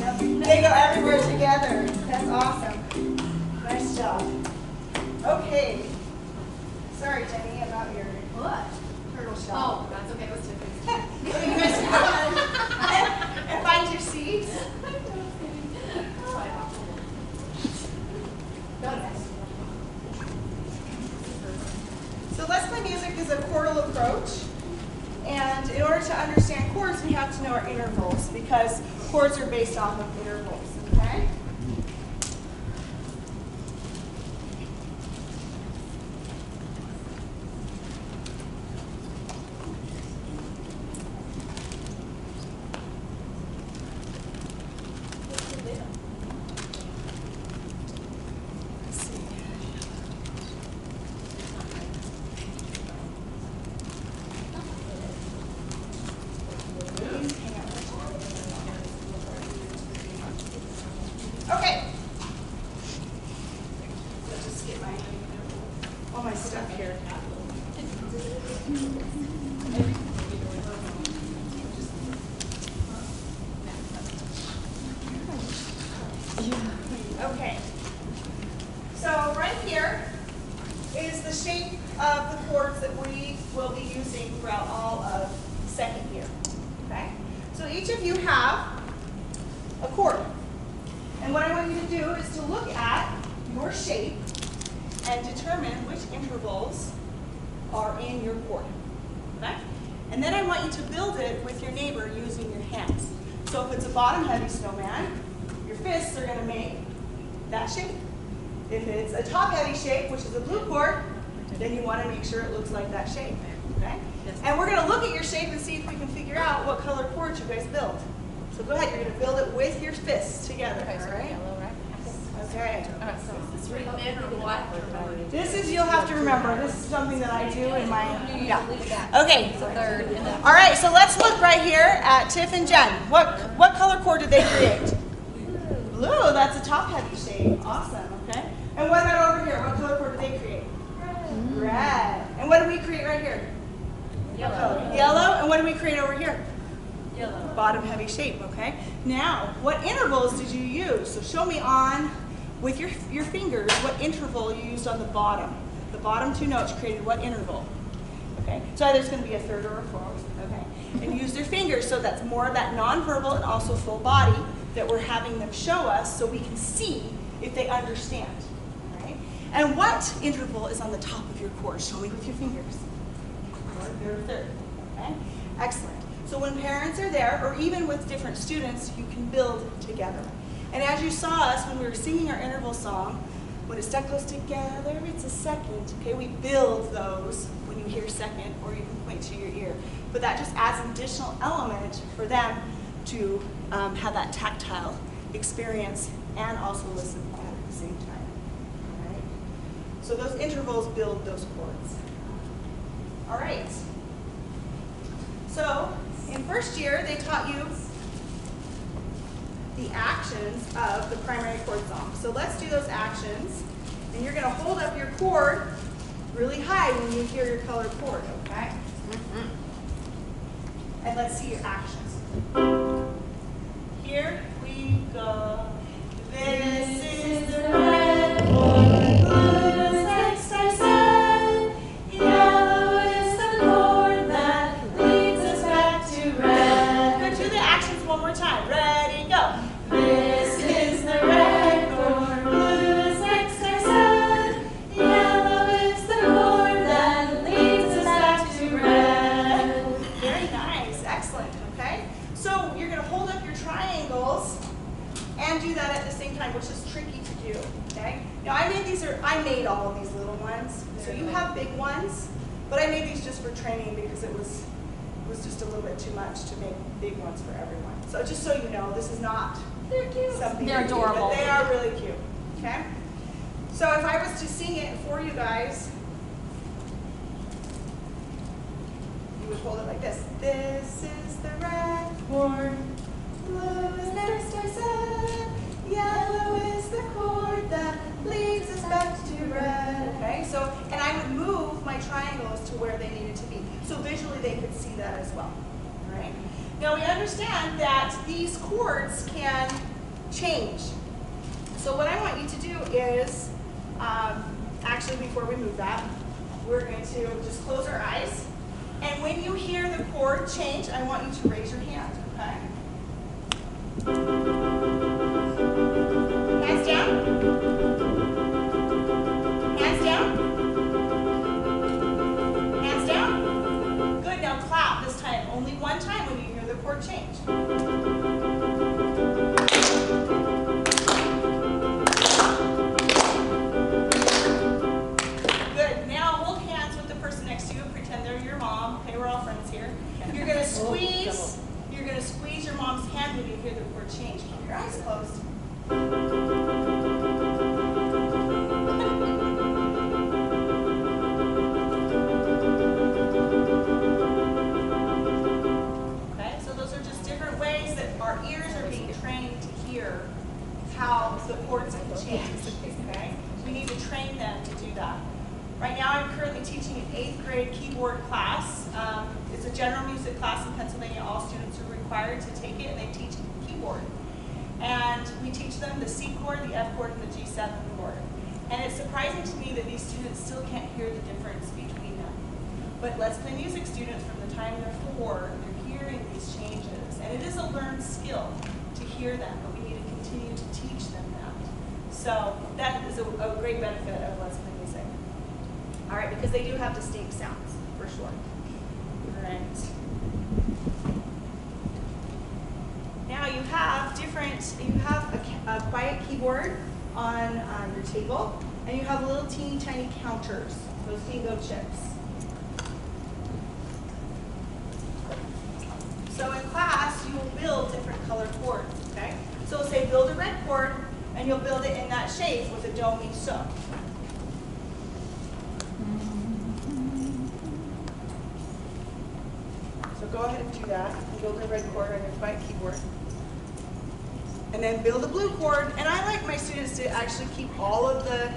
They go everywhere together. That's awesome. Nice job. Okay. Sorry, Jenny, about your turtle shell. Oh, that's okay. It was Tiffany's. You guys come on and find your seats. So Let's Play Music is a chordal approach. And in order to understand chords, we have to know our intervals because chords are based off of intervals, okay? second year. Okay? So each of you have a chord. And what I want you to do is to look at your shape and determine which intervals are in your chord. Okay? And then I want you to build it with your neighbor using your hands. So if it's a bottom-heavy snowman, your fists are going to make that shape. If it's a top-heavy shape, which is a blue chord, then you want to make sure it looks like that shape. Okay? And we're going to look at your shape and see if we can figure out what color chords you guys build. So go ahead, you're going to build it with your fists together. Okay, all right? Yellow, right? Okay. Is this written in or what? This is, you'll have to remember, this is something that I do in my, yeah. Okay. All right, so let's look right here at Tiff and Jen. What color chord did they create? Blue, that's a top-heavy shape. Awesome, okay. And what about over here? What color chord did they create? Red. And what did we create right here? Yellow. Yellow, and what did we create over here? Yellow. Bottom-heavy shape, okay. Now, what intervals did you use? So show me on, with your fingers, what interval you used on the bottom. The bottom two notes created what interval? Okay, so either it's going to be a third or a fourth, okay? And use their fingers, so that's more of that nonverbal and also full body that we're having them show us so we can see if they understand, right? And what interval is on the top of your chord? Show me with your fingers. Third or third, okay? Excellent. So when parents are there, or even with different students, you can build together. And as you saw us when we were singing our interval song, when it's stuck close together, it's a second. Okay, we build those when you hear second, or you can point to your ear. But that just adds an additional element for them to have that tactile experience and also listen at the same time. All right. So those intervals build those chords. All right. So in first year, they taught you the actions of the primary chord song. So let's do those actions. And you're going to hold up your chord really high when you hear your colored chord, okay? And let's see your actions. Here we go. This is the red chord, blue is next I said, yellow is the chord that leads us back to red. Good, do the actions one more time. Ready, go. This is the red chord, blue is next I said, yellow is the chord that leads us back to red. Very nice, excellent, okay? So you're going to hold up your triangles and do that at the same time, which is tricky to do, okay? Now I made all of these little ones, so you have big ones, but I made these just for training because it was just a little bit too much to make big ones for everyone. So just so you know, this is not something They're adorable. but they are really cute, okay? So if I was to sing it for you guys, you would hold it like this. This is the red chord, blue is next I said, yellow is the chord that leads us back to red. Okay, so, and I would move my triangles to where they needed to be. So visually they could see that as well. All right. Now we understand that these chords can change. So what I want you to do is, actually before we move that, we're going to just close our eyes. And when you hear the chord change, I want you to raise your hand, okay? Hands down. Hands down. Hands down. Good, now clap this time. Only one time when you hear the chord change. Good, now hold hands with the person next to you. Pretend they're your mom. Okay, we're all friends here. You're going to squeeze. You're going to squeeze your mom's hand when you hear the word change. Keep your eyes closed. Okay, so those are just different ways that our ears are being trained to hear how the chords can change. Okay, we need to train them to do that. Right now I'm currently teaching an 8th grade keyboard class. It's a general music class in Pennsylvania. All students are required to take it, and they teach keyboard. And we teach them the C chord, the F chord, and the G7 chord. And it's surprising to me that these students still can't hear the difference between them. But Let's Play Music students, from the time they're 4, they're these changes. And it is a learned skill to hear them, but we need to continue to teach them that. So that is a great benefit of Let's Play Music. All right, because they do have distinct sounds, for sure. All right. Now you have a quiet keyboard on your table, and you have little teeny tiny counters, those bingo chips. So in class, you will build different color chords, okay? So we'll say build a red chord, and you'll build it in that shape with a do, mi, so. So go ahead and do that, and build a red chord on your quiet keyboard. And then build a blue chord, and I like my students to actually keep all of the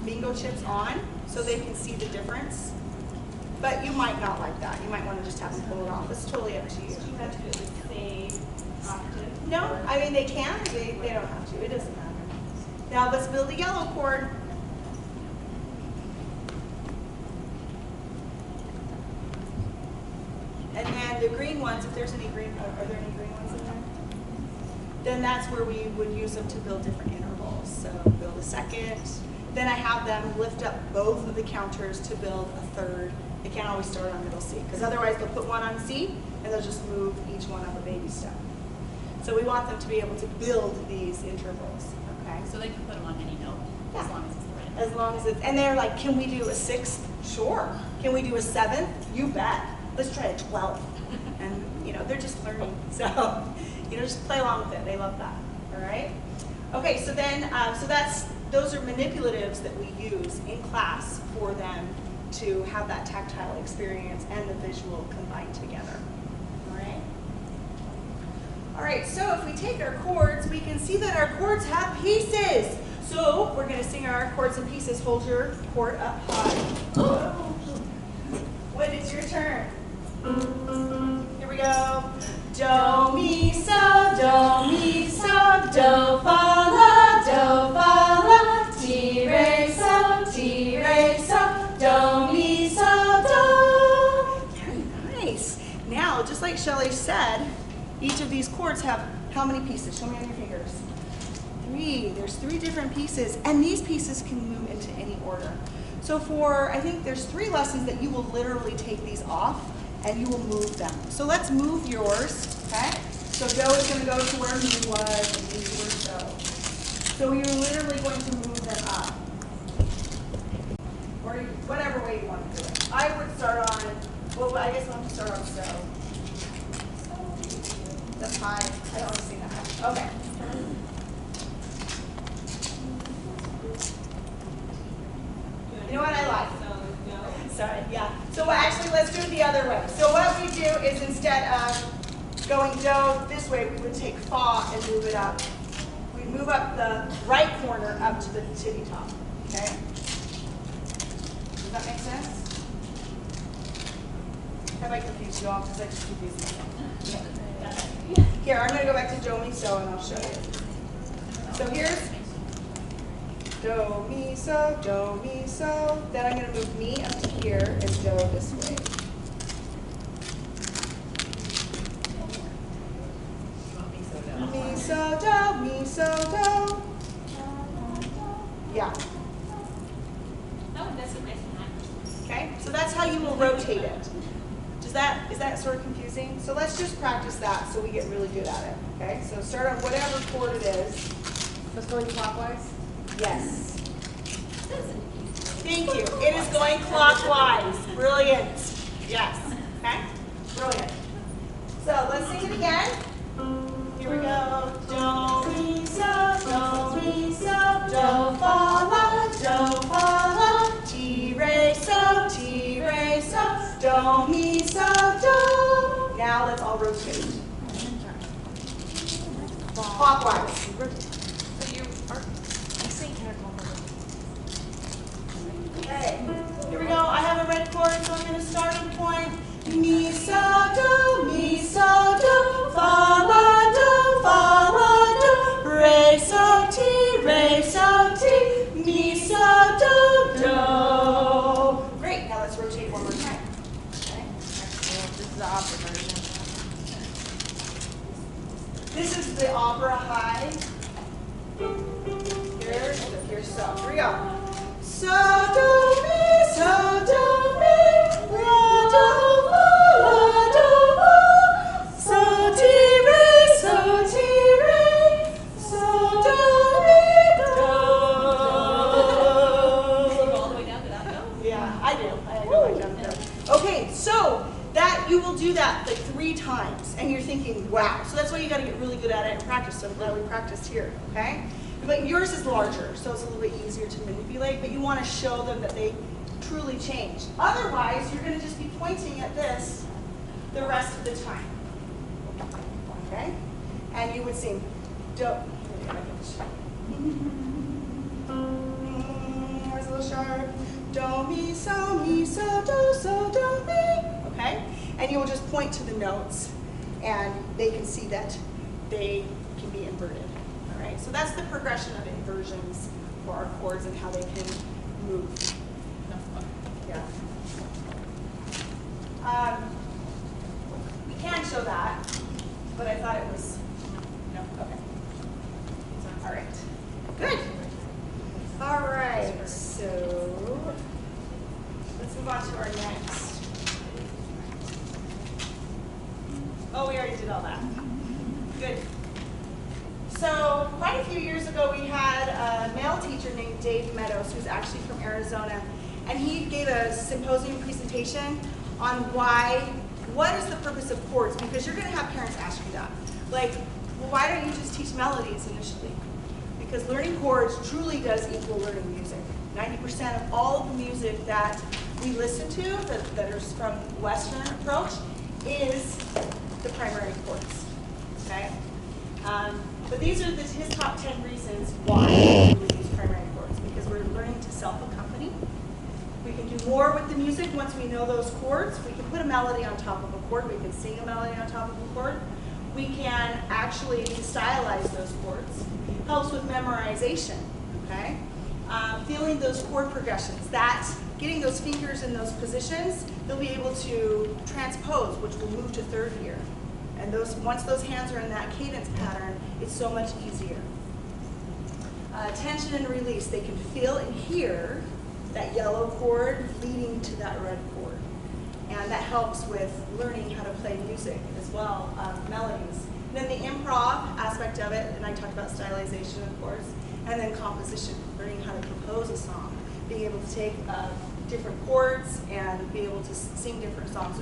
bingo chips on so they can see the difference. But you might not like that. You might want to just have them pull it off. It's totally up to you. Do you have to do it with the same octave? No, I mean they can, they don't have to. It doesn't matter. Now let's build a yellow chord. And then the green ones, if there's any green, are there any green ones in there? Then that's where we would use them to build different intervals. So build a second. Then I have them lift up both of the counters to build a third. They can't always start on middle C, because otherwise they'll put one on C, and they'll just move each one up a baby step. So we want them to be able to build these intervals, okay? So they can put them on any note, Yeah. as long as it's the right. As long as it's, and they're like, can we do a 6th? Sure. Can we do a 7th? You bet. Let's try a 12th. And, you know, they're just learning. So, you know, just play along with it. They love that, all right? Okay, so then, those are manipulatives that we use in class for them to have that tactile experience and the visual combined together, all right? All right, so if we take our chords, we can see that our chords have pieces. So we're going to sing our chords and pieces. Hold your chord up high. When it's your turn. Here we go. Do, mi, so, do, fa, la, ti, re, so, do, mi, so, do. Very nice. Now, just like Shelley said, each of these chords have how many pieces? Show me on your fingers. 3. There's 3 different pieces, and these pieces can move into any order. So I think there's 3 lessons that you will literally take these off, and you will move them. So let's move yours, okay? So do is going to go to where mi was, and mi to where do. So you're literally going to move them up, or whatever way you want to do it. I would start on, well, I guess I'll have to start on so. That's high. I don't want to sing that high. Okay. You know what I like? Sorry, yeah. So actually, let's do it the other way. So what we do is instead of going do this way, we would take fa and move it up. We move up the right corner up to the tippy top, okay? Does that make sense? Have I confused you all? Because I just confused myself. Here, I'm going to go back to do, mi, so, and I'll show you. So here's do, mi, so, do, mi, so. Then I'm going to move mi up to here and do this way. Mi, so, do, mi, so, do. Yeah. Oh, that's a nice one. Okay, so that's how you will rotate it. Is that sort of confusing? So let's just practice that so we get really good at it. Okay, so start on whatever chord it is. Just going clockwise? Yes. Thank you. It is going clockwise. Brilliant. Yes. Okay? Brilliant. So let's sing it again. Here we go. Do, mi, so, do, fa, la, ti, re, so, do, mi, so, do. Now let's all rotate. Clockwise. So you sing Okay, here we go. I have a red chord, so I'm going to starting point. Mi, so, do, fa, la, do, re, so, ti, mi, so, do. Great, now let's rotate one more time. Okay. This is the opera version. This is the opera high. Here, so here we go. So, do, mi, so, do, mi, la, do, la, do, la. So, ti, re, so, ti, re, so, do, mi, do. Can you go all the way down to that note? Yeah, I do. I go right down there. Okay, so that you will do that like 3 times, and you're thinking, wow. So that's why you got to get really good at it and practice. So I'm glad we practiced here, okay? But yours is larger, so it's a little bit easier to manipulate, but you want to show them that they truly changed. Otherwise, you're going to just be pointing at this the rest of the time, okay? And you would sing, do, where's a little sharp? Do, mi, so, do, mi, okay? And you will just point to the notes, and they can see that they can be inverted. All right, so that's the progression of inversions for our chords and how they can move. Yeah. We can show that, but I thought it was, no, okay. All right, good. All right, so let's move on to our next. Oh, we already did all that. Good. So quite a few years ago, we had a male teacher named Dave Meadows, who's actually from Arizona, and he gave a symposium presentation on what is the purpose of chords, because you're going to have parents ask you that. Like, well, why don't you just teach melodies initially? Because learning chords truly does equal learning music. 90% of all of the music that we listen to, that is from Western approach, is the primary chords, okay? But these are his top 10 reasons why we would use primary chords, because we're learning to self-accompany. We can do more with the music once we know those chords. We can put a melody on top of a chord. We can sing a melody on top of a chord. We can actually stylize those chords. Helps with memorization, okay? Feeling those chord progressions, getting those fingers in those positions, they'll be able to transpose, which will move to 3rd year. And once those hands are in that cadence pattern, it's so much easier. Tension and release, they can feel and hear that yellow chord leading to that red chord. And that helps with learning how to play music as well, melodies. And then the improv aspect of it, and I talked about stylization, of course, and then composition, learning how to compose a song, being able to take different chords and be able to sing different songs.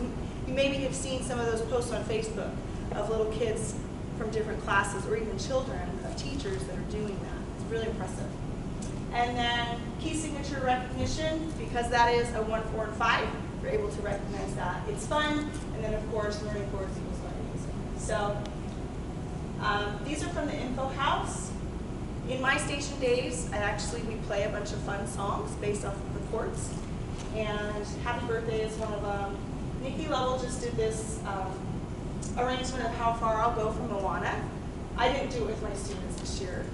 You maybe have seen some of those posts on Facebook of little kids from different classes, or even children of teachers that are doing that. It's really impressive. And then key signature recognition, because that is a 1, 4, and 5, you're able to recognize that. It's fun, and then of course learning chords equals learning music. So these are from the Info House. In my station days, we play a bunch of fun songs based off of the chords. And Happy Birthday is one of them. Nikki Lovell just did this arrangement of How Far I'll Go from Moana. I didn't do it with my students this year,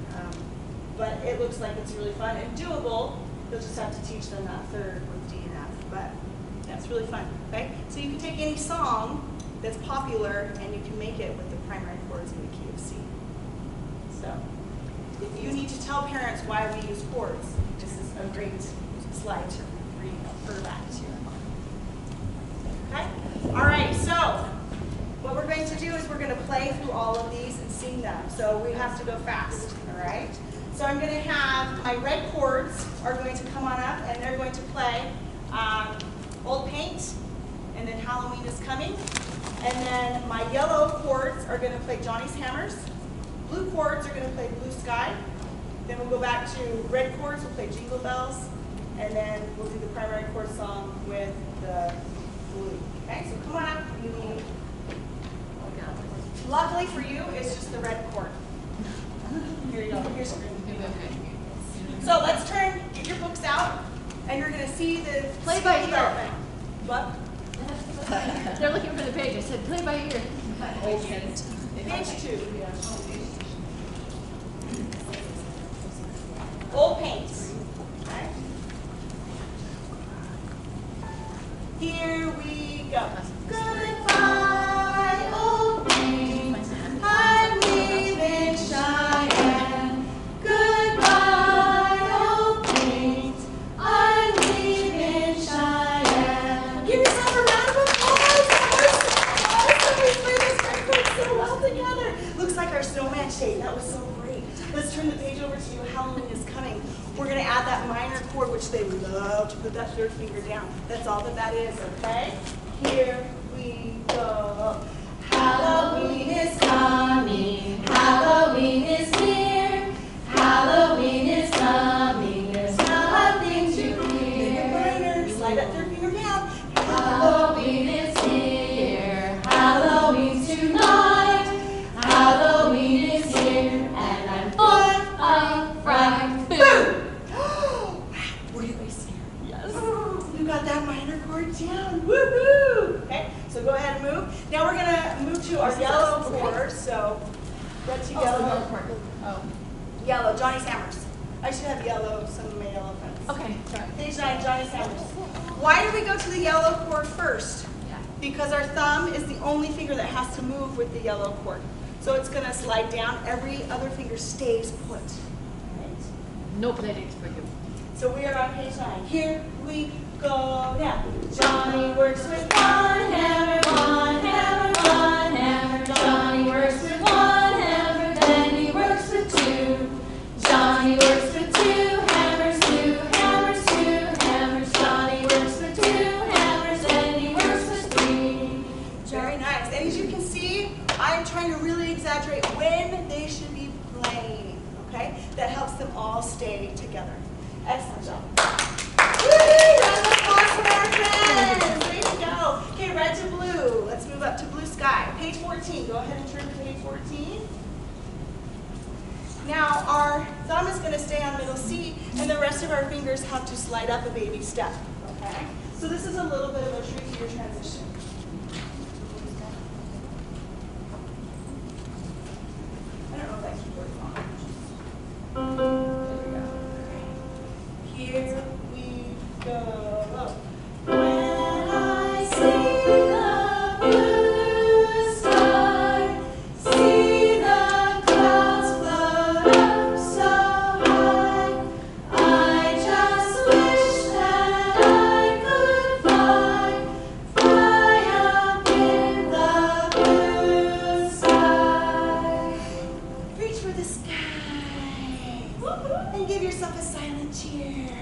but it looks like it's really fun and doable. You'll just have to teach them that 3rd with D and F, but that's really fun, okay? So you can take any song that's popular and you can make it with the primary chords in the key of C. So if you need to tell parents why we use chords, this is a great slide to refer back to. Okay? All right, so what we're going to do is we're going to play through all of these and sing them. So we have to go fast, all right? So I'm going to have my red chords are going to come on up and they're going to play Old Paint, and then Halloween is Coming. And then my yellow chords are going to play Johnny's Hammers. Blue chords are going to play Blue Sky. Then we'll go back to red chords, we'll play Jingle Bells. And then we'll do the primary chord song with the blue. Okay, so come on up. You need. Luckily for you, it's just the red chord. Here you go. Here's your So let's get your books out, and you're going to see the Play by ear. development. What? They're looking for the page. I said play by ear. Page 2. Old Paint. Okay. Here we go. Goodbye, old paint. I state. That was so great. Let's turn the page over to you. Halloween is coming. We're going to add that minor chord, which they love to put that third finger down. That's all that is, okay? Here we go. Halloween is coming, Halloween is here, Halloween is coming, there's nothing to fear. Slide that third finger down. Halloween is here, Halloween's tonight, Halloween is here, and I'm full of fright. Boom! Were you guys scared? Yes. You got that minor chord down. Woohoo! Okay, so go ahead and move. Now we're going to move to our yellow chord. So, red to yellow. Oh. Yellow, Johnny's Hammers. I should have yellow, some of my yellow friends. Okay, sorry. Page 9, Johnny's Hammers. Why do we go to the yellow chord first? Because our thumb is the only finger that has to move with the yellow chord. So it's going to slide down. Every other finger stays put. Right? No playdates for you. So we are on page 9. Here we go now. Johnny works with one hammer, one hammer, one hammer. Johnny works with one hammer, then he works with two. Johnny works with two hammers, two hammers, two hammers. Johnny works with two hammers, then he works with three. Very nice. And as you can see, I'm trying to really exaggerate when they should be playing, okay? That helps them all stay together. Excellent job. Woo! Round of applause for our friends. Way to go. Okay, red to blue. Let's move up to blue sky. Page 14. Go ahead and turn to page 14. Now, our thumb is going to stay on middle C, and the rest of our fingers have to slide up a baby step, okay? So this is a little bit of a trickier transition. I don't know if that keyboard is on. There we go. Here we go. When I see the blue sky, see the clouds float up so high, I just wish that I could fly up in the blue sky. Reach for the sky and give yourself a silent cheer.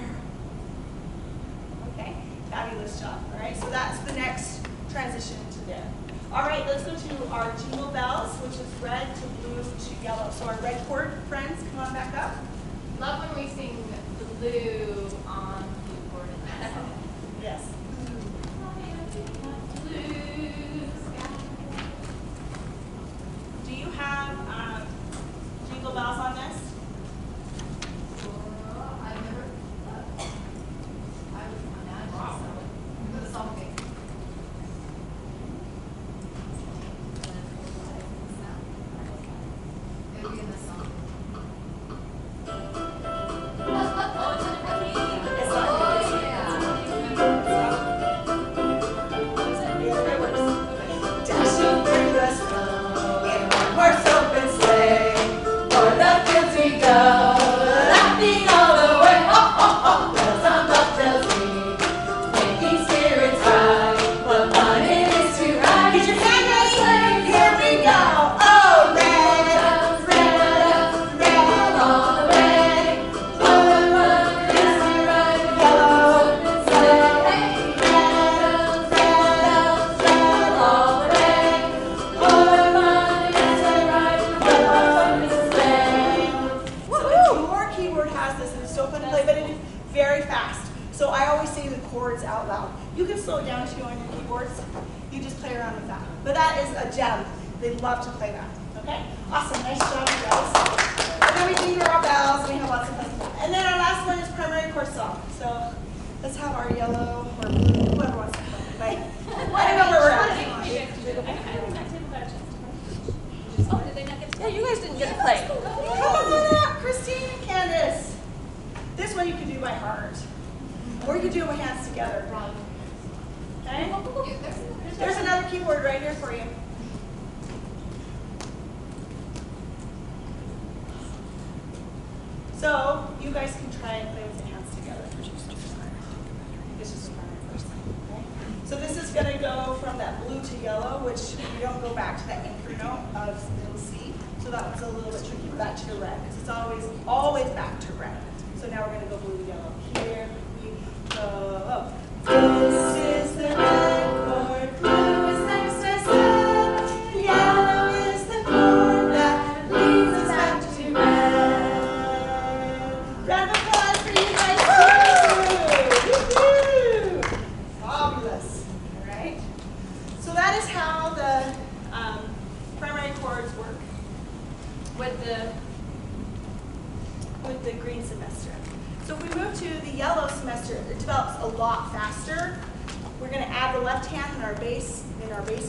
Okay, fabulous job. All right, so that's the next transition to there. All right, let's go to our jingle bells, which is red to blue to yellow. So our red chord friends, come on back up. Love when we sing blue on blue chord in that song. Yes. Do you have jingle bells on this? I never, I was on that, so the song thing. It would be in the song. It's Dashing through the snow in one horse open sleigh, o'er the fields we go, laughing all the way. Ho, ho, ho! Bells on bobtails ring, making spirits high. What fun it is to ride! Get your hand ready, here we go. Oh, red, red, red all the way. What fun it is to ride a yellow sleigh. Red, red, red all the way. What fun it is to ride a yellow sleigh. So your keyboard has this, and it's so fun to play, but it is very fast. So I always say the chords out loud. You can slow it down too on your keyboards. You just play around with that. But that is a gem. They love to play that. Okay? Awesome. Nice job, you guys. And then we jingle our bells, and we have lots of fun with that. And then our last one is primary chord song. So let's have our yellow or blue, whoever wants to play. I don't know where we're at. Oh, did they not get to play? Yeah, you guys didn't get to play. Come on up, Christine and Candace. This one you can do by heart. Or you can do it with hands together. Okay? There's another keyboard right here for you. So you guys can try and play with your hands together. This is the primary first. Okay? So this is going to go from that blue to yellow, which you don't go back to that anchor note of middle C. So So that was a little bit tricky. Back to the red, because it's always back to red. So now we're going to go blue, yellow. Here we go. This is the red chord, blue is next to red, yellow is the chord that leads us back to red. Round of applause for you guys too! Woo-hoo! Fabulous. All right. So that is how the primary chords work with the green semester. So if we move to the yellow semester, it develops a lot faster. We're going to add the left hand in our bass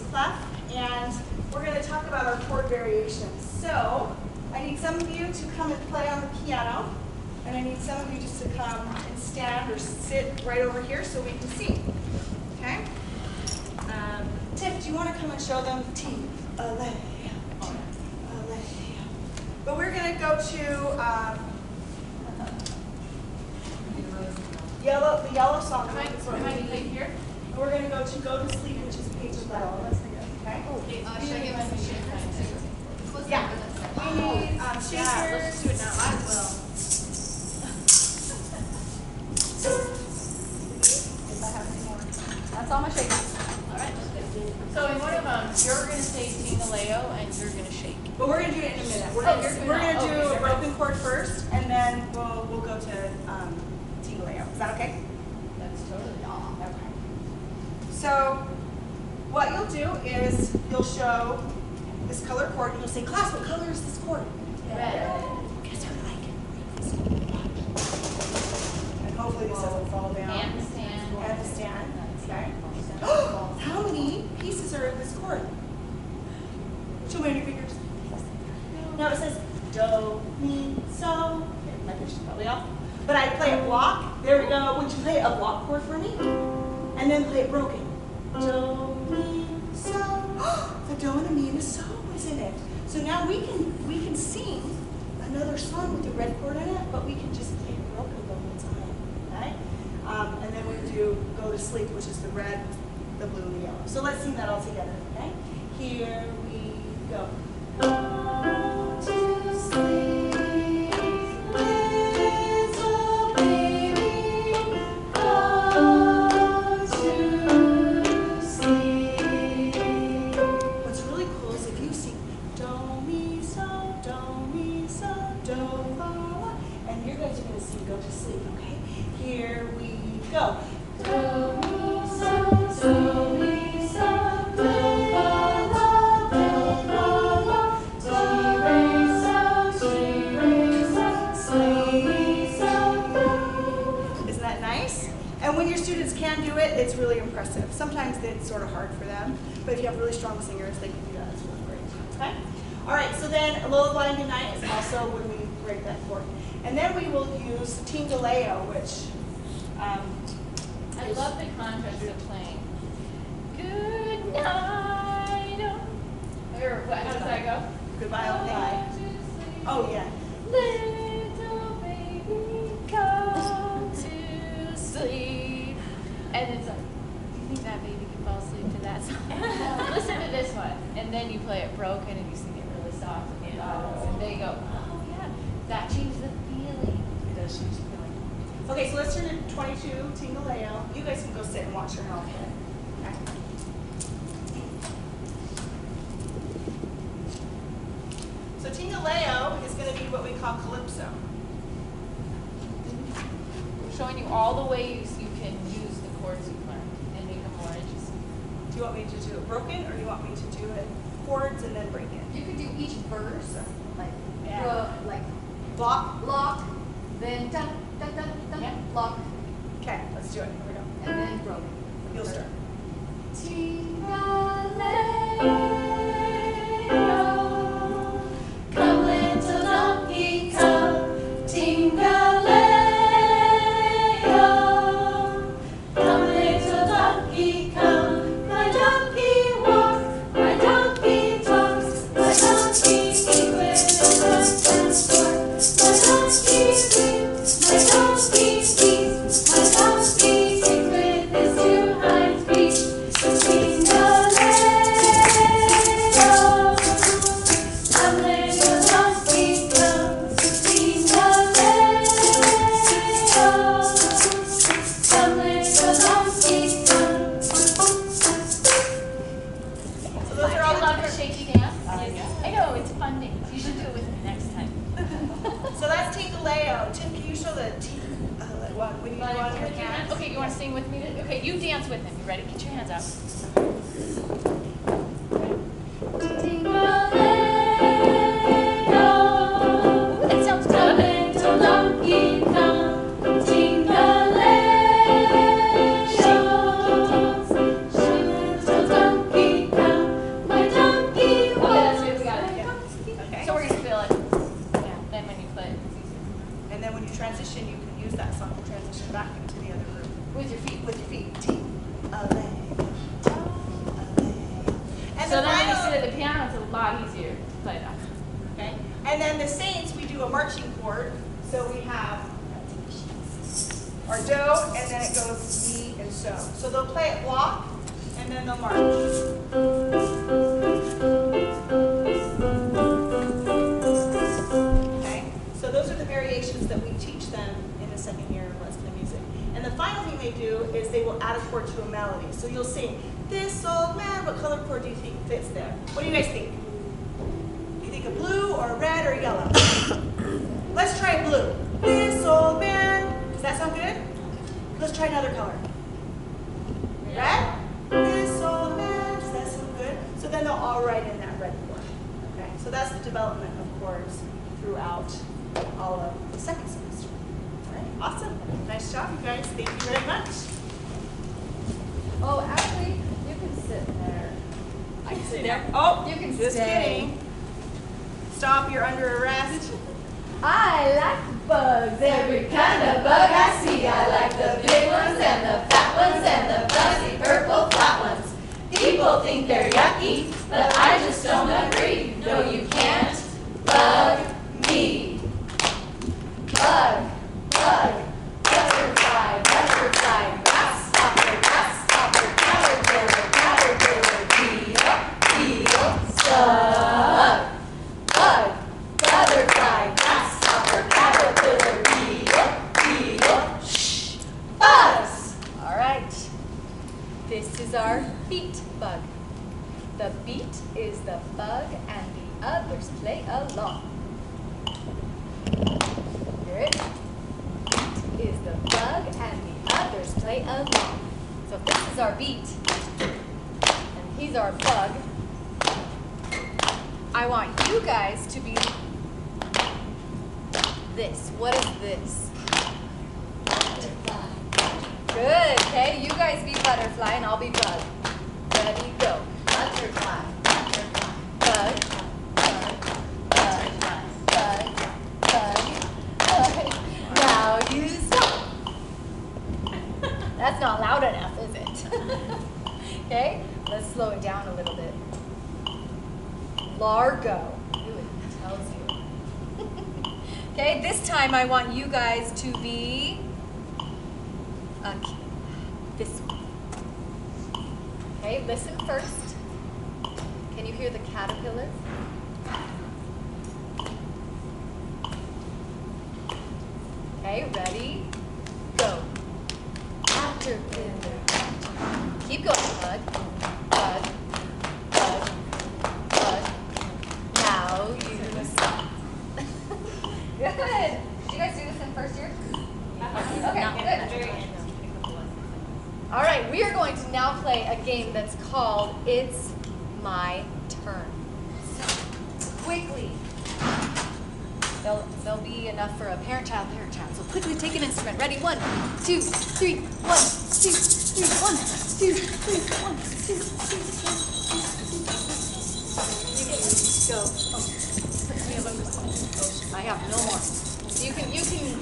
clef, and we're going to talk about our chord variations. So I need some of you to come and play on the piano, and I need some of you just to come and stand or sit right over here so we can see. Okay? Tiff, do you want to come and show them T-A-L-E? But we're going to go to the yellow song. Am I here? And we're going to go to Go to Sleep, which is page 11. Okay? Should I get my machine? Yeah. We need shakers. Let's do it now. I will. If I have any more. That's all my shakers. All right. So in one of them, you're going to say Tingaleo and you're going to shake. But we're going to do it in a minute. We're going to do a broken chord first, and then we'll go to Tingaleo. Is that okay? That's totally off. Okay. So what you'll do is you'll show this color chord, and you'll say, class, what color is this chord? Red. Guess what I can read? And hopefully this doesn't fall down. Handstand. Handstand. Okay. How many pieces are in this chord? Show me on your fingers. Now it says do, mi, so. Okay, my pitch is probably off. But I play a block. There we go. Would you play a block chord for me? And then play it broken. Do, mi, so. The do and a mi and a so is in it. So now we can sing another song with the red chord in it, but we can just play it broken the whole time. Okay? And then we do Go to Sleep, which is the red, the blue, and the yellow. So let's sing that all together. Okay? Here we go. Go to sleep, little baby. Go to sleep. What's really cool is if you sing do, mi, so, do, fa, la, and you guys are going to sing Go to Sleep, okay? Here we go. Do, mi, so, do, mi, so, do, fa, la, do, fa, la, do, re, so, sleep, so, do. Isn't that nice? And when your students can do it, it's really impressive. Sometimes it's sort of hard for them, but if you have really strong singers, they can do that. It's really great. Okay? All right, so then Lullaby Goodnight is also when we break that chord. And then we will use Tingaleo, which I love the contrast of playing. Good night. Or what? How does that go? Goodbye, Lullaby. Oh, yeah. Little baby, come to sleep. And it's like, you think that baby can fall asleep to that song? Listen to this one. And then you play it broken and you sing it really soft in the audience. And they go, oh yeah, that changes the feeling. It does change the feeling. Okay, so let's turn to 22, Tingaleo. You guys can go sit and watch your help. Okay. So Tingaleo is going to be what we call calypso. We're showing you all the ways you can use the chords you've learned and make them more interesting. Do you want me to do it broken, or do you want me to do it chords and then break it? You could do each verse, like, like block, then da da da da, block, Okay, let's do it. Here we go. and then broken. You'll start. Tingaleo, come little donkey, come. Tingaleo, come little donkey, come. My donkey walks, my donkey talks, my donkey sings with a dance and spark. My donkey sings, my donkey sings, my donkey sings with his two hind feet. Tingaleo. I know, it's funding. You should do it with me next time. So that's Tingaleo. Tim, can you show the what do you want your hands? Okay, you want to sing with me? Okay, you dance with him. You ready? Get your hands out. That sounds good. Little donkey come, little donkey come, my donkey Okay, that's good. We got it. Okay. So we're going to feel it. Yeah, then when you play it, it's easier. And then when you transition, you can use that song to transition back into the other room. With your feet. With your feet. And So the then when you final, sit at the piano, it's a lot easier to play that. okay. And then the Saints, we do a marching chord. So we have our do, and then it goes mi and so. So they'll play it block, and then they'll march. Okay. So those are the variations that we teach them in the second year of Let's Play Music. And the final thing they do is they will add a chord to a melody. So you'll sing, this old man, what color chord do you think fits there? What do you guys think? Do you think a blue or a red or a yellow? Let's try blue. This old man. Does that sound good? Let's try another color. Red? This old man. Does that sound good? So then they'll all write in that red chord. Okay. So that's the development of chords throughout all of the second semester. All right. Awesome. Nice job, you guys. Thank you very much. Oh, actually, you can sit there. I can sit there. Oh, You can just stay. kidding. Stop. You're under arrest. I like bugs, every kind of bug I see. I like the big ones and the fat ones and the fuzzy purple flat ones. People think they're yucky, but I just don't agree. No, you can't bug me. Bug, bug, butterfly, butterfly, grasshopper, grasshopper, caterpillar, caterpillar, beetle, beetle, bug, bug, butterfly, grasshopper, caterpillar, beetle, beetle, shh, buzz. All right. This is our beat bug. The beat is the bug and the others play along. Hear it? Beat is the bug and the others play along. So if this is our beat and he's our bug, I want you guys to be this. What is this? Good, okay? You guys be butterfly and I'll be bug. Ready, go. Butterfly, butterfly, Bug, bug, bug, bug, bug, bug. Now you stop. That's not loud enough, is it? Okay, let's slow it down a little bit. Largo. Ooh, it tells you. Okay, this time I want you guys to be this one. Okay, listen first. Can you hear the caterpillar? Okay, ready? Go. Caterpillar. Keep going, bug. Bug. Bug. Bug. Now you stop. Good. Did you guys do this in first year? Okay, good. All right, we are going to now play a game that's called It's My Turn. So, quickly. There'll be enough for a parent-child. So quickly take an instrument. Ready? 1, 2, 3. 1, 2, 3. 1, 2, 3. 1, 2, 3. Go. Oh, I have no more. So you can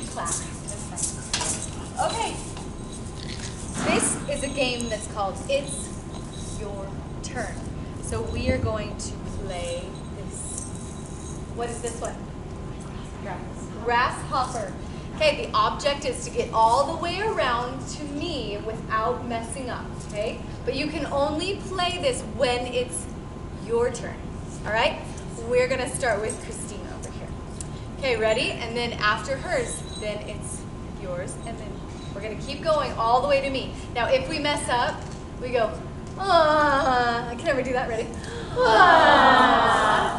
clap. That's fine. Okay. This is a game that's called It's Your Turn. So we are going to play this. What is this one? Grasshopper. Okay, the object is to get all the way around to me without messing up, okay? But you can only play this when it's your turn, all right? We're gonna start with Christina over here. Okay, ready? And then after hers, then it's yours, and then we're gonna keep going all the way to me. Now, if we mess up, we go, ah. I can never do that, ready? Ah.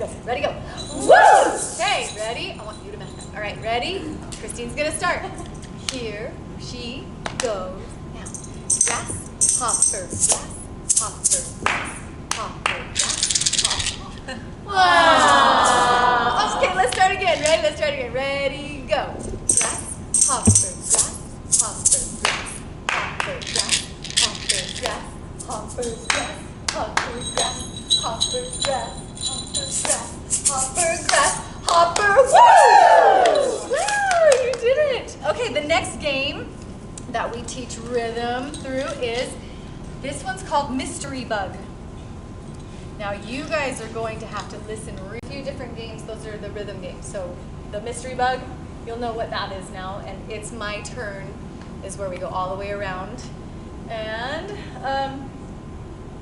and go. Ready, go. Woo! Okay, ready? I want you to mess up. All right, ready? Christine's gonna start. Here she goes now. Grasshopper, grasshopper, grasshopper, grasshopper. Wow! Okay, let's start again. Ready? Let's start again. Ready, go. Grasshopper, grasshopper, grasshopper, grasshopper, grasshopper, grasshopper, grasshopper, grasshopper, grasshopper, woo! Woo! You did it! Okay, the next game that we teach rhythm through is, this one's called Mystery Bug. Now you guys are going to have to listen to a few different games. Those are the rhythm games. So the Mystery Bug, you'll know what that is now. And It's My Turn is where we go all the way around. And,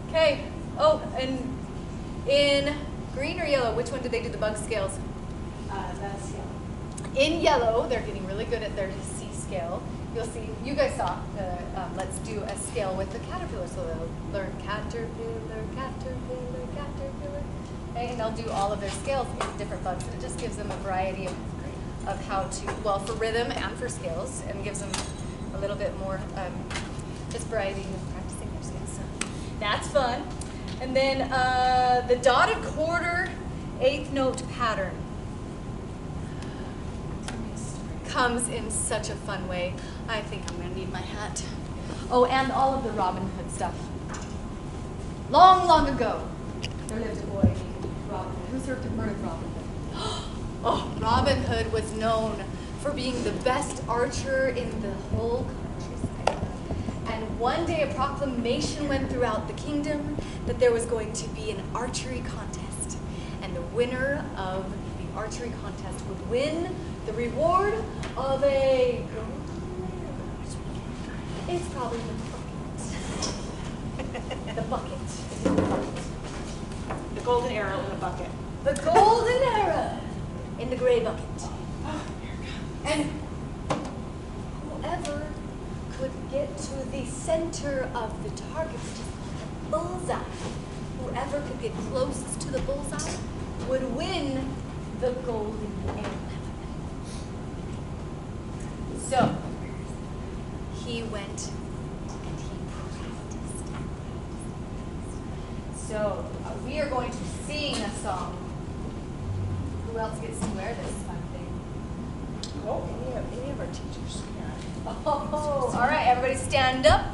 okay. Oh, and in green or yellow, which one did they do the bug scales? That's scale. In yellow, they're getting really good at their C scale. You'll see, you guys saw the, let's do a scale with the caterpillar. So they'll learn caterpillar, caterpillar, caterpillar. Okay, and they'll do all of their scales in different bugs. And it just gives them a variety of how to, well, for rhythm and for scales, and gives them a little bit more just variety of practicing their scales. So that's fun. And then the dotted quarter, eighth note pattern comes in such a fun way. I think I'm gonna need my hat. Oh, and all of the Robin Hood stuff. Long, long ago, there lived a boy named Robin Hood. Who's heard of Robin Hood? Oh, Robin Hood was known for being the best archer in the whole countryside. And one day a proclamation went throughout the kingdom that there was going to be an archery contest. And the winner of the archery contest would win the reward of a golden arrow. It's probably the bucket. The bucket. It's in the bucket. The golden arrow in a bucket. The golden arrow in the gray bucket. And whoever could get to the center of the target, which is called the bullseye, whoever could get closest to the bullseye would win the golden arrow. So, he went and he practiced. So, we are going to sing a song. Who else gets to wear this fun thing? Oh, any of our teachers. Yeah. Oh, all right, everybody stand up.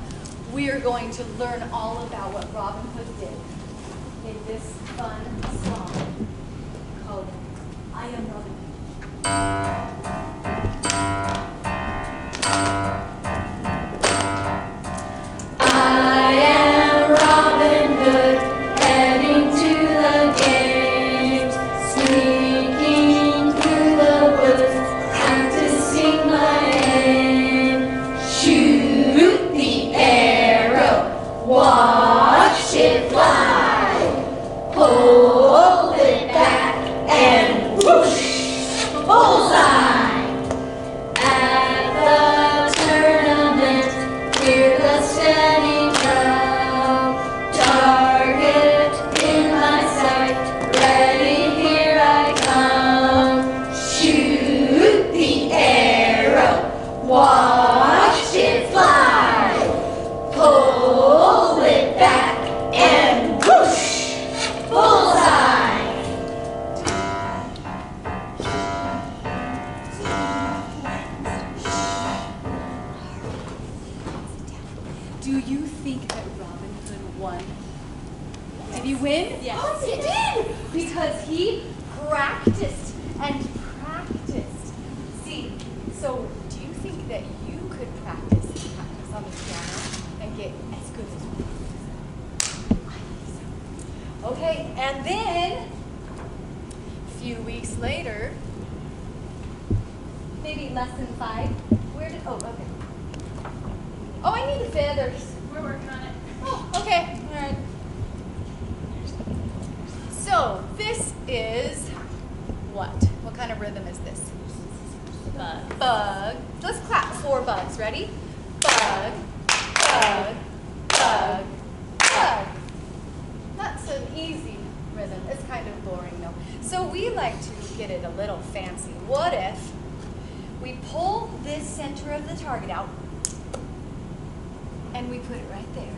We are going to learn all about what Robin Hood did in this fun song called I Am Robin Hood. I am Robin Hood, heading to the games, sneaking through the woods, practicing my aim. Shoot the arrow, watch it fly, hold it back, and whoosh, bullseye. At the tournament, hear the steady drum, target in my sight, ready, here I come. Shoot the arrow, watch it fly, pull it back, and whoosh, bullseye. Do you think that Robin Hood won? Did he win? Yes. Oh, he did! Because he practiced and practiced. See, so do you think that you could practice on the piano and get as good as we did? I think so. Okay, and then a few weeks later, maybe lesson 5. Where did, oh, okay. Oh, I need the feathers. We're working on it. Oh, okay, all right. So this is what? What kind of rhythm is this? Bug. Bug. Let's clap 4 bugs. Ready? Bug, bug, bug, bug. That's an easy rhythm. rhythm. It's kind of boring though. So we like to get it a little fancy. What if we pull this center of the target out and we put it right there.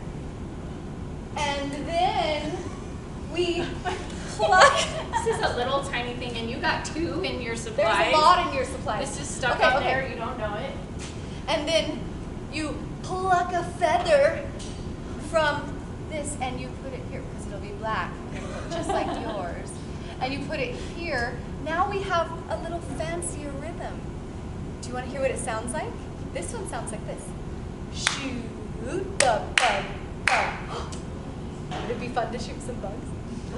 And then we pluck. This is a little tiny thing, and you got 2 in your supplies. There's a lot in your supplies. It's just stuck up there, you don't know it. And then you pluck a feather from this and you put it here because it'll be black and it'll look just like yours. And you put it here. Now we have a little fancier rhythm. Do you want to hear what it sounds like? This one sounds like this. Shoot the bug, bug. Would it be fun to shoot some bugs?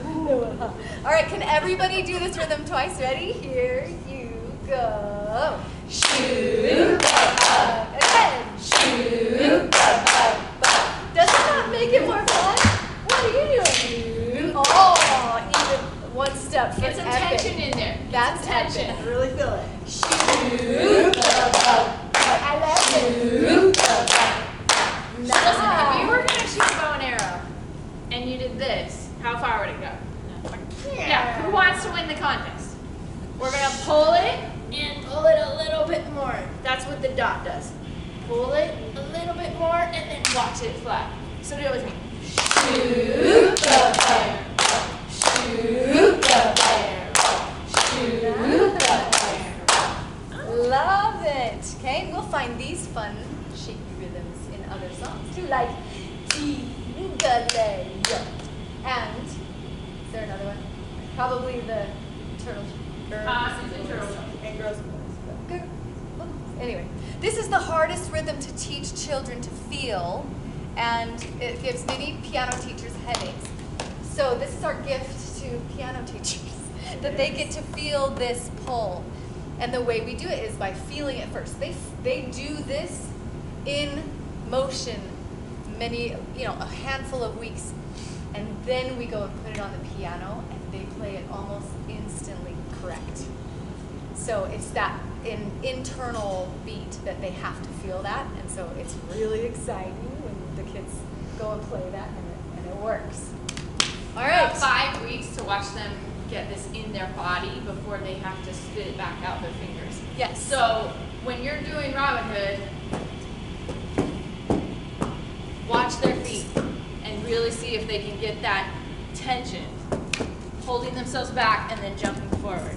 No, huh? All right, can everybody do this rhythm twice? Ready? Here you go. Shoot the bug. Again. Shoot the bug. Doesn't that make it more fun? What are you doing? Oh, even one step for Get some epic. tension in there. That's tension. epic. I really feel it. Shoot the bug. I love it. Shoot the bug. Listen, if you were gonna shoot a bow and arrow and you did this, how far would it go? Yeah. Who wants to win the contest? We're gonna pull it and pull it a little bit more. That's what the dot does. Pull it a little bit more and then watch it fly. So do it with me. Shoot the fire. Shoot the fire. Shoot the fire. Love it. Okay, we'll find these fun shaky rhythms in other songs too, like Tingale. And is there another one? Probably the turtle. And girls. Good. Anyway, this is the hardest rhythm to teach children to feel, and it gives many piano teachers headaches. So this is our gift to piano teachers, that they get to feel this pull. And the way we do it is by feeling it first. They do this in motion a handful of weeks. And then we go and put it on the piano and they play it almost instantly correct. So it's that internal beat that they have to feel that. And so it's really exciting when the kids go and play that and it works. All right. About 5 weeks to watch them get this in their body before they have to spit it back out their fingers. Yes. So when you're doing Robin Hood, watch their feet and really see if they can get that tension, holding themselves back and then jumping forward,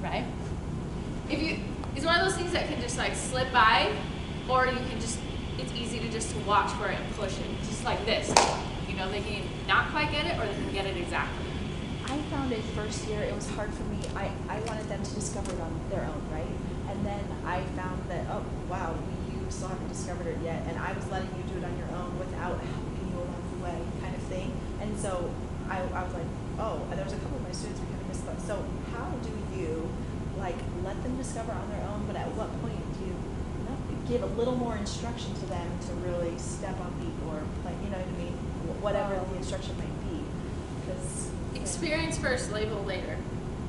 right? It's one of those things that can just like slip by, or you can just, it's easy to just watch for it and push it, just like this. You know, they can not quite get it or they can get it exactly. I found it first year, it was hard for me. I wanted them to discover it on their own, right? And then I found that, oh, wow, you still haven't discovered it yet. And I was letting you do it on your own without helping you along the way, kind of thing. And so I was like, oh, and there was a couple of my students who kind of missed that. So how do you, like, let them discover on their own, but at what point do you give a little more instruction to them to really step on beat or play, you know what I mean? Whatever the instruction might be. Because experience first, label later.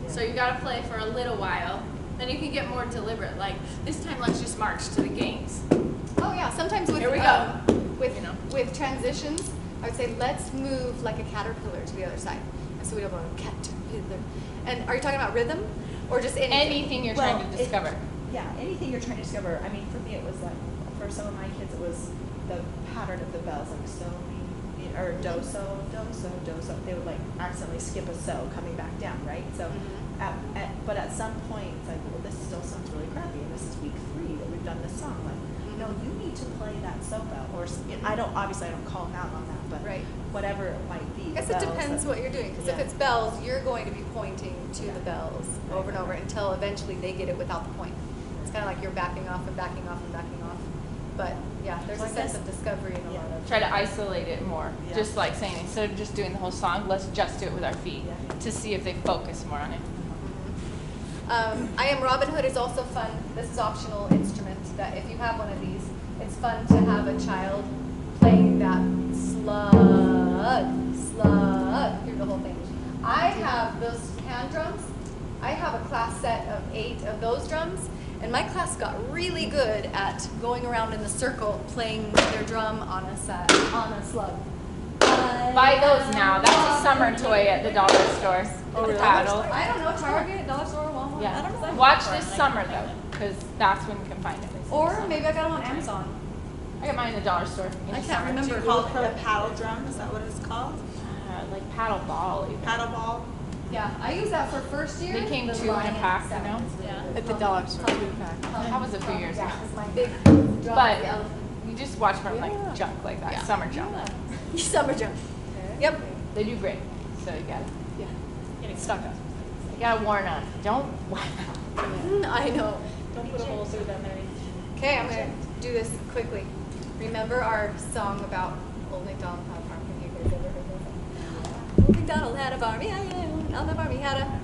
Yeah. So you gotta play for a little while, then you can get more deliberate. Like this time, let's just march to the games. Oh yeah, sometimes with Here we go. With transitions, I would say let's move like a caterpillar to the other side. And so we don't go caterpillar. And are you talking about rhythm, or just anything you're trying to discover? Anything you're trying to discover. I mean, for me, it was like, for some of my kids, it was the pattern of the bells, like so, or do, so, do, so, do, so. They would like accidentally skip a so coming back down, right? So, but at some point, it's like, well, this still sounds really crappy, and this is week 3 that we've done this song. Like, no, you need to play that so bell, or I don't call them out on that, but whatever it might be. I guess it depends what you're doing, because if it's bells, you're going to be pointing to the bells over and over until eventually they get it without the point. It's kind of like you're backing off and backing off and backing off. But yeah, there's a sense of discovery in a lot of. Try to isolate it more. Just like saying, instead of just doing the whole song, let's just do it with our feet to see if they focus more on it. I Am Robin Hood is also fun. This is optional instrument that if you have one of these, it's fun to have a child playing that slug, through the whole thing. I have those hand drums. I have a class set of 8 of those drums, and my class got really good at going around in the circle playing their drum on a slug. Buy those now. That's a summer toy at the dollar store. The paddle. I don't know, Target, Dollar Store, Walmart. I don't know. Yeah. Watch this summer though, because that's when you can find it. Or maybe I got them on Amazon. I got mine in the dollar store. I can't remember. Called a paddle drum, is that what it's called? Like paddle ball. Even. Paddle ball? Yeah, I use that for first year. They came 2 in a pack, you know? Yeah. At the dollar store. 2 in a pack. That was a few years ago. My big But you just watch for like junk like that. Summer junk. Summer junk. Yep. They do great. So you gotta Getting stuck up. you gotta warn them. Don't I know. Don't put a hole through them. Okay, I'm gonna do this quickly. Remember our song about Old MacDonald had a farm? Have you guys ever heard that? Old MacDonald had a farm, E-I-E-I-O. On the farm he had a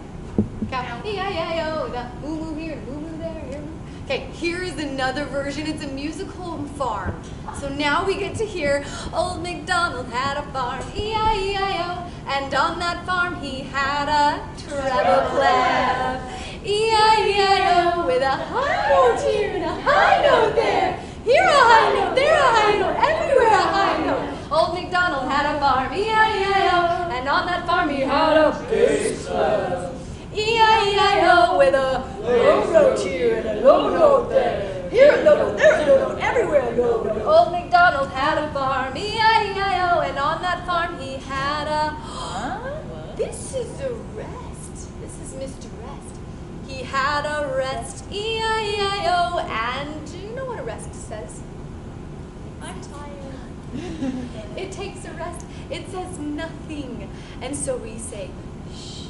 cow, E-I-E-I-O. The moo moo here, moo moo there. Here. Okay, here is another version. It's a musical farm. So now we get to hear Old MacDonald had a farm, E-I-E-I-O. And on that farm he had a treble clef. E-I-E-I-O with a high note here and a high note there. Here a high note, there a high note, everywhere a high note. Old MacDonald had a farm, E-I-E-I-O. And on that farm he had a bass clef. E-I-E-I-O with a low note here and a low note there. Here a low note, there a low note, everywhere a low note. Old MacDonald had a farm, E-I-E-I-O. And on that farm he had a... This is a rest. This is Mr. Rest. He had a rest, E-I-E-I-O. And do you know what a rest says? I'm tired. It takes a rest. It says nothing. And so we say, shh,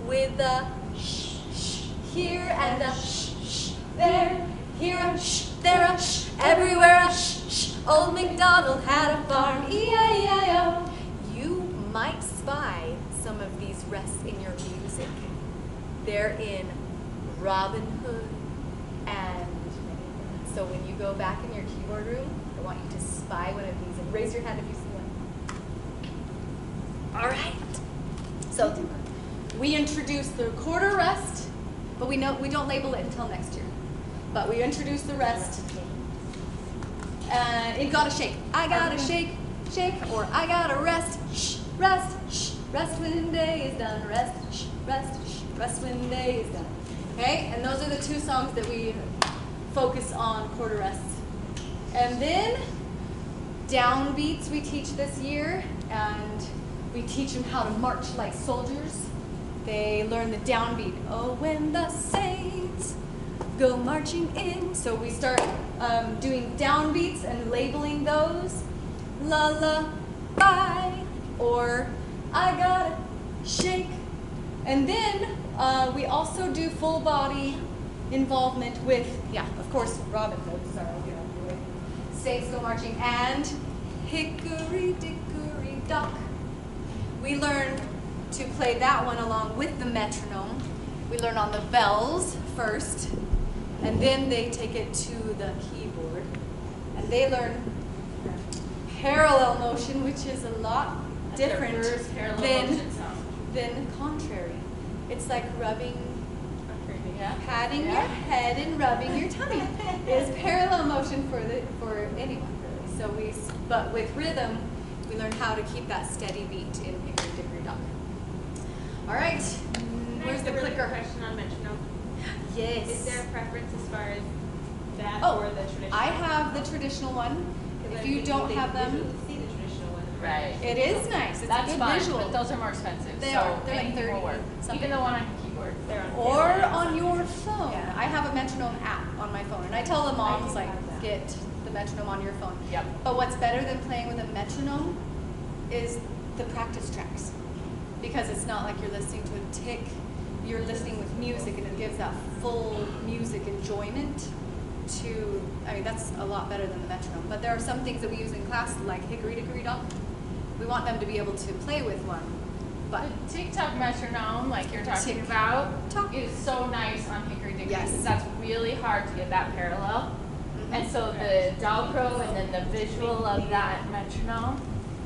with a shh, shh, here and a shh, shh, there. Here a shh, there a shh, everywhere a shh, shh. Old MacDonald had a farm, E-I-E-I-O. You might spy some of these rests in your music. They're in Robin Hood, and so when you go back in your keyboard room, I want you to spy one of these and raise your hand if you see one. All right. So we introduce the quarter rest, but we don't label it until next year. But we introduce the rest. It gotta shake. I gotta shake, shake, or I gotta rest, shh, rest, shh, rest when day is done, rest, shh, rest, shh, rest when day is done. Okay, and those are the 2 songs that we focus on quarter rests. And then downbeats we teach this year, and we teach them how to march like soldiers. They learn the downbeat. Oh, when the saints go marching in. So we start doing downbeats and labeling those. Lullaby, or I gotta shake. And then we also do full body involvement with, of course, Robin Hood, sorry, I'll get out of the way. Saints Go Marching, and Hickory Dickory Dock. We learn to play that one along with the metronome. We learn on the bells first, and then they take it to the keyboard, and they learn parallel motion, which is a lot different than contrary. It's like rubbing, patting your head and rubbing your tummy. It's parallel motion for anyone really. So but with rhythm, we learn how to keep that steady beat in Hickory Dickory Dock. All right, where's the clicker? Question on metronome. Yes. Is there a preference as far as that or the traditional? I have the traditional one. If you don't have them, see the traditional one. Right. It is nice. It's That's a good fun, visual. but those are more expensive. They so are. They're like anything 30 will work. something. Even the one on keyboard. They're on Or on your phone. I have a metronome app on my phone, and I tell the moms like, get the metronome on your phone. Yep. But what's better than playing with a metronome is the practice tracks, because it's not like you're listening to a tick. You're listening with music, and it gives that full music enjoyment to, I mean, that's a lot better than the metronome. But there are some things that we use in class, like Hickory Dickory Dock. We want them to be able to play with one. But the TikTok metronome, like you're talking about, is so nice on Hickory Dickory. Yes. That's really hard to get that parallel. Mm-hmm. And so the Dalcro and then the visual of that metronome,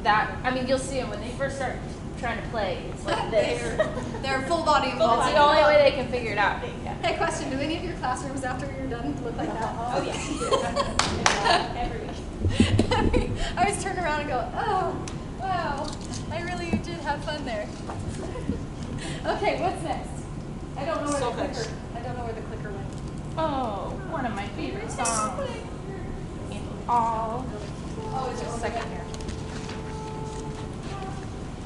I mean, you'll see them when they first start trying to play. It's like this. They're full body involved. It's the only way they can figure it out. Yeah. Hey, question, do any of your classrooms after you're done look like that? Oh, yeah. Every week. I always turn around and go, oh, well, Wow, I really did have fun there. Okay, what's next? I don't know where the clicker. I don't know where the clicker went. Oh, one of my favorite songs in all. Oh, it's just a second here.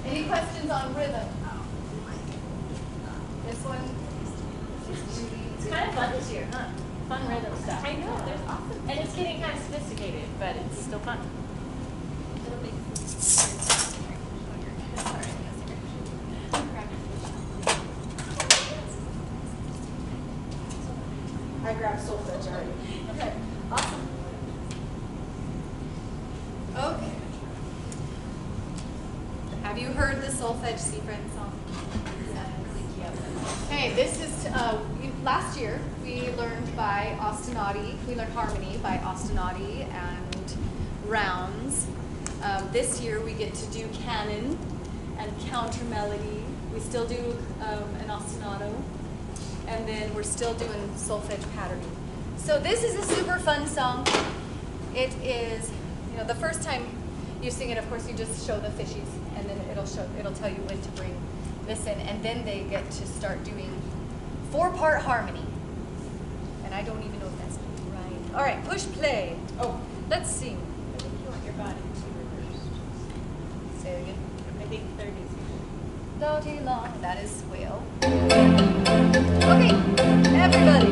Any questions on rhythm? This one. It's kind of fun this year, huh? Fun rhythm stuff. I know, there's awesome. And it's getting kind of sophisticated, but it's still fun. I grabbed solfege already. Okay, awesome. Okay. Have you heard the Solfege Sea Friend song? Okay, this is, last year we learned by Ostinati, we learned harmony by Ostinati and rounds. This year we get to do canon and counter melody. We still do an ostinato. And then we're still doing solfege patterning. So this is a super fun song. It is, the first time you sing it, of course, you just show the fishies, and then it'll tell you when to bring this in, and then they get to start doing 4-part harmony. And I don't even know if that's right. All right, push play. Oh, let's sing. I think you want your body to reverse. Say it again. I think 30s. Dotty long, that is whale. Okay, everybody.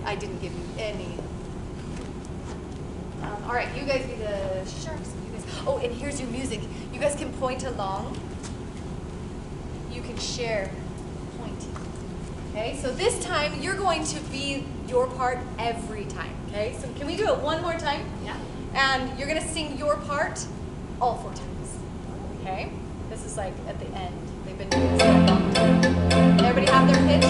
I didn't give you any. All right, you guys be the sharks. You guys. Oh, and here's your music. You guys can point along. You can share pointing. Okay, so this time you're going to be your part every time. Okay, so can we do it one more time? Yeah. And you're gonna sing your part all 4 times. Okay? This is like at the end. They've been doing this for a long time. Everybody have their pitch?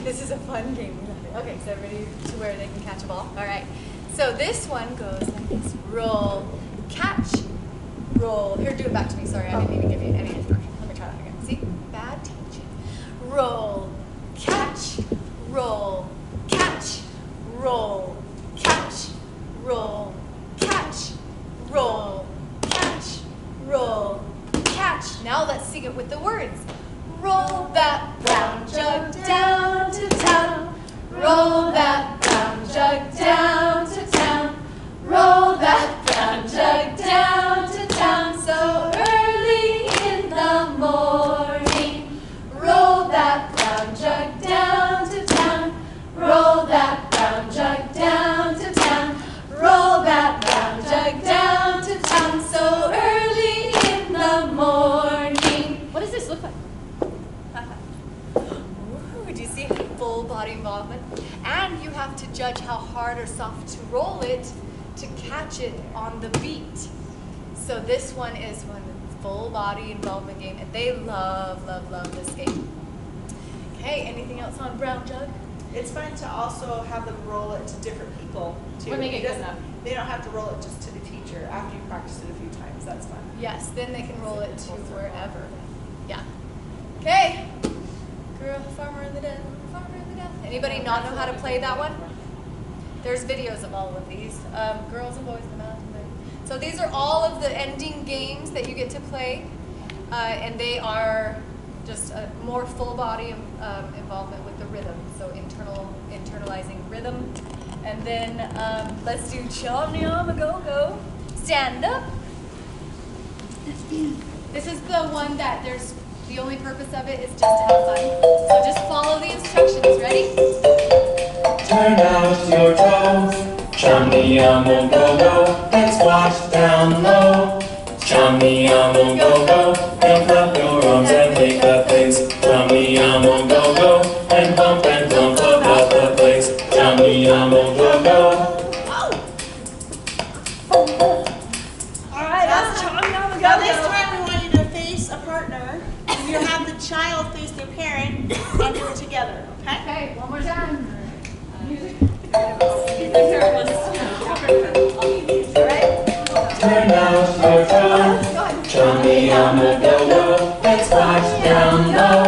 This is a fun game. Okay, so everybody to where they can catch a ball. All right. So this one goes like this: roll, catch, roll. Here, do it back to me. Sorry, I didn't even give you any instruction. Let me try that again. See? Bad teaching. Roll, catch, roll, catch, roll, catch, roll, catch, roll, catch, roll, catch. Now let's sing it with the words. Roll that brown jug down to town. Roll that brown jug down to town. Roll that brown jug down to town. So early in the morning. Roll that brown jug down to town. Roll that brown jug down to town. Roll that brown jug down to town. So early in the morning. What does this look like? Ooh, do you see full body involvement? And you have to judge how hard or soft to roll it to catch it on the beat. So this one is one full body involvement game, and they love, love, love this game. Okay, anything else on brown jug? It's fun to also have them roll it to different people too. We'll make it good enough. They don't have to roll it just to the teacher after you practice it a few times. That's fun. Yes, then they can roll it to wherever. Yeah. Okay. Girl, farmer in the den, farmer in the den. Anybody not know how to play that one? There's videos of all of these. Girls and boys in the mountain. So these are all of the ending games that you get to play, and they are just a more full body involvement with the rhythm. So internalizing rhythm, and then let's do Chomny on the go-go. Stand up. This is the one that the only purpose of it is just to have fun. So just follow the instructions. Ready? Turn out your toes, chummy on go-go, and squash down low. Chummy on go-go, and clap your arms and make a face. Chummy on go-go, and bump about the place. Chummy on go-go. Alright, that's Chommy on the go. Now this time we want you to face a partner. You have the child face their parent and do it together, okay? Okay, one more time. Turn out your toes, chummy on the go-go, and splash down low.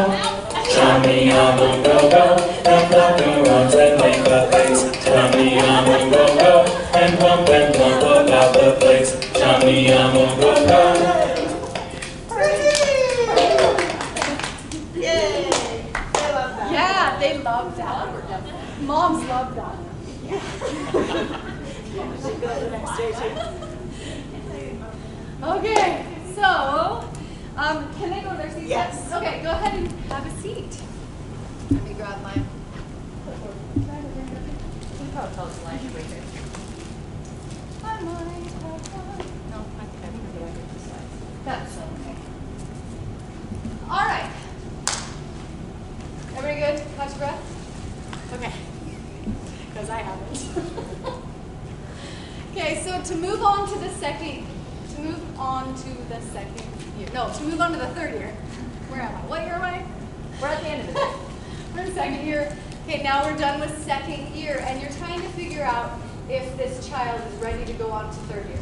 Chummy on the go-go, and clap your arms and make a face. Chummy on the go-go, and bump about the place. Chummy on the go-go. Yay! They love that. Yeah, they love that. Moms love that. Okay, so can they go to their seats? Yes. Okay, go ahead and have a seat. Let me grab mine. I might have fun. No, I think I can do it this side. That's okay. All right. Everybody good? Catch your breath? Okay. Because I haven't. Okay, so to move on to the second year. No, to move on to the third year. Where am I? What year am I? We're at the end of it. We're in second year. Okay, now we're done with second year, and you're trying to figure out if this child is ready to go on to third year.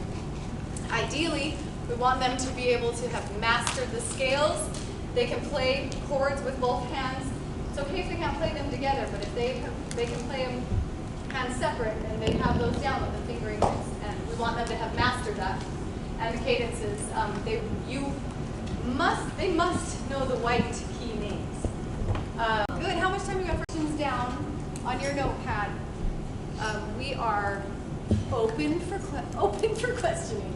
Ideally, we want them to be able to have mastered the scales. They can play chords with both hands. It's okay if they can't play them together, but if they can play them hands separate, and they have those down with the fingering notes, and we want them to have mastered that. And the cadences, they must know the white key names. Good. How much time you got for questions down on your notepad? We are open for questioning.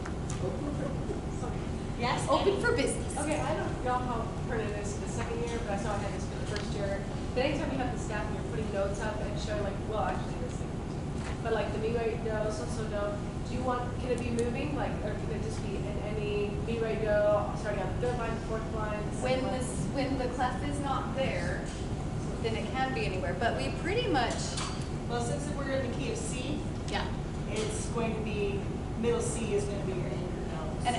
Yes. Open for business. Okay, I don't know how pertinent it is to the second year, but I saw I had this for the first year. But anytime you have the staff and you're putting notes up and showing actually this thing, but like the mi re do, so do you want, can it be moving, like, or can it just be in any mi re do, starting on the third line, the fourth line? When the clef is not there, then it can be anywhere. But we pretty much. Well, since we're in the key of C, yeah, it's going to be middle C is going to be your anchor note. And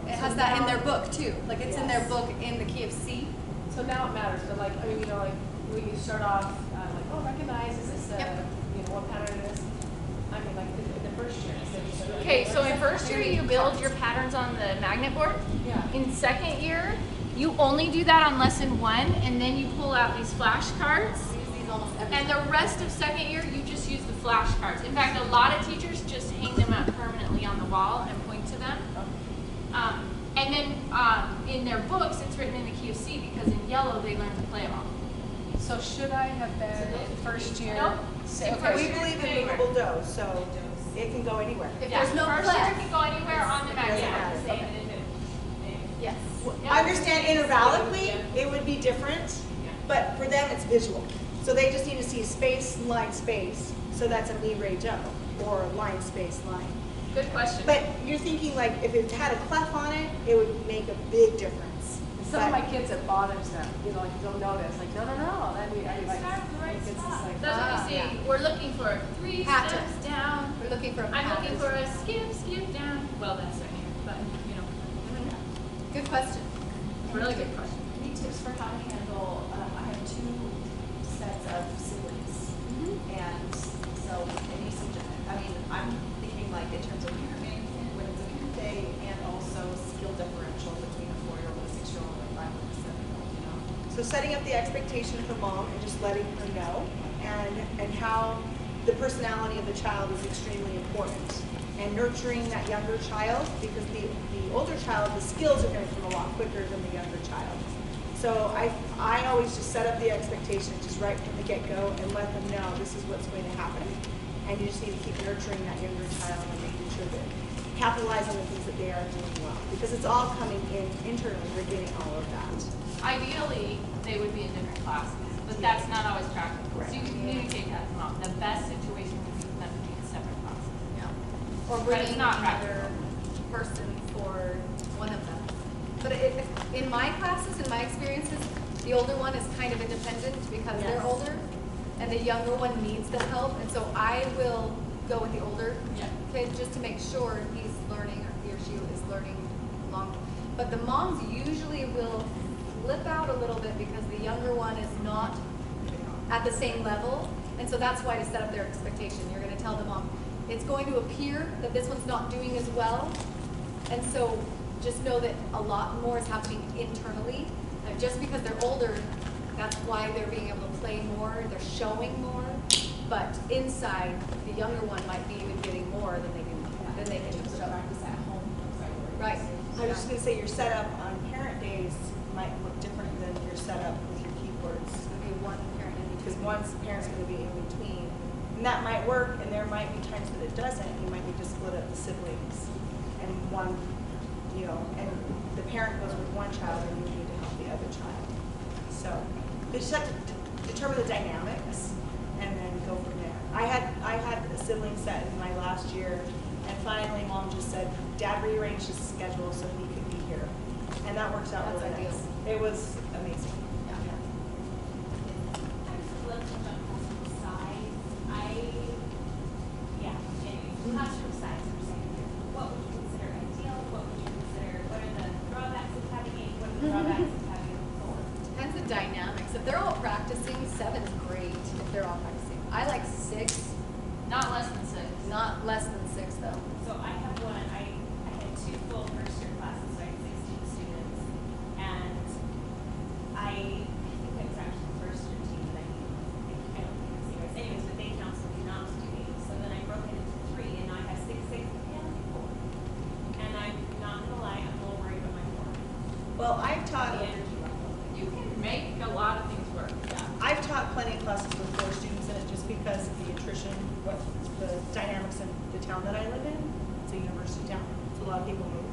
it has that in their book too. Like it's in their book in the key of C. So now it matters, but like, I mean, like when you start off, like, first year you build your patterns on the magnet board. Yeah. In second year, you only do that on lesson 1, and then you pull out these flashcards. And the rest of second year, you just use the flashcards. In fact, a lot of teachers just hang them up permanently on the wall and point to them. And then in their books, it's written in the key of C because in yellow they learn to play them all. So should I have been first year? Nope. Okay. We believe in movable dough, so it can go anywhere. If there's no first class. year can go anywhere on the magnet board. Yes. I understand intervallically, it would be different, but for them, it's visual. So they just need to see space, line, space. So that's a Libre dough, or line, space, line. Good question. But you're thinking like, if it had a clef on it, it would make a big difference. Some of my kids, it bothers them. You know, like they'll notice, like, no. Then we, like, it's just like, That's what we see. We're looking for 3 Pattern. steps down. We're looking for a I'm looking for pattern. a skip down. Well, that's right here, but you know. Good question. Really good question. Any tips for how to handle, I have 2 sets of siblings. And so, I'm thinking like in terms of parent management, when it's a parent day, and also skill differential between a 4-year-old and a 6-year-old and a 5-year-old and a 7-year-old, you know? So setting up the expectation for mom and just letting her know, and how the personality of the child is extremely important. And nurturing that younger child, because the older child, the skills are going to come a lot quicker than the younger child. So I always just set up the expectation just right from the get-go and let them know this is what's going to happen. And you just need to keep nurturing that younger child and making sure that capitalize on the things that they are doing well. Because it's all coming in internally, they're getting all of that. Ideally, they would be in different classes, but that's not always practical. So you can communicate that to mom. The best situation would be for them to be in separate classes. Or But bringing it's not another person for one of them. But in my classes, in my experiences, the older one is kind of independent because they're older, and the younger one needs the help. And so I will go with the older kid just to make sure he's learning, or he or she is learning along. But the moms usually will flip out a little bit because the younger one is not at the same level. And so that's why to set up their expectation, you're going to tell the mom, it's going to appear that this one's not doing as well. And so just know that a lot more is happening internally. And just because they're older, that's why they're being able to play more, they're showing more. But inside, the younger one might be even getting more than they can show. Practice at home. Right. I was just going to say your setup on parent days might look different than your setup with your keyboards. Maybe one parent in Because between. one parent's going to be in between. And that might work, and there might be times that it doesn't. You might need to split up the siblings. And one, and the parent goes with one child, and you need to help the other child. So you just have to determine the dynamics, and then go from there. I had a sibling set in my last year, and finally mom just said, Dad rearranged his schedule so he could be here. And that works out That's really ideal. nice. It was amazing. Classroom size, I'm saying. What would you consider ideal? What would you consider, what are the drawbacks of having 8? What are the drawbacks of having 4? Depends the dynamics. If they're all practicing, 7's great if they're all practicing. I like 6. Not less than 6. Not less than 6 though. So I have one, I had 2 full first year classes, so I had 16 students. And I think that was actually the first year team that I don't think it's yours. Anyways, but they counseled me not to do 8. So then I broke it into 3, and now I have 6, 6, and 4. And I'm not gonna lie, I'm a little worried about my 4. Well, I've taught You can make a lot of things work. I've taught plenty of classes with 4 students in it just because of the attrition, the dynamics in the town that I live in. It's a university town, so a lot of people move.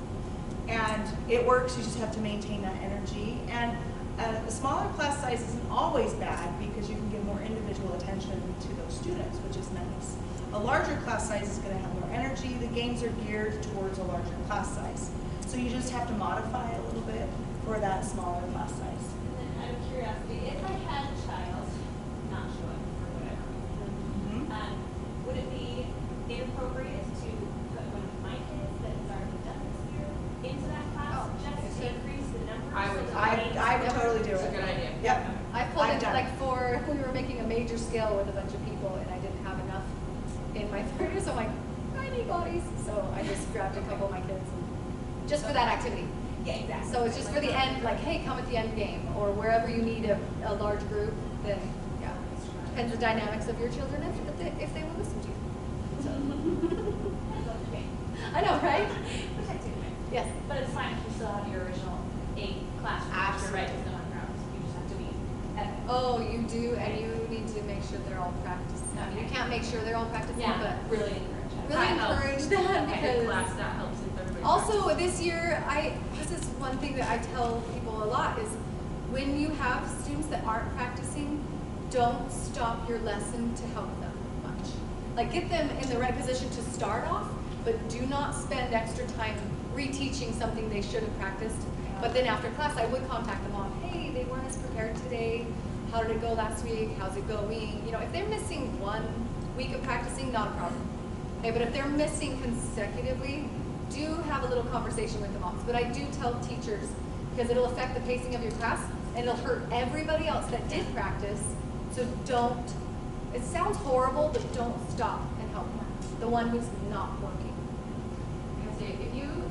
And it works, you just have to maintain that energy. And a smaller class size isn't always bad because you can give more individual attention to those students, which is nice. A larger class size is going to have more energy. The games are geared towards a larger class size. So you just have to modify a little bit for that smaller class size. And then out of curiosity, if I had a child not show up for whatever reason, would it be inappropriate to put one of my kids that has already done this year into that class just to increase the numbers? I would totally do it. It's a good idea. Yep. I pulled I've it done like we were making a major scale with a bunch of people and I didn't have enough in my 30s. So I'm like, tiny bodies. So I just grabbed a couple of my kids just for that activity. Yeah, exactly. So it's just for the end, like, hey, come at the end game, or wherever you need a large group, then, yeah. Depends the dynamics of your children if they will listen to you. So. I know, right? Yes. But it's fine if you still have your original 8 classrooms. Absolutely. Right, there's no one grounds. You just have to be at Oh, you do, and you need to make sure they're all practicing. You can't make sure they're all practicing, but really encourage that. really encourage that because class, that helps if everybody also this year, this is one thing that I tell people a lot is when you have students that aren't practicing, don't stop your lesson to help them much. Like get them in the right position to start off, but do not spend extra time reteaching something they should have practiced. But then after class, I would contact them on, hey, they weren't as prepared today. How did it go last week? How's it going? You know, if they're missing 1 week of practicing, not a problem. Okay, but if they're missing consecutively, do have a little conversation with the moms. But I do tell teachers, because it'll affect the pacing of your class, and it'll hurt everybody else that did practice. So don't, it sounds horrible, but don't stop and help the one who's not working.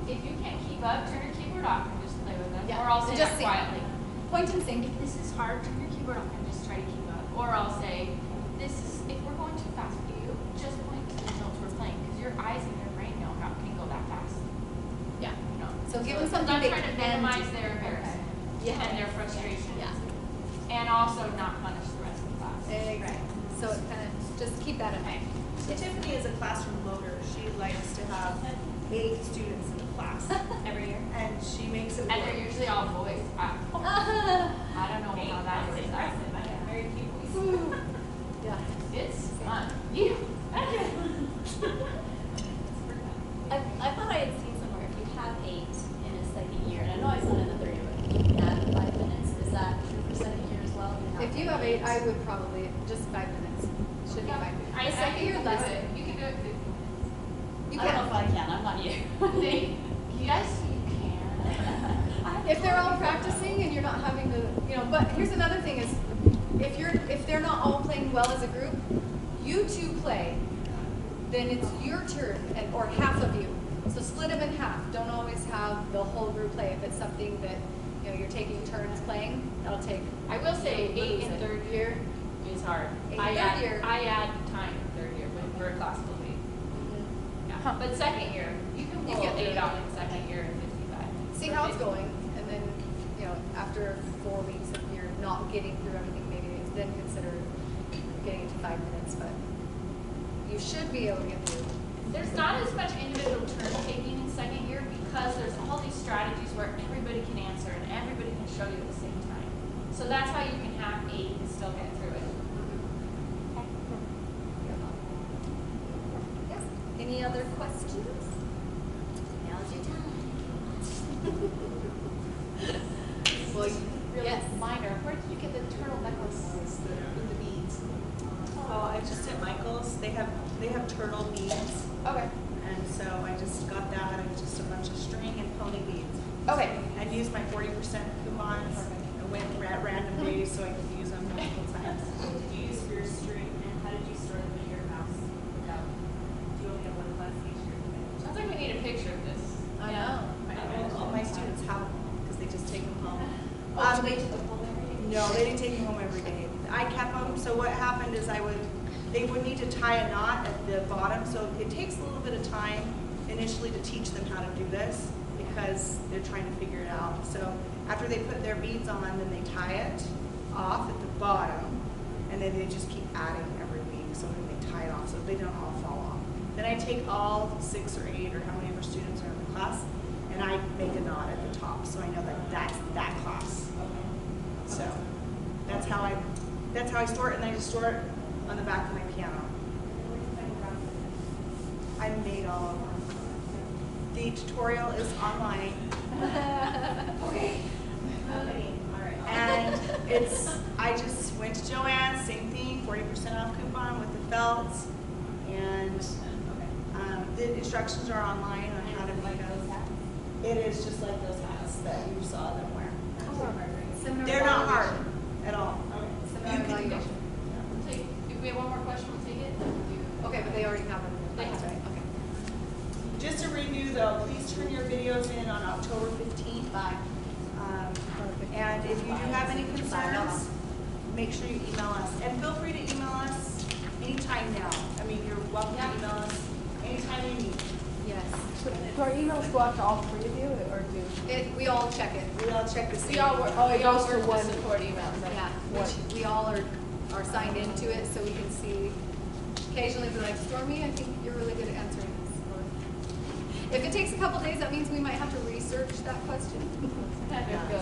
If you can't keep up, turn your keyboard off and just play with us. Yeah. Or I'll say Just that sing. quietly. Point and sing. If this is hard, turn your keyboard off and just try to keep up. Or I'll say, if we're going too fast for you, just point to the notes we're playing because your eyes and your brain can go that fast. Yeah. You know? So give them something I'm they trying to can minimize do. their embarrassment and their frustration. Yeah. And also not punish the rest of the class. Exactly. So it kind of just keep that in mind. So Tiffany is a classroom loader. She likes to have 8 students in the class Every year. and she makes it And work. they're usually all boys. I don't know how that works. I have very few boys. Yeah. It's fun. Yeah. I thought I had seen somewhere if you have 8 in a second year, and I know I saw it in the third year, but you can add 5 minutes. Is that true for second year as well? If you have 8, I would probably just 5 minutes. Should be 5 minutes. The second year lesson. You can do it 50 minutes. You I don't know can. if I can. I'm not you. Yes, you can. If they're all practicing and you're not having to, but here's another thing is, if they're not all playing well as a group, you 2 play, then it's your turn, or half of you. So split them in half. Don't always have the whole group play. If it's something that, you're taking turns playing, that'll take. I will say 8 in third year is hard. 8 in I third year. add time in third year when we're a classical lead. Yeah. But second year, you can You pull get 8 through out in second year and 55. See how it's going, and then, after 4 weeks if you're not getting through everything, maybe then consider getting it to 5 minutes, but you should be able to get through. There's not as much individual turn taking in second year because there's all these strategies where everybody can answer and everybody can show you at the same time. So that's how you can have 8 and still get through it. Yes. Any other questions? Now's your time. Well, yes. Minor. Where did you get the turtle necklace with the beads? Oh, I just at Michael's. They have turtle beads. Okay. And so I just got that and just a bunch of string and pony beads. Okay. I've used my 40% coupons. I went at random days so I could use them multiple times. What did you use for your string, and how did you store them in your house without, do you only have one class each year? Sounds like we need a picture of this. I know. All my students have them because they just take them home. Oh, they took them home every day? No, they didn't take them home every day. I kept them, so what happened is they would need to tie a knot at the bottom, so it takes a little bit of time initially to teach them how to do this because they're trying to figure it out. So after they put their beads on, then they tie it off at the bottom, and then they just keep adding every week, so then they tie it off so they don't all fall off. Then I take all 6 or 8 or how many of our students are in the class, and I make a knot at the top, so I know that that's that class. So that's how I store it, and I just store it on the back of my piano. I made all of them. The tutorial is online. Okay. And I just went to Joann's, same thing, 40% off coupon with the felts. And the instructions are online on how to make those hats. It is just like those hats that you saw them wear. They're not hard at all. You can go. If we have one more question, we'll take it. Okay, but they already have it. They have it. Okay. Just to review though, please turn your videos in on October 15th. And if you do have any concerns, make sure you email us. And feel free to email us anytime now. I mean, you're welcome to email us anytime you need. Yes. So do our emails go out to all three of you, or do? We all check it. We all check the same. It goes to one support email. Yeah, which we all are signed into it, so we can see. Occasionally be like, Stormy, I think you're really good at answering this. Or if it takes a couple days, that means we might have to research that question.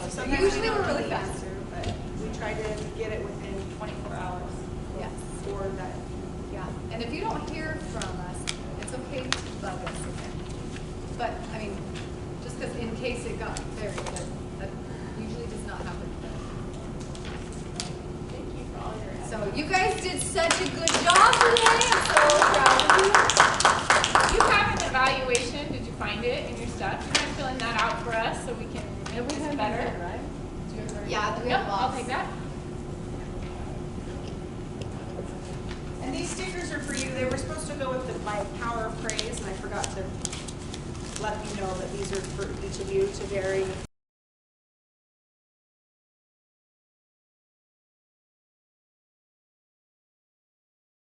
Sometimes Usually we don't we're really know the fast. answer, but we try to get it within 24 hours. Yes. For that. Yeah, and if you don't hear from us, it's okay to bug us. But, I mean, just because in case it got buried, that usually does not happen. Thank you for all your efforts. So you guys did such a good job today. I'm so proud of you. You have an evaluation. Did you find it in your stuff? You mind filling that out for us so we can make this better? Right? Yeah, we Yep, have I'll lots. take that. And these stickers are for you. They were supposed to go with my power of praise, and I forgot to let you know that these are for each of you to vary